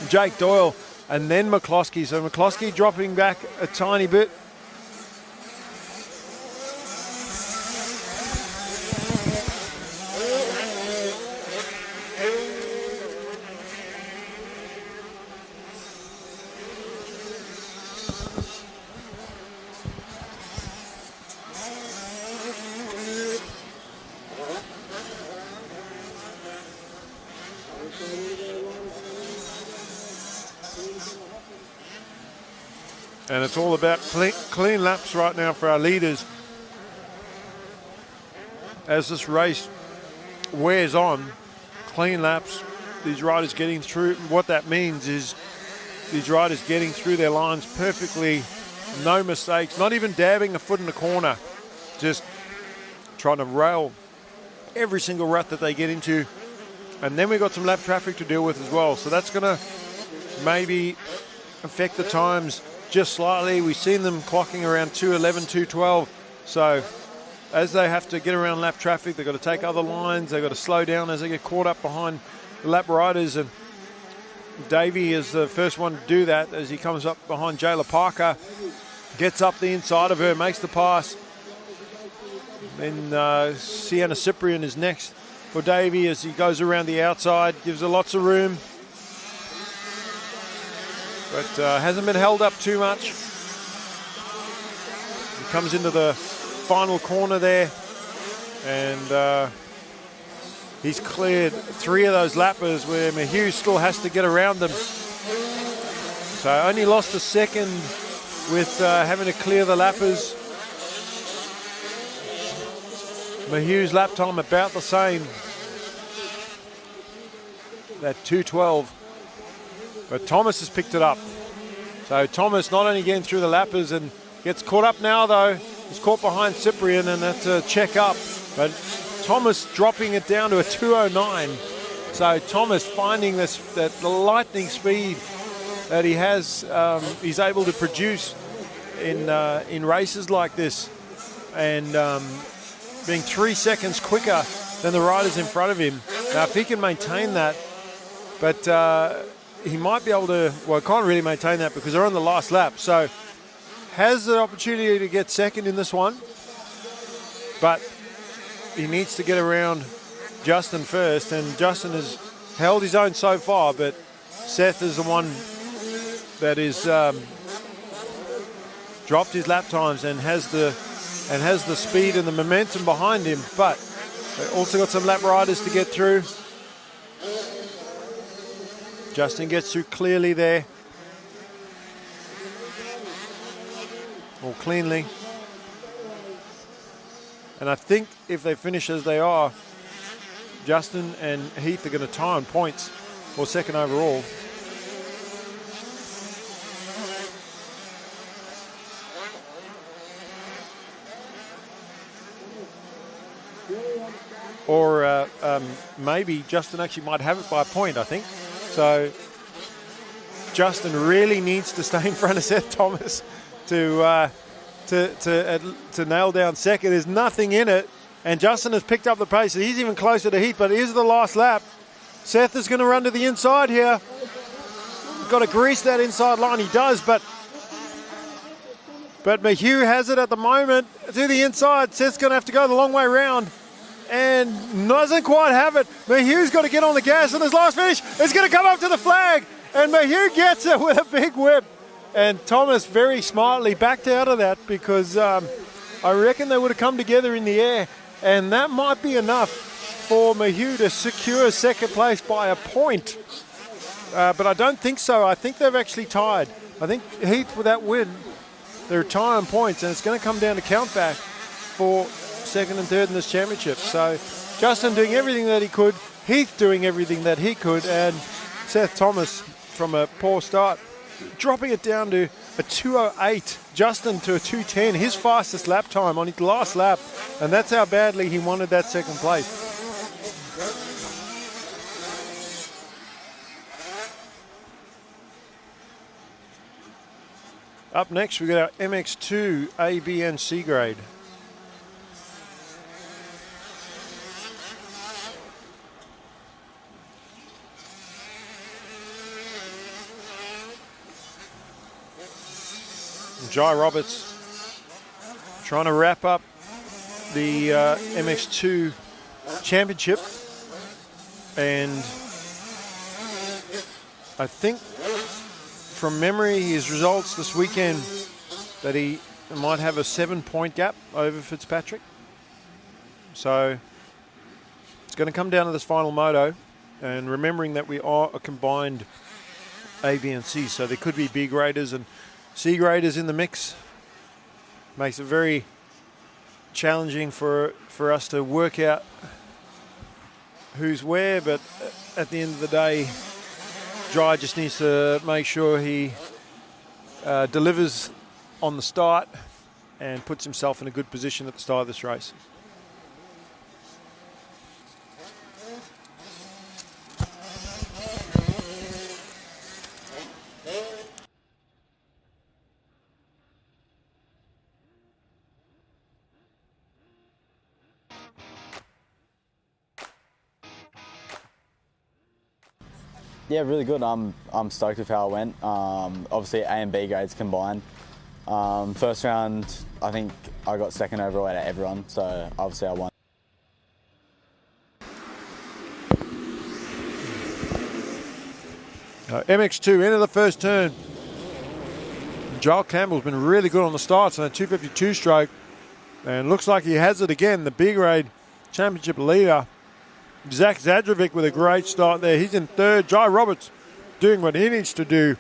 Jake Doyle and then McCloskey. So McCloskey dropping back a tiny bit. And it's all about clean laps right now for our leaders. As this race wears on, clean laps, these riders getting through. What that means is these riders getting through their lines perfectly, no mistakes, not even dabbing a foot in the corner, just trying to rail every single rut that they get into. And then we've got some lap traffic to deal with as well. So that's going to maybe affect the times just slightly. We've seen them clocking around 2:11, 2:12. So as they have to get around lap traffic, they've got to take other lines. They've got to slow down as they get caught up behind the lap riders. And Davey is the first one to do that as he comes up behind Jayla Parker. Gets up the inside of her, makes the pass. Then Sienna Cyprian is next for Davey as he goes around the outside. Gives her lots of room, but hasn't been held up too much. He comes into the final corner there, and he's cleared 3 of those lappers where Mahue still has to get around them. So only lost a second with having to clear the lappers. Mahue's lap time about the same, that 2:12. But Thomas has picked it up. So Thomas not only getting through the lappers and gets caught up now though. He's caught behind Cyprian, and that's a check up. But Thomas dropping it down to a 2:09. So Thomas finding that lightning speed that he has, he's able to produce in races like this, and being 3 seconds quicker than the riders in front of him. Now, if he can maintain that, but he might be able to, well, can't really maintain that because they're on the last lap. So has the opportunity to get second in this one, but he needs to get around Justin first, and Justin has held his own so far, but Seth is the one that is dropped his lap times and has the speed and the momentum behind him, but they also got some lap riders to get through. Justin gets through clearly there, or cleanly. And I think if they finish as they are, Justin and Heath are going to tie on points for second overall. Or maybe Justin actually might have it by a point, I think. So Justin really needs to stay in front of Seth Thomas to nail down second. There's nothing in it, and Justin has picked up the pace. He's even closer to Heath, but it is the last lap. Seth is going to run to the inside here. Got to grease that inside line. He does, but Mayhew has it at the moment to the inside. Seth's going to have to go the long way around, and doesn't quite have it. Mayhew's got to get on the gas, and his last finish is going to come up to the flag, and Mayhew gets it with a big whip. And Thomas very smartly backed out of that because I reckon they would have come together in the air, and that might be enough for Mayhew to secure second place by a point. But I don't think so. I think they've actually tied. I think Heath, with that win, they're tying points, and it's going to come down to countback for second and third in this championship. So Justin doing everything that he could, Heath doing everything that he could, and Seth Thomas from a poor start dropping it down to a 2:08. Justin to a 2:10, his fastest lap time on his last lap, and that's how badly he wanted that second place. Up next, we got our MX2 A, B, and C grade. Jai Roberts trying to wrap up the MX2 championship, and I think from memory his results this weekend that he might have a 7-point gap over Fitzpatrick. So it's going to come down to this final moto, and remembering that we are a combined A, B, and C, so there could be B graders and C graders in the mix. Makes it very challenging for us to work out who's where, but at the end of the day, Jai just needs to make sure he delivers on the start and puts himself in a good position at the start of this race. Yeah, really good. I'm stoked with how it went. Obviously, A and B grades combined. First round, I think I got second overall out of everyone, so obviously I won. MX2 into the first turn. Joel Campbell's been really good on the starts on a 252 stroke, and looks like he has it again. The B grade championship leader, Zach Zadrovic, with a great start there. He's in third. Jai Roberts doing what he needs to do,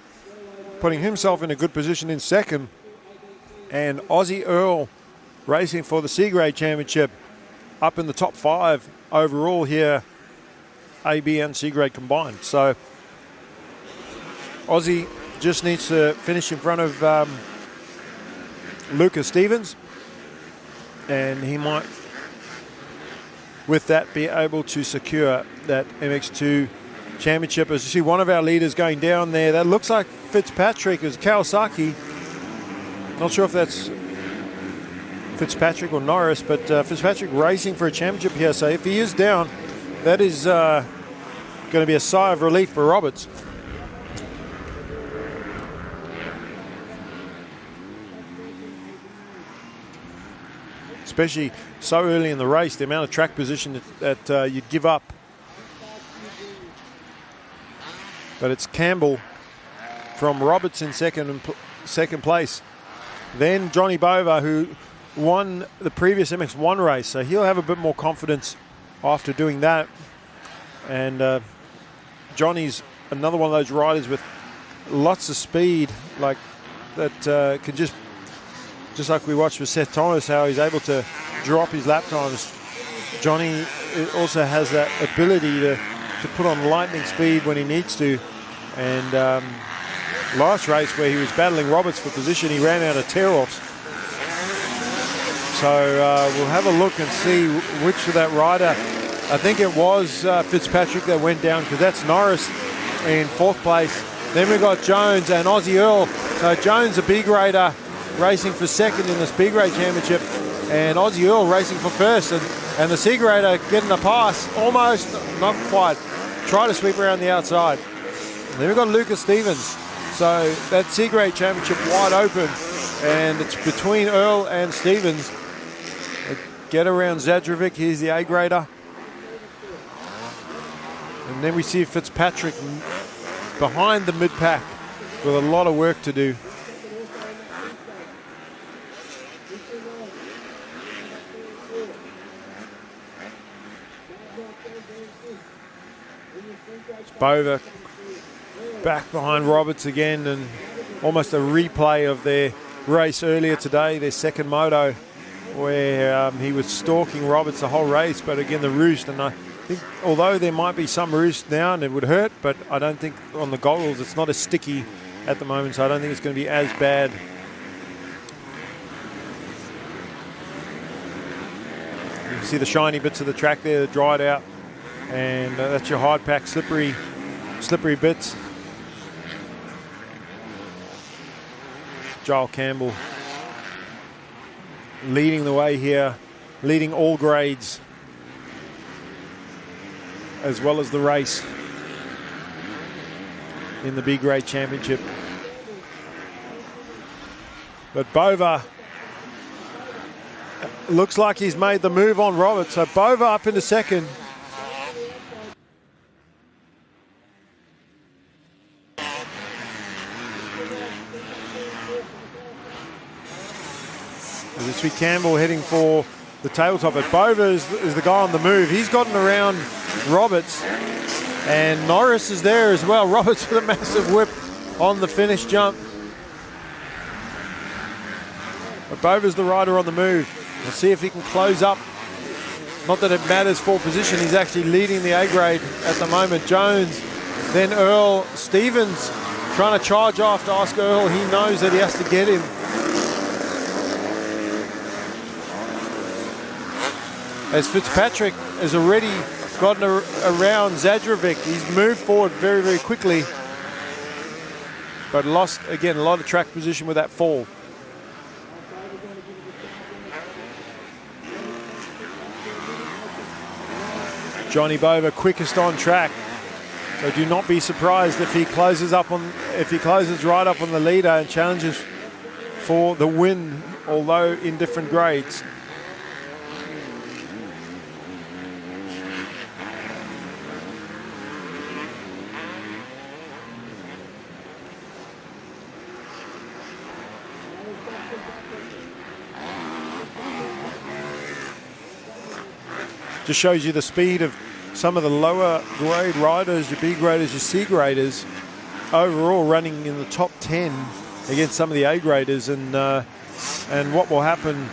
putting himself in a good position in second. And Aussie Earl racing for the C grade championship, up in the top 5 overall here, A, B, and C grade combined. So Aussie just needs to finish in front of Lucas Stevens, and he might, with that, be able to secure that MX2 Championship. As you see, one of our leaders going down there, that looks like Fitzpatrick. Is Kawasaki. Not sure if that's Fitzpatrick or Norris, but Fitzpatrick racing for a championship here. So if he is down, that is going to be a sigh of relief for Roberts. Especially so early in the race, the amount of track position that you'd give up. But it's Campbell from Roberts in second place. Then Johnny Bova, who won the previous MX1 race, so he'll have a bit more confidence after doing that. And Johnny's another one of those riders with lots of speed, like that can just like we watched with Seth Thomas, how he's able to drop his lap times. Johnny also has that ability to put on lightning speed when he needs to. And last race where he was battling Roberts for position, he ran out of tear-offs. So we'll have a look and see which of that rider. I think it was Fitzpatrick that went down, because that's Norris in 4th place. Then we've got Jones and Aussie Earl. So Jones, a B grader, racing for 2nd in this B grade championship, and Aussie Earl racing for 1st, and the C grader getting a pass, almost, not quite, try to sweep around the outside. And then we've got Lucas Stevens. So that C grade championship wide open, and it's between Earl and Stevens. Get around Zadrovic, here's the A grader. And then we see Fitzpatrick behind the mid-pack with a lot of work to do. Bova back behind Roberts again, and almost a replay of their race earlier today, their second moto, where he was stalking Roberts the whole race, but again the roost, and I think although there might be some roost now and it would hurt, but I don't think on the goggles it's not as sticky at the moment, so I don't think it's going to be as bad. You can see the shiny bits of the track there that dried out, and that's your hard pack slippery bits. Joel Campbell leading the way here, leading all grades as well as the race in the B grade championship. But Bova looks like he's made the move on Roberts, so Bova up into 2nd. This week Campbell heading for the tabletop, but Bova is the guy on the move. He's gotten around Roberts, and Norris is there as well. Roberts with a massive whip on the finish jump. But Bova's the rider on the move. We'll see if he can close up. Not that it matters for position, he's actually leading the A grade at the moment. Jones, then Earl, Stevens trying to charge after Oscar Earl. He knows that he has to get him. As Fitzpatrick has already gotten around Zadrovic. He's moved forward very, very quickly, but lost, again, a lot of track position with that fall. Johnny Bova quickest on track, so do not be surprised if he closes right up on the leader and challenges for the win, although in different grades. Just shows you the speed of some of the lower grade riders, your B graders, your C graders, overall running in the top 10 against some of the A graders, and what will happen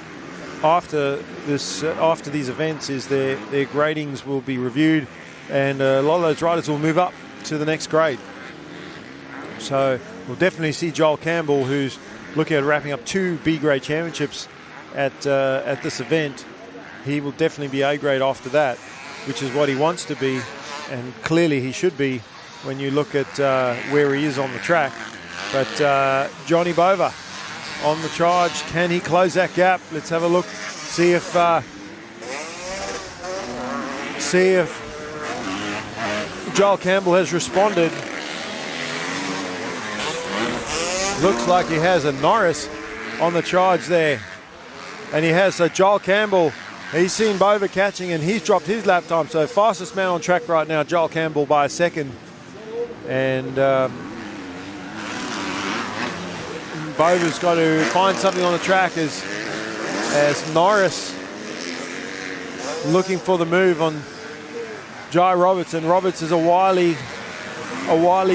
after this, after these events, is their gradings will be reviewed, and a lot of those riders will move up to the next grade. So we'll definitely see Joel Campbell, who's looking at wrapping up 2 B grade championships at this event. He will definitely be A grade after that, which is what he wants to be, and clearly he should be when you look at where he is on the track. But Johnny Bova on the charge. Can he close that gap? Let's have a look. See if Joel Campbell has responded. Looks like he has a Norris on the charge there. And he has Joel Campbell. He's seen Bova catching and he's dropped his lap time. So fastest man on track right now, Joel Campbell by a second. And Bova's got to find something on the track as Norris looking for the move on Jai Roberts. And Roberts is a wily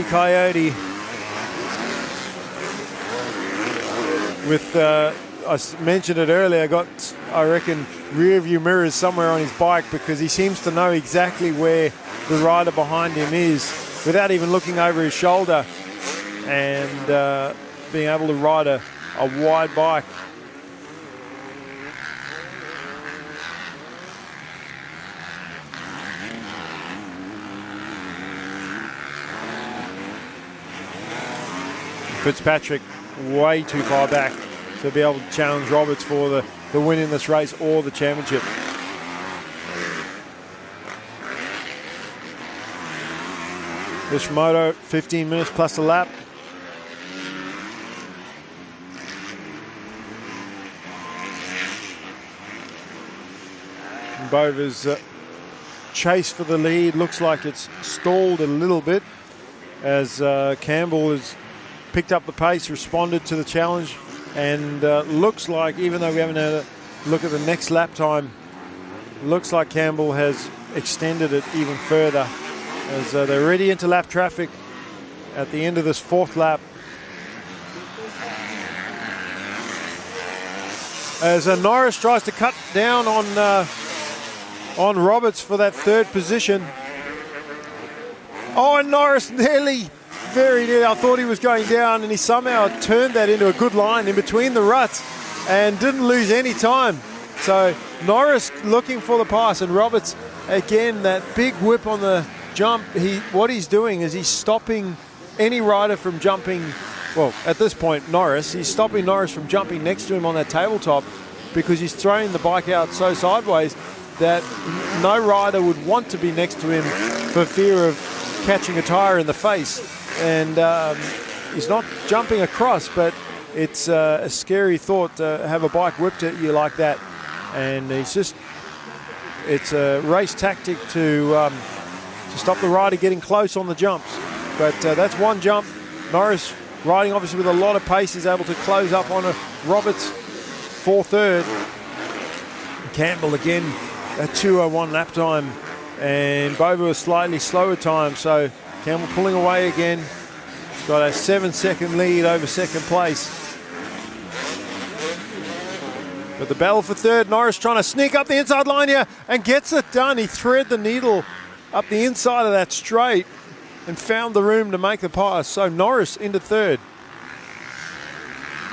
coyote with, I mentioned it earlier, got, I reckon, rear view mirrors somewhere on his bike because he seems to know exactly where the rider behind him is without even looking over his shoulder, and being able to ride a wide bike. Fitzpatrick way too far back to be able to challenge Roberts for the win in this race or the championship. This moto, 15 minutes plus a lap. And Bova's chase for the lead looks like it's stalled a little bit as Campbell has picked up the pace, responded to the challenge, and looks like, even though we haven't had a look at the next lap time, looks like Campbell has extended it even further as they're already into lap traffic at the end of this fourth lap. As Norris tries to cut down on Roberts for that third position. Oh, and Norris nearly, very nearly, I thought he was going down, and he somehow turned that into a good line in between the ruts and didn't lose any time. So Norris looking for the pass, and Roberts, again, that big whip on the jump. What he's doing is he's stopping any rider from jumping. Well, at this point, he's stopping Norris from jumping next to him on that tabletop because he's throwing the bike out so sideways that no rider would want to be next to him for fear of catching a tyre in the face. And he's not jumping across, but it's a scary thought to have a bike whipped at you like that. And it's a race tactic to stop the rider getting close on the jumps. But that's one jump. Norris, riding obviously with a lot of pace, is able to close up on Roberts for third. Campbell again, a 2:01 lap time, and Bova a slightly slower time. So Campbell pulling away again. He's got a 7-second lead over second place. But the battle for third, Norris trying to sneak up the inside line here and gets it done. He threaded the needle up the inside of that straight and found the room to make the pass. So Norris into third.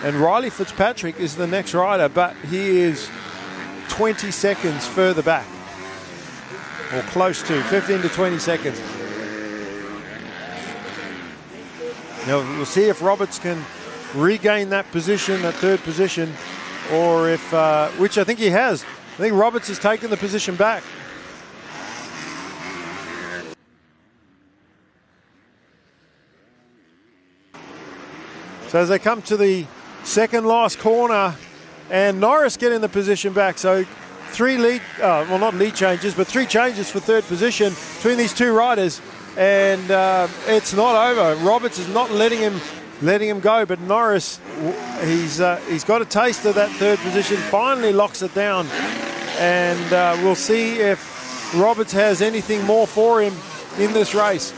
And Riley Fitzpatrick is the next rider, but he is 20 seconds further back. Or close to, 15 to 20 seconds. Now we'll see if Roberts can regain that position, that third position, or if, which I think he has. I think Roberts has taken the position back. So as they come to the second last corner, and Norris getting the position back. So three not lead changes, but three changes for third position between these two riders. And it's not over. Roberts is not letting him go, but Norris, he's got a taste of that third position, finally locks it down. And we'll see if Roberts has anything more for him in this race,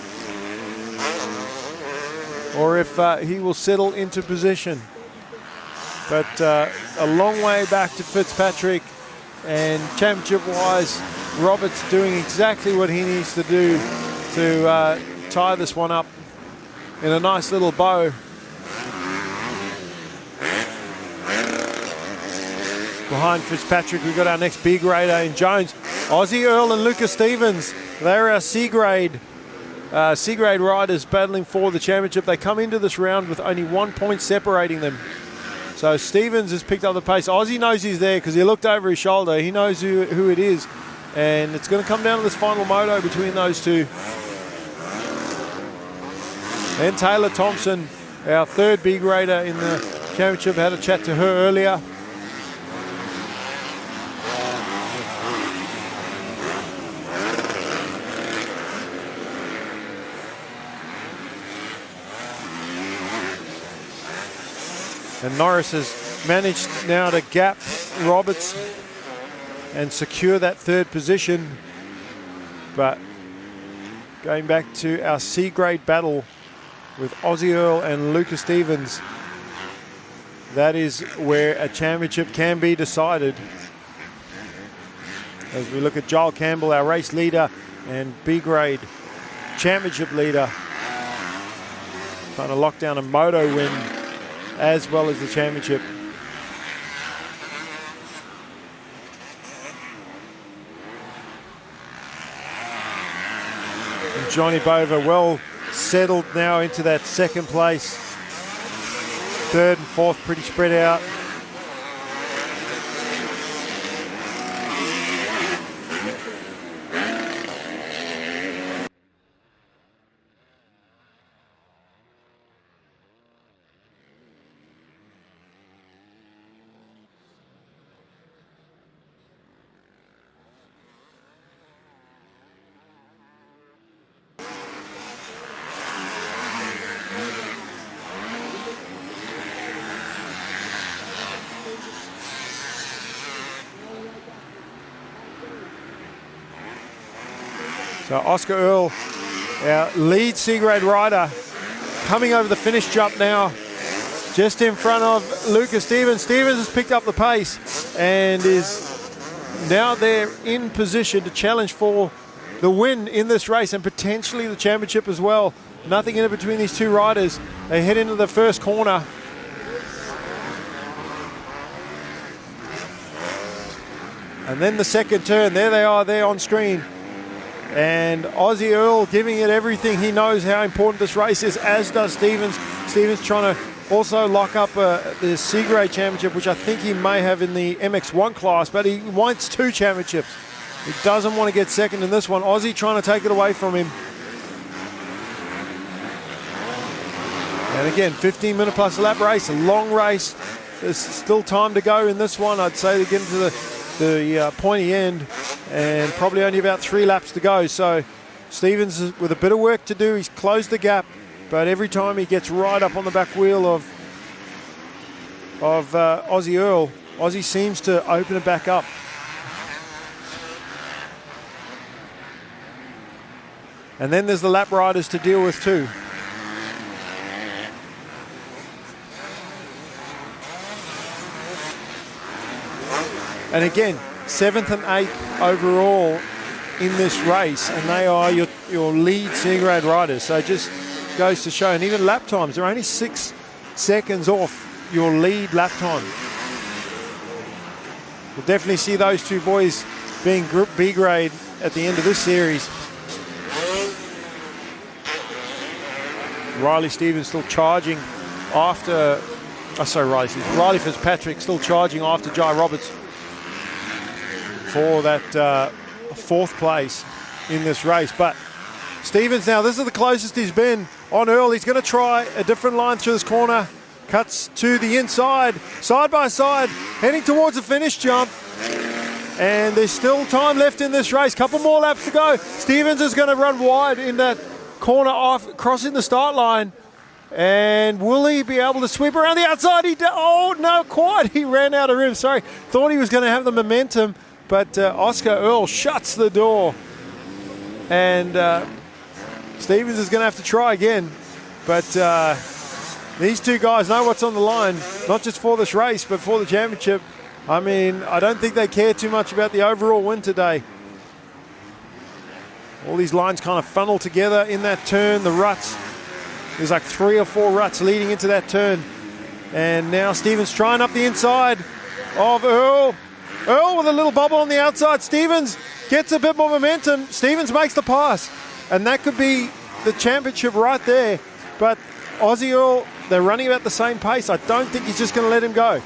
or if he will settle into position. But a long way back to Fitzpatrick, and championship-wise, Roberts doing exactly what he needs to do to tie this one up in a nice little bow. Behind Fitzpatrick, we've got our next B-grader in Jones. Aussie Earl and Lucas Stevens, they're our C-grade C-grade riders battling for the championship. They come into this round with only 1 point separating them. So Stevens has picked up the pace. Ozzy knows he's there because he looked over his shoulder. He knows who it is. And it's going to come down to this final moto between those two. And Taylor Thompson, our third B grader in the championship, had a chat to her earlier. And Norris has managed now to gap Roberts and secure that third position. But going back to our C-grade battle with Ozzy Earl and Lucas Stevens, that is where a championship can be decided. As we look at Joel Campbell, our race leader and B-grade championship leader, trying to lock down a moto win as well as the championship. And Johnny Bova well settled now into that second place. Third and fourth pretty spread out. So Oscar Earl, our lead C-grade rider, coming over the finish jump now, just in front of Lucas Stevens. Stevens has picked up the pace and is now there in position to challenge for the win in this race and potentially the championship as well. Nothing in it between these two riders. They head into the first corner. And then the second turn. There they are there on screen. And Ozzy Earl giving it everything. He knows how important this race is, as does Stevens. Stevens trying to also lock up the C-grade championship, which I think he may have in the MX1 class, but he wants 2 championships. He doesn't want to get second in this one. Ozzy trying to take it away from him. And again, 15-minute plus lap race, a long race. There's still time to go in this one. I'd say to get into the pointy end, and probably only about 3 laps to go. So Stevens, with a bit of work to do, he's closed the gap, but every time he gets right up on the back wheel of Ozzy Earl, Ozzy seems to open it back up. And then there's the lap riders to deal with too. And again, 7th and 8th overall in this race, and they are your lead C-grade riders. So it just goes to show, and even lap times, they're only 6 seconds off your lead lap time. We'll definitely see those two boys being Group B grade at the end of this series. Riley Stevens still charging after, Riley Fitzpatrick still charging after Jai Roberts for that 4th place in this race. But Stevens now, this is the closest he's been on Earl. He's going to try a different line through this corner. Cuts to the inside, side by side, heading towards the finish jump. And there's still time left in this race. Couple more laps to go. Stevens is going to run wide in that corner off, crossing the start line. And will he be able to sweep around the outside? Oh, no, quite. He ran out of room. Sorry. Thought he was going to have the momentum. But Oscar Earl shuts the door. And Stevens is going to have to try again. But these two guys know what's on the line, not just for this race, but for the championship. I mean, I don't think they care too much about the overall win today. All these lines kind of funnel together in that turn, the ruts. There's like 3 or 4 ruts leading into that turn. And now Stevens trying up the inside of Earl. Earl with a little bubble on the outside. Stevens gets a bit more momentum. Stevens makes the pass. And that could be the championship right there. But Aussie Earl, they're running about the same pace. I don't think he's just going to let him go.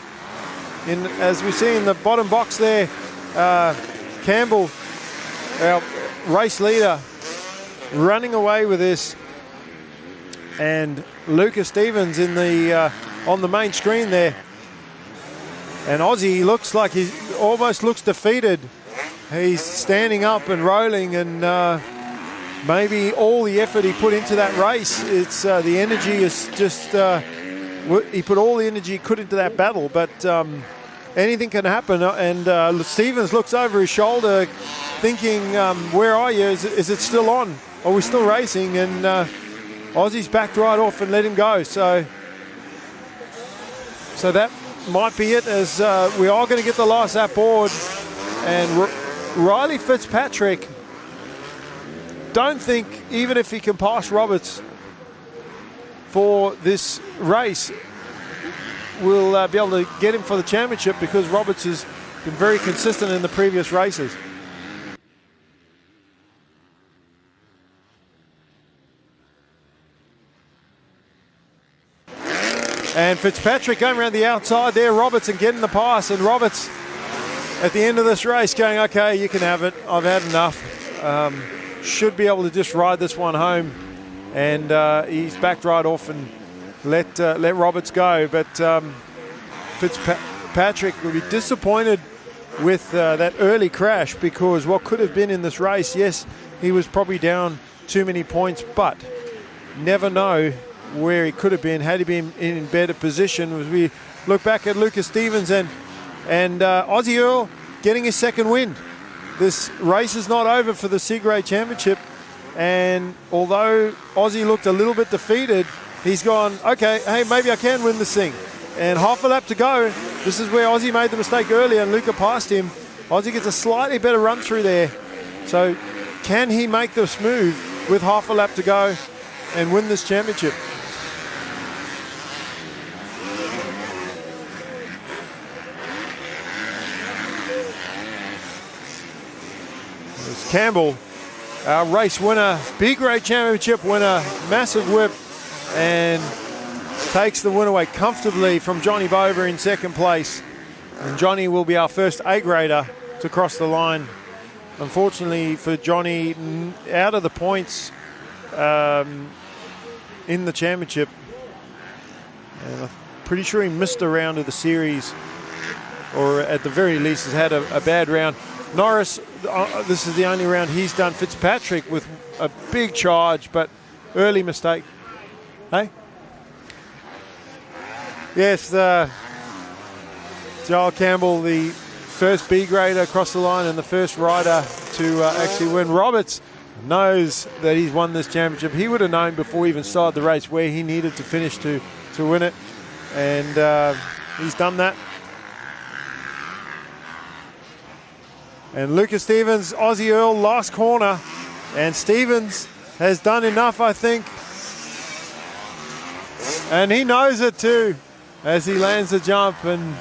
As we see in the bottom box there, Campbell, our race leader, running away with this. And Lucas Stevens in the on the main screen there. And Aussie looks like he almost looks defeated. He's standing up and rolling, and maybe all the effort he put into that race, it's the energy is just, he put all the energy he could into that battle, but anything can happen. And Stevens looks over his shoulder thinking, where are you? Is it still on? Are we still racing? And Aussie's backed right off and let him go. So that might be it, as we are going to get the last lap board. And Riley Fitzpatrick, don't think, even if he can pass Roberts for this race, we'll be able to get him for the championship, because Roberts has been very consistent in the previous races. And Fitzpatrick going around the outside there, Roberts, and getting the pass. And Roberts at the end of this race going, okay, you can have it. I've had enough. Should be able to just ride this one home. And he's backed right off and let Roberts go. But Fitzpatrick will be disappointed with that early crash, because what could have been in this race, yes, he was probably down too many points, but never know where he could have been had he been in better position. As we look back at Lucas Stevens and Aussie Earl getting his second win. This race is not over for the C-Grade Championship, and although Aussie looked a little bit defeated, he's gone, okay, hey, maybe I can win this thing. And half a lap to go. This is where Aussie made the mistake earlier and Luca passed him. Aussie gets a slightly better run through there. So can he make this move with half a lap to go and win this championship? Campbell, our race winner, B-Grade Championship winner, massive whip, and takes the win away comfortably from Johnny Bover in second place. And Johnny will be our first A-grader to cross the line. Unfortunately for Johnny, out of the points in the championship, and I'm pretty sure he missed a round of the series, or at the very least has had a bad round. Norris, this is the only round he's done. Fitzpatrick with a big charge, but early mistake. Hey? Yes, Joel Campbell, the first B-grader across the line and the first rider to actually win. Roberts knows that he's won this championship. He would have known before he even started the race where he needed to finish to win it, and he's done that. And Lucas Stevens, Aussie Earl, last corner. And Stevens has done enough, I think. And he knows it too, as he lands the jump and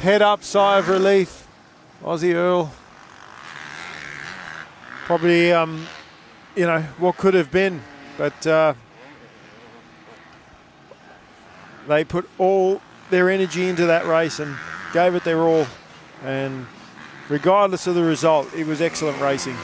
head up, sigh of relief. Aussie Earl. Probably, you know, what could have been. But they put all their energy into that race and gave it their all. And regardless of the result, it was excellent racing.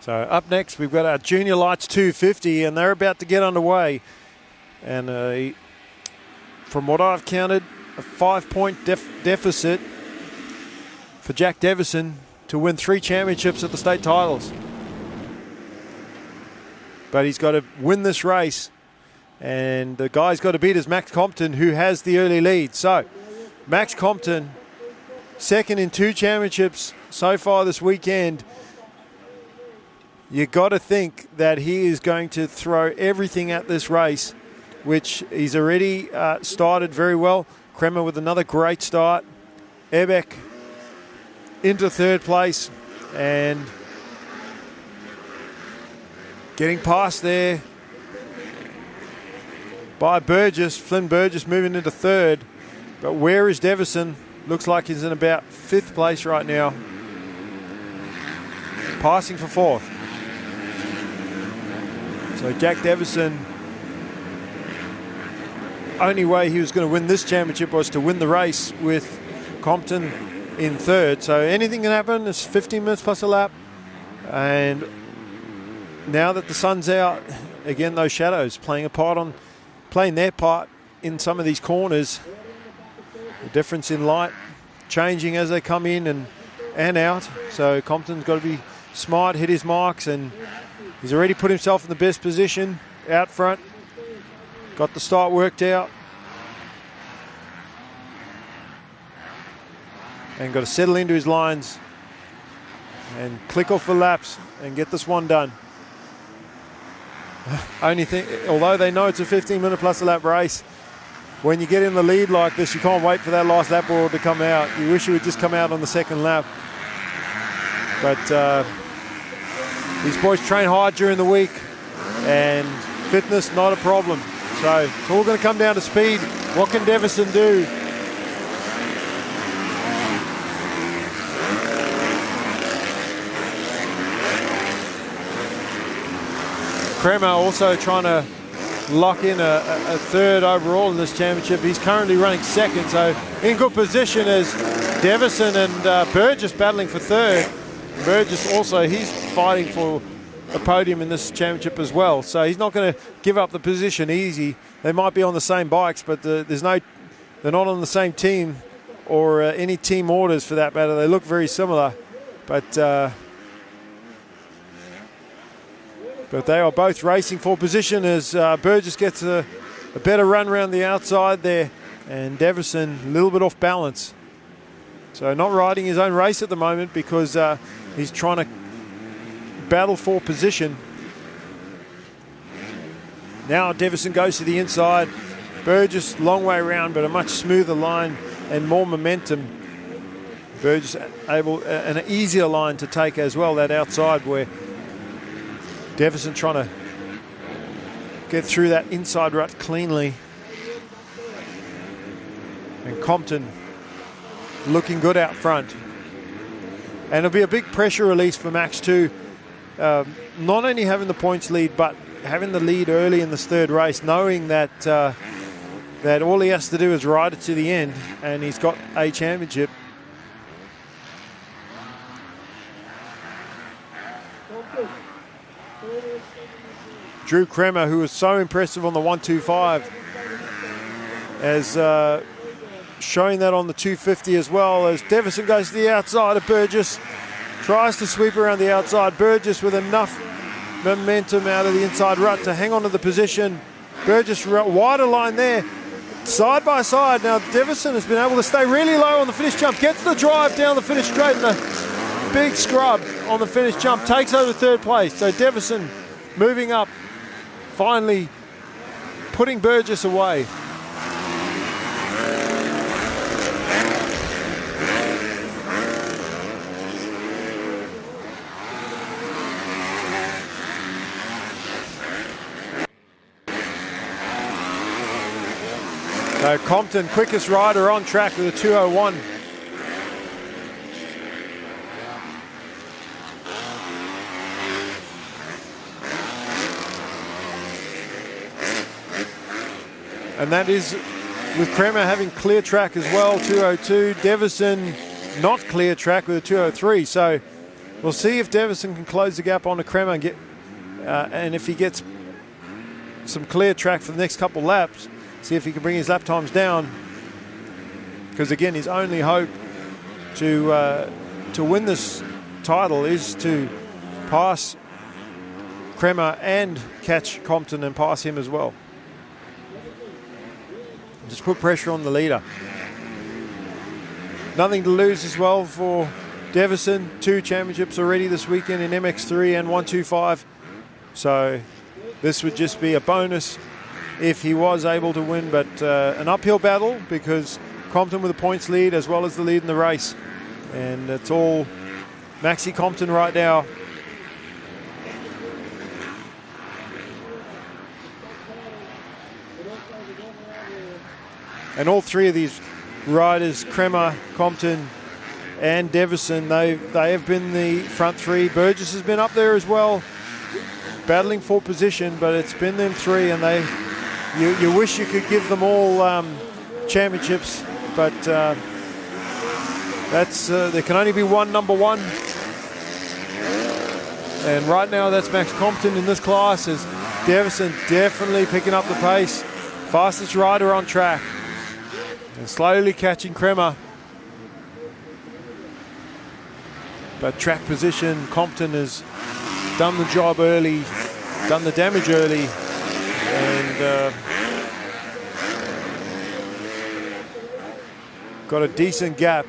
So up next, we've got our Junior Lights 250, and they're about to get underway. And from what I've counted, a 5-point deficit for Jack Devison to win 3 championships at the state titles. But he's got to win this race, and the guy's got to beat is Max Compton, who has the early lead. So Max Compton, second in 2 championships so far this weekend. You got to think that he is going to throw everything at this race, which he's already started very well. Kremer with another great start. Ebeck into 3rd place and getting past there by Burgess. Flynn Burgess moving into 3rd. But where is Devison? Looks like he's in about 5th place right now. Passing for 4th. So Jack Devison, only way he was going to win this championship was to win the race with Compton in 3rd. So anything can happen. It's 15 minutes plus a lap. And now that the sun's out, again, those shadows playing their part in some of these corners. The difference in light changing as they come in and out. So Compton's got to be smart, hit his marks, and he's already put himself in the best position out front. Got the start worked out. And got to settle into his lines and click off the laps and get this one done. Only thing, although they know it's a 15-minute plus a lap race, when you get in the lead like this, you can't wait for that last lap board to come out. You wish it would just come out on the 2nd lap. But these boys train hard during the week, and fitness not a problem. So it's all going to come down to speed. What can Devison do? Kremer also trying to lock in a 3rd overall in this championship. He's currently running 2nd, so in good position as Devison and Burgess battling for 3rd. Burgess also, he's fighting for a podium in this championship as well, so he's not going to give up the position easy. They might be on the same bikes, but they're not on the same team or any team orders for that matter. They look very similar, but they are both racing for position as Burgess gets a better run around the outside there, and Devison a little bit off balance. So not riding his own race at the moment because he's trying to battle for position. Now Devison goes to the inside. Burgess long way around, but a much smoother line and more momentum. Burgess able an easier line to take as well, that outside where Devison trying to get through that inside rut cleanly. And Compton looking good out front. And it'll be a big pressure release for Max too. Not only having the points lead, but having the lead early in this 3rd race, knowing that that all he has to do is ride it to the end, and he's got a championship. Drew Kremer, who was so impressive on the 125, as showing that on the 250 as well, as Devison goes to the outside of Burgess, tries to sweep around the outside. Burgess with enough momentum out of the inside rut to hang on to the position. Burgess wider line there, side by side. Now Devison has been able to stay really low on the finish jump, gets the drive down the finish straight, and a big scrub on the finish jump, takes over 3rd place. So Devison moving up, finally putting Burgess away. So Compton, quickest rider on track with a 2:01. And that is with Kremer having clear track as well, 2:02. Devison not clear track with a 2:03. So we'll see if Davison can close the gap onto Kremer and and if he gets some clear track for the next couple laps, see if he can bring his lap times down. Because again, his only hope to win this title is to pass Kremer and catch Compton and pass him as well. Just put pressure on the leader. Nothing to lose as well for Davison. 2 championships already this weekend in MX3 and 125. So this would just be a bonus if he was able to win, but an uphill battle because Compton with a points lead as well as the lead in the race. And it's all Maxi Compton right now. And all 3 of these riders, Kremer, Compton and Davison, they have been the front 3. Burgess has been up there as well, battling for position, but it's been them 3, and you wish you could give them all championships, but there can only be one number 1. And right now that's Max Compton in this class, as Davison definitely picking up the pace. Fastest rider on track. And slowly catching Kremer. But track position, Compton has done the job early, done the damage early, and got a decent gap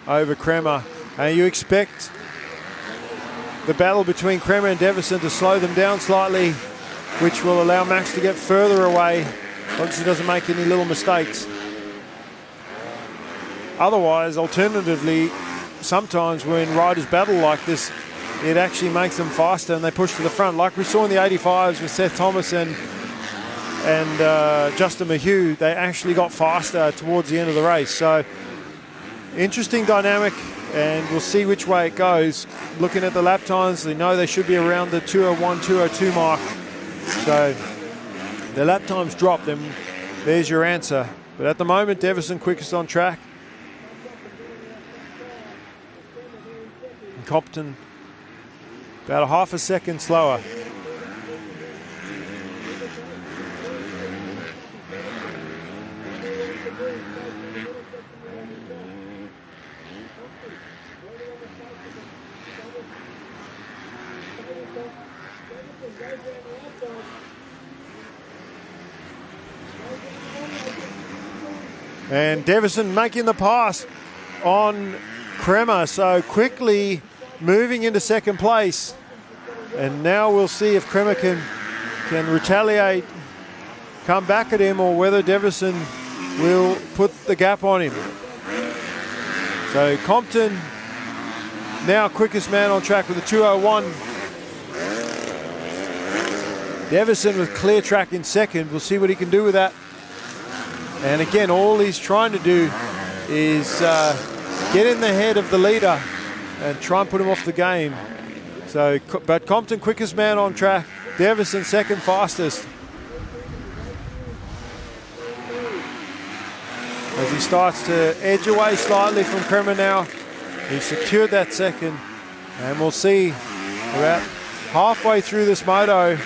over Kremer. And you expect the battle between Kremer and Davison to slow them down slightly, which will allow Max to get further away once he doesn't make any little mistakes. Otherwise, alternatively, sometimes when riders battle like this, it actually makes them faster and they push to the front. Like we saw in the 85s with Seth Thomas and Justin Mahue, they actually got faster towards the end of the race. So, interesting dynamic, and we'll see which way it goes. Looking at the lap times, they know they should be around the 2:01, 2:02 mark. So, the lap times drop, then there's your answer. But at the moment, Davison quickest on track. Compton about a half a second slower. And Davison making the pass on Kremer, so quickly moving into second place. And now we'll see if Kremer can retaliate, come back at him, or whether Davison will put the gap on him. So Compton now quickest man on track with a 2:01. Davison with clear track in second. We'll see what he can do with that. And again, all he's trying to do is get in the head of the leader and try and put him off the game. So, but Compton quickest man on track. Davison second fastest. As he starts to edge away slightly from Kremer now. He's secured that second. And we'll see about halfway through this moto.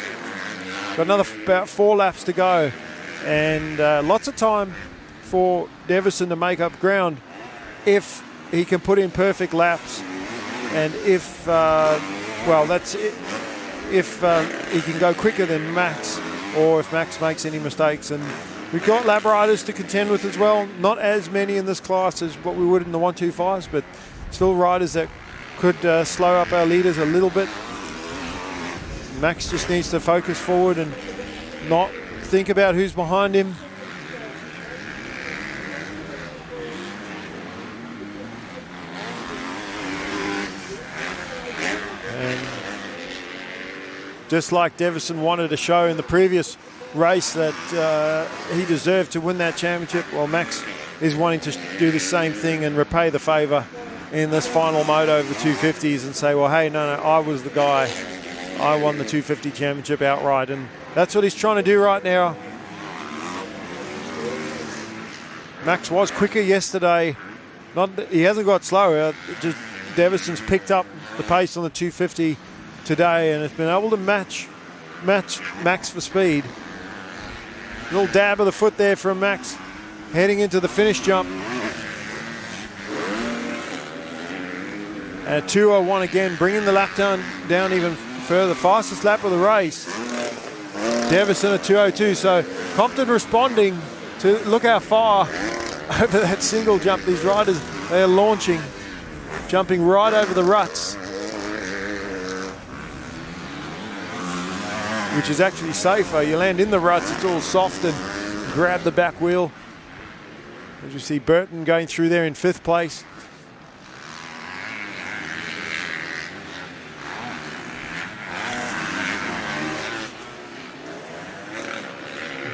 Got another about 4 laps to go. And lots of time for Davison to make up ground if he can put in perfect laps, and if that's it, if he can go quicker than Max, or if Max makes any mistakes. And we've got lap riders to contend with as well. Not as many in this class as what we would in the 125s, but still riders that could slow up our leaders a little bit. Max just needs to focus forward and not think about who's behind him. And just like Davison wanted to show in the previous race that he deserved to win that championship, well, Max is wanting to do the same thing and repay the favour in this final moto of the 250s and say, well, hey, no, I was the guy. I won the 250 championship outright, and that's what he's trying to do right now. Max was quicker yesterday. He hasn't got slower, just Devison's picked up the pace on the 250 today and has been able to match Max for speed. Little dab of the foot there from Max heading into the finish jump. And a 2:01 again, bringing the lap down even further. Fastest lap of the race. Davison at 2:02. So Compton responding to look how far over that single jump. These riders, they are launching, jumping right over the ruts, which is actually safer. You land in the ruts, it's all soft, and grab the back wheel. As you see Burton going through there in 5th place.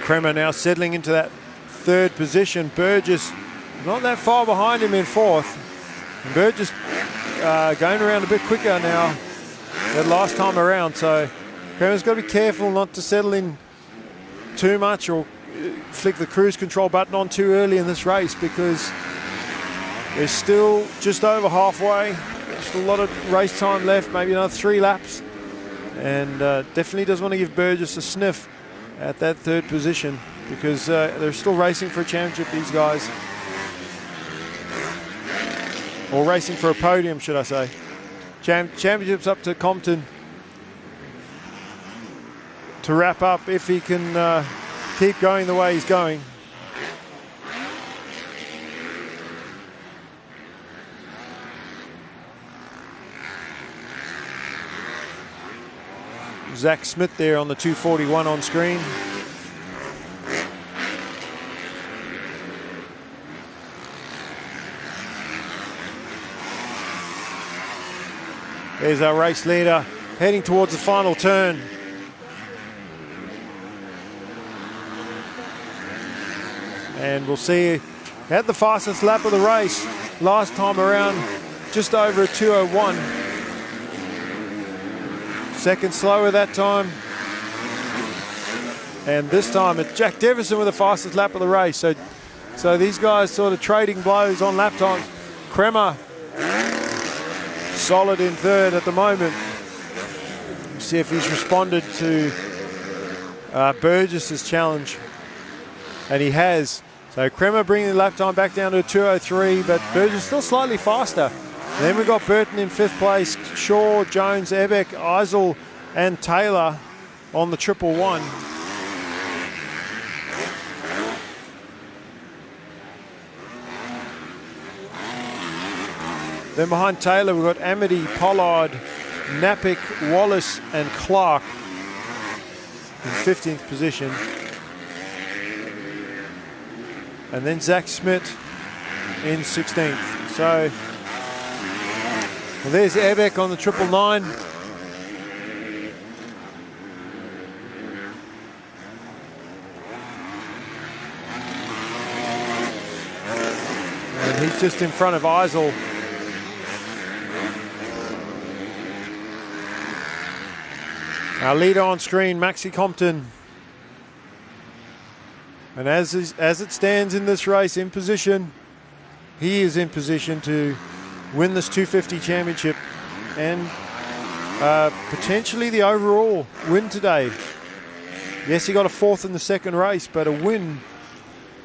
Kremer now settling into that 3rd position. Burgess not that far behind him in 4th. And Burgess going around a bit quicker now than last time around. So Kremer's got to be careful not to settle in too much or flick the cruise control button on too early in this race, because there's still just over halfway. There's a lot of race time left, maybe another 3 laps. And definitely does want to give Burgess a sniff at that 3rd position, because they're still racing for a championship, these guys. Or racing for a podium, should I say. Championship's up to Compton to wrap up if he can keep going the way he's going. Zach Smith there on the 241 on screen. There's our race leader heading towards the final turn. And we'll see, had the fastest lap of the race last time around, just over a 2:01. Second slower that time. And this time it's Jack Davison with the fastest lap of the race. So these guys sort of trading blows on lap times. Kremer solid in 3rd at the moment. See if he's responded to Burgess's challenge. And he has. So Kremer bringing the lap time back down to a 2:03, but Burgess still slightly faster. And then we've got Burton in 5th place, Shaw, Jones, Ebeck, Eisel and Taylor on the 111. Then behind Taylor we've got Amity, Pollard, Napick, Wallace and Clark in 15th position. And then Zach Smith in 16th. So well, there's Ebeck on the 999. And he's just in front of Eisel. Our leader on screen, Maxi Compton. And as it stands in this race, in position, he is in position to win this 250 championship and potentially the overall win today. Yes, he got a 4th in the 2nd race, but a win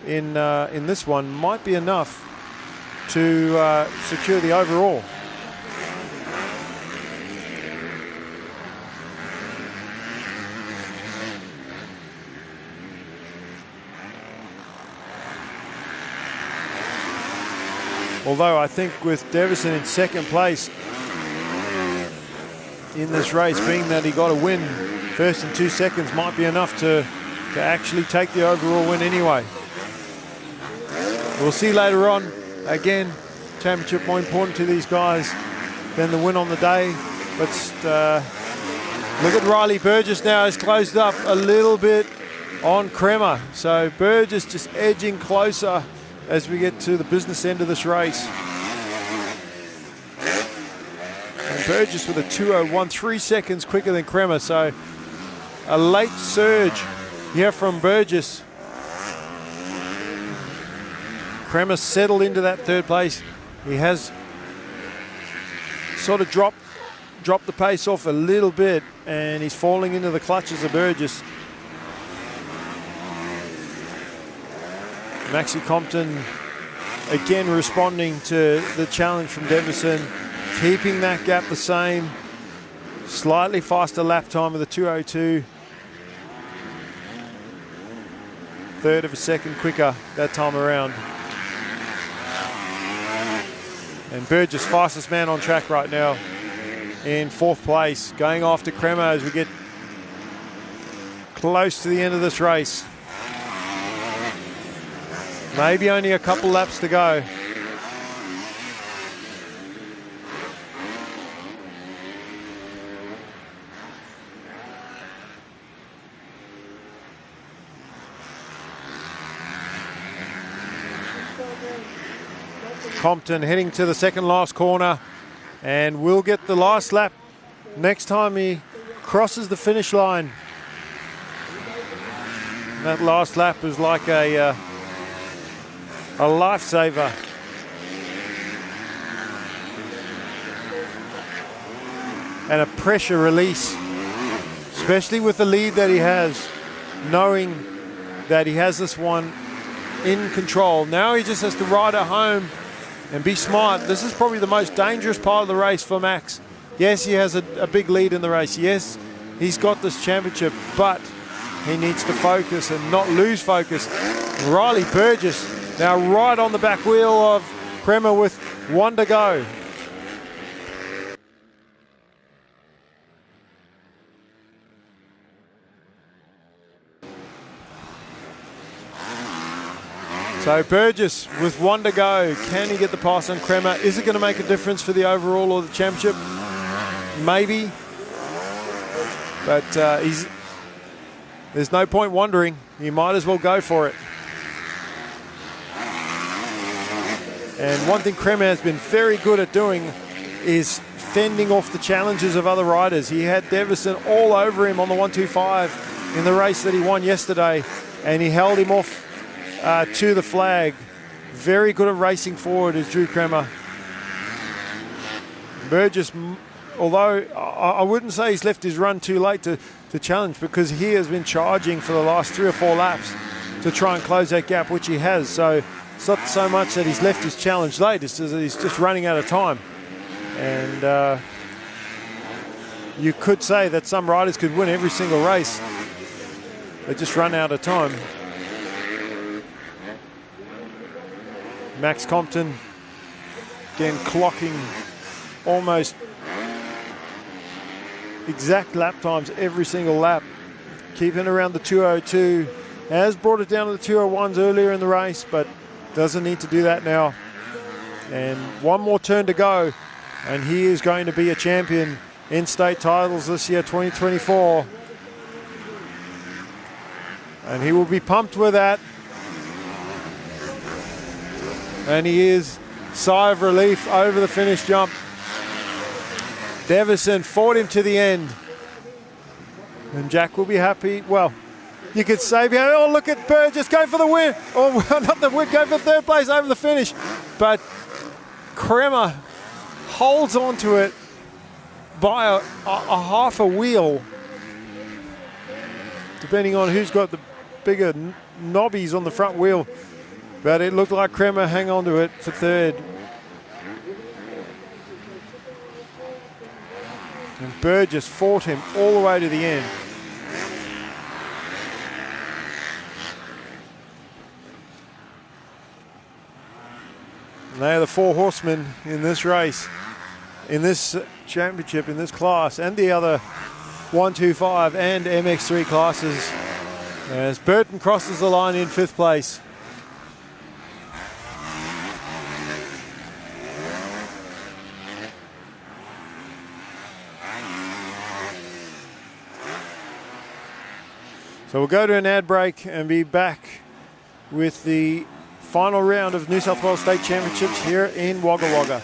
in this one might be enough to secure the overall. Although I think with Davison in 2nd place in this race, being that he got a win 1st and 2 seconds, might be enough to actually take the overall win anyway. We'll see later on. Again, championship more important to these guys than the win on the day. But look at Riley Burgess now, has closed up a little bit on Kremer. So Burgess just edging closer as we get to the business end of this race. And Burgess with a 2:01, 3 seconds quicker than Kremer. So a late surge here from Burgess. Kremer settled into that 3rd place. He has sort of dropped the pace off a little bit, and he's falling into the clutches of Burgess. Maxi Compton again responding to the challenge from Davison, keeping that gap the same. Slightly faster lap time with a 2:02. Third of a second quicker that time around. And Burgess, fastest man on track right now, in 4th place, going after Cremo as we get close to the end of this race. Maybe only a couple laps to go. Compton heading to the second last corner, and will get the last lap next time he crosses the finish line. That last lap is like a lifesaver. And a pressure release, especially with the lead that he has, knowing that he has this one in control. Now he just has to ride it home and be smart. This is probably the most dangerous part of the race for Max. Yes, he has a big lead in the race. Yes, he's got this championship, but he needs to focus and not lose focus. Riley Burgess now right on the back wheel of Kremer with 1 to go. So Burgess with 1 to go. Can he get the pass on Kremer? Is it going to make a difference for the overall or the championship? Maybe. But there's no point wondering. You might as well go for it. And one thing Kremer has been very good at doing is fending off the challenges of other riders. He had Davison all over him on the 125 in the race that he won yesterday, and he held him off to the flag. Very good at racing forward is Drew Kremer. Burgess, although I wouldn't say he's left his run too late to challenge, because he has been charging for the last 3 or 4 laps to try and close that gap, which he has. So it's not so much that he's left his challenge late, it's that he's just running out of time. And you could say that some riders could win every single race. They just run out of time. Max Compton, again, clocking almost exact lap times every single lap, keeping around the 2:02. Has brought it down to the 2:01s earlier in the race, but doesn't need to do that now. And one more turn to go, and he is going to be a champion in state titles this year, 2024. And he will be pumped with that. And he is, sigh of relief over the finish jump. Davison fought him to the end. And Jack will be happy. Well, you could say, oh, look at Burgess, go for the win. Or not the win, go for 3rd place over the finish. But Kremer holds on to it by a half a wheel, depending on who's got the bigger knobbies on the front wheel. But it looked like Kremer hang on to it for 3rd. And Burgess fought him all the way to the end. And they are the 4 horsemen in this race, in this championship, in this class, and the other 125 and MX3 classes, as Burton crosses the line in 5th place. So we'll go to an ad break and be back with the final round of New South Wales State Championships here in Wagga Wagga.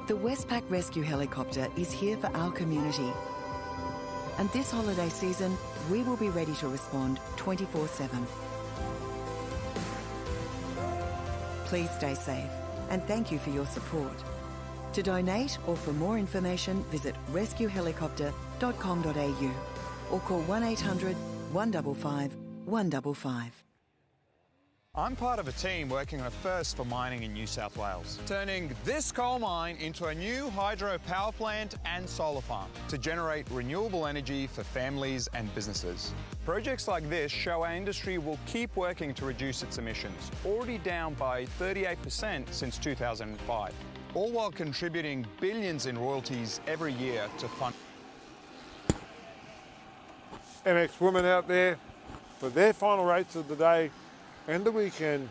The Westpac Rescue Helicopter is here for our community. And this holiday season, we will be ready to respond 24/7. please stay safe, and thank you for your support. To donate or for more information, visit rescuehelicopter.com.au or call 1800 155 155. I'm part of a team working on a first for mining in New South Wales, turning this coal mine into a new hydro power plant and solar farm to generate renewable energy for families and businesses. Projects like this show our industry will keep working to reduce its emissions, already down by 38% since 2005, all while contributing billions in royalties every year to fund. MX women out there for their final race of the day and the weekend.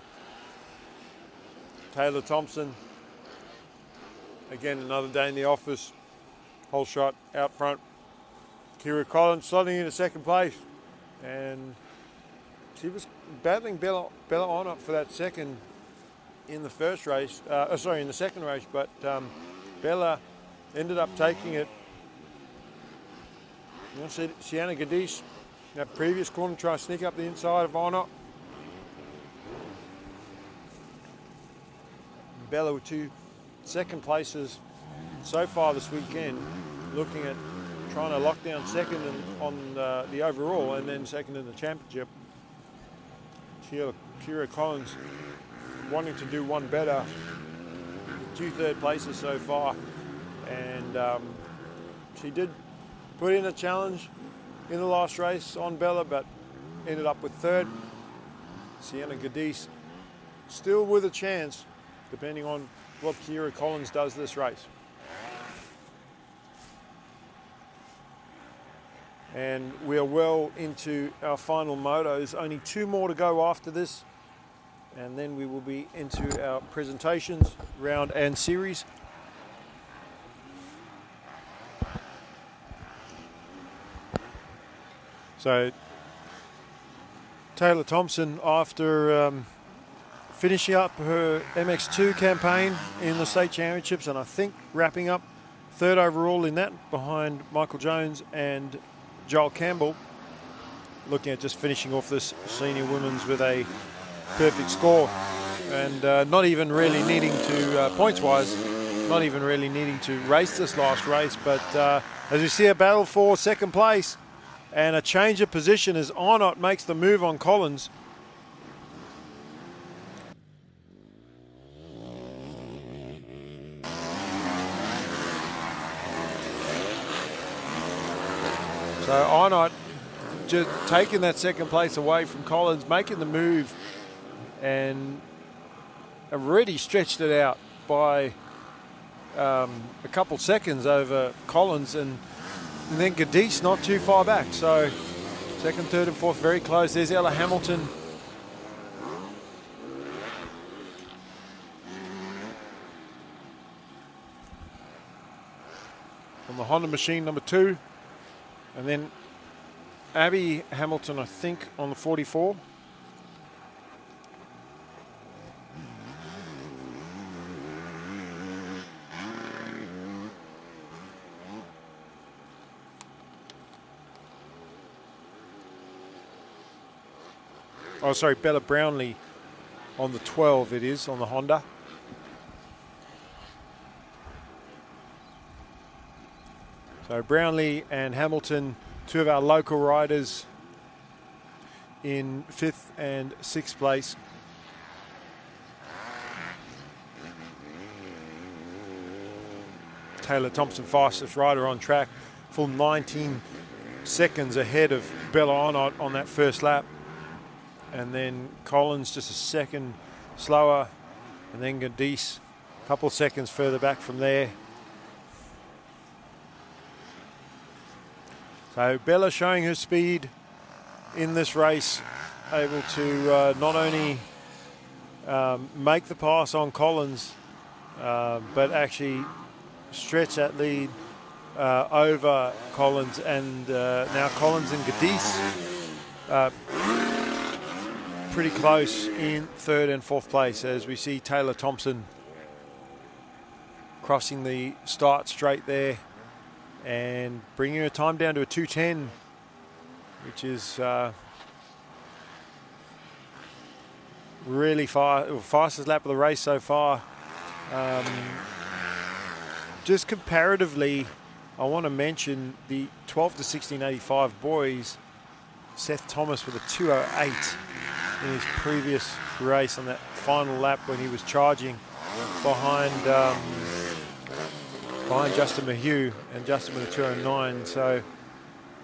Taylor Thompson, again another day in the office, whole shot out front. Kira Collins slotting into second place, and she was battling Bella on up for that second in the first race, in the second race, but Bella ended up taking it. You know, Sienna Gadish, that previous corner, trying to sneak up the inside of Honor. Bella with 2 second places so far this weekend, looking at trying to lock down second on the overall and then second in the championship. Kira Collins wanting to do one better, 2 third places so far, and she did put in a challenge in the last race on Bella, but ended up with third. Sienna Gadish still with a chance, depending on what Kira Collins does this race. And we are well into our final motos. Only 2 more to go after this, and then we will be into our presentations, round and series. So Taylor Thompson, after finishing up her MX2 campaign in the state championships, and I think wrapping up third overall in that behind Michael Jones and Joel Campbell, looking at just finishing off this senior women's with a perfect score, and not even really needing to, points-wise, not even really needing to race this last race, but as we see a battle for second place and a change of position as Arnott makes the move on Collins. So Arnott just taking that second place away from Collins, making the move, and already stretched it out by a couple seconds over Collins, and then Gadish not too far back. So second, third and fourth very close. There's Ella Hamilton. On the Honda machine number 2. And then Abby Hamilton, I think, on the 44. Oh, sorry, Bella Brownlee on the 12 it is, on the Honda. So Brownlee and Hamilton, 2 of our local riders in 5th and 6th place. Taylor Thompson, fastest rider on track, full 19 seconds ahead of Bella Arnott on that first lap. And then Collins just a second slower, and then Gadish a couple seconds further back from there. So Bella showing her speed in this race, able to not only make the pass on Collins, but actually stretch that lead over Collins, and now Collins and Gadish pretty close in 3rd and 4th place, as we see Taylor Thompson crossing the start straight there and bringing her time down to a 2:10, which is really fastest lap of the race so far. Just comparatively, I want to mention the 12 to 1685 boys. Seth Thomas with a 2:08 in his previous race on that final lap when he was charging behind Justin Mahue, and Justin with a 2:09. So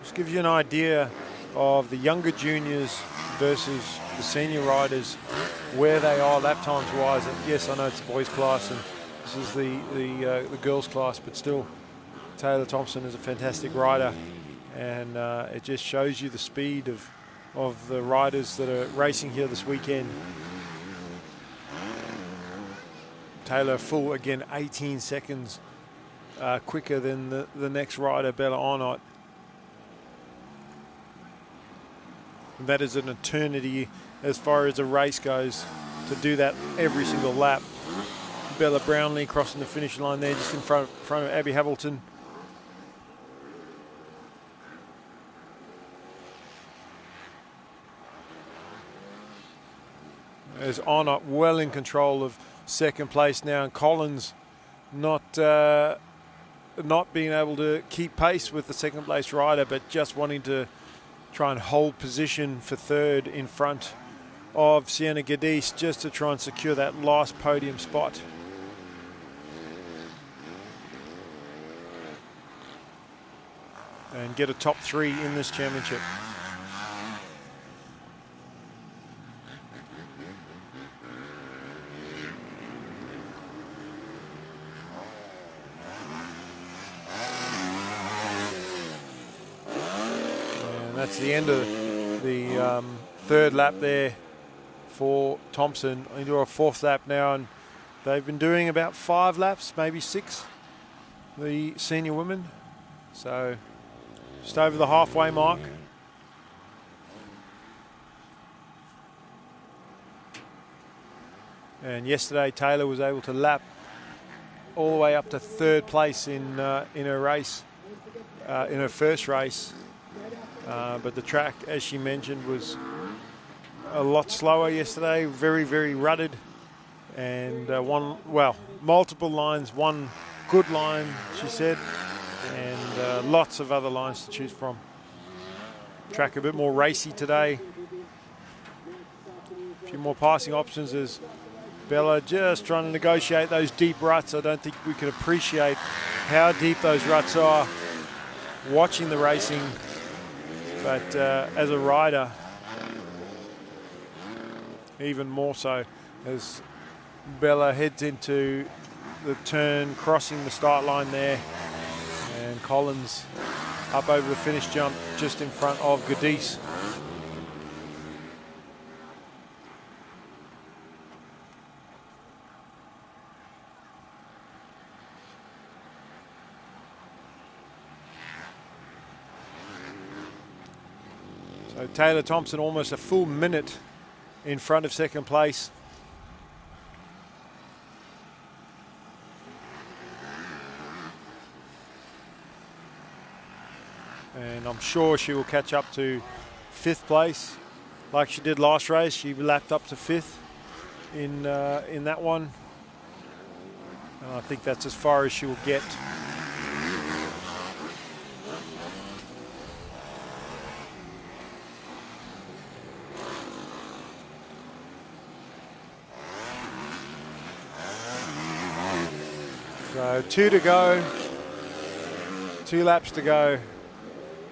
just gives you an idea of the younger juniors versus the senior riders, where they are lap times wise. And yes, I know it's the boys class and this is the girls class, but still Taylor Thompson is a fantastic rider, and it just shows you the speed of the riders that are racing here this weekend. Taylor full again, 18 seconds quicker than the next rider, Bella Arnott. And that is an eternity as far as a race goes, to do that every single lap. Bella Brownlee crossing the finish line there, just in front of Abby Hamilton. As Arnott well in control of second place now, and Collins not being able to keep pace with the second place rider, but just wanting to try and hold position for third in front of Sienna Gadis, just to try and secure that last podium spot. And get a top 3 in this championship. That's the end of the third lap there for Thompson. Into a fourth lap now, and they've been doing about 5 laps, maybe 6, the senior women. So just over the halfway mark. And yesterday Taylor was able to lap all the way up to third place in her race, in her first race. But the track, as she mentioned, was a lot slower yesterday, very, very rutted. And multiple lines, one good line, she said, and lots of other lines to choose from. Track a bit more racy today. A few more passing options as Bella just trying to negotiate those deep ruts. I don't think we can appreciate how deep those ruts are watching the racing. But as a rider, even more so, as Bella heads into the turn, crossing the start line there, and Collins up over the finish jump just in front of Gadis. So Taylor Thompson almost a full minute in front of second place. And I'm sure she will catch up to 5th place like she did last race. She lapped up to 5th in that one. And I think that's as far as she will get. So 2 to go, 2 laps to go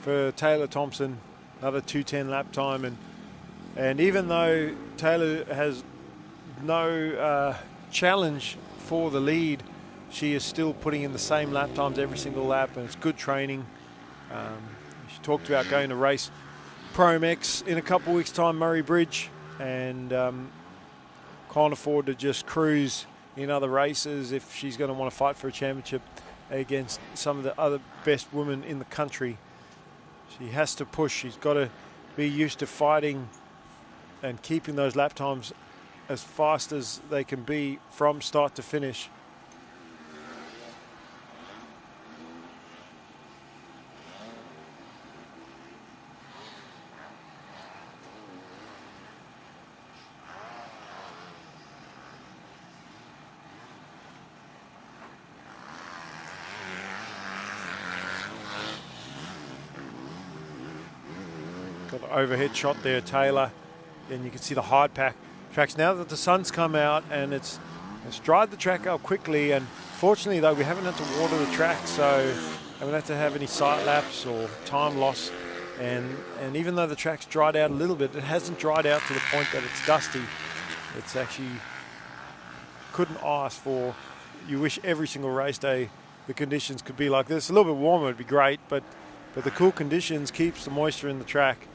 for Taylor Thompson, another 2:10 lap time, and even though Taylor has no challenge for the lead, she is still putting in the same lap times every single lap, and it's good training. She talked about going to race Promex in a couple of weeks' time, Murray Bridge, and can't afford to just cruise in other races if she's going to want to fight for a championship against some of the other best women in the country. She has to push. She's got to be used to fighting and keeping those lap times as fast as they can be from start to finish. Got the overhead shot there, Taylor. And you can see the hard pack tracks. Now that the sun's come out and it's dried the track out quickly, and fortunately though we haven't had to water the track, so haven't had to have any sight lapse or time loss. And even though the track's dried out a little bit, it hasn't dried out to the point that it's dusty. It's actually, couldn't ask for, you wish every single race day the conditions could be like this. A little bit warmer would be great, but the cool conditions keeps the moisture in the track,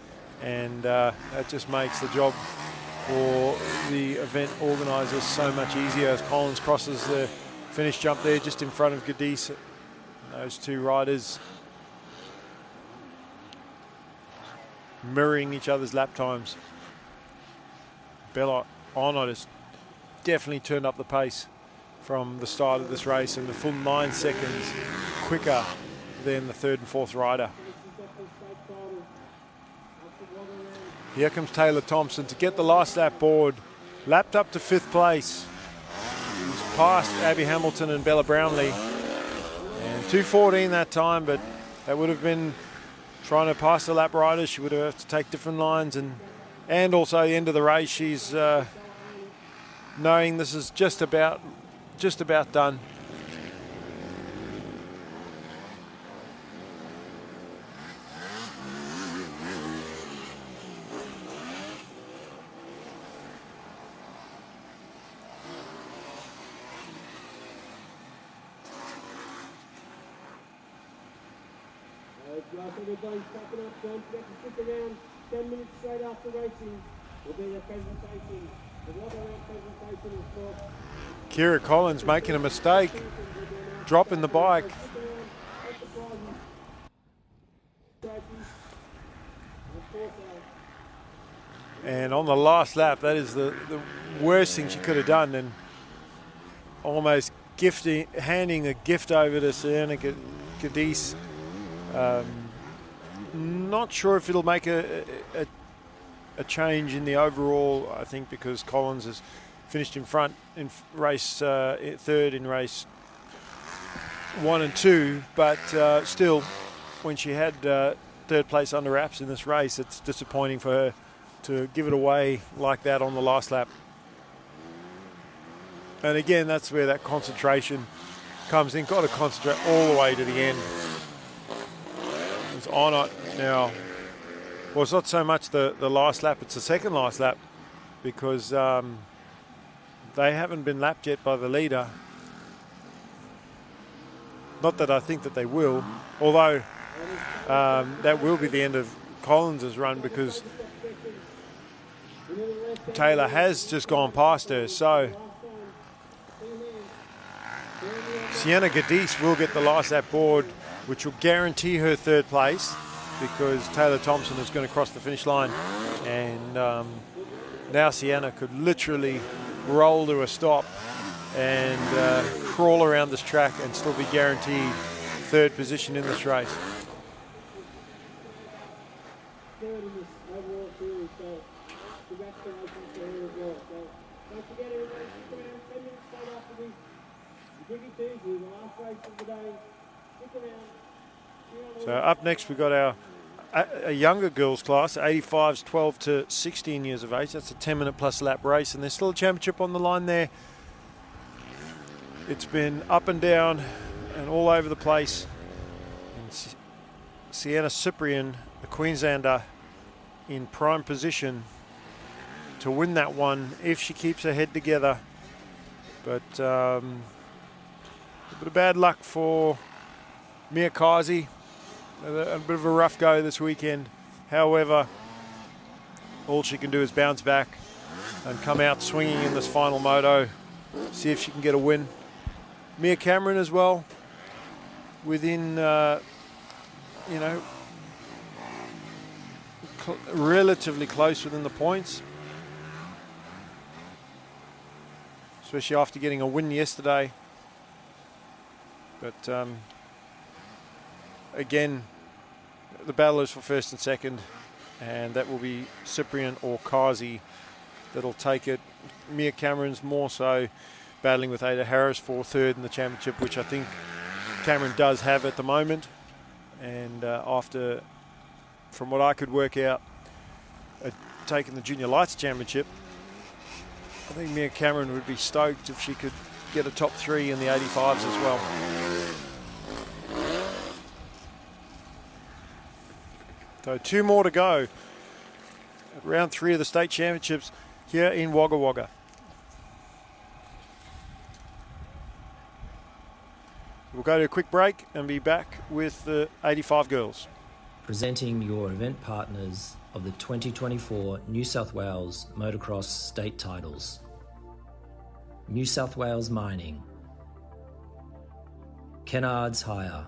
and that just makes the job for the event organisers so much easier as Collins crosses the finish jump there just in front of Gadis. Those two riders mirroring each other's lap times. Bella Arnott has definitely turned up the pace from the start of this race, and the full 9 seconds quicker than the third and fourth rider. Here comes Taylor Thompson to get the last lap board, lapped up to 5th place. He's passed Abby Hamilton and Bella Brownlee, and 2:14 that time, but that would have been trying to pass the lap riders. She would have to take different lines, and also the end of the race, she's knowing this is just about done. Everybody stacking up, don't forget to stick around. 10 minutes straight after racing will be a presentation. The Wagga presentation is for Kira Collins making a mistake, dropping the bike. And on the last lap, that is the worst thing she could have done, and almost handing a gift over to Sienna Cadiz. Not sure if it'll make a change in the overall, I think, because Collins has finished in front in race third in race 1 and 2, but still, when she had third place under wraps in this race, it's disappointing for her to give it away like that on the last lap. And again, that's where that concentration comes in. Got to concentrate all the way to the end. It's on it now. Well, it's not so much the last lap, it's the second last lap, because they haven't been lapped yet by the leader. Not that I think that they will, although that will be the end of Collins' run, because Taylor has just gone past her. So Sienna Cadiz will get the last lap board, which will guarantee her third place, because Taylor Thompson is going to cross the finish line, and now Sienna could literally roll to a stop and crawl around this track and still be guaranteed third position in this race. So up next we've got a younger girls class, 85s, 12 to 16 years of age. That's a 10-minute plus lap race, and there's still a championship on the line there. It's been up and down and all over the place. And Sienna Cyprian, the Queenslander, in prime position to win that one if she keeps her head together. But a bit of bad luck for Mia Kazi. A bit of a rough go this weekend. However, all she can do is bounce back and come out swinging in this final moto. See if she can get a win. Mia Cameron as well, within, relatively close within the points. Especially after getting a win yesterday. But again, the battle is for first and second, and that will be Cyprian or Kazi that'll take it. Mia Cameron's more so battling with Ada Harris for third in the championship, which I think Cameron does have at the moment. And after, from what I could work out, taken the Junior Lights Championship. I think Mia Cameron would be stoked if she could get a top 3 in the 85s as well. So 2 more to go at round 3 of the state championships here in Wagga Wagga. We'll go to a quick break and be back with the 85 girls. Presenting your event partners of the 2024 New South Wales Motocross State Titles. New South Wales Mining, Kennards Hire,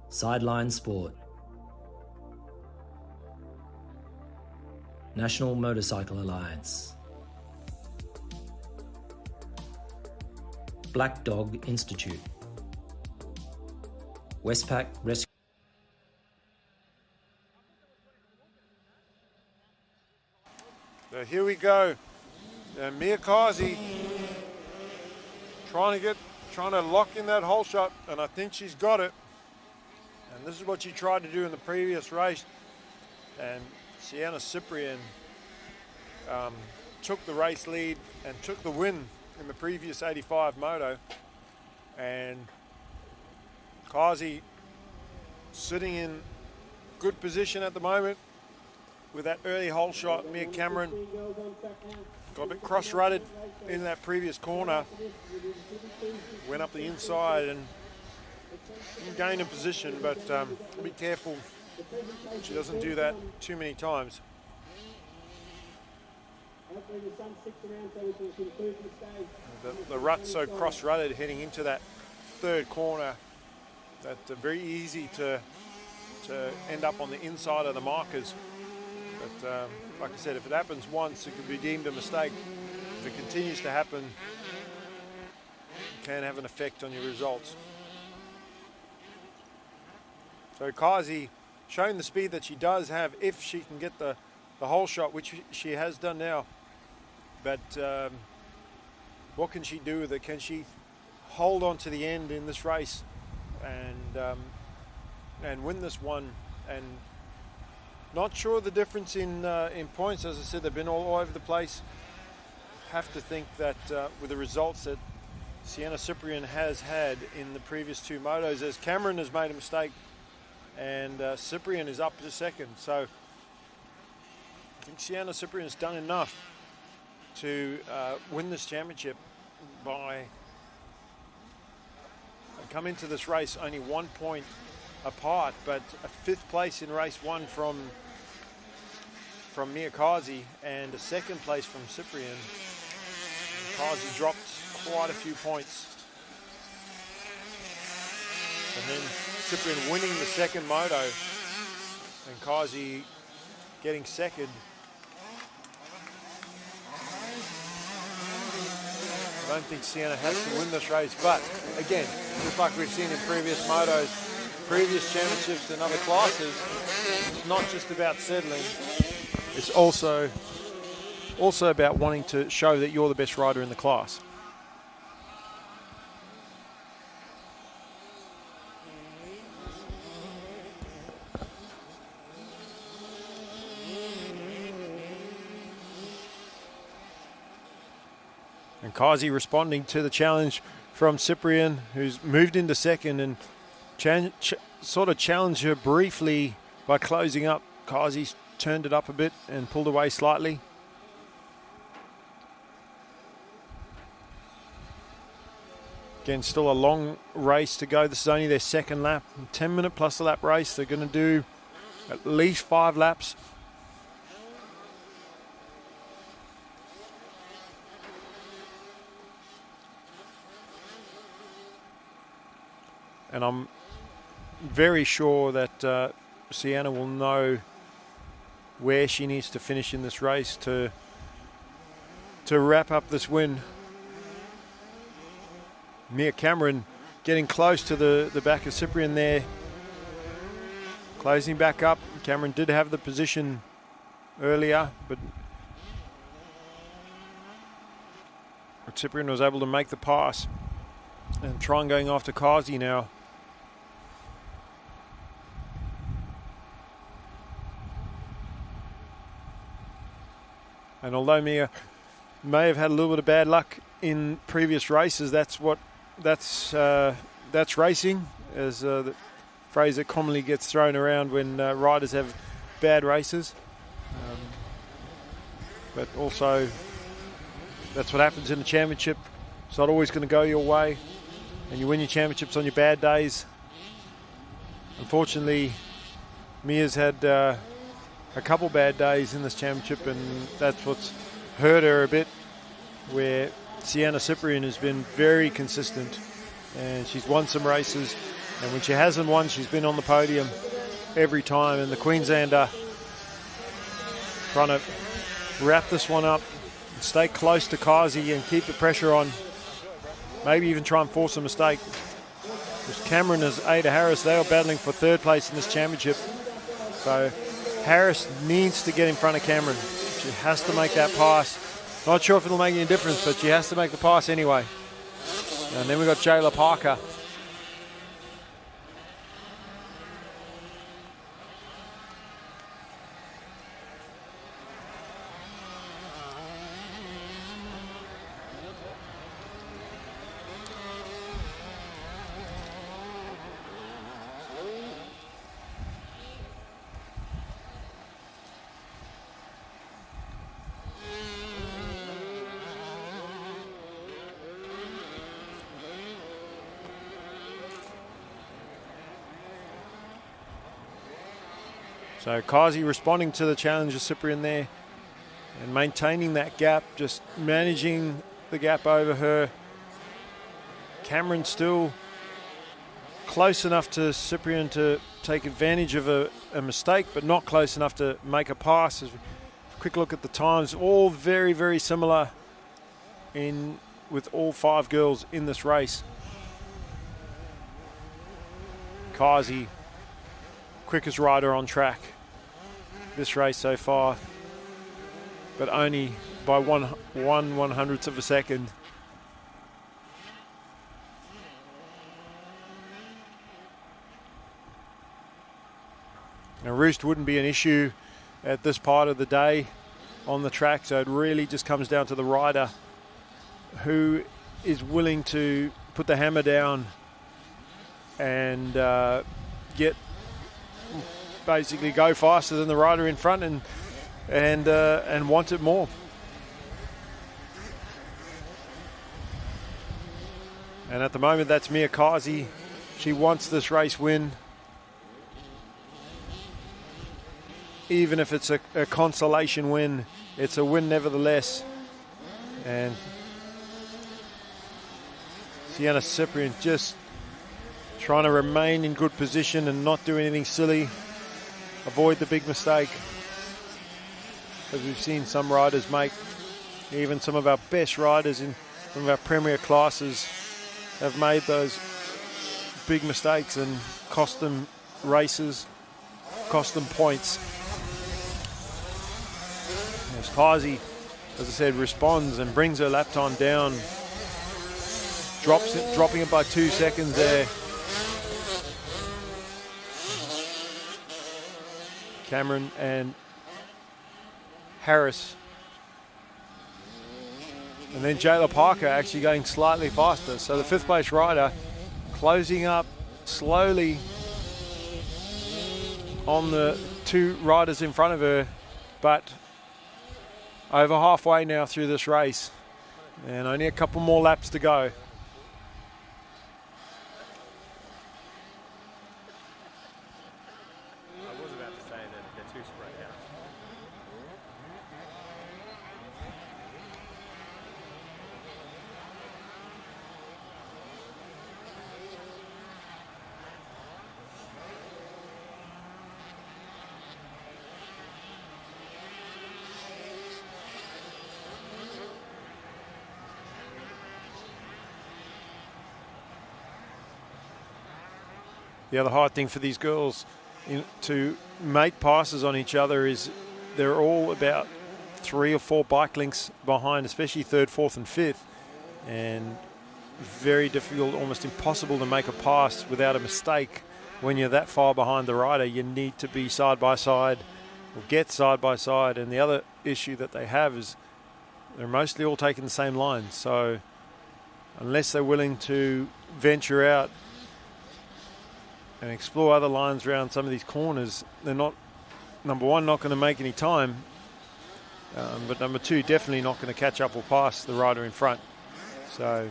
Sideline Sport, National Motorcycle Alliance, Black Dog Institute, Westpac Rescue. So here we go. And Mia Kazi trying to lock in that hole shot, and I think she's got it. And this is what she tried to do in the previous race. And Sienna Cyprian took the race lead and took the win in the previous 85 moto. And Kazi sitting in good position at the moment with that early hole shot. Mia Cameron got a bit cross-rutted in that previous corner, went up the inside and gained a position, but be careful she doesn't do that too many times. The rut's so cross-rutted heading into that third corner that very easy to end up on the inside of the markers. But like I said, if it happens once, it could be deemed a mistake. If it continues to happen, it can have an effect on your results. So Kazi showing the speed that she does have if she can get the hole shot, which she has done now. But what can she do with it? Can she hold on to the end in this race and win this one? And not sure the difference in points. As I said, they've been all over the place. Have to think that with the results that Sienna Cyprian has had in the previous 2 motos, as Cameron has made a mistake and Cyprian is up to second. So I think Sienna Cyprian has done enough to win this championship by come into this race only 1 point apart, but a 5th place in race 1 from Mia Kazi and a 2nd place from Cyprian. Kazi dropped quite a few points. And then Cyprian winning the 2nd moto and Kazi getting 2nd. I don't think Sienna has to win this race, but again, just like we've seen in previous motos, previous championships and other classes, it's not just about settling, it's also about wanting to show that you're the best rider in the class. And Kazi responding to the challenge from Cyprian, who's moved into 2nd and sort of challenged her briefly by closing up. Kazi's turned it up a bit and pulled away slightly. Again, still a long race to go. This is only their 2nd lap. 10-minute plus a lap race. They're going to do at least 5 laps. And I'm very sure that Sienna will know where she needs to finish in this race to wrap up this win. Mia Cameron getting close to the back of Cyprian there. Closing back up. Cameron did have the position earlier, but Cyprian was able to make the pass and try and going after Kazi now. And although Mia may have had a little bit of bad luck in previous races, that's racing, as the phrase that commonly gets thrown around when riders have bad races. But also, that's what happens in the championship. It's not always going to go your way, and you win your championships on your bad days. Unfortunately, Mia's had a couple bad days in this championship, and that's what's hurt her a bit, where Sienna Cyprian has been very consistent, and she's won some races, and when she hasn't won, she's been on the podium every time. And the Queenslander trying to wrap this one up, stay close to Kazi and keep the pressure on, maybe even try and force a mistake. Because Cameron and Ada Harris, they are battling for third place in this championship. So Harris needs to get in front of Cameron. She has to make that pass. Not sure if it'll make any difference, but she has to make the pass anyway. And then we've got Jayla Parker. So Kazi responding to the challenge of Cyprian there and maintaining that gap, just managing the gap over her. Cameron still close enough to Cyprian to take advantage of a mistake, but not close enough to make a pass. As we quick look at the times, all very, very similar with all 5 girls in this race. Kazi, quickest rider on track this race so far, but only by one 1/100th of a second. Now roost wouldn't be an issue at this part of the day on the track, so it really just comes down to the rider who is willing to put the hammer down and basically go faster than the rider in front and want it more. And at the moment, that's Mia Kazi. She wants this race win, even if it's a consolation win. It's a win nevertheless. And Sienna Cyprian just trying to remain in good position and not do anything silly. Avoid the big mistake, as we've seen some riders make. Even some of our best riders in some of our premier classes have made those big mistakes and cost them races, cost them points. As Kazi, as I said, responds and brings her lap time down, dropping it by 2 seconds there. Cameron and Harris. And then Jayla Parker actually going slightly faster. So the 5th place rider closing up slowly on the 2 riders in front of her, but over halfway now through this race and only a couple more laps to go. The other hard thing for these girls to make passes on each other is they're all about 3 or 4 bike lengths behind, especially 3rd, 4th and 5th. And very difficult, almost impossible to make a pass without a mistake when you're that far behind the rider. You need to be side by side or get side by side. And the other issue that they have is they're mostly all taking the same lines. So unless they're willing to venture out and explore other lines around some of these corners, they're not, number one, not going to make any time, but number two, definitely not going to catch up or pass the rider in front. So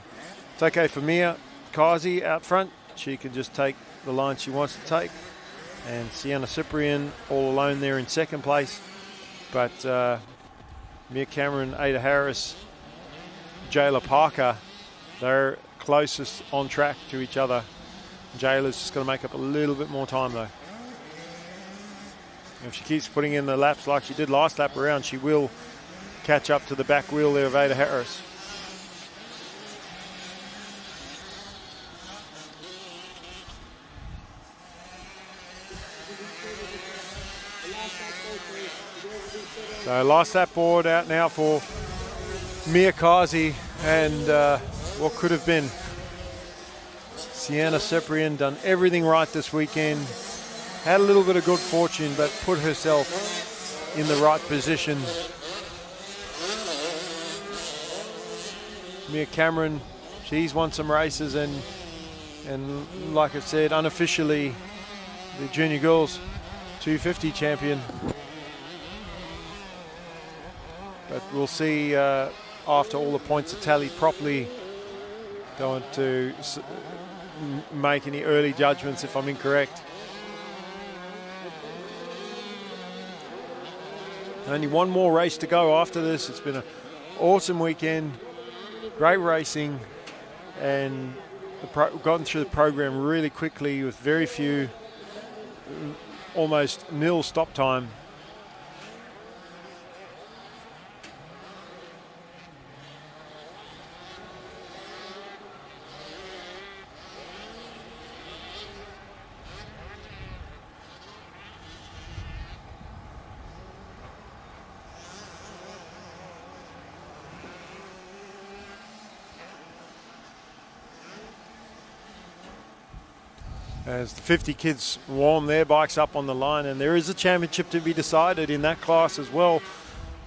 it's okay for Mia Kazi out front. She can just take the line she wants to take. And Sienna Cyprian all alone there in second place. But Mia Cameron, Ada Harris, Jayla Parker, they're closest on track to each other. Jayla's just going to make up a little bit more time though. If she keeps putting in the laps like she did last lap around, she will catch up to the back wheel there of Ada Harris. So last lap board out now for Mia Kazi, and what could have been Sienna Cyprian done everything right this weekend. Had a little bit of good fortune, but put herself in the right position. Mia Cameron, she's won some races, and like I said, unofficially the Junior Girls 250 champion. But we'll see after all the points are tallied properly. Don't want to make any early judgments if I'm incorrect. Only one more race to go after this. It's been an awesome weekend, great racing, and gotten through the program really quickly with very few, almost nil stop time. As the 50 kids warm their bikes up on the line, and there is a championship to be decided in that class as well.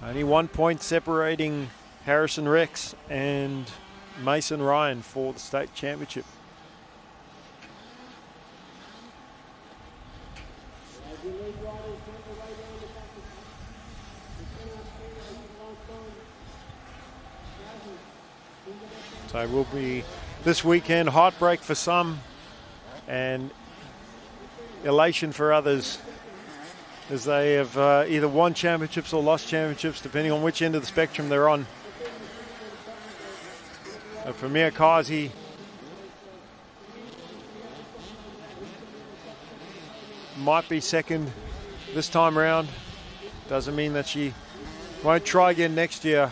Only 1 point separating Harrison Rex and Mason Ryan for the state championship. So it will be this weekend, heartbreak for some and elation for others, as they have either won championships or lost championships, depending on which end of the spectrum they're on. For Mia Kazi, might be second this time round. Doesn't mean that she won't try again next year,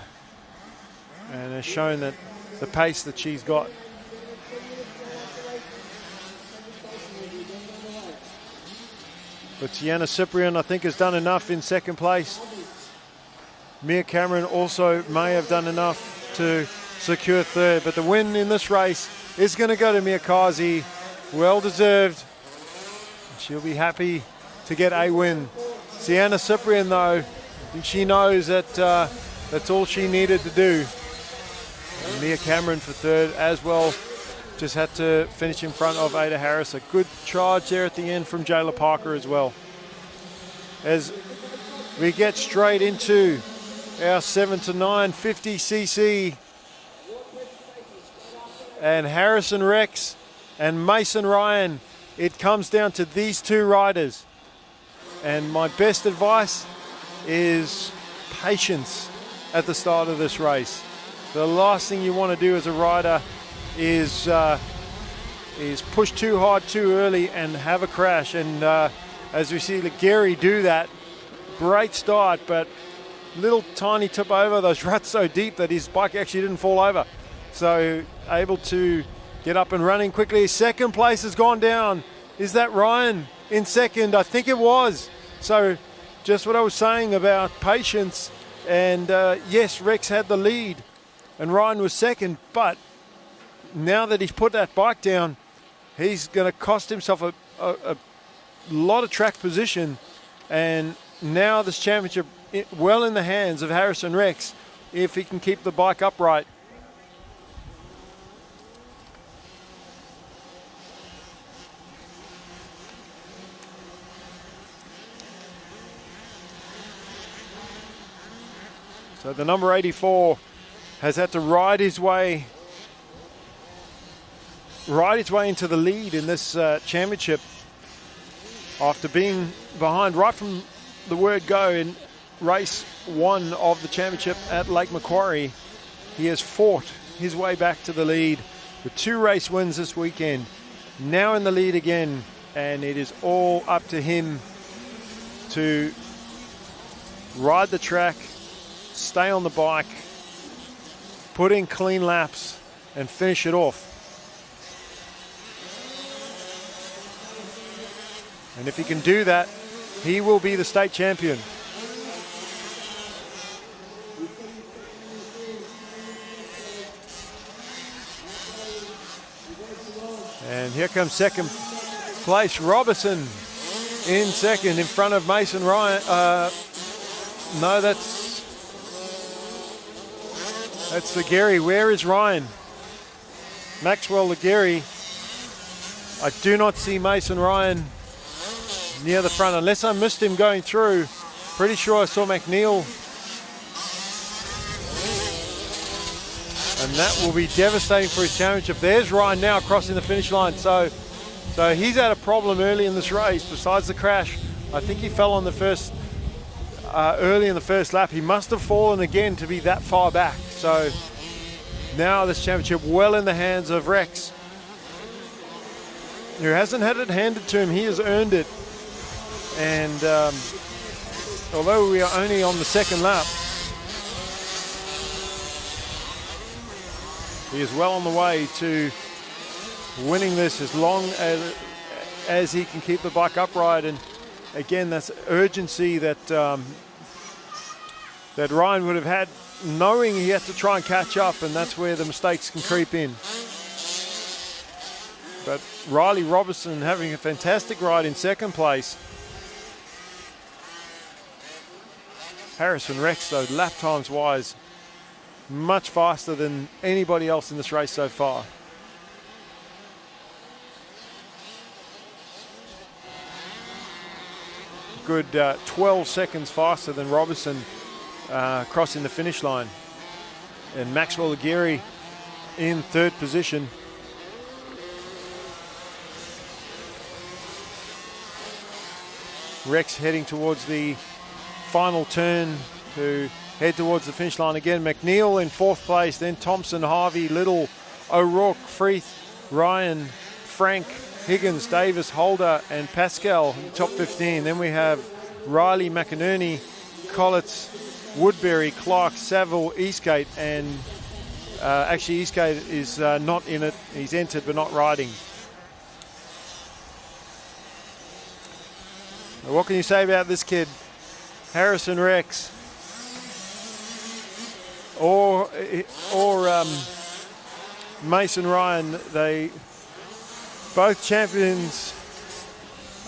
and has shown that the pace that she's got. But Sienna Cyprian, I think, has done enough in second place. Mia Cameron also may have done enough to secure third. But the win in this race is going to go to Mia Kazi. Well deserved. She'll be happy to get a win. Sienna Cyprian, though, I think she knows that that's all she needed to do. And Mia Cameron for third as well. Just had to finish in front of Ada Harris. A good charge there at the end from Jayla Parker as well. As we get straight into our 7 to 9 50cc. And Harrison Rex and Mason Ryan. It comes down to these two riders. And my best advice is patience at the start of this race. The last thing you want to do as a rider is push too hard too early and have a crash. And as we see Gary do that, great start, but little tiny tip over, those ruts so deep that his bike actually didn't fall over. So able to get up and running quickly. Second place has gone down. Is that Ryan in second? I think it was. So just what I was saying about patience. And yes, Rex had the lead and Ryan was second, but now that he's put that bike down, he's going to cost himself a lot of track position. And now this championship well in the hands of Harrison Rex if he can keep the bike upright. So the number 84 has had to ride his way into the lead in this championship after being behind right from the word go in race 1 of the championship at Lake Macquarie. He has fought his way back to the lead with 2 race wins this weekend. Now in the lead again, and it is all up to him to ride the track, stay on the bike, put in clean laps, and finish it off. And if he can do that, he will be the state champion. And here comes second place, Robertson in second in front of Mason Ryan. No, that's Legary. Where is Ryan? Maxwell Legary. I do not see Mason Ryan near the front, unless I missed him going through. Pretty sure I saw McNeil. And that will be devastating for his championship. There's Ryan now crossing the finish line. So he's had a problem early in this race. Besides the crash, I think he fell on the first, early in the first lap. He must have fallen again to be that far back. So now this championship well in the hands of Rex, who hasn't had it handed to him. He has earned it. And although we are only on the second lap, he is well on the way to winning this as long as he can keep the bike upright. And again, that's urgency that that Ryan would have had, knowing he had to try and catch up, and that's where the mistakes can creep in. But Riley Robertson having a fantastic ride in second place. Harrison Rex, though, lap times wise, much faster than anybody else in this race so far. Good 12 seconds faster than Robertson crossing the finish line. And Maxwell Aguirre in third position. Rex heading towards the final turn to head towards the finish line again. McNeil in fourth place, then Thompson, Harvey, Little, O'Rourke, Freeth, Ryan, Frank, Higgins, Davis, Holder, and Pascal in the top 15. Then we have Riley, McInerney, Collitz, Woodbury, Clark, Saville, Eastgate, and actually Eastgate is not in it. He's entered but not riding. Now, what can you say about this kid? Harrison Rex or Mason Ryan, they both champions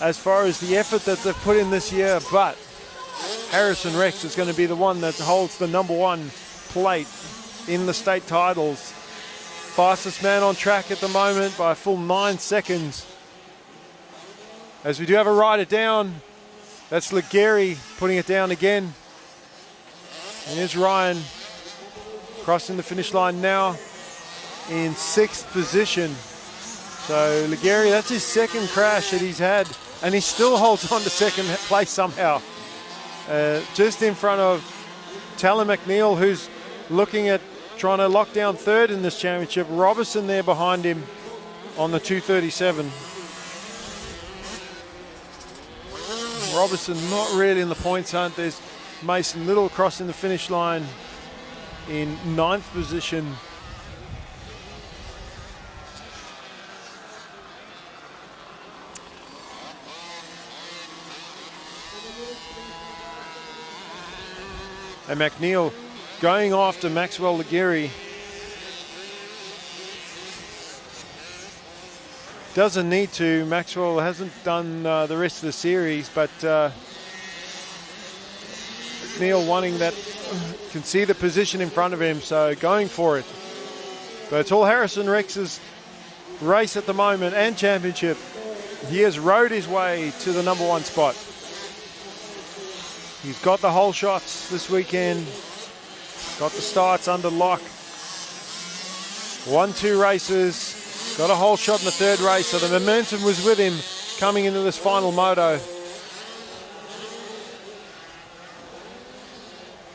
as far as the effort that they've put in this year, but Harrison Rex is going to be the one that holds the number 1 plate in the state titles. Fastest man on track at the moment by a full 9 seconds. As we do have a rider down, that's Legary putting it down again. And here's Ryan crossing the finish line now in 6th position. So Legary, that's his second crash that he's had, and he still holds on to second place somehow. Just in front of Talon McNeil, who's looking at trying to lock down third in this championship. Robertson there behind him on the 237. Robertson not really in the points hunt. There's Mason Little crossing the finish line in 9th position. And McNeil going after Maxwell Legary. Doesn't need to. Maxwell hasn't done the rest of the series, but McNeil wanting that, can see the position in front of him, so going for it. But it's all Harrison Rex's race at the moment and championship. He has rode his way to the number 1 spot. He's got the whole shots this weekend. Got the starts under lock. 1-2 races. Got a whole shot in the 3rd race, so the momentum was with him coming into this final moto.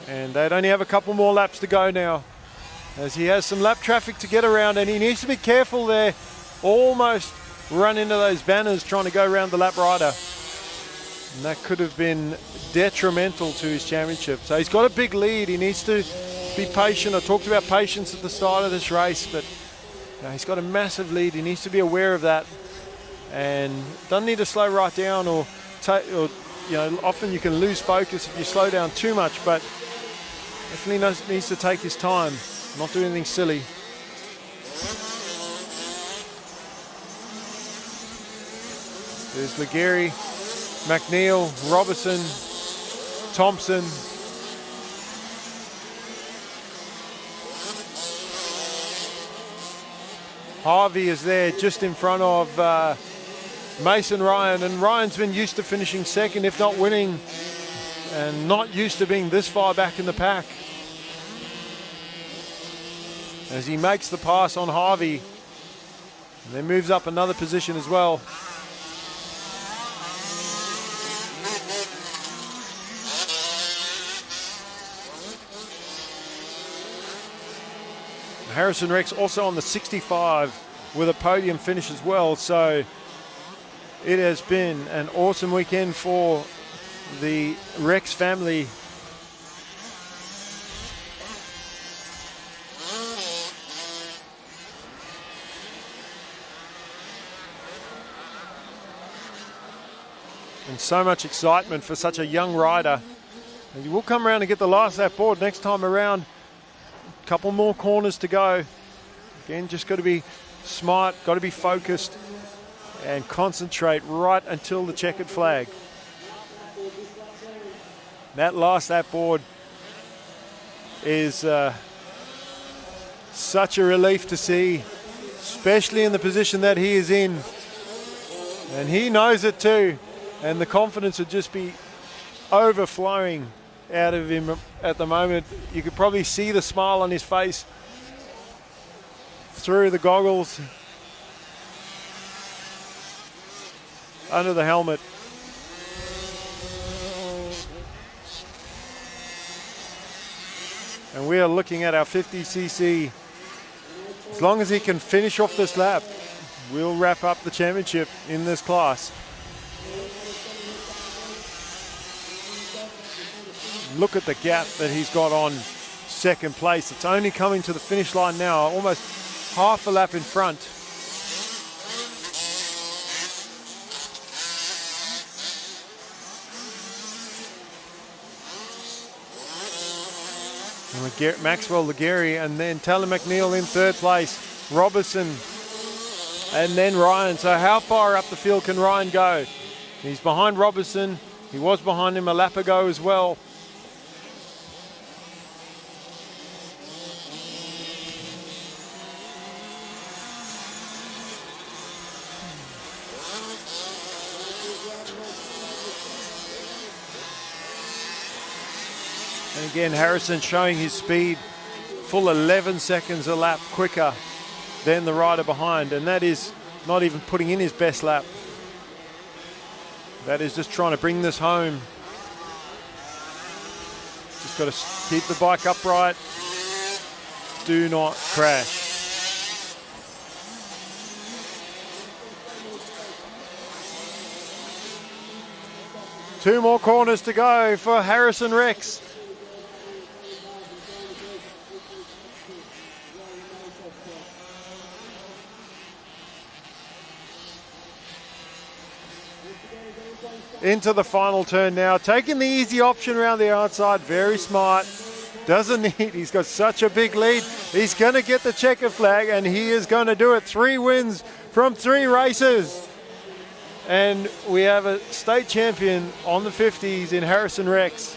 And they'd only have a couple more laps to go now, as he has some lap traffic to get around, and he needs to be careful there. Almost run into those banners trying to go around the lap rider. And that could have been detrimental to his championship. So he's got a big lead. He needs to be patient. I talked about patience at the start of this race, but he's got a massive lead. He needs to be aware of that, and doesn't need to slow right down or often you can lose focus if you slow down too much, but definitely needs to take his time, not do anything silly. There's Legary, McNeil, Robertson, Thompson. Harvey is there just in front of Mason Ryan, and Ryan's been used to finishing second, if not winning, and not used to being this far back in the pack. As he makes the pass on Harvey, and then moves up another position as well. Harrison Rex also on the 65 with a podium finish as well. So it has been an awesome weekend for the Rex family. And so much excitement for such a young rider. And you will come around and get the last lap board next time around. Couple more corners to go. Again, just got to be smart, got to be focused, and concentrate right until the checkered flag. That last lap board is such a relief to see, especially in the position that he is in. And he knows it too. And the confidence would just be overflowing out of him at the moment. You could probably see the smile on his face through the goggles, under the helmet. And we are looking at our 50cc. As long as he can finish off this lap, we'll wrap up the championship in this class. Look at the gap that he's got on second place. It's only coming to the finish line now, almost half a lap in front. And Maxwell Legary, and then Taylor McNeil in 3rd place, Robertson, and then Ryan. So how far up the field can Ryan go? He's behind Robertson. He was behind him a lap ago as well. And again, Harrison showing his speed, full 11 seconds a lap quicker than the rider behind. And that is not even putting in his best lap. That is just trying to bring this home. Just got to keep the bike upright. Do not crash. Two more corners to go for Harrison Rex. Into the final turn now, taking the easy option around the outside. Very smart. Doesn't need, he's got such a big lead. He's going to get the checkered flag, and he is going to do it. 3 wins from 3 races. And we have a state champion on the 50s in Harrison Rex.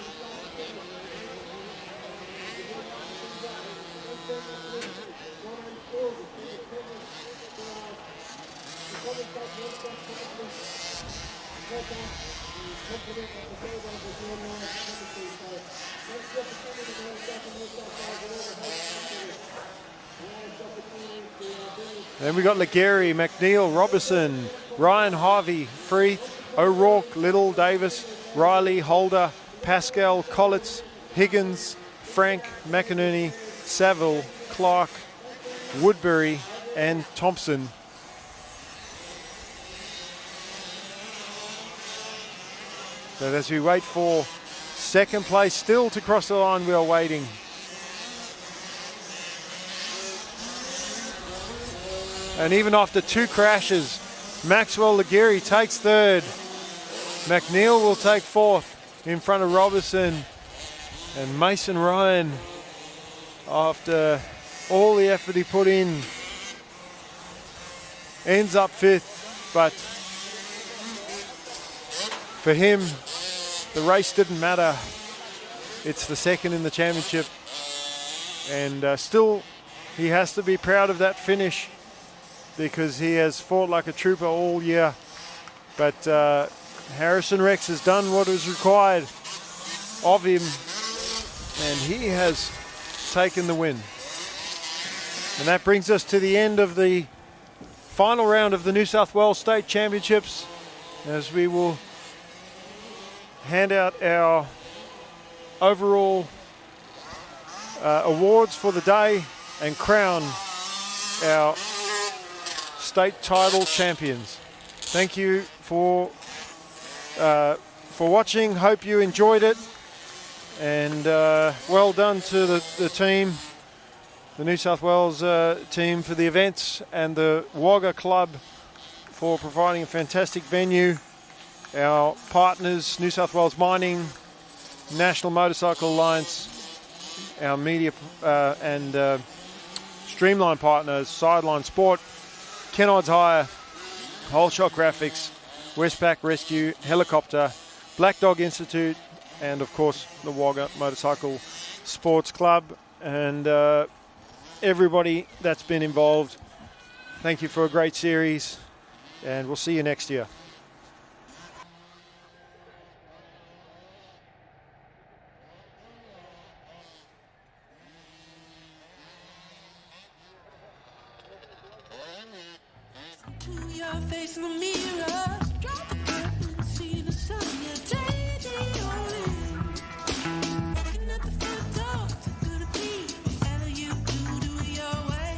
Then we got Legary, McNeil, Robertson, Ryan, Harvey, Freeth, O'Rourke, Little, Davis, Riley, Holder, Pascal, Collitz, Higgins, Frank, McInerney, Saville, Clark, Woodbury and Thompson. So as we wait for second place still to cross the line, we are waiting. And even after two crashes, Maxwell Legary takes third. McNeil will take fourth in front of Robertson. And Mason Ryan, after all the effort he put in, ends up fifth. But for him, the race didn't matter. It's the second in the championship. And still, he has to be proud of that finish, because he has fought like a trooper all year. But Harrison Rex has done what was required of him, and he has taken the win. And that brings us to the end of the final round of the New South Wales State Championships, as we will hand out our overall awards for the day and crown our state title champions. Thank you for watching. Hope you enjoyed it, and well done to the team, the New South Wales team, for the events, and the Wagga Club for providing a fantastic venue. Our partners, New South Wales Mining, National Motorcycle Alliance, our media and Streamline partners, Sideline Sport, Kennard's Hire, Whole Shot Graphics, Westpac Rescue, Helicopter, Black Dog Institute, and of course the Wagga Motorcycle Sports Club, and everybody that's been involved. Thank you for a great series, and we'll see you next year. Your face in the mirror, drop the curtain, see the sun, you're daydreaming. Looking at the front door, it's gonna be whatever you do it your way.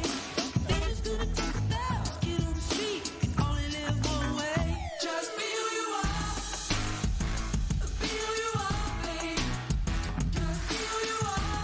Baby's gonna take the bell, get on the street, you can only live one way. Just be who you are, babe. Just be who you are, just be who you are.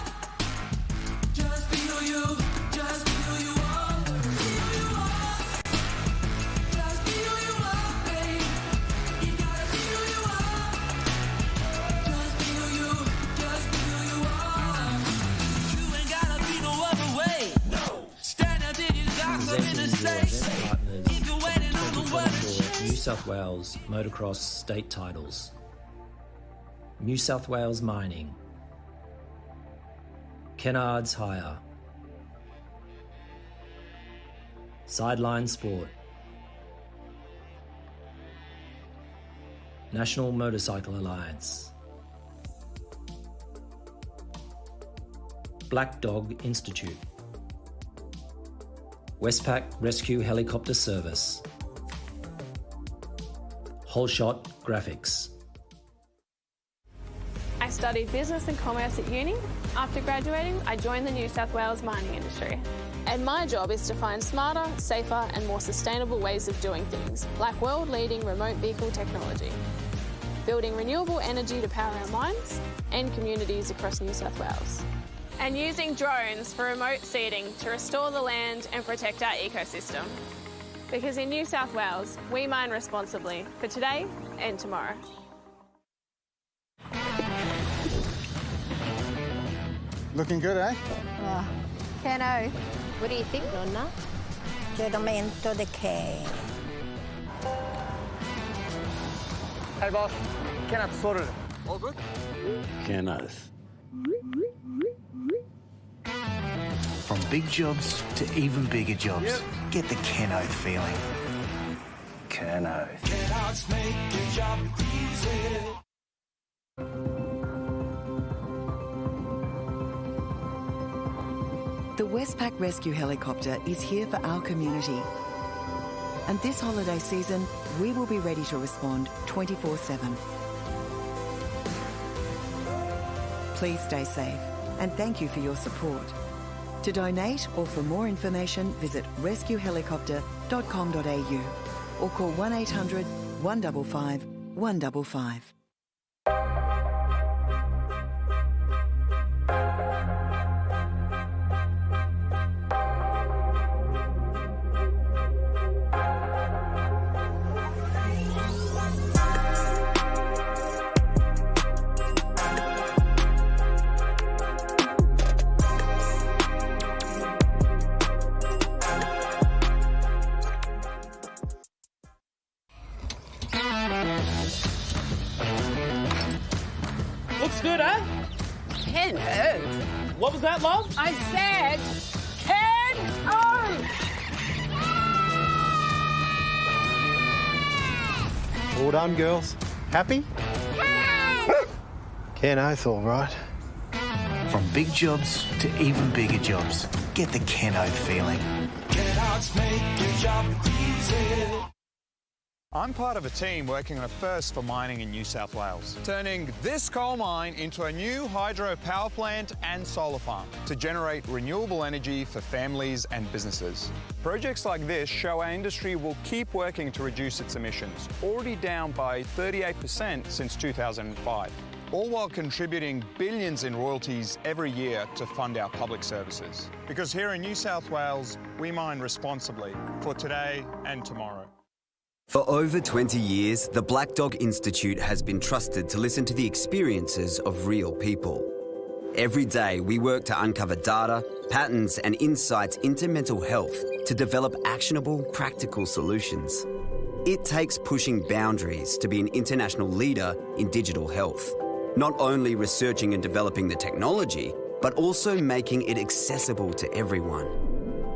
New South Wales Motocross State Titles. New South Wales Mining, Kennard's Hire, Sideline Sport, National Motorcycle Alliance, Black Dog Institute, Westpac Rescue Helicopter Service, Whole Shot Graphics. I studied business and commerce at uni. After graduating, I joined the New South Wales mining industry. And my job is to find smarter, safer and more sustainable ways of doing things, like world-leading remote vehicle technology, building renewable energy to power our mines and communities across New South Wales, and using drones for remote seeding to restore the land and protect our ecosystem. Because in New South Wales, we mine responsibly for today and tomorrow. Looking good, eh? Cano. What do you think, Nonna? Gentlemente de K. Hey, boss. Kenneth sorted it. All good? Kenneth. From big jobs to even bigger jobs, get the Kenneth feeling. Kenneth. Kennard's make your job job easy. The Westpac Rescue Helicopter is here for our community. And this holiday season, we will be ready to respond 24/7. Please stay safe and thank you for your support. To donate or for more information, visit rescuehelicopter.com.au or call 1800 155 155. Looks good, eh? Ken, oh. What was that, love? I said, Ken, oh. All done, girls. Happy? Ken Oath, all right. From big jobs to even bigger jobs, get the Ken Oath feeling. Kellogg's make your job easy. I'm part of a team working on a first for mining in New South Wales, turning this coal mine into a new hydro power plant and solar farm to generate renewable energy for families and businesses. Projects like this show our industry will keep working to reduce its emissions, already down by 38% since 2005, all while contributing billions in royalties every year to fund our public services. Because here in New South Wales, we mine responsibly for today and tomorrow. For over 20 years, the Black Dog Institute has been trusted to listen to the experiences of real people. Every day, we work to uncover data, patterns and insights into mental health to develop actionable, practical solutions. It takes pushing boundaries to be an international leader in digital health. Not only researching and developing the technology, but also making it accessible to everyone.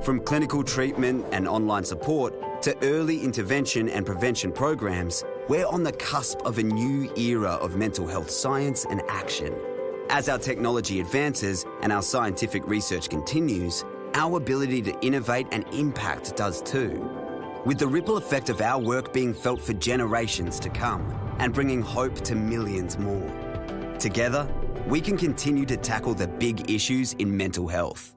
From clinical treatment and online support to early intervention and prevention programs, we're on the cusp of a new era of mental health science and action. As our technology advances and our scientific research continues, our ability to innovate and impact does too. With the ripple effect of our work being felt for generations to come and bringing hope to millions more. Together, we can continue to tackle the big issues in mental health.